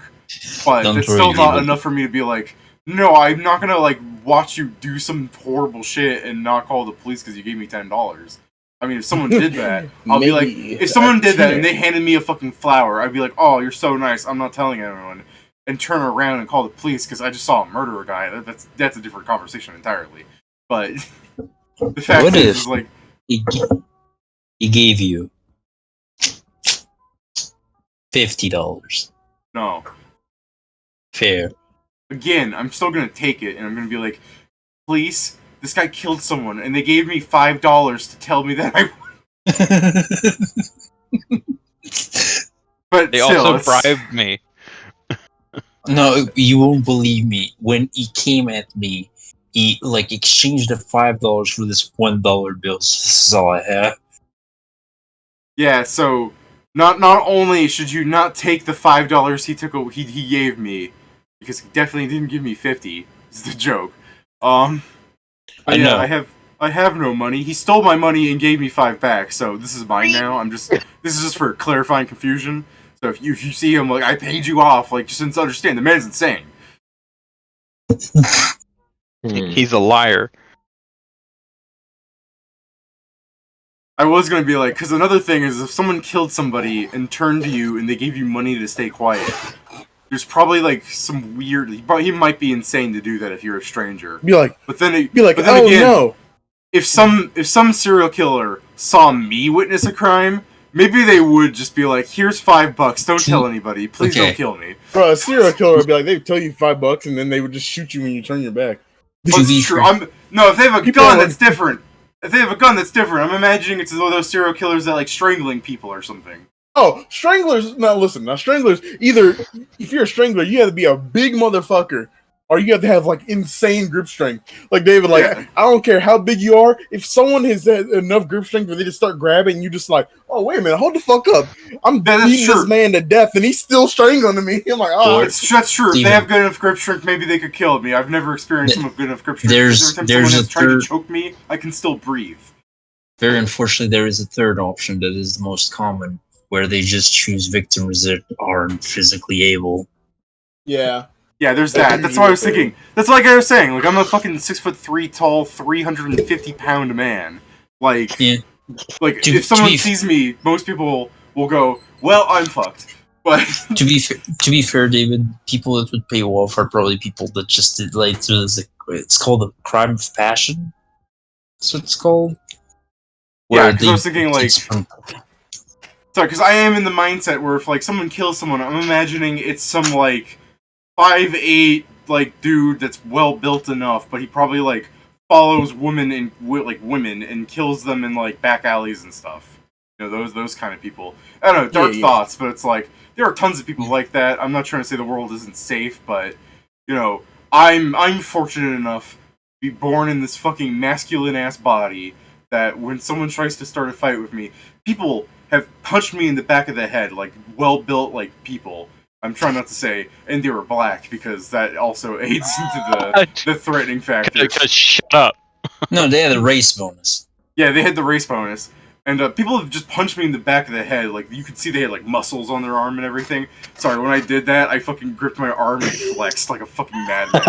But Don't it's worry, still not David. enough for me to be like, no, I'm not gonna, like, watch you do some horrible shit and not call the police because you gave me $10. I mean, if someone did that, I'll be like, Maybe if someone did that and tenner. they handed me a fucking flower, I'd be like, oh, you're so nice, I'm not telling anyone. And turn around and call the police because I just saw a murderer guy. That's a different conversation entirely. But the fact What is if- like, he gave you $50. no. Fair. Again, I'm still gonna take it, and I'm gonna be like, police, this guy killed someone, and they gave me $5 to tell me that I. But They still, also it's- bribed me. No, you won't believe me. When he came at me, he like exchanged the $5 for this $1 bill. So this is all I have. Yeah, so not only should you not take the $5 he gave me, because he definitely didn't give me 50. Is the joke. I Yeah, know. I have no money. He stole my money and gave me $5 back, so this is mine now. This is just for clarifying confusion. So if you see him like I paid you off, like just understand the man's insane. He's a liar. I was gonna be like, because another thing is if someone killed somebody and turned to you and they gave you money to stay quiet, there's probably like some weird. He might be insane to do that if you're a stranger. Be like, But then, oh again, no. if some serial killer saw me witness a crime, maybe they would just be like, "Here's $5. Don't tell anybody. Please Okay. don't kill me." Bro, a serial killer would be like, they would tell you $5 and then they would just shoot you when you turn your back. But To be it's true. fair- No, if they have a People gun, are- that's different. If they have a gun, that's different. I'm imagining it's one of those serial killers that like strangling people or something. Oh, stranglers. Now listen. Now stranglers. Either if you're a strangler, you have to be a big motherfucker, or you have to have like insane grip strength. Like David, like Yeah. I don't care how big you are. If someone has enough grip strength where they just start grabbing, you just like, oh wait a minute, hold the fuck up. I'm That's beating true. this man to death, and he's still strangling me. I'm like, oh, Or- That's true. If they Steven. have good enough grip strength, maybe they could kill me. I've never experienced someone with good enough grip strength. There's- Every time there's someone a has tried to third- choke me, I can still breathe. Very unfortunately, there is a third option that is the most common, where they just choose victims that aren't physically able. yeah. Yeah, there's That's that. That's what I was usually thinking. That's like I was saying. Like I'm a fucking 6'3" tall, 350-pound man. Like, Yeah. like To- if someone to be- sees me, most people will go, "Well, I'm fucked." But To be fair, David, people that would pay you off are probably people that just did like it's called a crime of passion. That's what it's called. yeah, because I was thinking like, it's from- sorry, because I am in the mindset where if like someone kills someone, I'm imagining it's some like 5'8" like dude that's well built enough, but he probably like follows women and kills them in like back alleys and stuff. You know, those kind of people. I don't know, dark Yeah. thoughts, but it's like there are tons of people like that. I'm not trying to say the world isn't safe, but you know, I'm fortunate enough to be born in this fucking masculine ass body that when someone tries to start a fight with me, people have punched me in the back of the head like well built like people. I'm trying not to say, and they were black because that also aids into the threatening factor. Because shut up. No, they had a race bonus. Yeah, they had the race bonus, and people have just punched me in the back of the head. Like you could see they had like muscles on their arm and everything. Sorry, when I did that, I fucking gripped my arm and flexed like a fucking madman.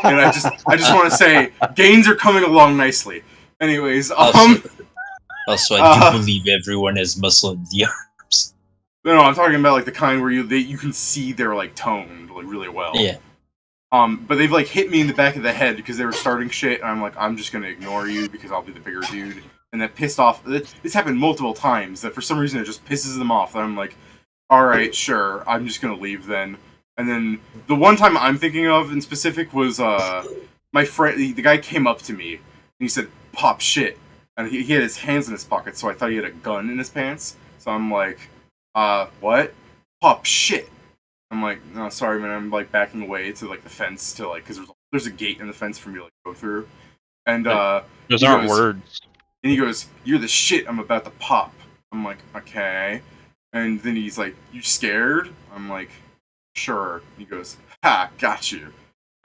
And I just want to say, gains are coming along nicely. Anyways, Also, I Uh, do believe everyone has muscle in the arms. no, I'm talking about like the kind where you can see they're like toned like really well. Yeah. But they've like hit me in the back of the head because they were starting shit, and I'm like, I'm just gonna ignore you because I'll be the bigger dude. And that pissed off. This happened multiple times. That for some reason it just pisses them off. And I'm like, all right, sure, I'm just gonna leave then. And then the one time I'm thinking of in specific was my friend. The guy came up to me and he said, "Pop shit," and he had his hands in his pockets, so I thought he had a gun in his pants. So I'm like, what? Pop shit. I'm like, no, sorry, man. I'm like backing away to like the fence to like because there's a gate in the fence for me to like go through, and Those he aren't goes- words. and he goes, "You're the shit. I'm about to pop." I'm like, okay, and then he's like, "You scared?" I'm like, "Sure." He goes, "Ha, got you,"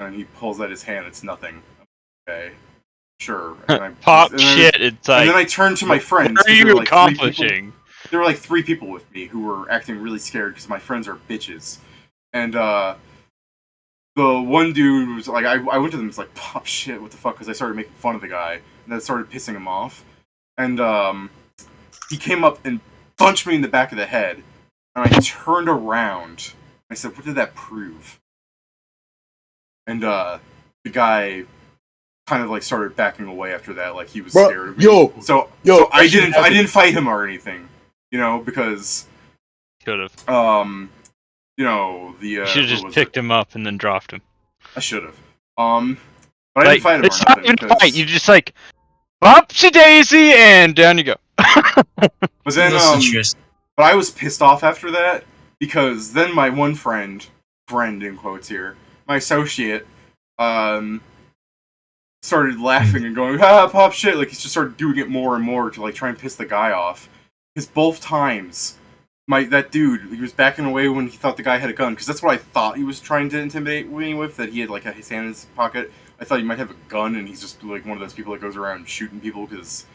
and he pulls out his hand. It's nothing. Okay, sure. And I Pop and then- shit. It's And like, then I turned to my friends. what are 'cause there were, you like, 3 people- accomplishing? There were like 3 people with me who were acting really scared because my friends are bitches. And the one dude was like, I went to them and was like, pop shit, what the fuck? Because I started making fun of the guy, and that started pissing him off. And he came up and punched me in the back of the head, and I turned around. I said, what did that prove? And the guy kind of like started backing away after that, like he was Bro, scared of me. yo, So that I shit didn't happened. fight him or anything, you know, because Should have. you know the You should have what just was picked it? him up and then dropped him. I should have. But I didn't fight him it's or not nothing. even a because- fight. You just like, whoopsie daisy, and down you go. But then That's interesting. but I was pissed off after that because then my one friend in quotes here, my associate, started laughing and going, pop shit, like he just started doing it more and more to like try and piss the guy off. Because both times, that dude, he was backing away when he thought the guy had a gun, because that's what I thought he was trying to intimidate me with, that he had like his hand in his pocket. I thought he might have a gun, and he's just like one of those people that goes around shooting people, because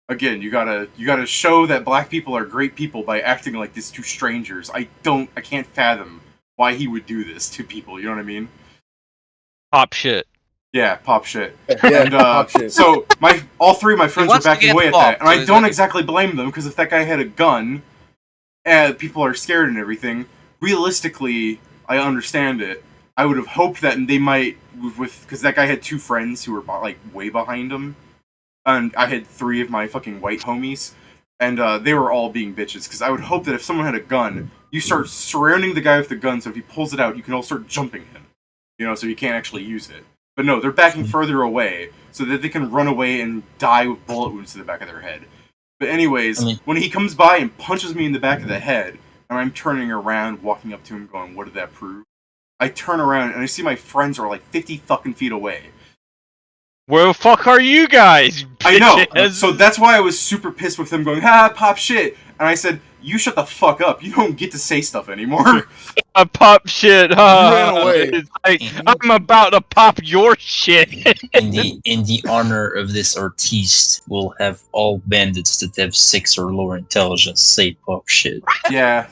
again, you gotta show that black people are great people by acting like this to strangers. I can't fathom why he would do this to people, you know what I mean? Pop shit. Yeah, pop shit. Yeah, And pop shit. so all 3 of my friends were wants to backing get away at popped, that, and so I he's don't like- exactly blame them, because if that guy had a gun, and people are scared and everything, realistically, I understand it. I would have hoped that they might, because that guy had 2 friends who were like way behind him, and I had 3 of my fucking white homies, and they were all being bitches, because I would hope that if someone had a gun, you start surrounding the guy with the gun, so if he pulls it out, you can all start jumping him. You know, so he can't actually use it. But no, they're backing further away so that they can run away and die with bullet wounds to the back of their head. But anyways, when he comes by and punches me in the back of the head, and I'm turning around, walking up to him, going, "What did that prove?" I turn around and I see my friends are like 50 fucking feet away. Where the fuck are you guys? I know. bitches? So that's why I was super pissed with them going, "Ha, pop shit." And I said, "You shut the fuck up. You don't get to say stuff anymore." I pop shit. ran away. It's like, I'm about to pop your shit. In the honor of this artiste, we'll have all bandits that have 6 or lower intelligence say pop shit. Yeah.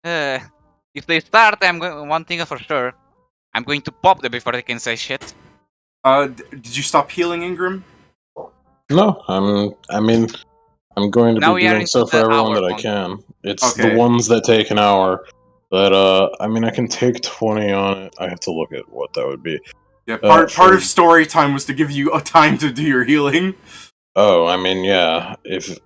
If they start, I'm going. One thing for sure, I'm going to pop them before they can say shit. Did you stop healing, Ingram? No, I'm going to Now be we are doing into stuff for the everyone hour that I long. can. It's Okay. the ones that take an hour. But I can take 20 on it. I have to look at what that would be. Yeah, part for- of story time was to give you a time to do your healing. Oh, yeah. If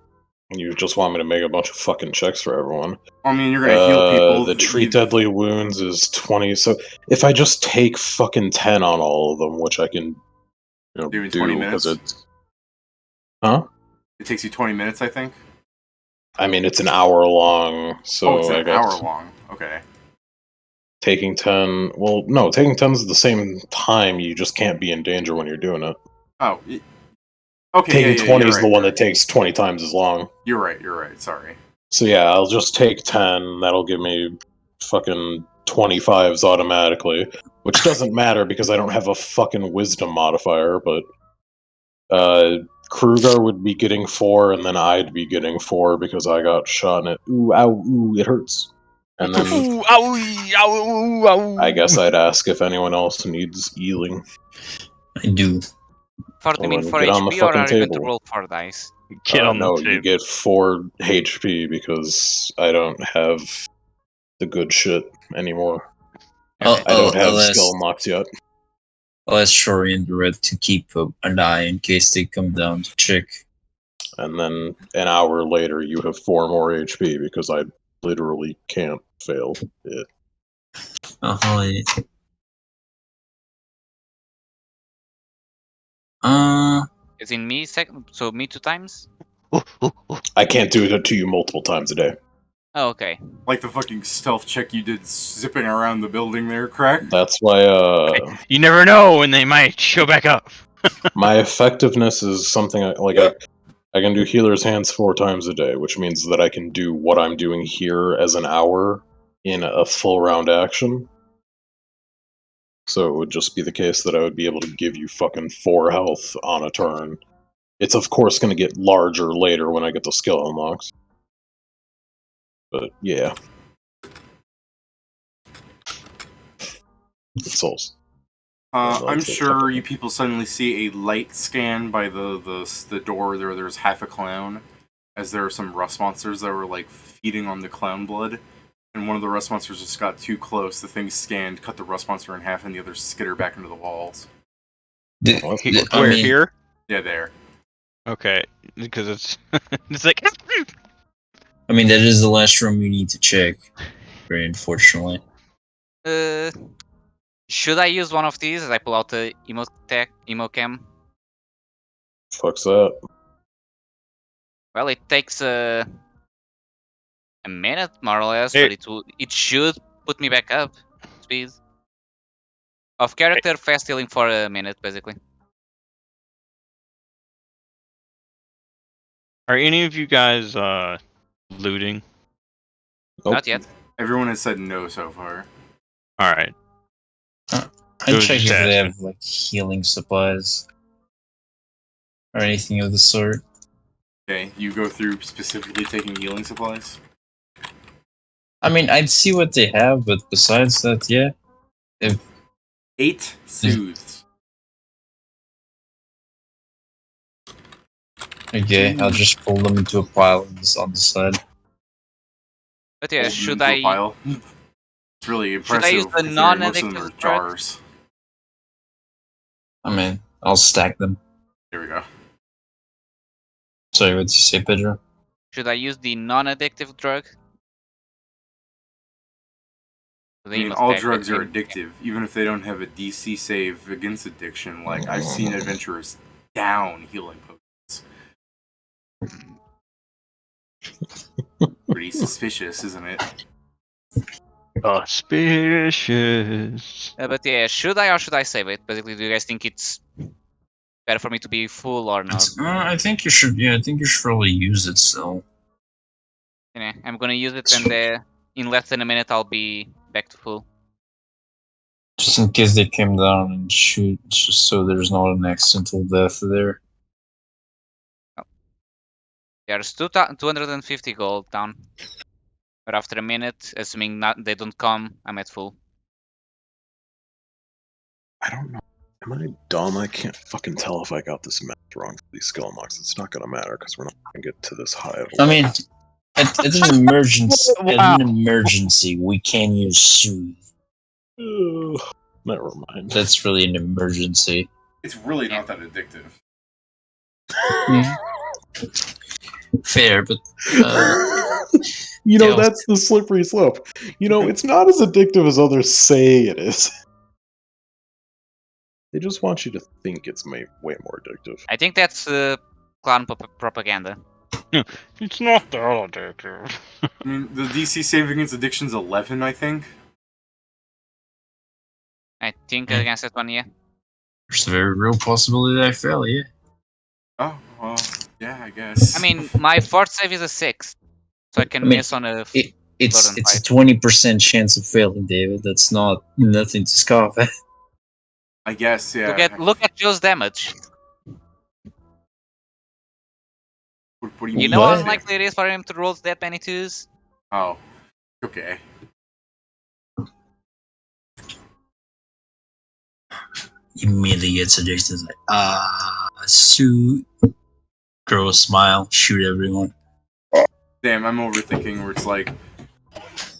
you just want me to make a bunch of fucking checks for everyone. I mean, you're gonna heal people. The treat deadly wounds is 20. So if I just take fucking 10 on all of them, which I can, Do in do 20 because minutes? it's. Huh? It takes you 20 minutes, I think. It's an hour long, so It's I an got hour long. Okay. taking 10. Well, no, taking 10 is the same time. You just can't be in danger when you're doing it. Oh. Okay. Taking yeah, 20 you're is right, the one you're that takes 20 times as long. right. You're right. You're right. Sorry. So yeah, I'll just take 10. That'll give me fucking 25s automatically, which doesn't matter because I don't have a fucking wisdom modifier, but Kruger would be getting 4 and then I'd be getting 4 because I got shot in it. Ooh, ow, ooh, it hurts. And then Ooh, ow, ow, ow. I guess I'd ask if anyone else needs healing. I do. 40 Well, mean then 4 get on the HP, or fucking are you going to table. roll 4 dice? Get on No, the you table. get 4 HP because I don't have the good shit anymore. I'll, I don't I'll, have I'll ask, skill unlocks yet. I'll ask Shori and the Red to keep an eye in case they come down to check. And then an hour later, you have 4 more HP because I literally can't fail it. Yeah. Is in me second, so me 2 times? I can't do it to you multiple times a day. Oh, okay. Like the fucking stealth check you did zipping around the building there, Crack? That's why You never know when they might show back up. my effectiveness is something I can do healer's hands 4 times a day, which means that I can do what I'm doing here as an hour in a full round action. So it would just be the case that I would be able to give you fucking 4 health on a turn. It's of course going to get larger later when I get the skill unlocks. But yeah. It's all. I'm sure you people suddenly see a light scan by the door there. There's half a clown, as there are some rust monsters that were like feeding on the clown blood, and one of the rust monsters just got too close. The thing scanned, cut the rust monster in half, and the other skitter back into the walls. Where, here? Yeah, there. Okay, because it's it's like I mean, that is the last room you need to check. Very unfortunately. Should I use one of these as I pull out the Emocam? Fuck's that. Well, it takes a minute, more or less, Hey. but it should put me back up. Speed. Of character, fast healing for a minute, basically. Are any of you guys looting? Nope. Not yet. Everyone has said no so far. All right. I'd was check just if they asking. have like healing supplies or anything of the sort. Okay, you go through specifically taking healing supplies. I mean, I'd see what they have, but besides that, yeah. 8 soothes. Okay, I'll just pull them into a pile on the side. But yeah, Hold them should into a I pile. It's really should I use impressive the considering most of them are non-addictive drug? jars. I mean, I'll stack them. Here we go. Sorry, what did you say, Pedro? Should I use the non-addictive drug? I mean, all drugs are addictive, even if they don't have a DC save against addiction. Like, I've seen adventurers down healing potions. Pretty suspicious, isn't it? Suspicious. But yeah, should I or should I save it? Basically, do you guys think it's better for me to be full or not? I think you should. Yeah, I think you should probably use it still. Yeah, I'm gonna use it, and in less than a minute I'll be back to full. Just in case they came down and shoot, just so there's not an accidental death there. There's 250 gold down. But after a minute, assuming they don't come, I'm at full. I don't know. Am I dumb? I can't fucking tell if I got this math wrong for these skill unlocks. It's not gonna matter because we're not gonna get to this high. I mean, at an emergency, Wow. at an emergency, we can use soothe. Never mind. That's really an emergency. It's really not that addictive. Fair, but you know, Yeah. that's the slippery slope. You know, it's not as addictive as others say it is. They just want you to think it's way more addictive. I think that's clown propaganda. It's not that addictive. I mean, the DC save against addiction's 11, I think. I think against that one, yeah. there's a very real possibility that I fail. Yeah. Oh, well, yeah, I guess. I mean, my fourth save is a 6, so I can miss on a. It's Burden a fight. 20% chance of failing, David. That's not nothing to scoff at. I guess, yeah. Look at Joe's damage. What do you You mean? know how What? unlikely it is for him to roll that many 2s? Oh, okay. Immediately gets addicted. Like, suit. Grow a smile. Shoot everyone. Damn, I'm overthinking where it's like,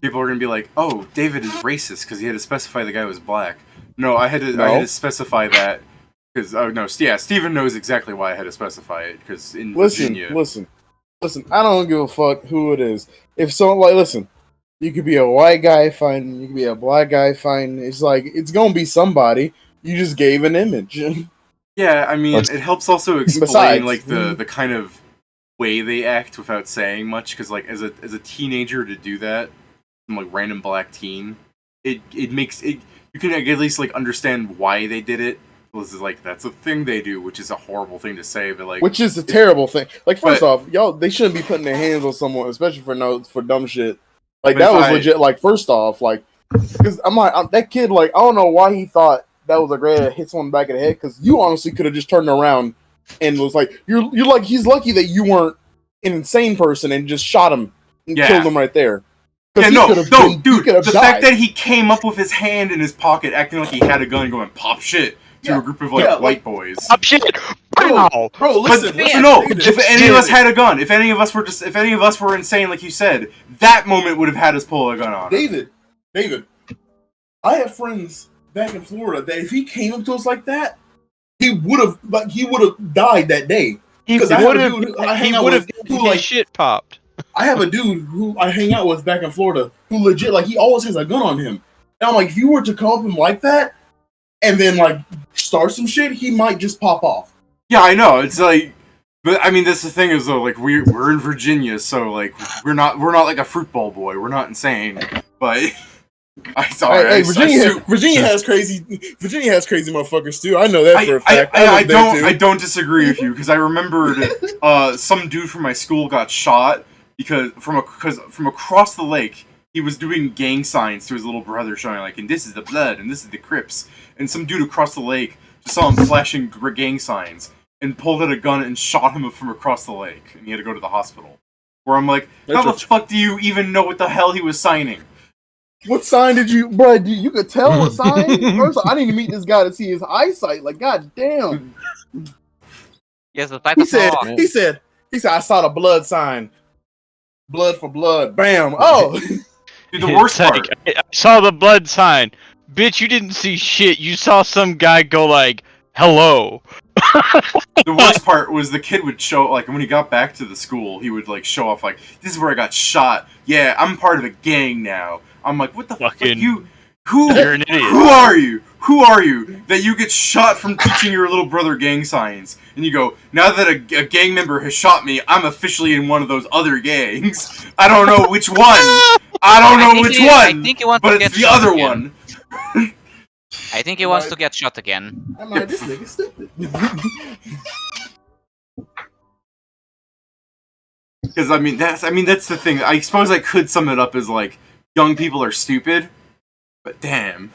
people are gonna be like, oh, David is racist because he had to specify the guy was black. No, I had to specify that because, oh no, yeah, Steven knows exactly why I had to specify it because in Virginia. Listen. I don't give a fuck who it is. If someone listen, you could be a white guy fighting, you could be a black guy fighting. It's like it's gonna be somebody. You just gave an image. Yeah, I mean, it helps also explain Besides- like the kind of way they act without saying much. Because like as a teenager to do that, some like random black teen, it makes it. You can at least like understand why they did it. This is like that's a thing they do, which is a horrible thing to say, but like Which is a terrible thing. Like, first off, y'all, they shouldn't be putting their hands on someone, especially for dumb shit. Like, But that if was I- legit. Like, first off, like, because that kid, like, I don't know why he thought that was a great idea to hit someone in the back of the head, because you honestly could have just turned around and was like, you're like, he's lucky that you weren't an insane person and just shot him and Yeah. killed him right there. 'Cause Yeah, he no, could've no, been- he dude. could've The died. fact that he came up with his hand in his pocket, acting like he had a gun, going pop shit to a group of like Yeah, white boys. Stop shit! Bro, Wow! bro, listen, But no, David, if any of us had a gun, if any of us were insane, like you said, that moment would have had us pull a gun on. David, I have friends back in Florida that if he came up to us like that, he would have died that day. He 'Cause I would have have. a dude I He hang out would have with gotten who, like, his shit popped. I have a dude who I hang out with back in Florida who legit, like, he always has a gun on him. And I'm like, if you were to come up him like that and then like start some shit, he might just pop off. Yeah, I know. It's like, but I mean, that's the thing is though. Like we're in Virginia, so like we're not like a fruit bowl boy. We're not insane, but Hey, Virginia has crazy motherfuckers too. I know that for a fact. I lived there, too. don't disagree with you because I remembered some dude from my school got shot because from across the lake. He was doing gang signs to his little brother, showing like, and this is the blood, and this is the Crips. And some dude across the lake just saw him flashing gang signs and pulled out a gun and shot him from across the lake, and he had to go to the hospital. Where I'm like, how the fuck do you even know what the hell he was signing? What sign did you, bro? You could tell what sign. First, I need to meet this guy to see his eyesight. Like, god damn. Yes, the type He of said, law. he said, I saw the blood sign. Blood for blood. Bam. Oh. Dude, the worst It's part. like, I saw the blood sign. Bitch, you didn't see shit. You saw some guy go like, hello. The worst part was the kid would show, like, when he got back to the school, he would, like, show off, like, this is where I got shot. Yeah, I'm part of a gang now. I'm like, what the fuck? Fucking You You're an idiot. Who are you? Who are you that you get shot from teaching your little brother gang signs? And you go, now that a gang member has shot me, I'm officially in one of those other gangs. I don't know which one. I don't know which one. I think he wants but to it's get the shot other again. one. I think he wants to get shot again. I'm like, this nigga stupid. Because that's the thing. I suppose I could sum it up as like young people are stupid, but damn.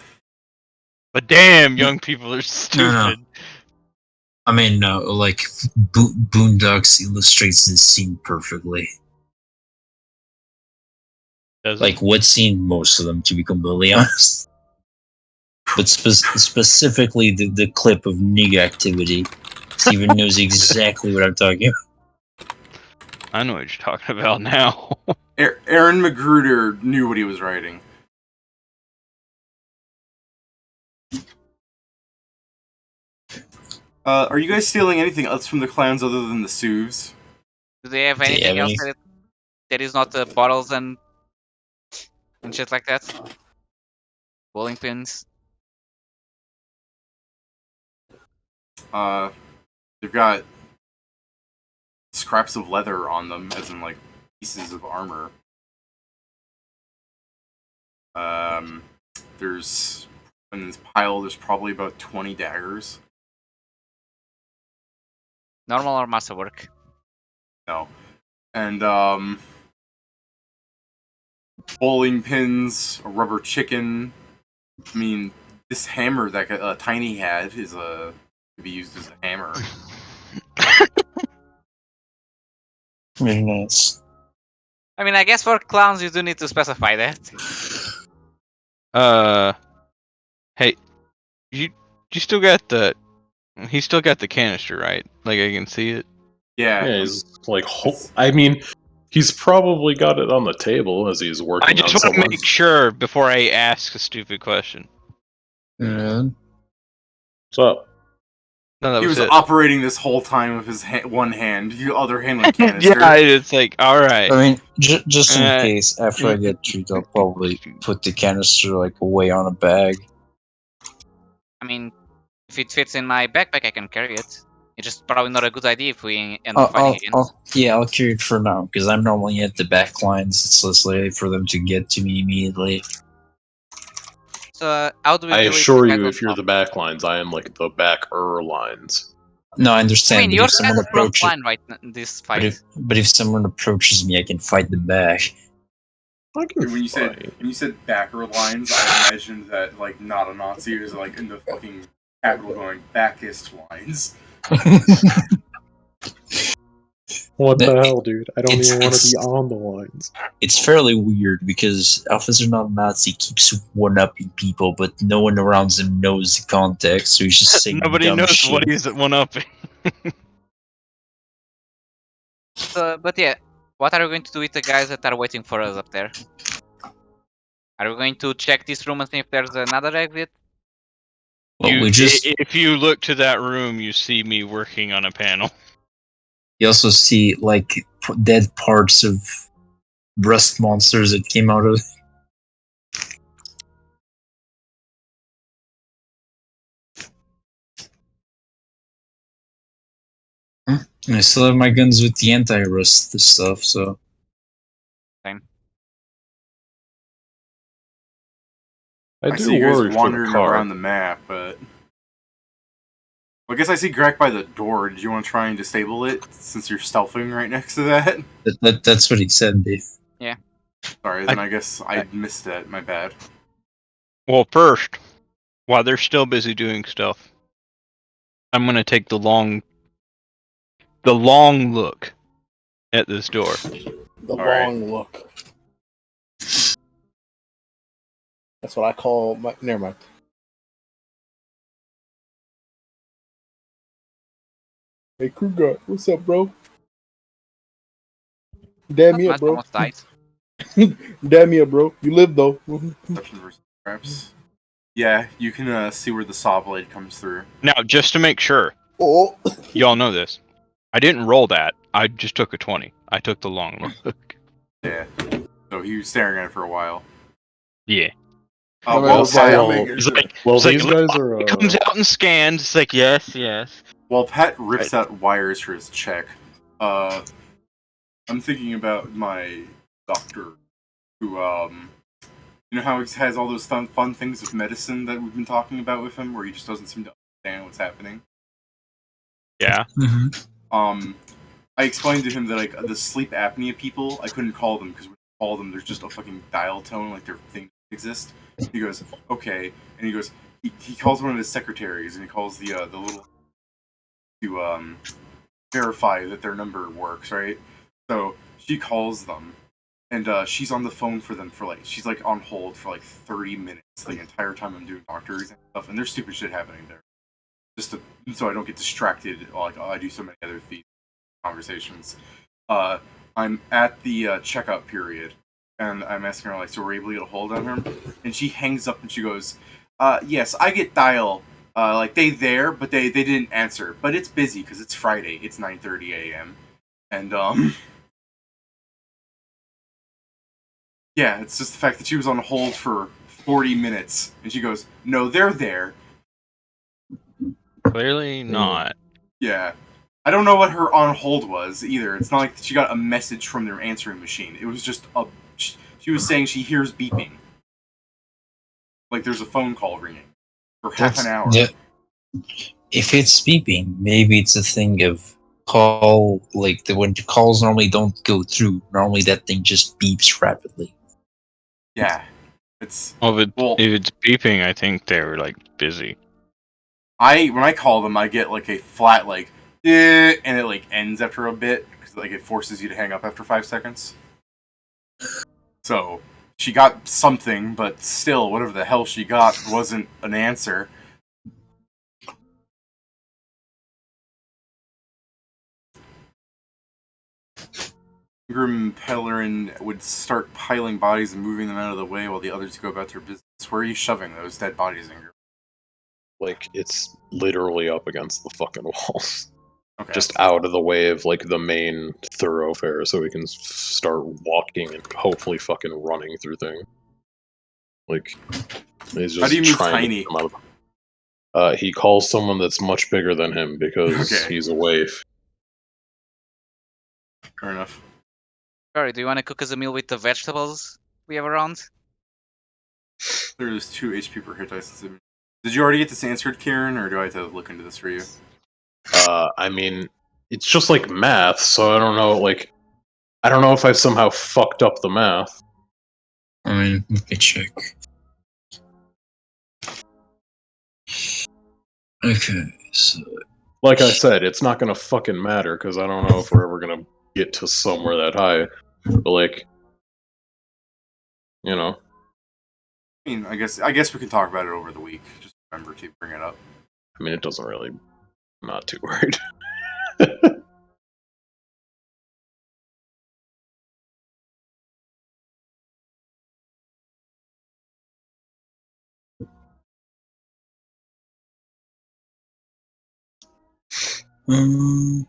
But damn, young people are stupid. No. I mean, no, like Boondocks illustrates this scene perfectly. Does Like what scene? Most of them, to be completely honest. But specifically the clip of nigga activity. Steven knows exactly what I'm talking about. I know what you're talking about now. Aaron Magruder knew what he was writing. Are you guys stealing anything else from the clowns other than the sieves? Do they have Do you anything have else that is not bottles and shit like that? Bowling pins. They've got scraps of leather on them, as in like pieces of armor. There's in this pile. There's probably about 20 daggers. Normal or masterwork? No, and bowling pins, a rubber chicken. I mean, this hammer that Tiny had is could be used as a hammer. Very nice. I mean, I guess for clowns you do need to specify that. Hey, you still got the? He still got the canister, right? Like I can see it. Yeah, he's like, I mean, he's probably got it on the table as he's working I on just want to someone. make sure before I ask a stupid question. Yeah. So, No, that he was was it. operating this whole time with his one hand, the other hand like canister. Yeah, it's like all right. I mean, just in case, after I mm, get treated, I'll probably put the canister like away on a bag. I mean, if it fits in my backpack, I can carry it. It's just probably not a good idea if we end up fighting again. I'll carry it for now because I'm normally at the back lines. It's less likely for them to get to me immediately. So how do we I deal with assure the guys you, on if you're top? the back lines, I am like the backer lines. No, I I understand. mean, But you're if kind someone of front approaches, line right in this fight. but if someone approaches me, I can fight them back. I can When you fight. said backer lines, I imagined that like not a Nazi was like in the fucking capital going backist lines. What No, the hell, dude? I don't it's- even want to it's- be on the lines. It's fairly weird because Officer Not Nazi keeps one-upping people, but no one around him knows the context, so he's just saying Nobody dumb knows shit. what he's at one upping. So, but yeah, what are we going to do with the guys that are waiting for us up there? Are we going to check this room and see if there's another exit? Well, If you look to that room, you see me working on a panel. you also see like dead parts of rust monsters that came out of. And I still have my guns with the anti-rust stuff, so Same. I I do see you guys worry for the wandering car. around the map, but I guess I see Greg by the door. Did you want to try and disable it since you're stealthing right next to that? that's what he said, Dave. Sorry, then I guess I missed that. My bad. Well, first, while they're still busy doing stuff, I'm gonna take the long look at this door. The All right. long look. That's what I call my. Never mind. Hey, crew guy, what's up, bro? Damn me Not up, bro. almost died. Damn me up, bro. You live though. Perception versus traps. Yeah, you can see where the saw blade comes through. Now, just to make sure, Oh, y'all know this. I didn't roll that. I just took a 20. I took the long look. Yeah. So he was staring at it for a while. Yeah. Well, sorry, I'm well, making It's sure. like, well, it's like, these guys are. it comes out and scans. It's like, yes, yes. while Pat rips out wires for his check, I'm thinking about my doctor, who you know how he has all those fun things with medicine that we've been talking about with him, where he just doesn't seem to understand what's happening. Yeah. I explained to him that like the sleep apnea people, I couldn't call them because when you call them, there's just a fucking dial tone, like their thing doesn't exist. He goes, okay, and he goes, he calls one of his secretaries, and he calls the little to verify that their number works, right? So she calls them, and she's on the phone for them for like she's like on hold for like 30 minutes the entire time I'm doing doctors and stuff, and there's stupid shit happening there. Just so I don't get distracted, like I do so many other conversations. Uh, I'm at the checkout period, and I'm asking her like, so we're able to get a hold on her, and she hangs up and she goes, "Yes, I get dial. Like they there, but they didn't answer. But it's busy because it's Friday. It's 9:30 a.m. And yeah, it's just the fact that she was on hold for 40 minutes, and she goes, "No, they're there." Clearly not. Yeah. I don't know what her on hold was either. It's not like she got a message from their answering machine. It was just a. She was saying she hears beeping. Like there's a phone call ringing for half an hour. Yeah. If it's beeping, maybe it's a thing of call, like when the calls normally don't go through. Normally that thing just beeps rapidly. Yeah. It's. Well, Well, if it's beeping, I think they were like busy. when I call them, I get like a flat like, and it like ends after a bit because like it forces you to hang up after 5 seconds. So she got something, but still, whatever the hell she got wasn't an answer. Ingram and Pellerin would start piling bodies and moving them out of the way while the others go about their business. Where are you shoving those dead bodies, Ingram? Like, it's literally up against the fucking walls. Okay. Just out of the way of, like, the main thoroughfare so we can start walking and hopefully fucking running through things. Like, he's just How do you move trying tiny? to come out of... he calls someone that's much bigger than him because Okay. he's a waif. Fair enough. Sorry, do you want to cook us a meal with the vegetables we have around? There's 2 HP per hit dice. Did you already get this answered, Kieran, or do I have to look into this for you? I mean, it's just like math, so I don't know, like... I don't know if I've somehow fucked up the math. I mean, let me check. Okay, so Like I said, it's not gonna fucking matter, because I don't know if we're ever gonna get to somewhere that high. But, like... You know... I mean, I guess we can talk about it over the week. Just remember to bring it up. I mean, it doesn't really... I'm not too worried. um,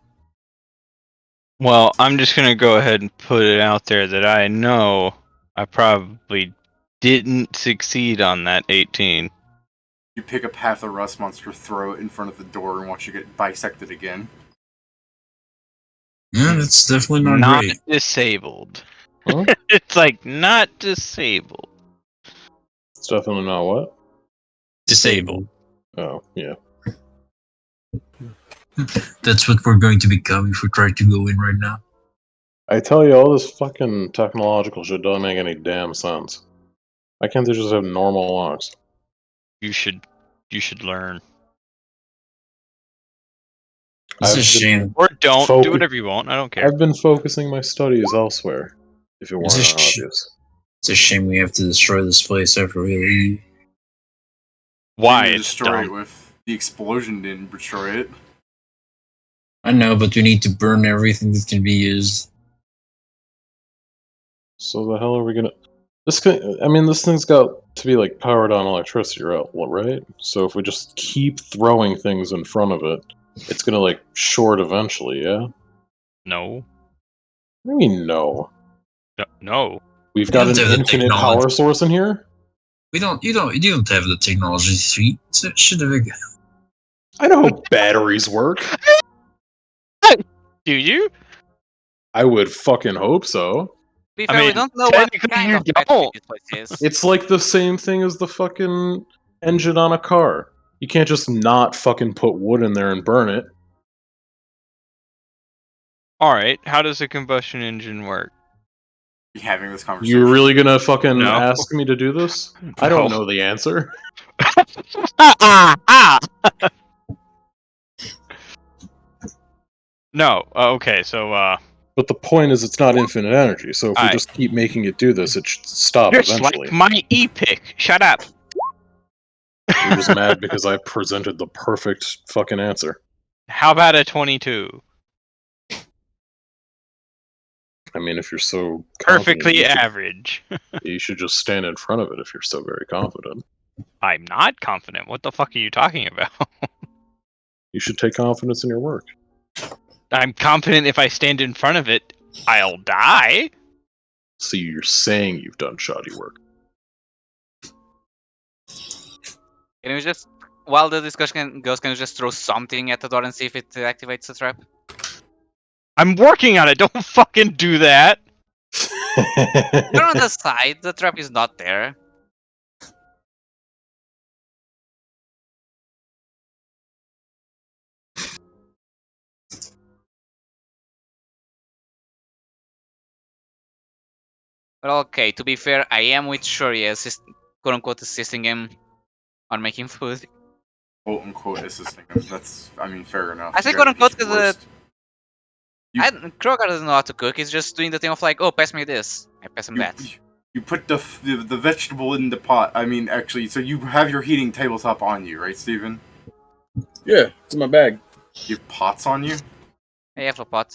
Well, I'm just gonna go ahead and put it out there that I know I probably didn't succeed on that 18. You pick up half the rust monster, throw it in front of the door, and watch you get bisected again. yeah, that's definitely not Not great. disabled. Huh? It's like not disabled. It's definitely not what? Disabled. Oh, yeah. That's what we're going to become if we try to go in right now. I tell you, all this fucking technological shit doesn't make any damn sense. Why can't they just have normal locks? You should learn. It's a I've been shame. Or don't do Focus- whatever you want. I don't care. I've been focusing my studies elsewhere, if it It's a, weren't sh- obvious. it's a shame we have to destroy this place after we leave. Why? You It's destroy it dumb. with the explosion didn't destroy it. I know, but we need to burn everything that can be used. So the hell are we gonna... This thing's got to be, like, powered on electricity, right? So if we just keep throwing things in front of it, it's gonna, like, short eventually, yeah? No. What do you mean, no? No. We've got don't an have the infinite technology. power source in here? You don't have the technology suite. So should have been. I know how batteries work. Do you? I would fucking hope so. To be I fair, we mean, don't know what technically kind you of battery don't. this place is. It's like the same thing as the fucking engine on a car. You can't just not fucking put wood in there and burn it. All right. How does a combustion engine work? Be having this conversation. You're really gonna fucking No. ask me to do this? I don't know the answer. No. Okay. So, But the point is, it's not infinite energy. So if we Alright. just keep making it do this, it should stop just eventually. like my e-pick. Shut up. You're just mad because I presented the perfect fucking answer. How about a 22? I mean, if you're so confident, Perfectly you should, average. you should just stand in front of it if you're so very confident. I'm not confident. What the fuck are you talking about? You should take confidence in your work. I'm confident if I stand in front of it, I'll die. See, you're saying you've done shoddy work. Can you just, while the discussion goes, can you just throw something at the door and see if it activates the trap? I'm working on it. Don't fucking do that. You're on the side. The trap is not there. But okay, to be fair, I am with Shuri quote unquote assisting him on making food. Quote unquote assisting him. That's, I mean, fair enough. I say You gotta quote unquote get your because worst. Kroger doesn't know how to cook. He's just doing the thing of like, oh, pass me this. I pass him that. You put the vegetable in the pot. I mean, actually, so you have your heating tabletop on you, right, Steven? Yeah, it's in my bag. You have pots on you? I have a pot.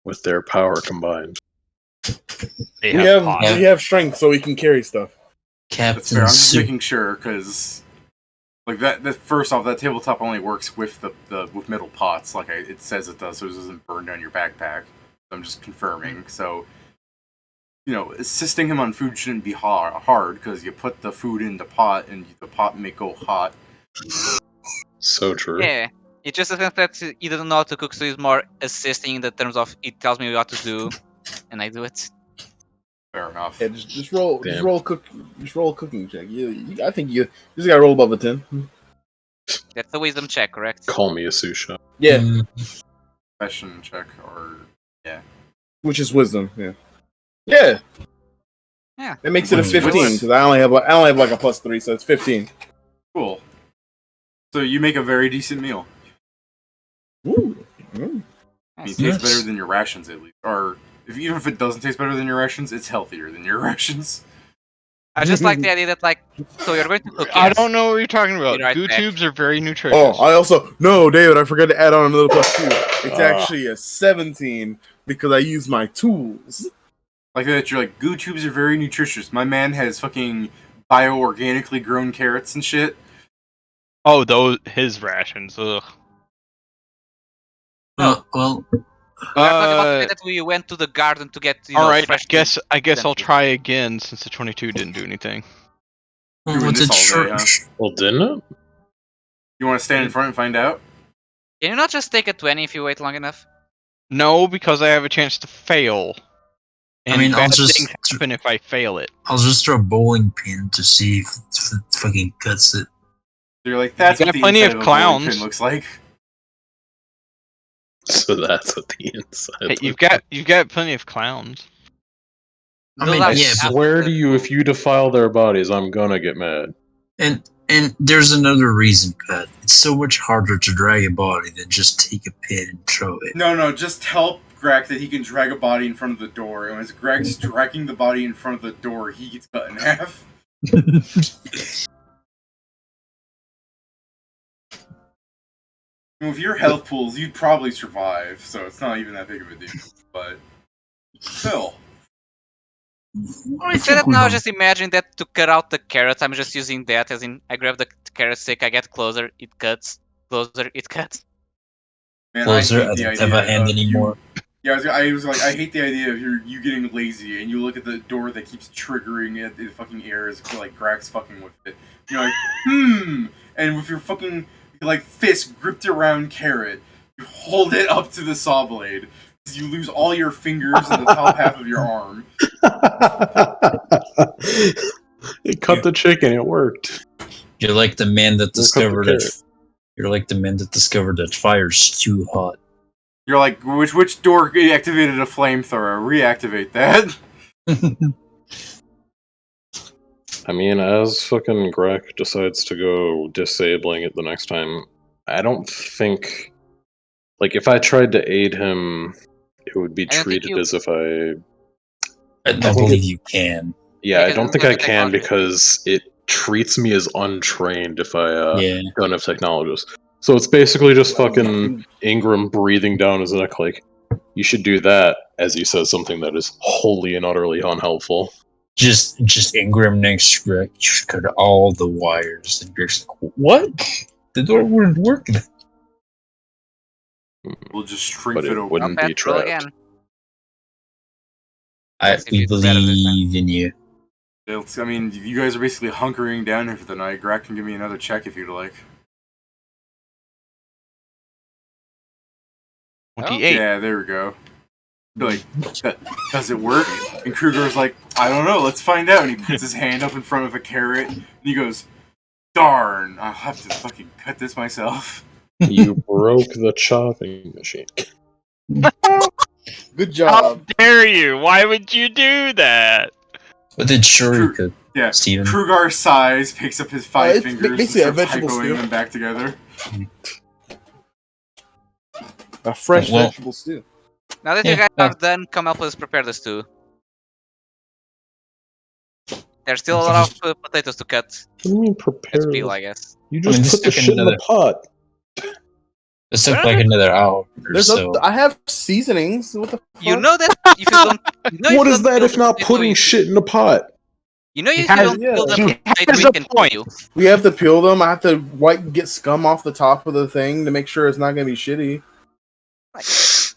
With their power combined. They We have have pots. we have strength, so we can carry stuff. That's fair. I'm just making sure, because like that first off, that tabletop only works with the with metal pots, like it says it does, so it doesn't burn down your backpack. I'm just confirming. So, you know, assisting him on food shouldn't be hard because you put the food in the pot and the pot may go hot. So true. Yeah. It just says that he doesn't know how to cook, so he's more assisting in the terms of it tells me what to do, and I do it. Fair enough. Yeah, just roll Damn. roll a cooking check. I think you just gotta roll above a 10. That's a wisdom check, correct? Call me a sous chef. Yeah, Profession check or which is wisdom. Yeah. Yeah. That makes it a What's- 15 because I only have like a +3, so it's 15. cool. So you make a very decent meal. Ooh. I mean, it Nice. tastes better than your rations at least, or even if it doesn't taste better than your rations, it's healthier than your rations. I just like the idea that like, so you're going to cook. I Yes. don't know what you're talking about. Be right Goo back. tubes are very nutritious. Oh, I also David. I forgot to add on another +2. It's Ah. actually a 17 because I use my tools. Like that, you're like, goo tubes are very nutritious. My man has fucking bioorganically grown carrots and shit. Oh, his rations. Ugh. Well, We are talking about the fact that we went to the garden to get all right. fresh. I guess I'll Thank you. try again since the 22 didn't do anything. Doing what's this it all day, huh? Well, didn't it? You want to stand in front and find out? Can you not just take a 20 if you wait long enough? No, because I have a chance to fail. And I mean, bad things happen if I fail it. I'll just throw a bowling pin to see if it fucking cuts it. So you're like, that's You what got the plenty inside of of a bowling clowns. pin looks like. So that's what the inside. Hey, looks you've got plenty of clowns. I Those mean, are I yeah, but- swear to you, if you defile their bodies, I'm gonna get mad. And there's another reason, Cut. It's so much harder to drag a body than just take a pin and throw it. No, just help Greg that he can drag a body in front of the door. And as Greg's dragging the body in front of the door, he gets cut in half. With your health pools, you'd probably survive, so it's not even that big of a deal. But still, I Instead think of we're now done. just imagine that to cut out the carrots, I'm just using that as in I grab the carrot stick, I get closer, it cuts, closer, it cuts. man, Closer, I hate the I don't have a idea hand of anymore. Yeah, I was like, I hate the idea of you getting lazy and you look at the door that keeps triggering at the fucking air as like Grax fucking with it. You're like, and with your fucking like fist gripped around Carrot, you hold it up to the saw blade. You lose all your fingers and the top half of your arm. It cut the chicken. It worked. You're like the man that They cut the discovered carrot. that. You're like the man that discovered that fire's too hot. You're like, which door activated a flamethrower? Reactivate that. I mean, as fucking Greg decides to go disabling it the next time, I don't think. Like, if I tried to aid him, it would be I don't think treated you- as if I. I don't think believe you can. Yeah, I because don't it's think not I the can technology. because it treats me as untrained if I Yeah. don't have technologists. So it's basically just fucking Ingram breathing down his neck like, you should do that, as he says something that is wholly and utterly unhelpful. Just Ingram next to Greg. Just cut all the wires. And Greg's like, what? The door wouldn't work. We'll just shrink But it it open. wouldn't Well, be Pat, roll trapped. again. See if We you do better this time. believe in you. I mean, you guys are basically hunkering down here for the night. Grak can give me another check if you'd like. 28. Yeah, there we go. You're like, does it work? And Kruger's like, I don't know, let's find out. And he puts his hand up in front of a carrot, and he goes, darn, I'll have to fucking cut this myself. You broke the chopping machine. Good How job. dare you? Why would you do that? But then sure you could, Yeah, Steven. Kruger sighs, picks up his five It's fingers, and basically a starts vegetable hypoing stew. them back together. A fresh Well- vegetable stew. Now that Yeah, you guys well. are done, come help us prepare the stew. There's still a lot of potatoes to cut. What do you mean To prepare? peel, I guess. You just this put the took shit in the another- pot. This took Where like are another hour or There's so. I have seasonings. What the fuck? You know that if you don't, you know What if you is don't that peel if the not potato, putting you- shit in a pot? You know He if you has- don't peel the yeah. potato, has it a can kill point. you. We have to peel them. I have to get scum off the top of the thing to make sure it's not gonna be shitty.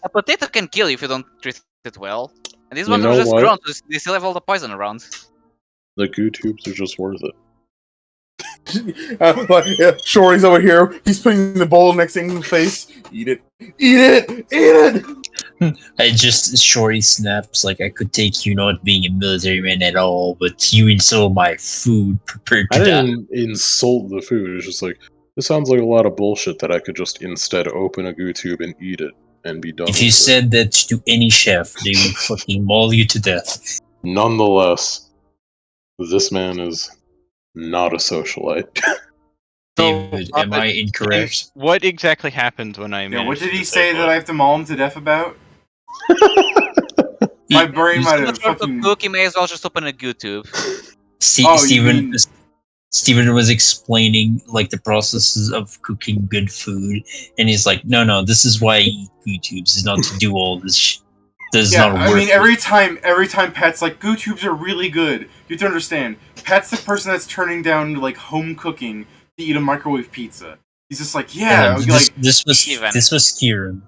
A potato can kill you if you don't treat it well. And these You ones know were just what? grown, so they still have all the poison around. The goo tubes are just worth it. Shorty's over here. He's putting the bowl next to Ingram's face. Eat it. Eat it. Eat it. I just Shorty snaps like I could take you not being a military man at all, but you insult my food prepared I to die. didn't insult the food. It's just like, this sounds like a lot of bullshit that I could just instead open a goo tube and eat it and be done If with you it. said that to any chef, they would fucking maul you to death. Nonetheless, this man is not a socialite. David, am I incorrect? What exactly happens when I Yeah, manage what did to he say disable that it? I have to maul him to death about? My brain You- might Too have much work to fucking... cook, you may as well just open a YouTube. Oh, you Steven, mean- Steven was explaining like the processes of cooking good food, and he's like, "No, this is why I eat YouTubes is not to do all this. This is Yeah, not I work." mean, every time Pat's like, goo tubes are really good. You have to understand, Pat's the person that's turning down, like, home cooking to eat a microwave pizza. He's just like, yeah, this was Steven. Kieran.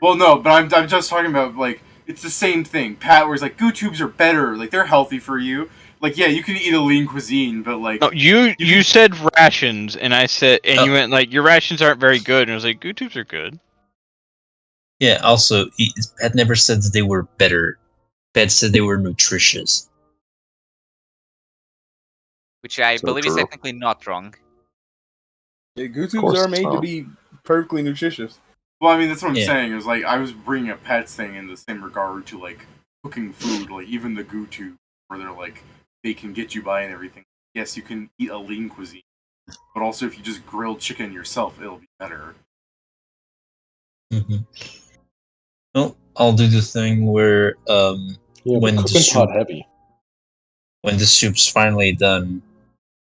well, no, but I'm just talking about, like, it's the same thing. Pat, where he's like, goo tubes are better, like, they're healthy for you. Like, yeah, you can eat a lean cuisine, but, like... No, you said rations, and I said, and you went like, your rations aren't very good, and I was like, goo tubes are good. Yeah. Also, Pat never said that they were better. Pat said they were nutritious. Which I So believe is true. technically not wrong. Yeah, goo course tubes are it's made to not. be perfectly nutritious. Well, I mean, that's what I'm Yeah. saying, is, like, I was bringing up Pat's thing in the same regard to, like, cooking food, like, even the goo tube, where they're, like, they can get you by and everything. Yes, you can eat a lean cuisine, but also if you just grill chicken yourself, it'll be better. Mm-hmm. Well, I'll do the thing where Yeah, When but the cooking soup- pot heavy. when the soup's finally done,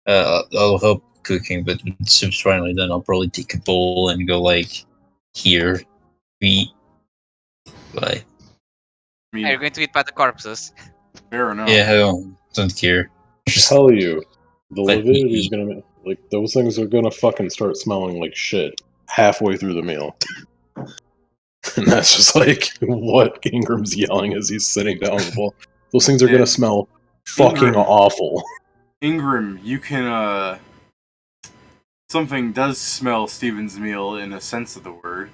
I'll help cooking. But when the soup's finally done, I'll probably take a bowl and go like, "Here, eat." Bye. I mean, Hey, you're going to eat by the corpses. fair enough. Yeah, I don't care. Just Tell you, the let me lividity's eat. gonna make, like, those things are gonna fucking start smelling like shit halfway through the meal. And that's just like what Ingram's yelling as he's sitting down with the ball. Those things are Yeah. gonna smell fucking Ingram. awful. Ingram, you can, something does smell Steven's meal in a sense of the word,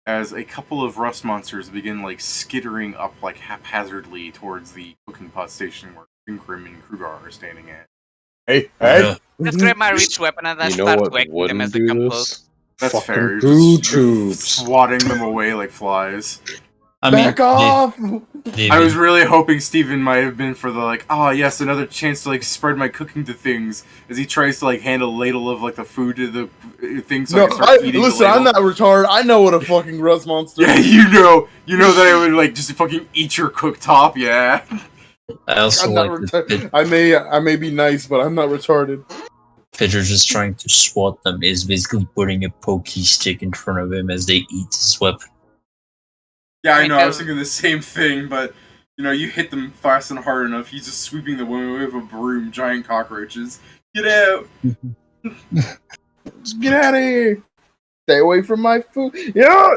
as a couple of rust monsters begin, like, skittering up, like, haphazardly towards the cooking pot station where Ingram and Krugar are standing at. Hey, Yeah. Just grab my reach weapon and I You know start what whacking them as wouldn't they do come this? close. That's Fucking fair. You're goo just you're tubes. swatting them away like flies. I mean, Back off! David, I was really hoping Steven might have been for the, like, oh yes, another chance to, like, spread my cooking to things, as he tries to, like, hand a ladle of, like, the food to the thing so I No, can start eating listen, the ladle. I'm not retarded. I know what a fucking rust monster Yeah, is. you know that I would, like, just fucking eat your cooktop, yeah. I also I'm not like that retarded. I may be nice, but I'm not retarded. Pedro just trying to swat them is basically putting a pokey stick in front of him as they eat his weapon. Yeah, I I mean, know, I was that- thinking the same thing, but, you know, you hit them fast and hard enough, he's just sweeping the woman away with a broom, giant cockroaches. Get out! Get out of here! Stay away from my food. Yeah!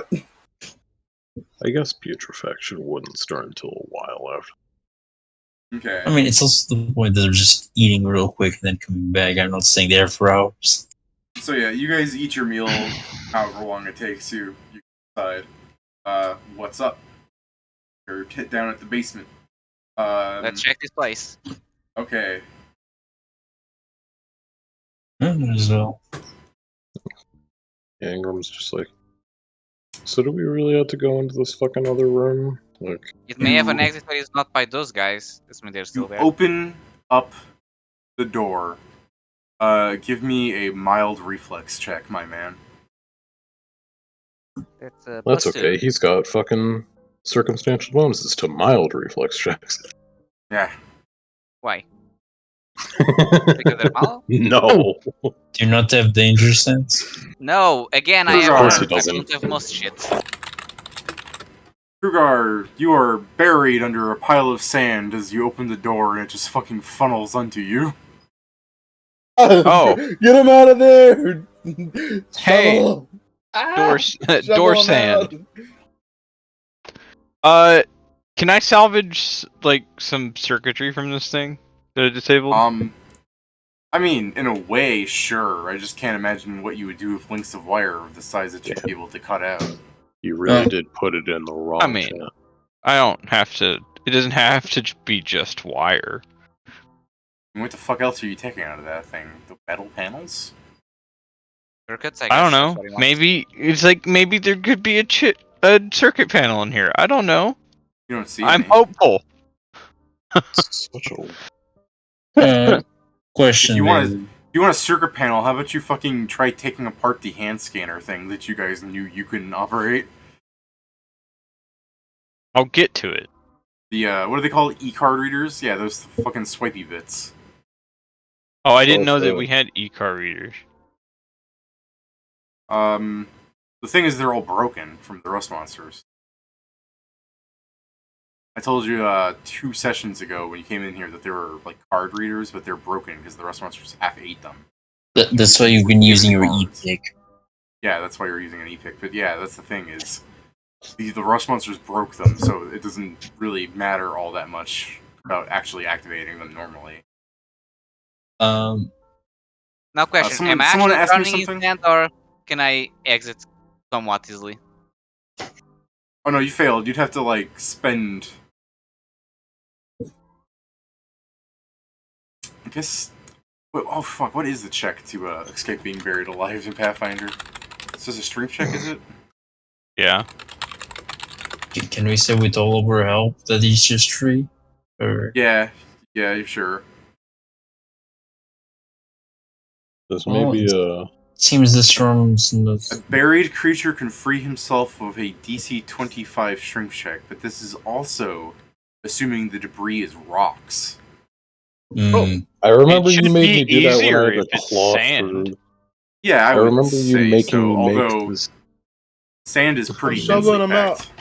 I guess putrefaction wouldn't start until a while after. Okay. I mean, it's also the point that they're just eating real quick and then coming back. I'm not staying there for hours. So yeah, you guys eat your meal, however long it takes you decide, what's up. Or hit down at the basement. Let's check this place. Okay. As well. Ingram's just like, so do we really have to go into this fucking other room? Like, It may have an You- exit, but it's not by those guys. This means they're still You there. open up the door. Give me a mild reflex check, my man. That's that's plus okay. He's got fucking circumstantial bonuses to mild reflex checks. Yeah. 2. Why? Because they're mal? No. Do you not have danger sense? No, again, I Of have course a he doesn't. don't have most shit. Krugar, you are buried under a pile of sand as you open the door and it just fucking funnels onto you. Oh. Get him out of there! Hey. Shovel. Door, Shovel door him sand. out. Can I salvage like some circuitry from this thing that I disabled? I mean, in a way, sure. I just can't imagine what you would do with links of wire of the size that you'd be able to cut out. You really did put it in the wrong I mean- channel. I don't have to. It doesn't have to be just wire. And what the fuck else are you taking out of that thing? The metal panels? Circuits, I I don't guess, know. that's what he wants. Maybe it's like maybe there could be a circuit panel in here. I don't know. You don't see I'm any. hopeful. It's such a Question. If you want David. If you want a circuit panel, how about you fucking try taking apart the hand scanner thing that you guys knew you couldn't operate? I'll get to it. The, what do they call it? E-card readers? Yeah, those fucking swipey bits. Oh, I didn't know Also- that we had e-car readers. The thing is they're all broken from the rust monsters. I told you, 2 sessions ago when you came in here that they were, like, card readers, but they're broken because the rust monsters half ate them. That's why you've been using your Cards. e-pick. Yeah, that's why you're using an e-pick. But yeah, that's the thing is, the rust monsters broke them, so it doesn't really matter all that much about actually activating them normally. Now, question: someone- Am I someone actually asked me running in something? sand, or can I exit somewhat easily? Oh no, you failed. You'd have to like spend. I guess. Oh fuck! What is the check to escape being buried alive in Pathfinder? It's just a strength check, is it? Yeah. Can we say with all of our help that he's just free? Or Yeah, you're sure. this may be a seems the storm's not. A buried creature can free himself of a DC 25 strength check, but this is also assuming the debris is rocks. Mm, I remember It you should made be me do that when I easier had to if it's claw sand. through. Yeah, I I would remember you say making so, me make although this. sand is pretty shoveling densely them out. packed.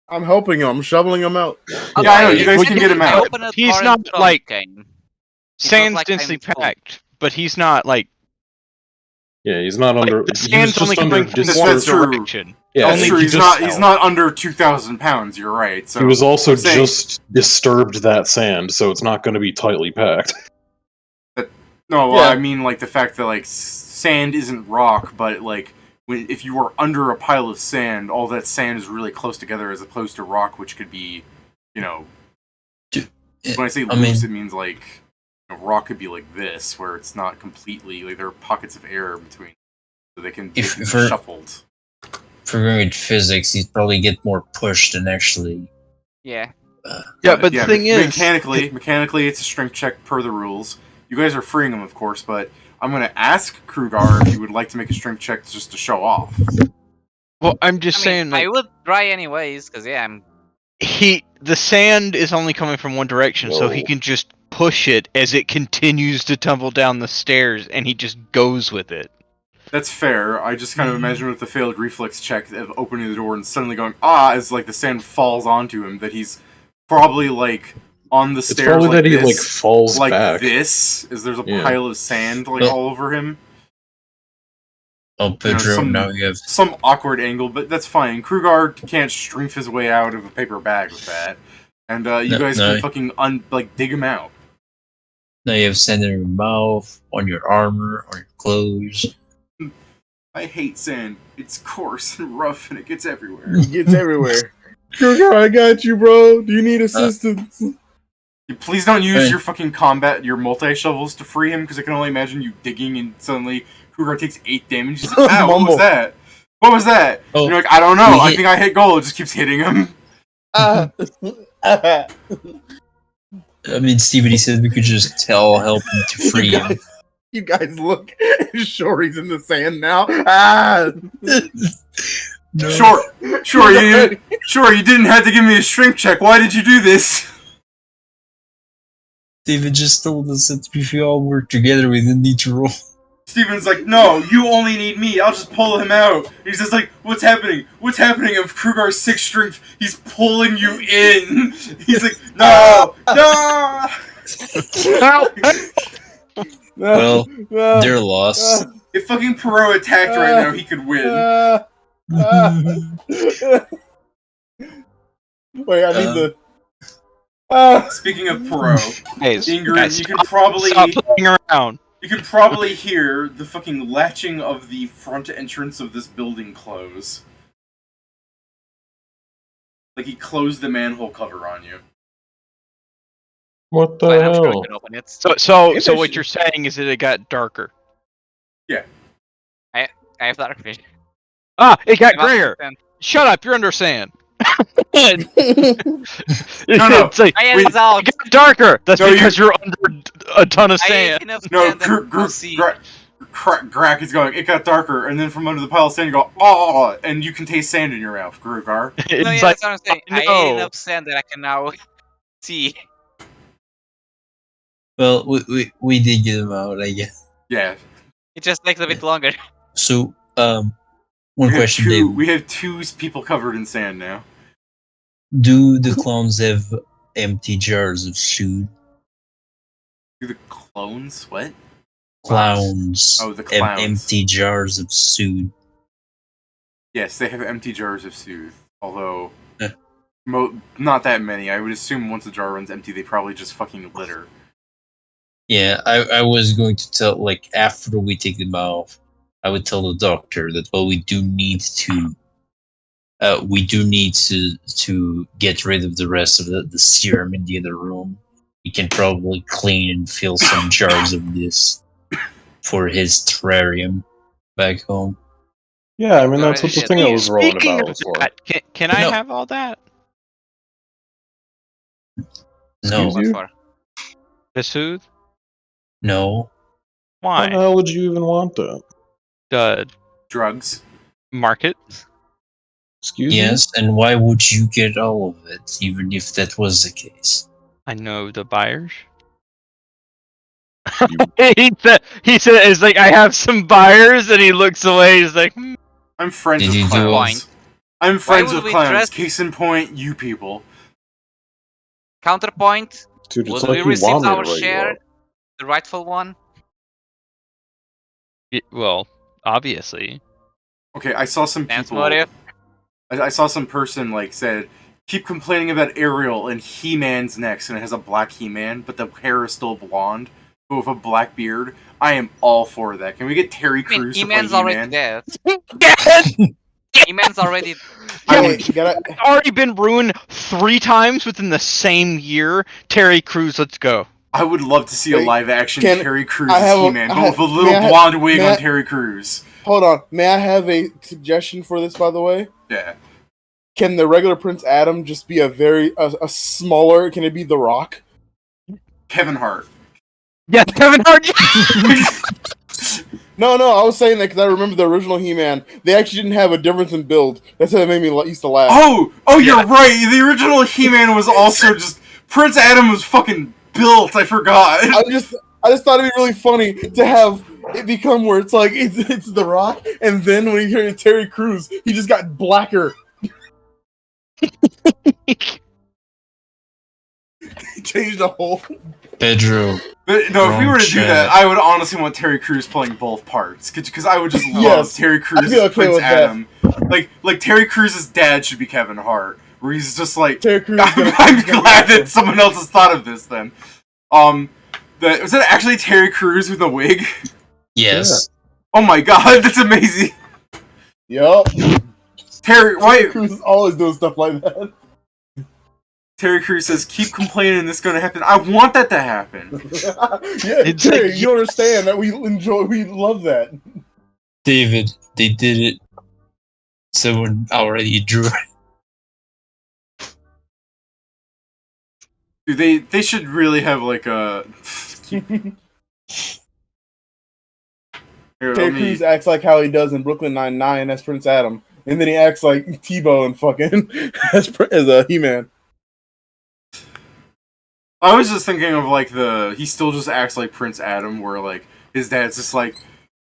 I'm helping him. I'm shoveling him out. Yeah, I know, you guys Well, can get him I out. open a He's door not, and Trump like- came. It's not Sand's like densely I'm full. packed, but he's not like Yeah, he's not under. The He was sand's only just under coming from one That's true. direction. Yeah, That's Only true. he He's just- not under 2,000 pounds. You're right. So he was also I'm saying- just disturbed that sand, so it's not going to be tightly packed. No, well, Yeah. I mean like the fact that like sand isn't rock, but like if you were under a pile of sand, all that sand is really close together as opposed to rock, which could be, you know. Dude, When I say I loose, mean- it means like rock could be like this, where it's not completely like there are pockets of air between, so they can be If we're- shuffled. If we're going with physics, he'd probably get more pushed than actually. Yeah. Yeah, but the thing is, mechanically, it's a strength check per the rules. You guys are freeing him, of course, but I'm going to ask Krugar if he would like to make a strength check just to show off. well, I'm just I saying, mean, like, I would try anyways, because yeah, I'm. the sand is only coming from one direction, so he No. can just push it as it continues to tumble down the stairs, and he just goes with it. That's fair. I just kind of imagine with the failed reflex check of opening the door and suddenly going, as like the sand falls onto him, that he's probably like on the It's stairs probably like that he this, like falls like back. this, as there's a Yeah. pile of sand like Well- all over him. Oh, Pedro, some- now you have. Some awkward angle, but that's fine. Krugar can't strength his way out of a paper bag with that. And you No, guys no. can fucking dig him out. Now you have sand in your mouth, on your armor, on your clothes. I hate sand. It's coarse and rough and it gets everywhere. It gets everywhere. Kruger, I got you, bro. Do you need assistance? Please don't use Hey. your multi-shovels to free him, because I can only imagine you digging and suddenly Kruger takes 8 damage. He's like, ow, what was Mumble. that? What was that? Oh, And you're like, I don't know. we I hit- think I hit goal. It just keeps hitting him. Ah. I mean, Steven, he said we could just help him to free you, him. guys, you guys look. Shorty's in the sand now. Ah. No. Sure, you didn't have to give me a strength check. Why did you do this? Steven just told us that if we all work together, we didn't need to roll. Steven's like, no, you only need me. I'll just pull him out. He's just like, what's happening? What's happening? Of Krugar's 6 strength, he's pulling you in. He's like, no. Well, Ah. they're lost. If fucking Perot attacked right now, he could win. Ah. Ah. Wait, I need the. Ah. Speaking of Perot, Guys, Ingrid, guys, you can stop playing around. You can probably hear the fucking latching of the front entrance of this building close. Like he closed the manhole cover on you. What the Fine, I'm sure we hell? can open it. So what you're saying is that it got darker. I have dark vision. Ah, it got I must grayer. understand. Shut up, you're under sand. No. It's like, I Wait, am out. it got darker. That's No, because you're under a ton of I sand. can No, understand that. See. Grack is going, it got darker, and then from under the pile of sand you go, oh, and you can taste sand in your mouth, Grugar. It's No, yeah, like, that's what I'm saying. I no. ate enough sand that I can now see. Well, we did get him out, I guess. Yeah. It just takes a bit longer. So, one question, Dave. We have 2 people covered in sand now. Do the clowns have empty jars of food? Do the clones? What? Clowns Oh, the have clowns. empty jars of food. Yes, they have empty jars of soothe. Although, Eh. not that many. I would assume once a jar runs empty, they probably just fucking litter. Yeah, I was going to tell, like, after we take them off, I would tell the doctor that, well, we do need to get rid of the rest of the serum in the other room. He can probably clean and fill some jars of this for his terrarium back home. Yeah, I mean that's what the Shit. thing I was rolling Speaking about of was for. that, can I No. have all that? No, Excuse What you? for? To soothe? no. How the Why? hell would you even want that? Drugs. Market? Excuse Yes, and why would you get all of it, even if that was the case? I know the buyers. You- he said, it's like, I have some buyers, and he looks away, he's like, I'm friends Did with you do clowns. I'm friends would with we clowns. dress- Case in point, you people. Counterpoint. Dude, it's Would like we you receive want me to our write you share? up. The rightful one? well, Obviously. Okay, I saw some Dance people. motive. I saw some person like said, keep complaining about Ariel and He-Man's next, and it has a black He-Man, but the hair is still blonde, but with a black beard. I am all for that. Can we get Terry I mean, Crews to play E-Man's already He-Man? dead. Yes! E-Man's already. I Hey, would- you gotta, It's already been ruined 3 times within the same year. Terry Crews, let's go. I would love to see a Wait, live-action can- Terry Crews I as have a- He-Man, I but with a have- little may I- blonde wig may on I- Terry Crews. hold on. May I have a suggestion for this, by the way? Yeah. Can the regular Prince Adam just be a smaller? Can it be The Rock? Kevin Hart. Yes, Kevin Hart. No, I was saying that because I remember the original He-Man. They actually didn't have a difference in build. That's how it made me used to laugh. Oh, you're right. The original He-Man was also just Prince Adam was fucking built. I forgot. I just thought it'd be really funny to have it become where it's like it's The Rock, and then when you hear Terry Crews, he just got blacker. He changed the whole. Pedro. But no, if we were to do Wrong that, chat. I would honestly want Terry Crews playing both parts because I would just love Yes, Terry Crews I'd be as okay Prince with that. Adam. Like Terry Crews' dad should be Kevin Hart, where he's just like, Terry Crews. I'm glad that someone else has thought of this. Then, was that actually Terry Crews with a wig? Yes. Oh my god, that's amazing. Yup. Terry, why? Terry Crews is always doing stuff like that. Terry Crews says, "Keep complaining, this is gonna happen." I want that to happen. Yeah, It's Terry, like, you understand that we love that. David, they did it. Someone already drew it. Dude, they should really have like a. Here, Terry let me- Crews acts like how he does in Brooklyn Nine-Nine as Prince Adam, and then he acts like Tebow and fucking as a He-Man. I was just thinking of like he still just acts like Prince Adam, where like his dad's just like,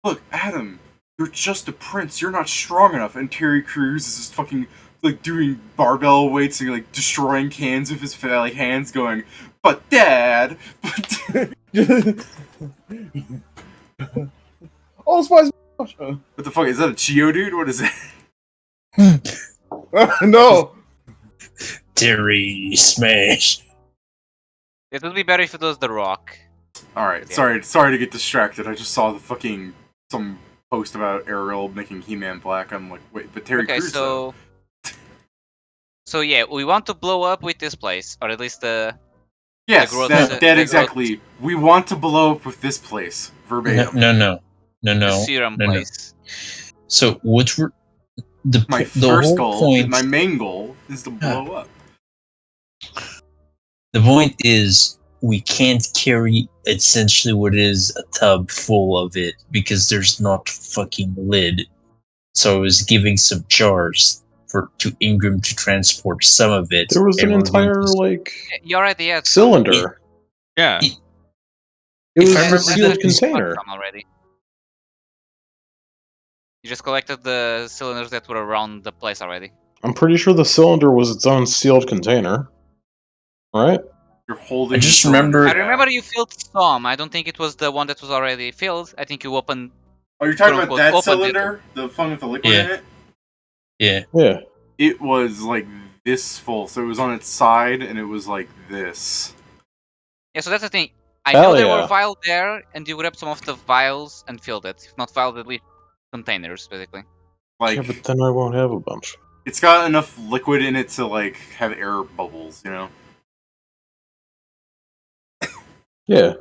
look, Adam, you're just a prince, you're not strong enough, and Terry Crews is just fucking like doing barbell weights and like destroying cans with his like hands, going, but Dad, but Oh, Spice. what the fuck is that? A Geodude? What is that? No. Terry Smash. It would be better if it was The Rock. All right, Yeah. sorry to get distracted. I just saw the fucking some post about Ariel making He-Man black. I'm like, wait, but Terry Okay, Crews. though. so yeah, we want to blow up with this place, or at least the Yes, growth- that the exactly. We want to blow up with this place verbatim. No. serum no. place. So what we're the My the first whole goal, point? my main goal, is to blow up. The point is we can't carry essentially what is a tub full of it because there's not fucking lid. So I was giving some jars to Ingram to transport some of it. There was an and we're going entire to- like You already had cylinder. Yeah. It- It was If I a remember sealed correctly- container. Some already. You just collected the cylinders that were around the place already. I'm pretty sure the cylinder was its own sealed container. Right? You're holding. I just the cylinder. remember- I remember you filled some. I don't think it was the one that was already filled. I think you opened. Oh, you're talking quote, about that unquote, opened cylinder, the one with the liquid Yeah. in it. Yeah. Yeah. It was like this full, so it was on its side, and it was like this. Yeah, so that's the thing. I Hell know there yeah. were vials there, and you grabbed some of the vials and filled it. If not vials, at least containers, basically. Like Yeah, but then I won't have a bunch. it's got enough liquid in it to like have air bubbles, you know. Yeah.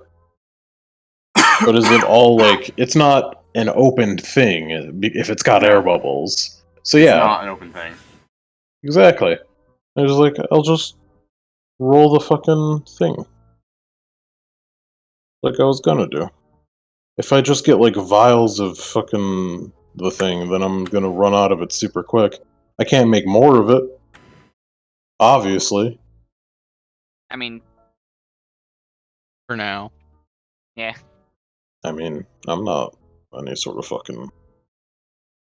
But is it all like it's not an opened thing if it's got air bubbles? So It's yeah, not an open thing. exactly. I was like, I'll just roll the fucking thing. Like I was gonna do. If I just get like vials of fucking the thing, then I'm gonna run out of it super quick. I can't make more of it. Obviously. I mean, For now. yeah. I mean, I'm not any sort of fucking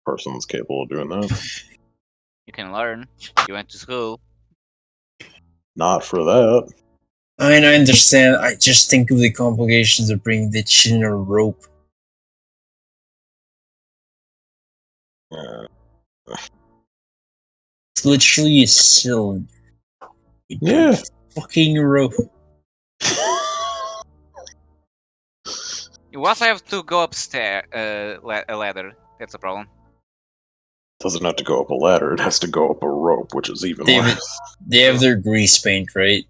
person that's capable of doing that. You can learn. You went to school. Not for that. I mean, I understand. I just think of the complications of bringing that shit in a rope. It's literally a cylinder. With Yeah. a fucking rope. You also have to go upstairs, a ladder. That's a problem. Doesn't have to go up a ladder, it has to go up a rope, which is even David, worse. they have their grease paint, right?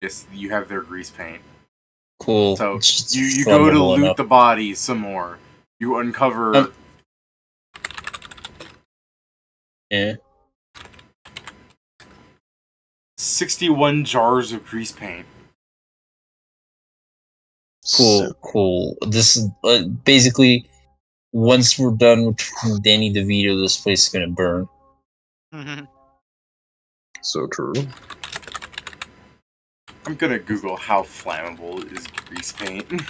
Yes, you have their grease paint. Cool. So It's just you go to flammable loot enough. the body some more. You uncover Yeah. 61 jars of grease paint. Cool. This is basically once we're done with Danny DeVito, this place is gonna burn. So true. I'm gonna Google how flammable is grease paint.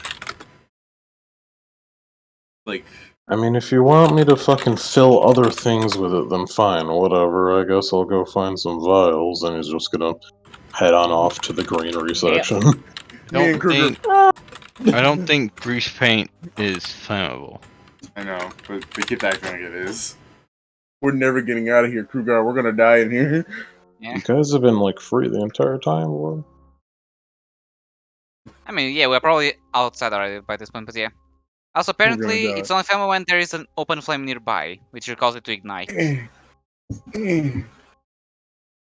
Like, I mean, if you want me to fucking fill other things with it, then fine, whatever. I guess I'll go find some vials, and he's just gonna head on off to the greenery section. Me and Kruger. I don't think grease paint is flammable. I know, but they keep acting like it is. We're never getting out of here, Kruger. We're gonna die in here. Yeah. You guys have been, like, free the entire time, or? I mean, yeah, we're probably outside already by this point, but yeah. Also, apparently, die. it's only flammable when there is an open flame nearby, which will cause it to ignite.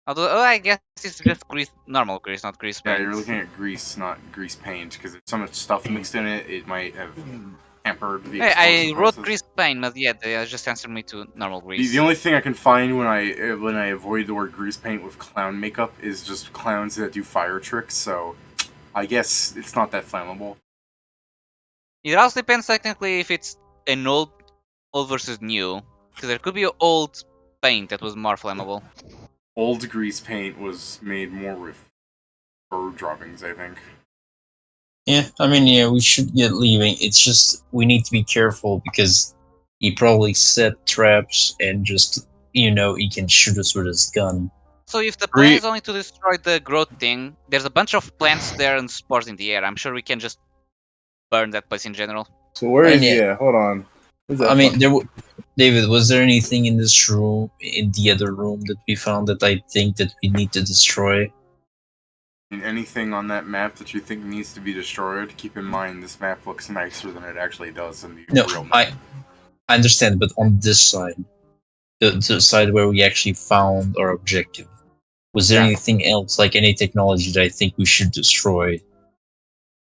Although, I guess it's just grease, normal grease, not grease Yeah, paint. you're looking at grease, not grease paint, because there's so much stuff mixed in it, it might have hampered the Hey, I explosive wrote process. grease paint, but yeah, they just answered me to normal The, grease. the only thing I can find when I avoid the word grease paint with clown makeup is just clowns that do fire tricks, so I guess it's not that flammable. It also depends technically if it's an old versus new, because there could be old paint that was more flammable. Old grease paint was made more with bird droppings, I think. Yeah, I mean, yeah, we should get leaving. It's just we need to be careful because he probably set traps and just he can shoot us with his gun. So if the plan Gre- is only to destroy the growth thing, there's a bunch of plants there and spores in the air. I'm sure we can just burn that place in general. So where And is he yeah, at? Hold on. Where's that I mean, fucking- David, was there anything in this room, in the other room that we found that I think that we need to destroy? And anything on that map that you think needs to be destroyed, keep in mind this map looks nicer than it actually does in the No, real map. I understand, but on this side, the side where we actually found our objective, was there Yeah. anything else, like any technology that I think we should destroy?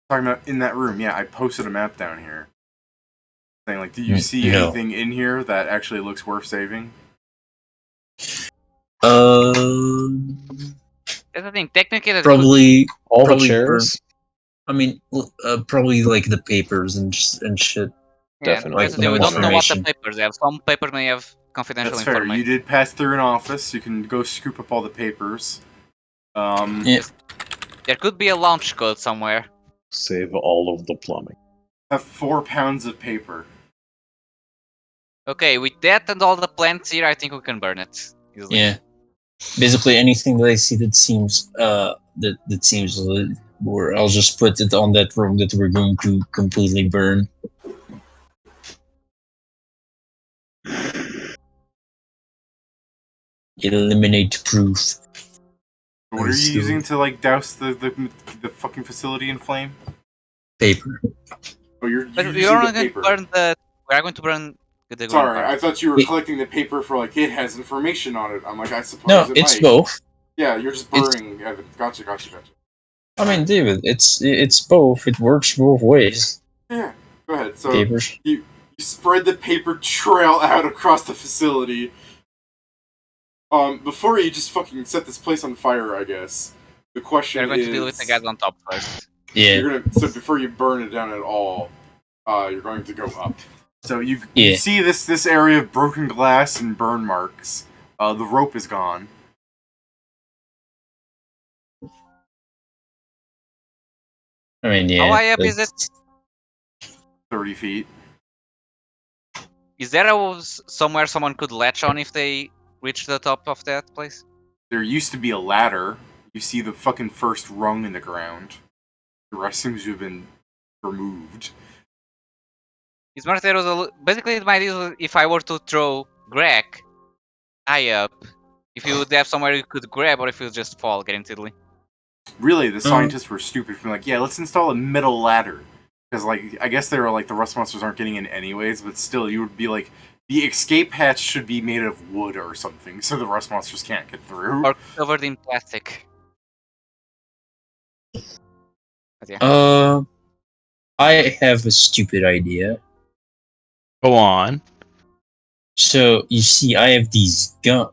Talking about in that room, yeah, I posted a map down here. Saying like, do you see No. anything in here that actually looks worth saving? That's the thing. Technically, that Probably All probably the chairs? I mean, probably like the papers and shit. yeah, Definitely. that's the thing. We No don't know what the information. papers have. Some papers may have confidential That's fair. You information. did pass through an office. You can go scoop up all the papers. Yeah. There could be a launch code somewhere. Save all of the plumbing. Have 4 pounds of paper. Okay, with that and all the plants here, I think we can burn it easily. Yeah. Basically, anything that I see that seems that seems or I'll just put it on that room that we're going to completely burn. Eliminate proof. What are you using to like douse the fucking facility in flame? Paper. Oh, you're But using we are the not going to paper. burn the. We are going to burn the green Sorry, part. I thought you were It- collecting the paper for like it has information on it. I'm like, I suppose No, it it's might. both. Yeah, you're just It's- burning evidence. Gotcha. I mean, David, it's both. It works both ways. Yeah, go ahead. So Papers. you spread the paper trail out across the facility. Before you just fucking set this place on fire, I guess. The question We are going is, to deal with the guys on top first. Yeah. you're gonna so before you burn it down at all, you're going to go up. So you Yeah. see this area of broken glass and burn marks. The rope is gone. I mean, yeah. How high up is it? 30 feet. Is there somewhere someone could latch on if they reach the top of that place? There used to be a ladder. You see the fucking first rung in the ground. The rest seems to have been removed. Is Marteros basically my idea is if I were to throw Greg, high up. If you would have somewhere you could grab, or if you just fall guaranteedly. Really, the scientists were stupid for like, yeah, let's install a middle ladder. Because, like, I guess they were like, the rust monsters aren't getting in anyways, but still, you would be like, the escape hatch should be made of wood or something, so the rust monsters can't get through. Or covered in plastic. But yeah. I have a stupid idea. Go on. So you see, I have these guns.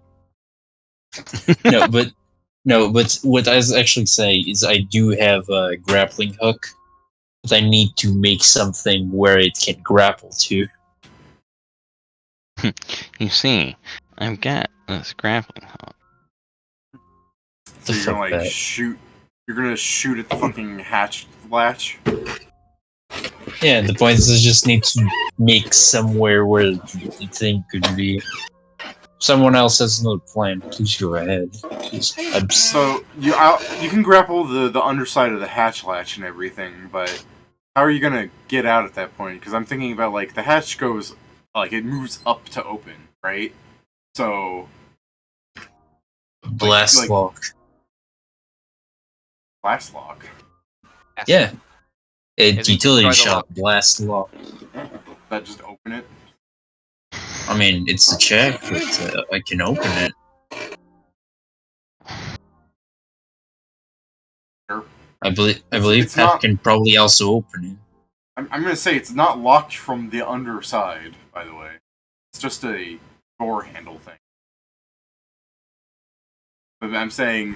No, but what I was actually saying is I do have a grappling hook, but I need to make something where it can grapple to. You see, I've got this grappling hook. So The you're gonna, fuck like, that. shoot... You're gonna shoot at the fucking hatch latch? Yeah, the point is I just need to make somewhere where the thing could be. Someone else has another plan. Please go ahead. So, you can grapple the underside of the hatch latch and everything, but how are you gonna get out at that point? Because I'm thinking about, like, the hatch goes... Like, it moves up to open, right? So... Blast lock. Blast lock. Yeah. A As in utility destroy the shot. lock. Blast lock. That just open it? I mean, it's a check, but I can open it. Sure. I believe It's Pat not... can probably also open it. I'm gonna say it's not locked from the underside, by the way. It's just a door handle thing. But I'm saying...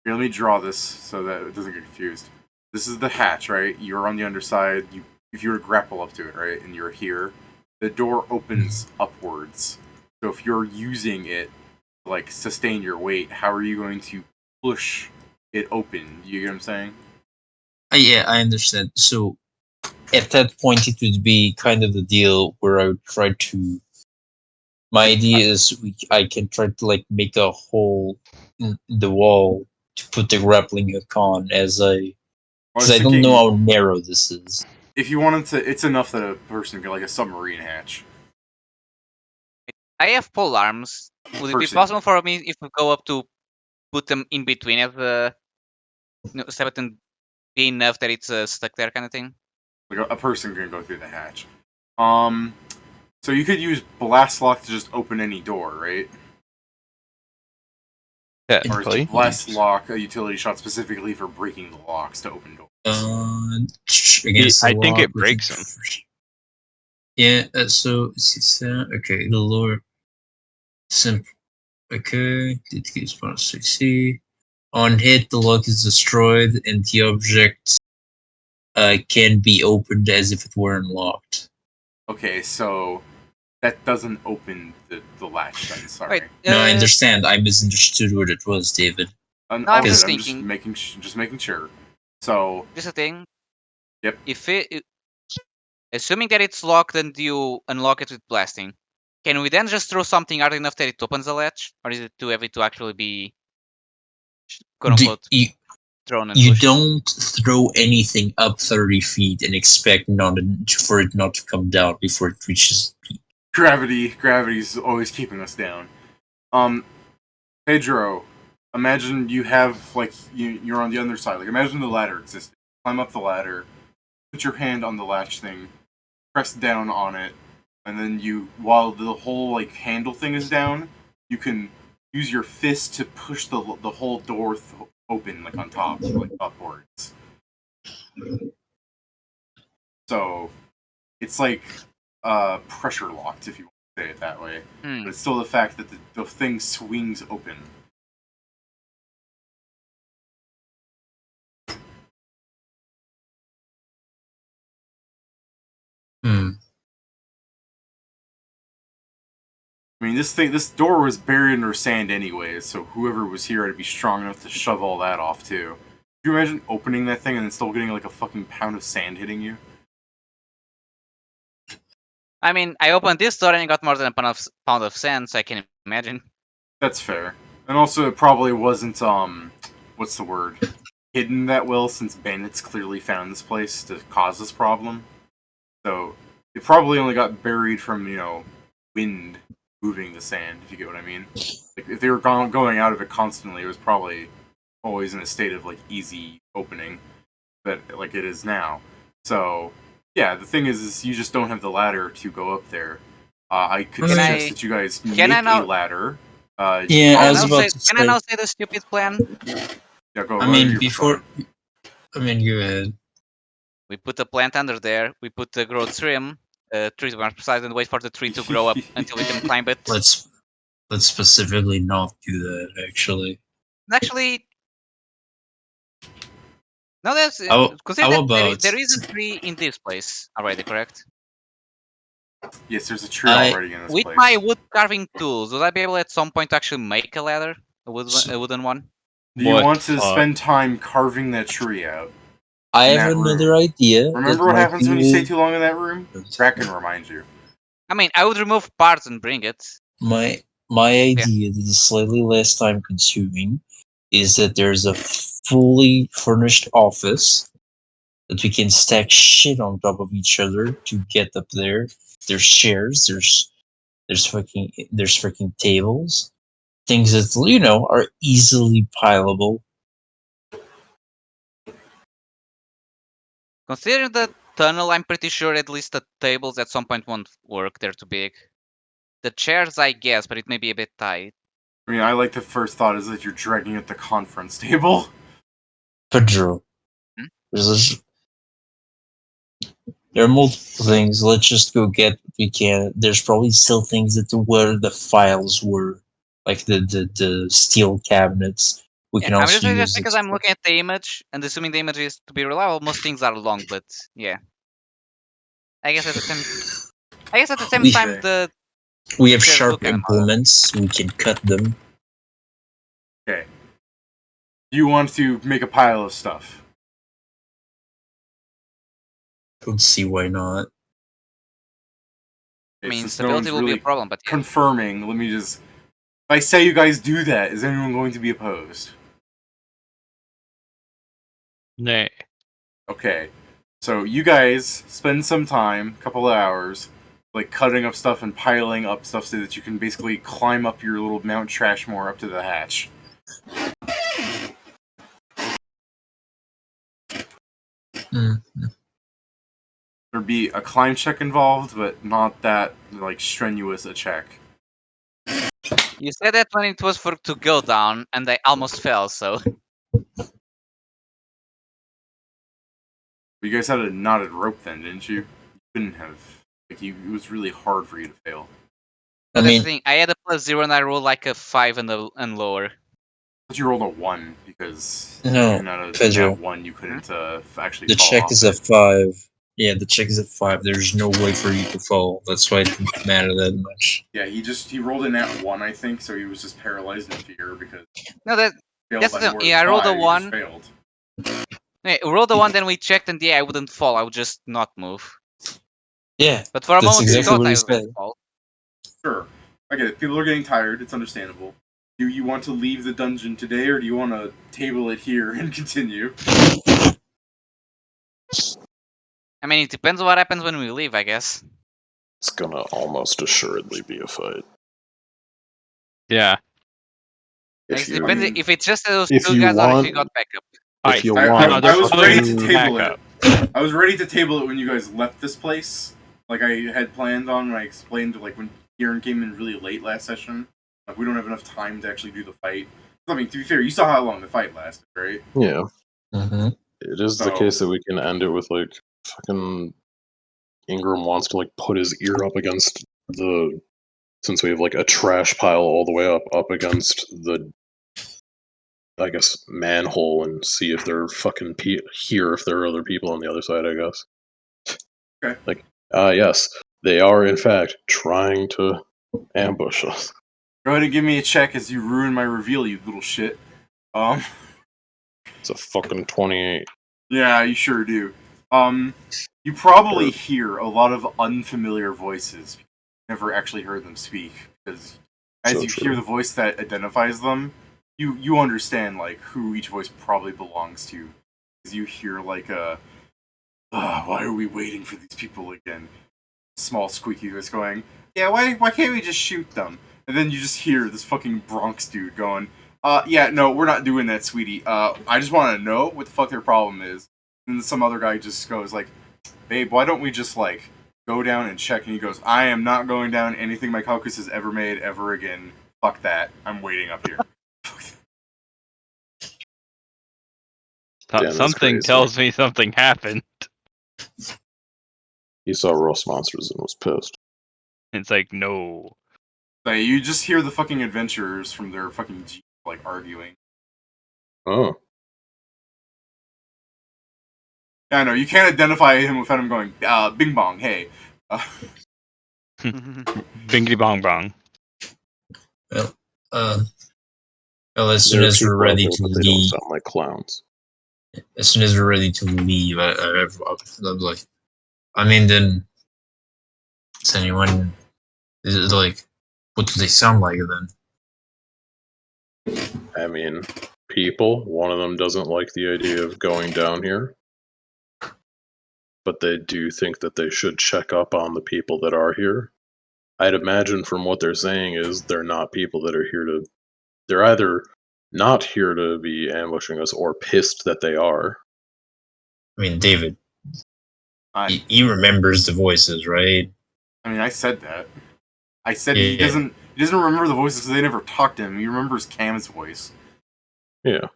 Here, let me draw this so that it doesn't get confused. This is the hatch, right? You're on the underside. If you were to grapple up to it, right, and you're here, the door opens upwards. So if you're using it to, like, sustain your weight, how are you going to push it open? You get what I'm saying? Yeah, I understand. So at that point, it would be kind of the deal where I would try to. My idea is I can try to like make a hole in the wall to put the grappling hook on I because was I don't know thinking, how narrow this is. if you wanted to, it's enough that a person could, like, a submarine hatch. I have pole arms. Would it be Person. possible for me if we go up to put them in between as the step it and be enough that it's stuck there kind of thing? Like, a person can go through the hatch. So you could use blast lock to just open any door, right? Or is Technically. blast lock a utility shot specifically for breaking the locks to open doors? Against the I think law, it breaks them. Yeah. So okay, the lower simple. Okay, it gives bonus 60. On hit, the lock is destroyed, and the object can be opened as if it were unlocked. Okay, so that doesn't open the latch then, sorry. Wait, No, I understand. I misunderstood what it was, David. No, I'm All just good, I'm just thinking. making sure. So, Just a thing. Yep. If assuming that it's locked and you unlock it with blasting, can we then just throw something hard enough that it opens the latch, or is it too heavy to actually be quote unquote thrown and You pushed? don't throw anything up 30 feet and expect for it not to come down before it reaches. gravity's always keeping us down. Pedro, imagine you have, like, you're on the other side. Like, imagine the ladder existed. Climb up the ladder, put your hand on the latch thing, press down on it, and then while the whole, like, handle thing is down, you can use your fist to push the whole door open, like, on top, like, upwards. So it's like pressure locked, if you want to say it that way. But it's still the fact that the thing swings open. I mean, this door was buried under sand anyways, so whoever was here had to be strong enough to shove all that off too. Could you imagine opening that thing and then still getting like a fucking pound of sand hitting you? I mean, I opened this door and I got more than a pound of sand, so I can imagine. That's fair. And also, it probably wasn't what's the word? Hidden that well, since bandits clearly found this place to cause this problem. So it probably only got buried from wind moving the sand. If you get what I mean. Like if they were going out of it constantly, it was probably always in a state of like easy opening, but like it is now. So yeah, the thing is you just don't have the ladder to go up there. I could Can suggest I that you guys can make I a now ladder. Yeah, can I I was now about say to can I say. now say the stupid plan? Yeah, go I ahead mean, with your before. plan. I mean, go ahead. We put a plant under there. We put the growth trim, tree to be more precise, and wait for the tree to grow up until we can climb it. Let's specifically not do that. Actually, And actually, no, that's consider how that about there is a tree in this place already, correct? Yes, there's a tree I already in this With my place. wood carving tools, would I be able at some point to actually make a ladder, a wooden one? Do you What want the to fuck? spend time carving that tree out I in have that another room? idea that Remember what might happens when you stay be too long in that room? Kraken reminds you. I mean, I would remove parts and bring it. my Yeah. idea that is slightly less time consuming is that there's a fully furnished office that we can stack shit on top of each other to get up there. There's chairs, there's freaking tables, things that are easily pileable. Considering the tunnel, I'm pretty sure at least the tables at some point won't work. They're too big. The chairs, I guess, but it may be a bit tight. I mean, I like the first thought is that you're dragging at the conference table. Pedro, Hmm? there's there are multiple things. Let's just go get what we can. There's probably still things that where the files were, like the steel cabinets. We Yeah, can I'm just also saying just use it. because I'm looking at the image and assuming the image is to be reliable, most things are long, but yeah. I guess at the same We time Okay. the we have chairs do sharp kind of matter. implements. We can cut them. Okay. You want to make a pile of stuff. Let's see why not. I Okay, mean, since no stability one's will be a really problem, but yeah. confirming, let me just. If I say you guys do that, is anyone going to be opposed? Nay. Okay. So you guys spend some time, a couple of hours, like cutting up stuff and piling up stuff so that you can basically climb up your little Mount Trashmore up to the hatch. Mm. There'd be a climb check involved, but not that like strenuous a check. You said that when it was for to go down, and I almost fell. So But you guys had a knotted rope then, didn't you? You couldn't have. Like it was really hard for you to fail. I that's the mean, thing. I had a +0 and I rolled like a 5 and lower. But you rolled a 1 because no, even at a nat Pedro. 1 you couldn't actually The fall check off is a it. 5. Yeah, the check is a 5. There's no way for you to fall. That's why it didn't matter that much. Yeah, he rolled a nat 1, I think, so he was just paralyzed in fear because No, he failed that's by the more than yeah. I rolled a 5, he just 1. failed. Yeah, rolled a 1, then we checked, and yeah, I wouldn't fall. I would just not move. Yeah, But for a that's moment, we exactly Okay, thought what he I was going said. to fall. sure. I get it. People are getting tired, it's understandable. Do you want to leave the dungeon today, or do you want to table it here and continue? I mean, it depends on what happens when we leave, I guess. It's gonna almost assuredly be a fight. Yeah. I If guess it you depends mean, if it's just those if two you guys or if want we got backup. if you I, want I, I was ready to fucking table backup. it. I was ready to table it when you guys left this place, like I had planned on. When I explained, like when Kieran came in really late last session, like we don't have enough time to actually do the fight. I mean, to be fair, you saw how long the fight lasted, right? yeah, Mm-hmm. it is the So case that we can end it with like fucking Ingram wants to like put his ear up against the since we have like a trash pile all the way up against the I guess manhole and see if they're fucking here if there are other people on the other side. I guess. Okay. Like yes, they are in fact trying to ambush us. go ahead and give me a check as you ruin my reveal, you little shit. Um, It's a fucking 28. yeah, you sure do. You probably hear a lot of unfamiliar voices. Never actually heard them speak because as So you true. hear the voice that identifies them, you understand like who each voice probably belongs to. Because you hear like why are we waiting for these people again? Small squeaky voice going, yeah, why can't we just shoot them? And then you just hear this fucking Bronx dude going, yeah, no, we're not doing that, sweetie. I just want to know what the fuck their problem is. And then some other guy just goes like, babe, why don't we just like go down and check? And he goes, I am not going down anything my caucus has ever made ever again. Fuck that. I'm waiting up here. Damn, that's Something crazy. tells me something happened. He saw Roast Monsters and was pissed. It's like, no. Like, you just hear the fucking adventurers from their fucking jeep like arguing. Oh. Yeah, I know, you can't identify him without him going, bing bong, hey. Bingity bong bong. Well, well, as soon There are as we're people out ready there, to but they don't leave, sound like clowns. as soon as we're ready to leave, I'm like, I mean, then is anyone? Is it like, what do they sound like then? I mean, people. One of them doesn't like the idea of going down here, but they do think that they should check up on the people that are here. I'd imagine from what they're saying is they're not people that are here to. They're either not here to be ambushing us or pissed that they are. I mean, David, I he remembers the voices, right? mean, I said that. I said Yeah. he doesn't remember the voices because they never talked to him. He remembers Cam's voice. Yeah.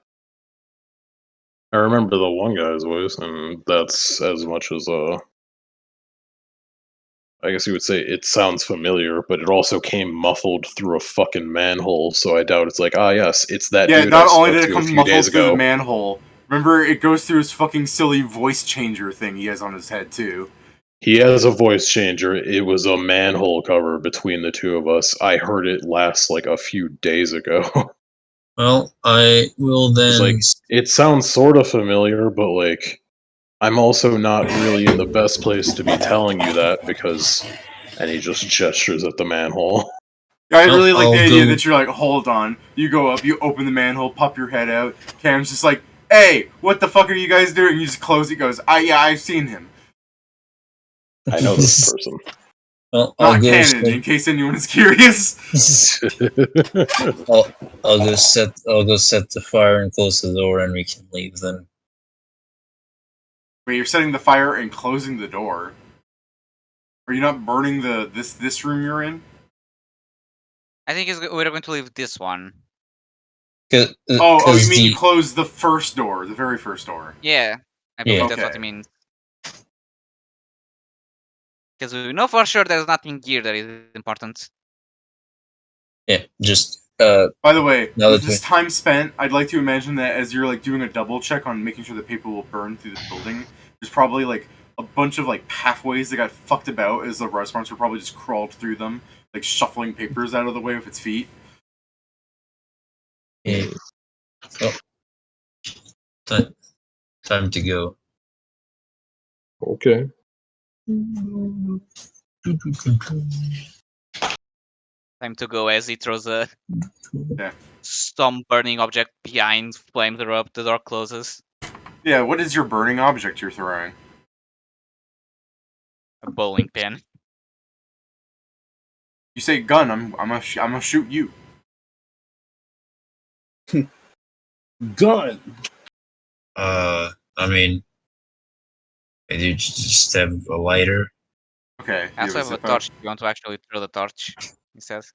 I remember the one guy's voice, and that's as much as I guess you would say it sounds familiar, but it also came muffled through a fucking manhole, so I doubt it's like, yes, it's that Yeah, dude not I only spoke did it to a come few muffled days through the ago. manhole, remember it goes through his fucking silly voice changer thing he has on his head too. He has a voice changer. It was a manhole cover between the two of us. I heard it last like a few days ago. Well, I will then. It's like it sounds sort of familiar, but like I'm also not really in the best place to be telling you that because and he just gestures at the manhole. I Well, really like the I'll idea go- that you're like, hold on. You go up, you open the manhole, pop your head out. Cam's just like, hey, what the fuck are you guys doing? You just close it, goes, yeah, I've seen him. I know this person. Well, I'll Not go. canon, in case anyone is curious. I'll go set the fire and close the door, and we can leave then. Wait, you're setting the fire and closing the door. Are you not burning this room you're in? I think we're going to leave this one. Oh, you mean you closed the first door, the very first door? Yeah, I believe Yeah. that's what Okay. it means. Because we know for sure there's nothing here that is important. Yeah, just By the way, Now with that this time spent, I'd like to imagine that as you're like doing a double check on making sure the paper will burn through the building, there's probably like a bunch of like pathways that got fucked about as the rust monster probably just crawled through them, like shuffling papers out of the way with its feet. yeah. Oh, time to go. Okay. Time to go as he throws a Yeah. some burning object behind, flames erupt, the door closes. Yeah, what is your burning object you're throwing? A bowling pin. You say gun, I'm gonna shoot you. Gun. I mean, maybe you just have a lighter. Okay. I You also have have a zip out? torch if you want to actually throw the torch, he says.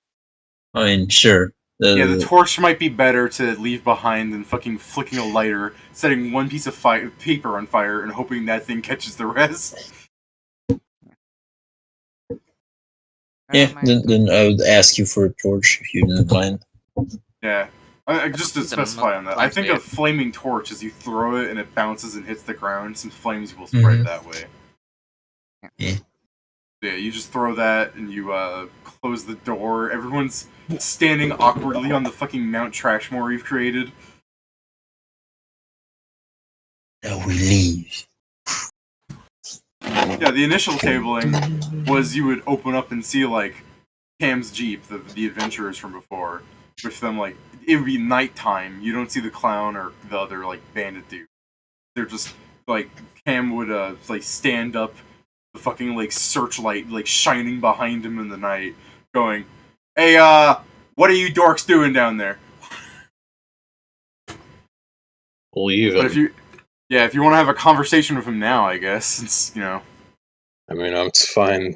I mean, sure. Yeah, the torch might be better to leave behind than fucking flicking a lighter, setting one piece of paper on fire, and hoping that thing catches the rest. Yeah, then I would ask you for a torch if you didn't mind. Yeah. Just to Them specify on that, I flames think there. a flaming torch as you throw it and it bounces and hits the ground, some flames will spread Mhm. that way. Yeah. Yeah, you just throw that and you close the door. Everyone's standing awkwardly on the fucking Mount Trashmore you've created. Now we leave. Yeah, the initial tabling was you would open up and see like Cam's Jeep, the adventurers from before, with them like it would be nighttime. You don't see the clown or the other like bandit dude. They're just like Cam would like stand up the fucking like searchlight like shining behind him in the night, going, "Hey, what are you dorks doing down there?" Believe But if him. if you want to have a conversation with him now, I guess it's I mean, it's fine.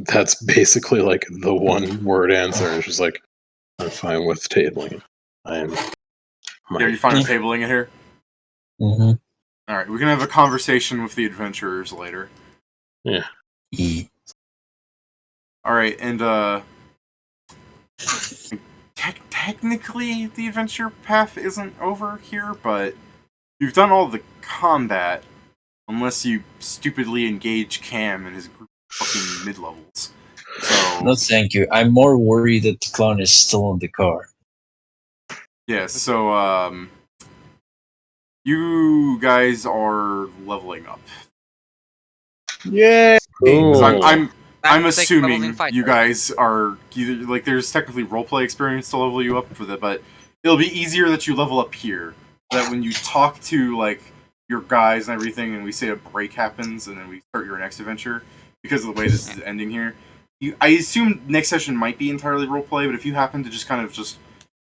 That's basically like the one word answer. And she's like, I'm fine with tabling it. I'm. you're fine with tabling it here. Mm-hmm. All right, we can have a conversation with the adventurers later. Yeah. All right, and technically the adventure path isn't over here, but you've done all the combat, unless you stupidly engage Cam and his group of fucking mid-levels. So No, thank you. I'm more worried that the clown is still in the car. yeah, so you guys are leveling up. Yay! Because Cool. I'm Time to take levels in assuming fight. you guys are either like there's technically roleplay experience to level you up for that, but it'll be easier that you level up here. That when you talk to like your guys and everything, and we say a break happens, and then we start your next adventure because of the way this is ending here. I assume next session might be entirely roleplay, but if you happen to just kind of just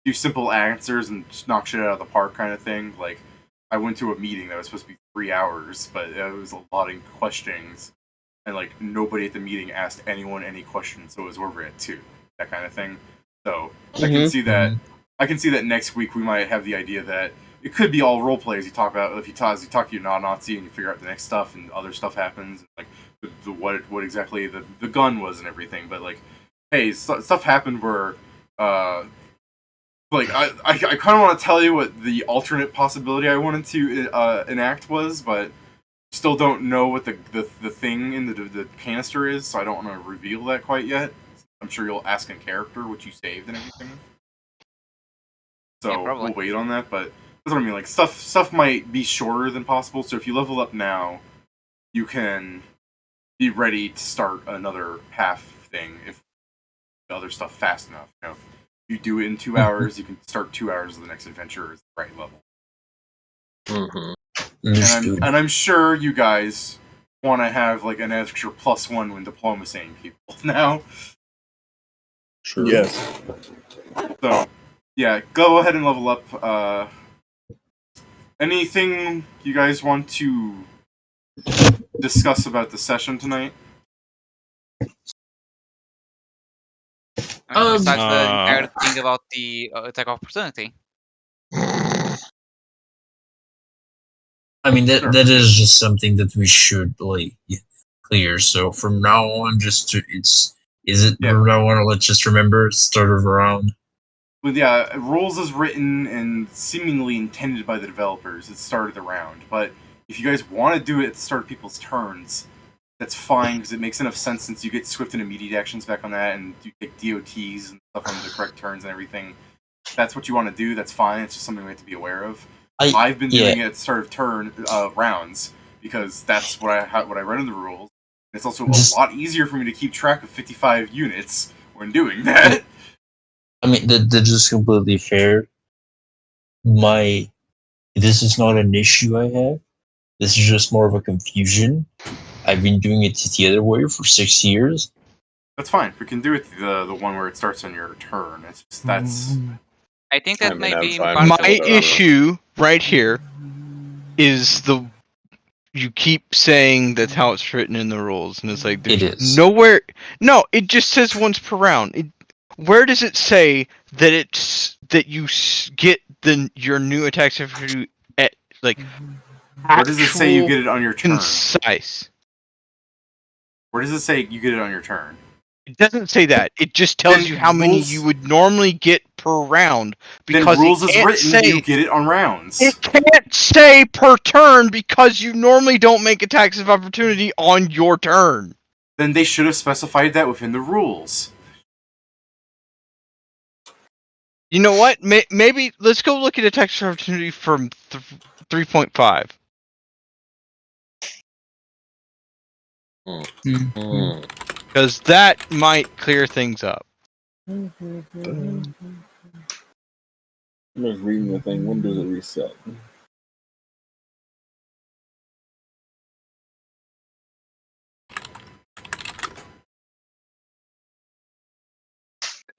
do simple answers and just knock shit out of the park kind of thing, like I went to a meeting that was supposed to be 3 hours, but it was a lot of questions and like nobody at the meeting asked anyone any questions, so it was over at 2, that kind of thing. So I can see that. I can see that next week we might have the idea that it could be all role play as you talk about. If you talk to your non-Nazi and you figure out the next stuff and other stuff happens, like the what exactly the gun was and everything. But like, hey, stuff happened where like I kind of want to tell you what the alternate possibility I wanted to enact was, but still don't know what the thing in the canister is, so I don't want to reveal that quite yet. I'm sure you'll ask in character what you saved and everything. So Yeah, probably. we'll wait on that, but that's what I mean. Like stuff might be shorter than possible. So if you level up now, you can be ready to start another half thing if the other stuff fast enough. You know, if you do it in 2 hours, you can start 2 hours of the next adventure at the right level. Mm-hmm. And I'm sure you guys want to have like an extra +1 when diplomacying people now. Sure. Yes. So yeah, go ahead and level up. Anything you guys want to discuss about the session tonight? Besides the Uh, entire thing about the attack of opportunity. I mean, Sure. that is just something that we should like clear. So from now on, from now on? Let's just remember start of round. But yeah, rules as written and seemingly intended by the developers at the start of the round. But if you guys want to do it at the start of people's turns, that's fine because it makes enough sense since you get swift and immediate actions back on that, and you get DOTs and stuff on the correct turns and everything. If that's what you want to do, that's fine. It's just something we have to be aware of. I've been doing it at the start of turn rounds because that's what I read in the rules. It's also a lot easier for me to keep track of 55 units when doing that. I mean, that's just completely fair. This is not an issue I have. This is just more of a confusion. I've been doing it the other way for 6 years. That's fine. We can do it the one where it starts on your turn. It's just that's I think I that mean, may I'm be fine part with my of it. issue right here is you keep saying that's how it's written in the rules, and it's like there's It is. nowhere. No, it just says once per round. Where does it say that you get your new attacks at like where does it say you actual get it on your turn? concise? Where does it say you get it on your turn? It doesn't say that. It just tells Then you how many rules- you would normally get per round. Then Because rules it as can't written, say you get it on rounds. it can't say per turn because you normally don't make attacks of opportunity on your turn. Then they should have specified that within the rules. You know what? Maybe let's go look at attacks of opportunity from 3.5. Because that might clear things up. I'm just reading the thing. When does it reset?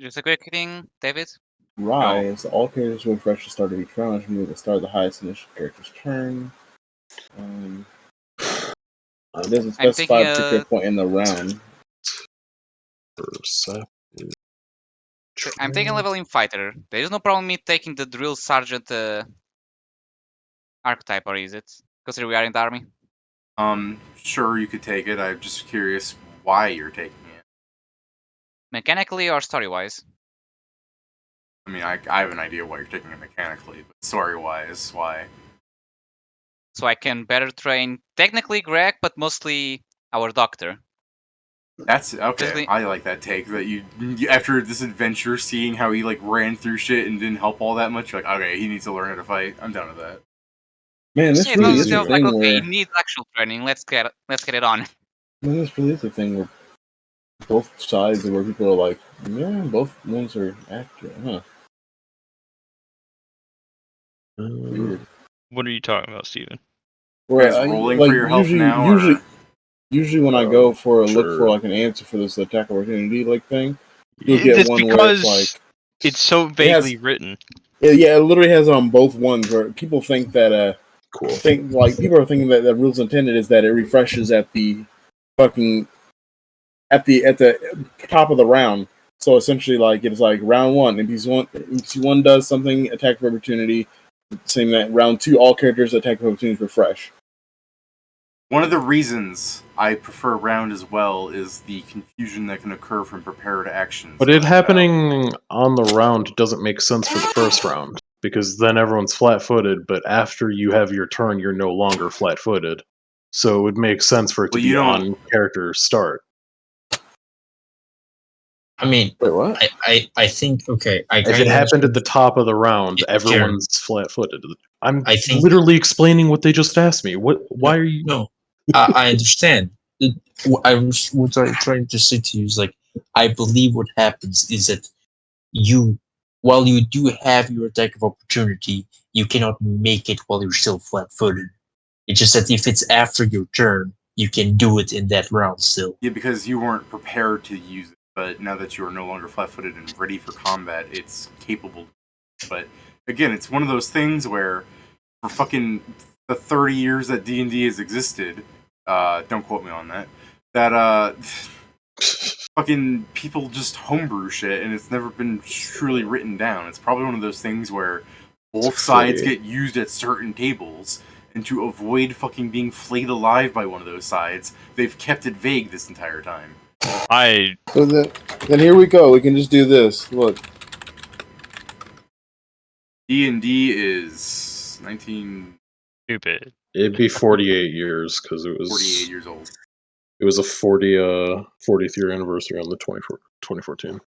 Just a quick thing, David. Rise. All characters will refresh the start of each round, which means the start of the highest initial character's turn. It doesn't I'm specify taking a particular a point in the round. I'm taking a level in fighter. There is no problem me taking the drill sergeant archetype, or is it? Considering we are in the army. Sure, you could take it. I'm just curious why you're taking it. Mechanically or story wise? I mean, I have an idea why you're taking it mechanically, but story-wise, why? So I can better train technically Greg, but mostly our doctor. That's okay. Basically- I like that take that you after this adventure, seeing how he like ran through shit and didn't help all that much. You're like, okay, he needs to learn how to fight. I'm done with that. Man, this Yeah, really it's is a like, thing okay, where he needs actual training. Let's get it on. man, this really is a thing where both sides where people are like, yeah, both ones are accurate, huh? Weird. What are you talking about, Steven? Where guys rolling like for your health now, usually or? usually when I go for a look for sure. like an answer for this attack opportunity like thing, you'll get That's one where it's because like it's so vaguely written. yeah, it literally has it on both ones where people think that Cool. people are thinking that the rules intended is that it refreshes at the fucking at the top of the round. So essentially, like it's like round one, NPC one does something, attack of opportunity. Saying that round two, all characters attack of opportunities refresh. One of the reasons I prefer round as well is the confusion that can occur from prepared actions. But it happening on the round doesn't make sense for the first round, because then everyone's flat-footed, but after you have your turn, you're no longer flat-footed. So it would make sense for it to Well, be you don't- on character start. I mean, Wait, what? I think okay. I If it kinda happened at the top of the round, Yeah, everyone's flat-footed. I'm I think- literally explaining what they just asked me. What? Why are you? No, I understand. I was what I'm trying to say to you is like I believe what happens is that you, while you do have your attack of opportunity, you cannot make it while you're still flat-footed. It's just that if it's after your turn, you can do it in that round still. Yeah, because you weren't prepared to use it, but now that you are no longer flat-footed and ready for combat, it's capable. But again, it's one of those things where for fucking the 30 years that D&D has existed, don't quote me on that, that fucking people just homebrew shit and it's never been truly written down. It's probably one of those things where both sides get used at certain tables, and to avoid fucking being flayed alive by one of those sides, they've kept it vague this entire time. So then here we go. We can just do this. Look, D&D is 1948 Stupid. It'd be 48 years because it was years old. It was a 40th year anniversary on the 2014.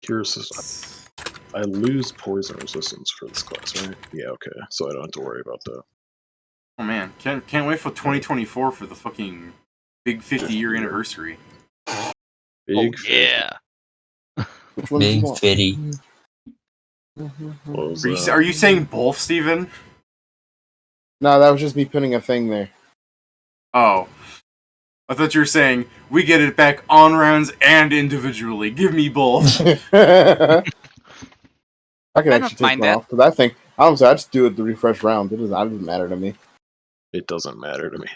Here's I lose poison resistance for this class, right? Yeah, okay. So I don't have to worry about that. Oh man, can't wait for 2024 for the fucking big 50-year anniversary. Big Yeah. which one do you Big want? fitty. What was Are you, that? are you saying both, Steven? No, that was just me putting a thing there. Oh. I thought you were saying, we get it back on rounds and individually. Give me both. I can I actually don't take mind one that. off because I think honestly I just do it the refresh round. It doesn't matter to me. It doesn't matter to me.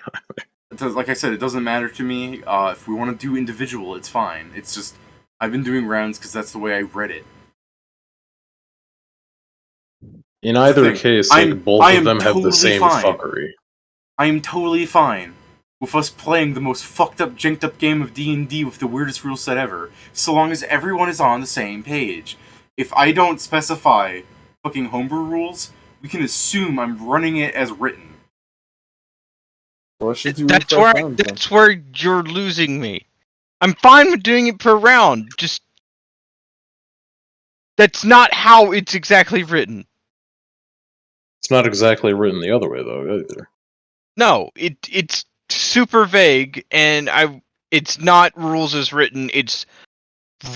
Like I said, it doesn't matter to me. If we want to do individual, it's fine. It's just, I've been doing rounds because that's the way I read it. In either thing. case, I both am of them have totally the same fine. fuckery. I am totally fine with us playing the most fucked up, janked up game of D&D with the weirdest rule set ever, so long as everyone is on the same page. If I don't specify fucking homebrew rules, we can assume I'm running it as written. Well, let's just do That's refresh where rounds then. that's where you're losing me. I'm fine with doing it per round. Just that's not how it's exactly written. It's not exactly written the other way though either. No, it's super vague, and it's not rules as written. It's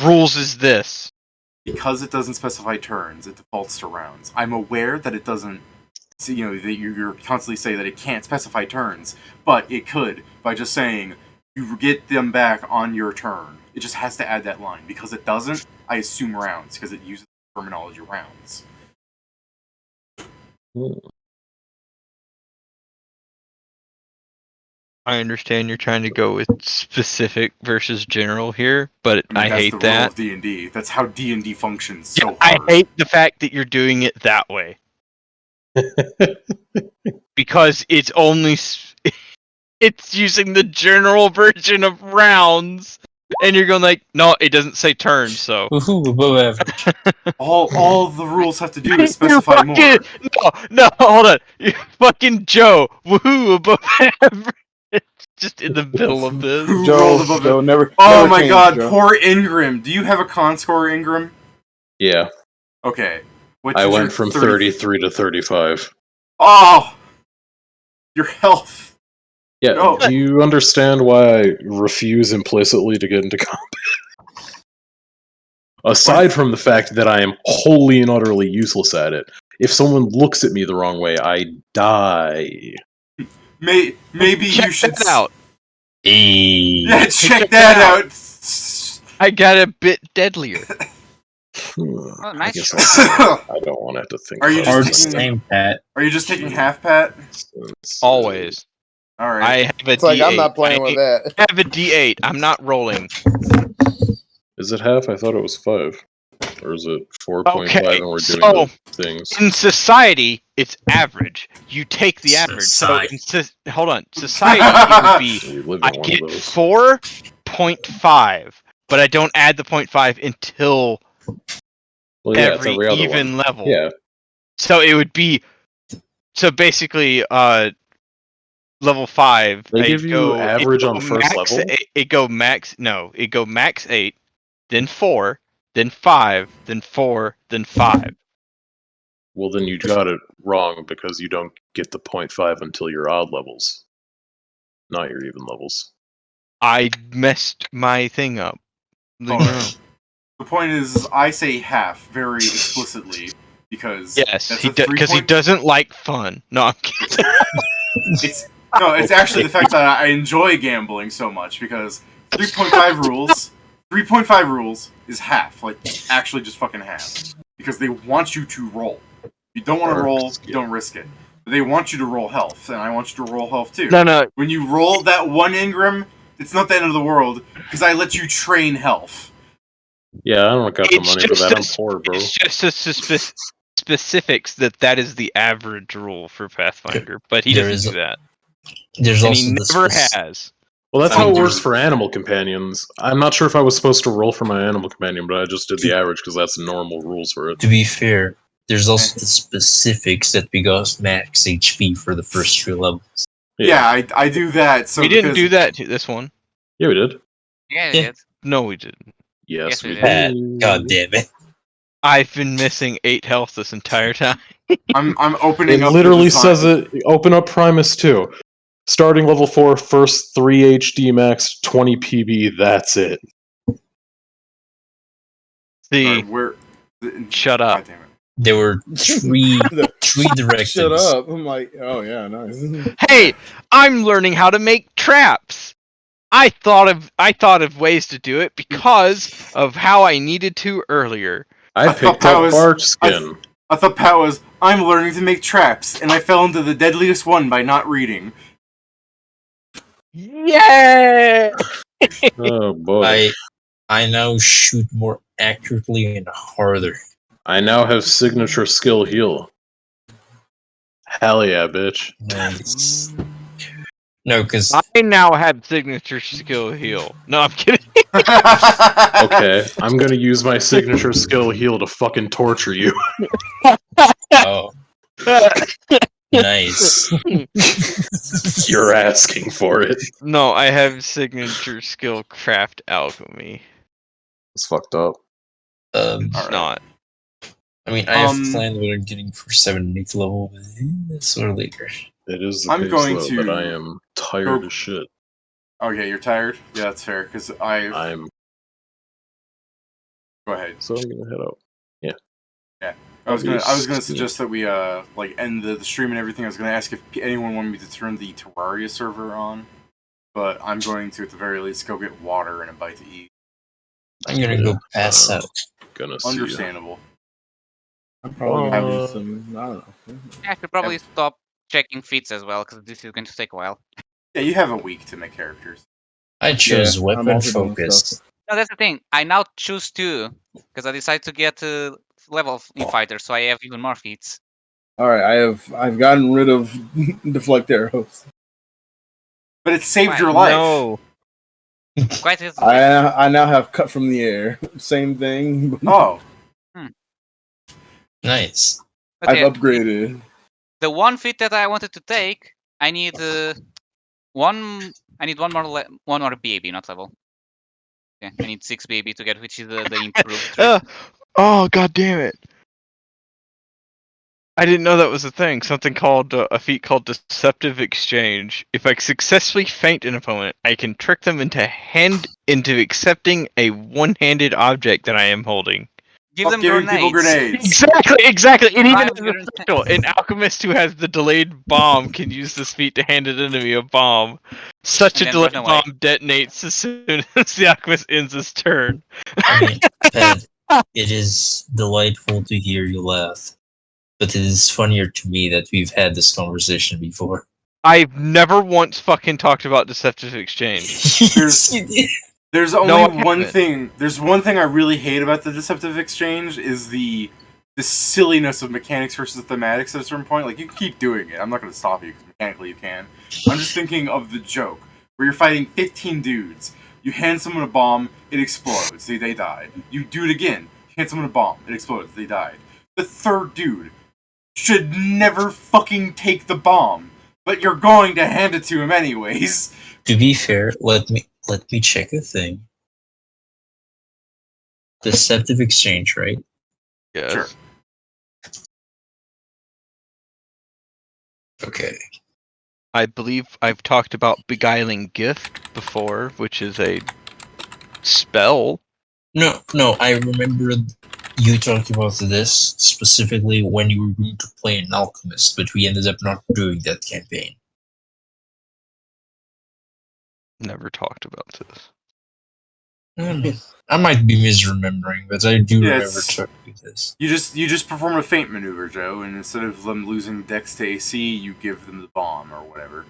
rules as this. Because it doesn't specify turns, it defaults to rounds. I'm aware that it doesn't, that you're constantly saying that it can't specify turns, but it could by just saying you get them back on your turn. It just has to add that line. Because it doesn't, I assume rounds, because it uses the terminology rounds. I understand you're trying to go with specific versus general here, but I mean, that's hate the that. rule of D&D. That's how D&D functions Yeah, so hard. I hate the fact that you're doing it that way. Because it's only it's using the general version of rounds, and you're going like, no, it doesn't say turn, so. Woohoo, above average. All the rules have to do is You specify more. No, hold on. You fucking Joe, woohoo, above average. Just in the middle of this. Who Joe, rolled above Joe, it? never. Oh never my change, god, Joe. poor Ingram. Do you have a con score, Ingram? Yeah, Okay. What I is went your from 33 to 35. Oh! Your health. Yeah, No. do you understand why I refuse implicitly to get into combat? Aside from the fact that I am wholly and utterly useless at it, if someone looks at me the wrong way, I die. Maybe Check you should that out. Yeah, Hey. check that out. I got a bit deadlier. Oh, I nice guess shot. I don't want to have to think Are you about Hard just that. taking- same, Pat. Are you just taking half, Pat? Always. All right. I have a It's like D8. I'm not playing with that. I have a D8. I'm not rolling. Is it half? I thought it was 5. Or is it 4.5 Okay, and we're so doing the things? in society, it's average. You take the average. Society. So, hold on. Society, it would be We live I in one of get those. 4.5, but I don't add the 0.5 until Well, yeah, it's every every other even one. level. Yeah, So it would be basically level 5. they I give you go average on first max, level. It go max 8, then 4, then 5, then 4, then 5. Well, then you got it wrong because you don't get the 0.5 until your odd levels, not your even levels. I messed my thing up. Leave me Alright. alone. The point is, I say half very explicitly because Yes, that's because he doesn't like fun. No, I'm kidding. It's actually the fact that I enjoy gambling so much because 3.5 rules. 3.5 rules is half, like actually just fucking half, because they want you to roll. If you don't want to roll, you don't risk it. But they want you to roll health, and I want you to roll health too. No. When you roll that one Ingram, it's not the end of the world because I let you train health. Yeah, I don't got the It's money for just that. I'm a- poor, bro. It's just a specifics that is the average rule for Pathfinder, but he There doesn't is do that, There's and also he the never has. Well, that's So how it there's- works for animal companions. I'm not sure if I was supposed to roll for my animal companion, but I just did the average because that's normal rules for it. To be fair, there's also the specifics that because max HP for the first 3 levels. Yeah, I do that. So We didn't because do that to this one. Yeah, we did. Yeah, Yeah. it is. No, we didn't. Yes, Yes, we we did. Pat, did. god damn it. I've been missing 8 health this entire time. I'm opening It up. literally the design. says it. Open up Primus 2. Starting level 4, first 3 HD max, 20 PB. That's it. See, Alright, where? Shut up. God damn it. There were three directives. Shut up. I'm like, oh yeah, nice. hey, I'm learning how to make traps. I thought of ways to do it because of how I needed to earlier. I I thought picked that up was- Barch Skin. I thought Pat was, I'm learning to make traps, and I fell into the deadliest one by not reading. Yeah. Oh boy. I now shoot more accurately and harder. I now have signature skill heal. Hell yeah, bitch. Nice. No, because I now have signature skill heal. No, I'm kidding. Okay, I'm gonna use my signature skill heal to fucking torture you. oh, nice. You're asking for it. No, I have signature skill craft alchemy. It's fucked up. It's Alright. not. I mean, I have Um, planned what I'm getting for 7th and 8th level, but that's sort of later. It is the I'm pace, going though, to but I am tired go- as shit. Okay, you're tired? Yeah, that's fair, because I'm Go ahead. so I'm gonna head out. I was gonna Obvious. suggest that we like end the stream and everything. I was gonna ask if anyone wanted me to turn the Terraria server on, but I'm going to, at the very least, go get water and a bite to eat. I'm gonna go pass out. Gonna see. Understandable. I'm probably gonna do Uh, some. I don't know. I should probably stop checking feats as well, because this is going to take a while. Yeah, you have a week to make characters. I chose I'm weapon also doing focus. stuff. No, that's the thing. I now choose 2, because I decided to get level in fighter, so I have even more feats. All right, I've gotten rid of deflect arrows. But it saved Fine. your life. No. Quite easily. I now have cut from the air. Same thing. Oh, Nice. Okay, I've upgraded. the one feat that I wanted to take, I need one. I need one more BAB, not level. Yeah, I need 6 BAB to get, which is the improved trick. Oh, god damn it. I didn't know that was a thing. Something called a feat called Deceptive Exchange. If I successfully feint an opponent, I can trick them into accepting a one-handed object that I am holding. Give them giving people grenades. grenades. Exactly. It even Five has a grenades. special. An alchemist who has the delayed bomb can use this feat to hand an enemy a bomb. Such And a then delayed run away. bomb detonates as soon as the alchemist ends his turn. I mean, Ped, it is delightful to hear you laugh, but it is funnier to me that we've had this conversation before. I've never once fucking talked about Deceptive Exchange. Yes, you did. There's only No, I one haven't. thing. There's one thing I really hate about the Deceptive Exchange is the silliness of mechanics versus thematics at a certain point. Like, you can keep doing it. I'm not going to stop you because mechanically you can. I'm just thinking of the joke where you're fighting 15 dudes. You hand someone a bomb, it explodes. They die. You do it again. You hand someone a bomb, it explodes. They died. The third dude should never fucking take the bomb, but you're going to hand it to him anyways. To be fair, let me check a thing. Deceptive exchange, right? Yes. Sure. Okay. I believe I've talked about Beguiling Gift before, which is a spell. No, I remember you talked about this specifically when you were going to play an alchemist, but we ended up not doing that campaign. Never talked about this. I might be misremembering, but I do Yeah, remember it's- talking this. You just perform a feint maneuver, Joe, and instead of them losing dex to AC, you give them the bomb or whatever.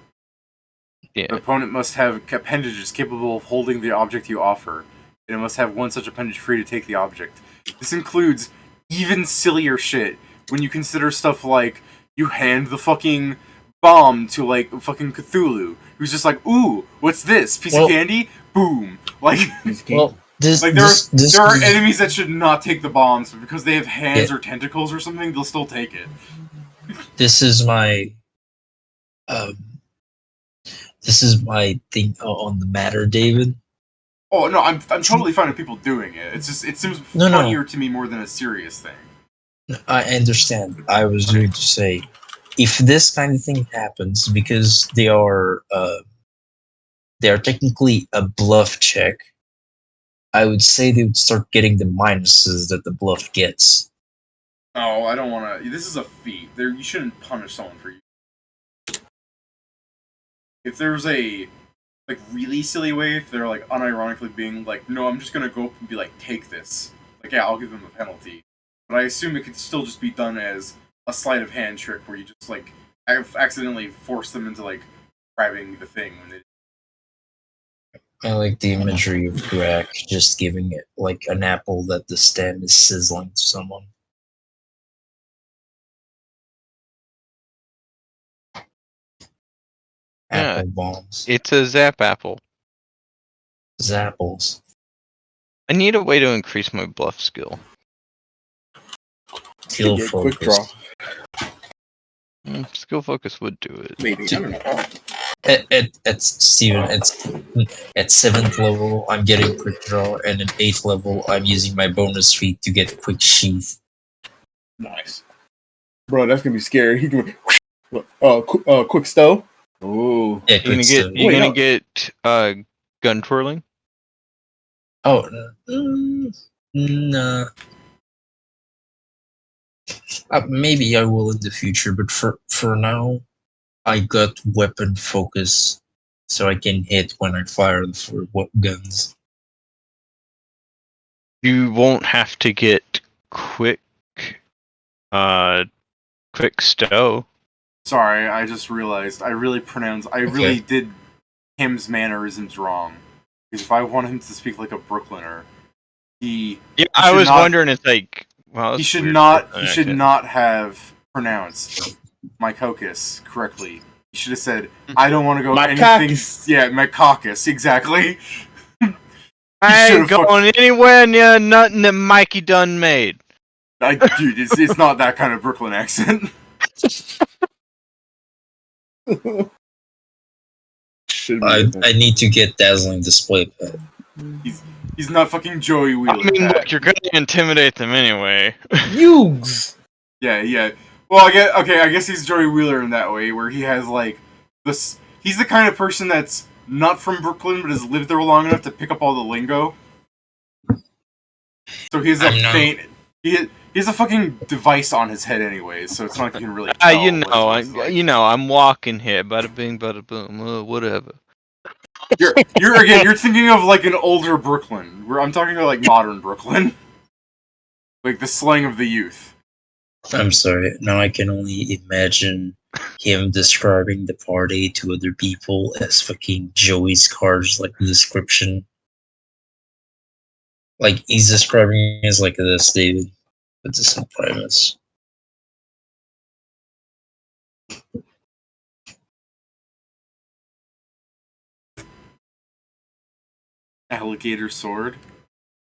Yeah. The opponent must have appendages capable of holding the object you offer, and it must have one such appendage free to take the object. This includes even sillier shit when you consider stuff like you hand the fucking bomb to like fucking Cthulhu, who's just like, "Ooh, what's this? Piece Well- of candy? Boom!" Like, Well, this like this there are is- enemies that should not take the bombs, but because they have hands Yeah. or tentacles or something, they'll still take it. this is my um this is my thing on the matter, David. Oh no, I'm totally fine with people doing it. It's just it seems No. funnier to me more than a serious thing. I understand. I was going to say, if this kind of thing happens, because they are technically a bluff check, I would say they would start getting the minuses that the bluff gets. No, I don't want to. This is a feat. There, you shouldn't punish someone for you. If there's a like really silly way, if they're like unironically being like, no, I'm just gonna go up and be like, take this. Like, yeah, I'll give them a penalty. But I assume it could still just be done as a sleight of hand trick where you just like accidentally force them into like grabbing the thing when they. I like the imagery of Grak just giving it like an apple that the stem is sizzling to someone. Yeah. Apple bombs. It's a zap apple. Zapples. I need a way to increase my bluff skill. Skill Get quick draw. focus. Skill focus would do it. Maybe. I don't know. At Steven, at 7th level, I'm getting quick draw, and at 8th level, I'm using my bonus feat to get quick sheath. Nice. Bro, that's gonna be scary. He can quick stow. Ooh. Yeah, You're quick gonna stuff. get. You're Wait, gonna no. get gun twirling. Oh, nah. Maybe I will in the future, but for now, I got weapon focus so I can hit when I fire the guns. You won't have to get quick stow. Sorry, I just realized I really did Kim's mannerisms wrong. Because if I want him to speak like a Brooklyner, I was wondering if like, well, he should weird not have pronounced my caucus correctly. He should have said, "I don't want to go My anything." caucus. Yeah, my caucus, exactly. I ain't going anywhere near nothing that Mikey done made. Dude, it's not that kind of Brooklyn accent. I need to get dazzling display pad. He's not fucking Joey Wheeler. I mean, look, you're gonna intimidate them anyway. Yugs. Yeah. Well, I guess he's Joey Wheeler in that way, where he has like this. He's the kind of person that's not from Brooklyn, but has lived there long enough to pick up all the lingo. So he has a faint. He has a fucking device on his head, anyways. So it's not like you can really tell. I'm walking here. Bada bing, bada boom. Whatever. You're thinking of like an older Brooklyn. Where I'm talking about like modern Brooklyn, like the slang of the youth. I'm sorry. Now I can only imagine him describing the party to other people as fucking Joey's cars, like the description. Like he's describing it as like this, David. But this is Primus. Alligator sword.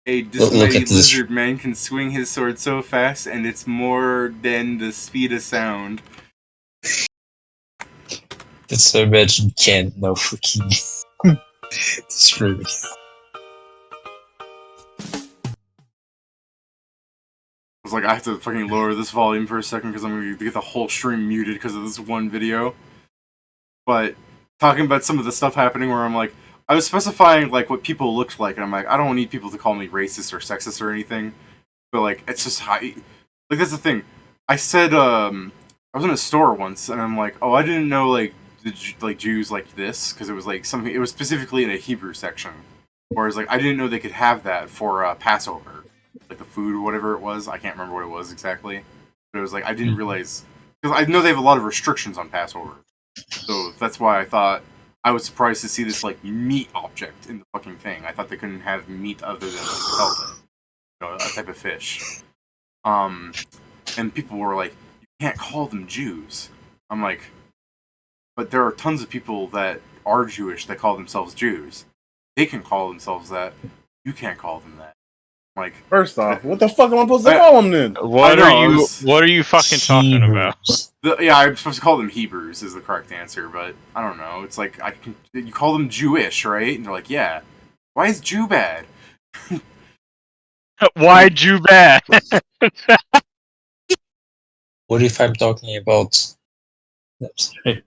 A dismayed lizard man can swing his sword so fast, and it's more than the speed of sound. That's so imagine can't no fucking screaming. I was like, I have to fucking lower this volume for a second because I'm going to get the whole stream muted because of this one video. But talking about some of the stuff happening where I'm like, I was specifying like what people looked like, and I'm like, I don't need people to call me racist or sexist or anything. But like, it's just how, like that's the thing. I said, I was in a store once, and I'm like, oh, I didn't know like Jews like this because it was like something. It was specifically in a Hebrew section, whereas like I didn't know they could have that for Passover, like the food or whatever it was. I can't remember what it was exactly, but it was like I didn't realize because I know they have a lot of restrictions on Passover, so that's why I thought. I was surprised to see this like meat object in the fucking thing. I thought they couldn't have meat other than like, a type of fish. And people were like, "You can't call them Jews." I'm like, but there are tons of people that are Jewish that call themselves Jews. They can call themselves that. You can't call them that. I'm like, first off, what the fuck am I supposed to call them then? What are you fucking talking about? I'm supposed to call them Hebrews is the correct answer, but I don't know. It's like you call them Jewish, right? And they're like, yeah. Why is Jew bad? Why Jew bad? What if I'm talking about? I'm sorry.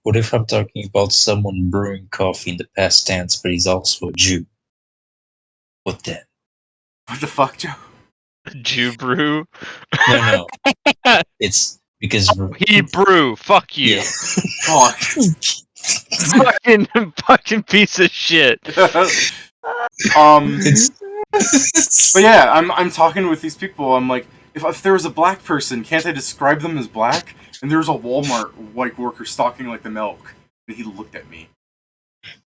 What if I'm talking about someone brewing coffee in the past tense, but he's also a Jew? What then? What the fuck, Joe? Jew brew? No. It's because he brew. Fuck you. Yeah. Fuck. fucking piece of shit. It's But yeah, I'm talking with these people. I'm like, if there was a black person, can't I describe them as black? And there was a Walmart white worker stocking like the milk, and he looked at me.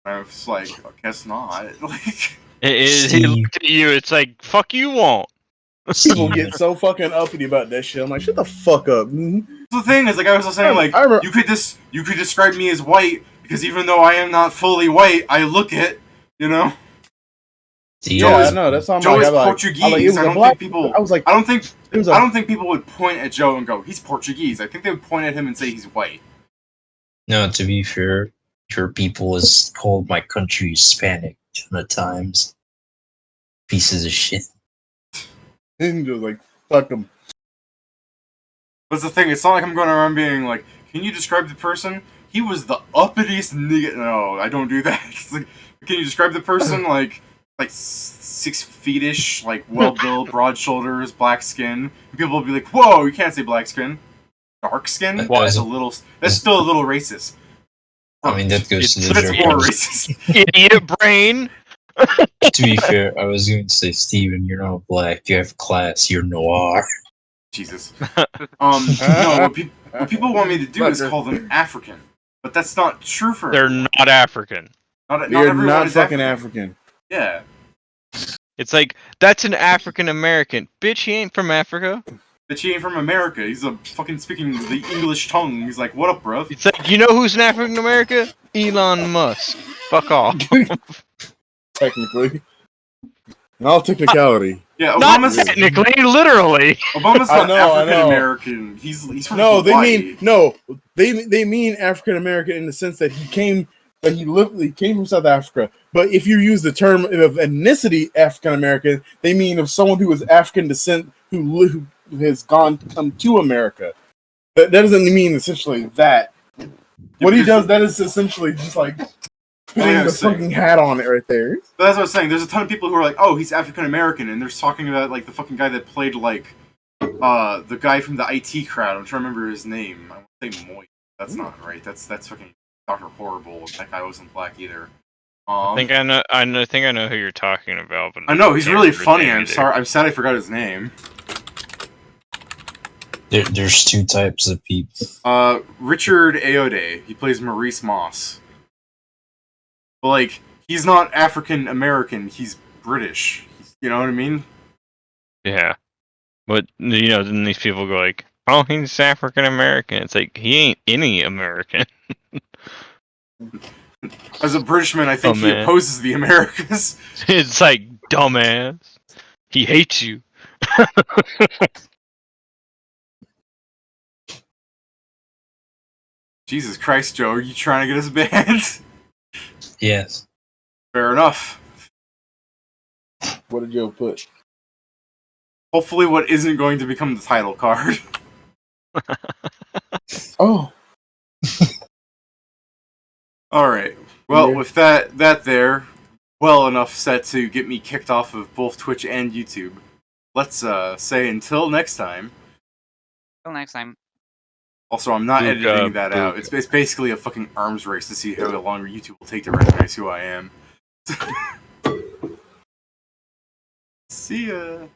And I was like, I guess not. Like, he looked at you. It's like, fuck you won't. People get so fucking uppity about that shit. I'm like, shut the fuck up. The thing is, like I was saying, like you could describe me as white because even though I am not fully white, I look it. You know. Yeah, I know. That's all I'm Joe like, is I Portuguese. I don't think people would point at Joe and go, "He's Portuguese." I think they would point at him and say he's white. No, to be fair, your people has called my country Hispanic at times. Pieces of shit. And just like, fuck them. That's the thing. It's not like I'm going around being like, "Can you describe the person?" He was the uppitiest nigga. No, I don't do that. It's like, can you describe the person like 6 feet-ish, like well-built, broad shoulders, black skin? And people will be like, "Whoa, you can't say black skin, dark skin." That's still a little racist. I mean, that goes to the That's joke. more racist. Idiot brain. To be fair, I was going to say, Steven, you're not black. You have class. You're noir. Jesus. No, what people want me to do is call them African, but that's not true for They're everyone. not African. Not You're everyone not is fucking African. Yeah. It's like that's an African American. Bitch, he ain't from Africa. Bitch, he ain't from America. He's a fucking speaking the English tongue. He's like, what up, bro? It's like, you know who's an African American? Elon Musk. Fuck off. Technically. In all technicality. Yeah, Not Obama's technically, literally. Obama's I not know, I African know. American. He's from No, Hawaii. they mean African American in the sense that he literally came from South Africa. But if you use the term of ethnicity African American, they mean of someone who is African descent who has come to America. That doesn't mean essentially that. What he does, that is essentially just like putting the fucking hat on it right there. But that's what I was saying. There's a ton of people who are like, oh, he's African American, and they're talking about like the fucking guy that played like the guy from the IT crowd. I'm trying to remember his name. I want to say Moy. That's not right. That's fucking Dr. Horrible. That guy wasn't black either. I think I know. I think I know who you're talking about. But I know he's can't really remember his funny. name I'm either. sorry. I'm sad I forgot his name. There's two types of people. Richard Ayoade. He plays Maurice Moss. But like, he's not African American. He's British. You know what I mean? Yeah, but you know, then these people go like, "Oh, he's African American." It's like he ain't any American. As a Britishman, I think Oh, he man. opposes the Americas. It's like, dumbass. He hates you. Jesus Christ, Joe, are you trying to get us banned? Yes. Fair enough. What did Joe put? Hopefully, what isn't going to become the title card. Oh. All right. Well, Yeah. with that there, well enough set to get me kicked off of both Twitch and YouTube. Let's say until next time. Till next time. Also, I'm not Book, editing that out. book. It's basically a fucking arms race to see how long YouTube will take to recognize who I am. See ya.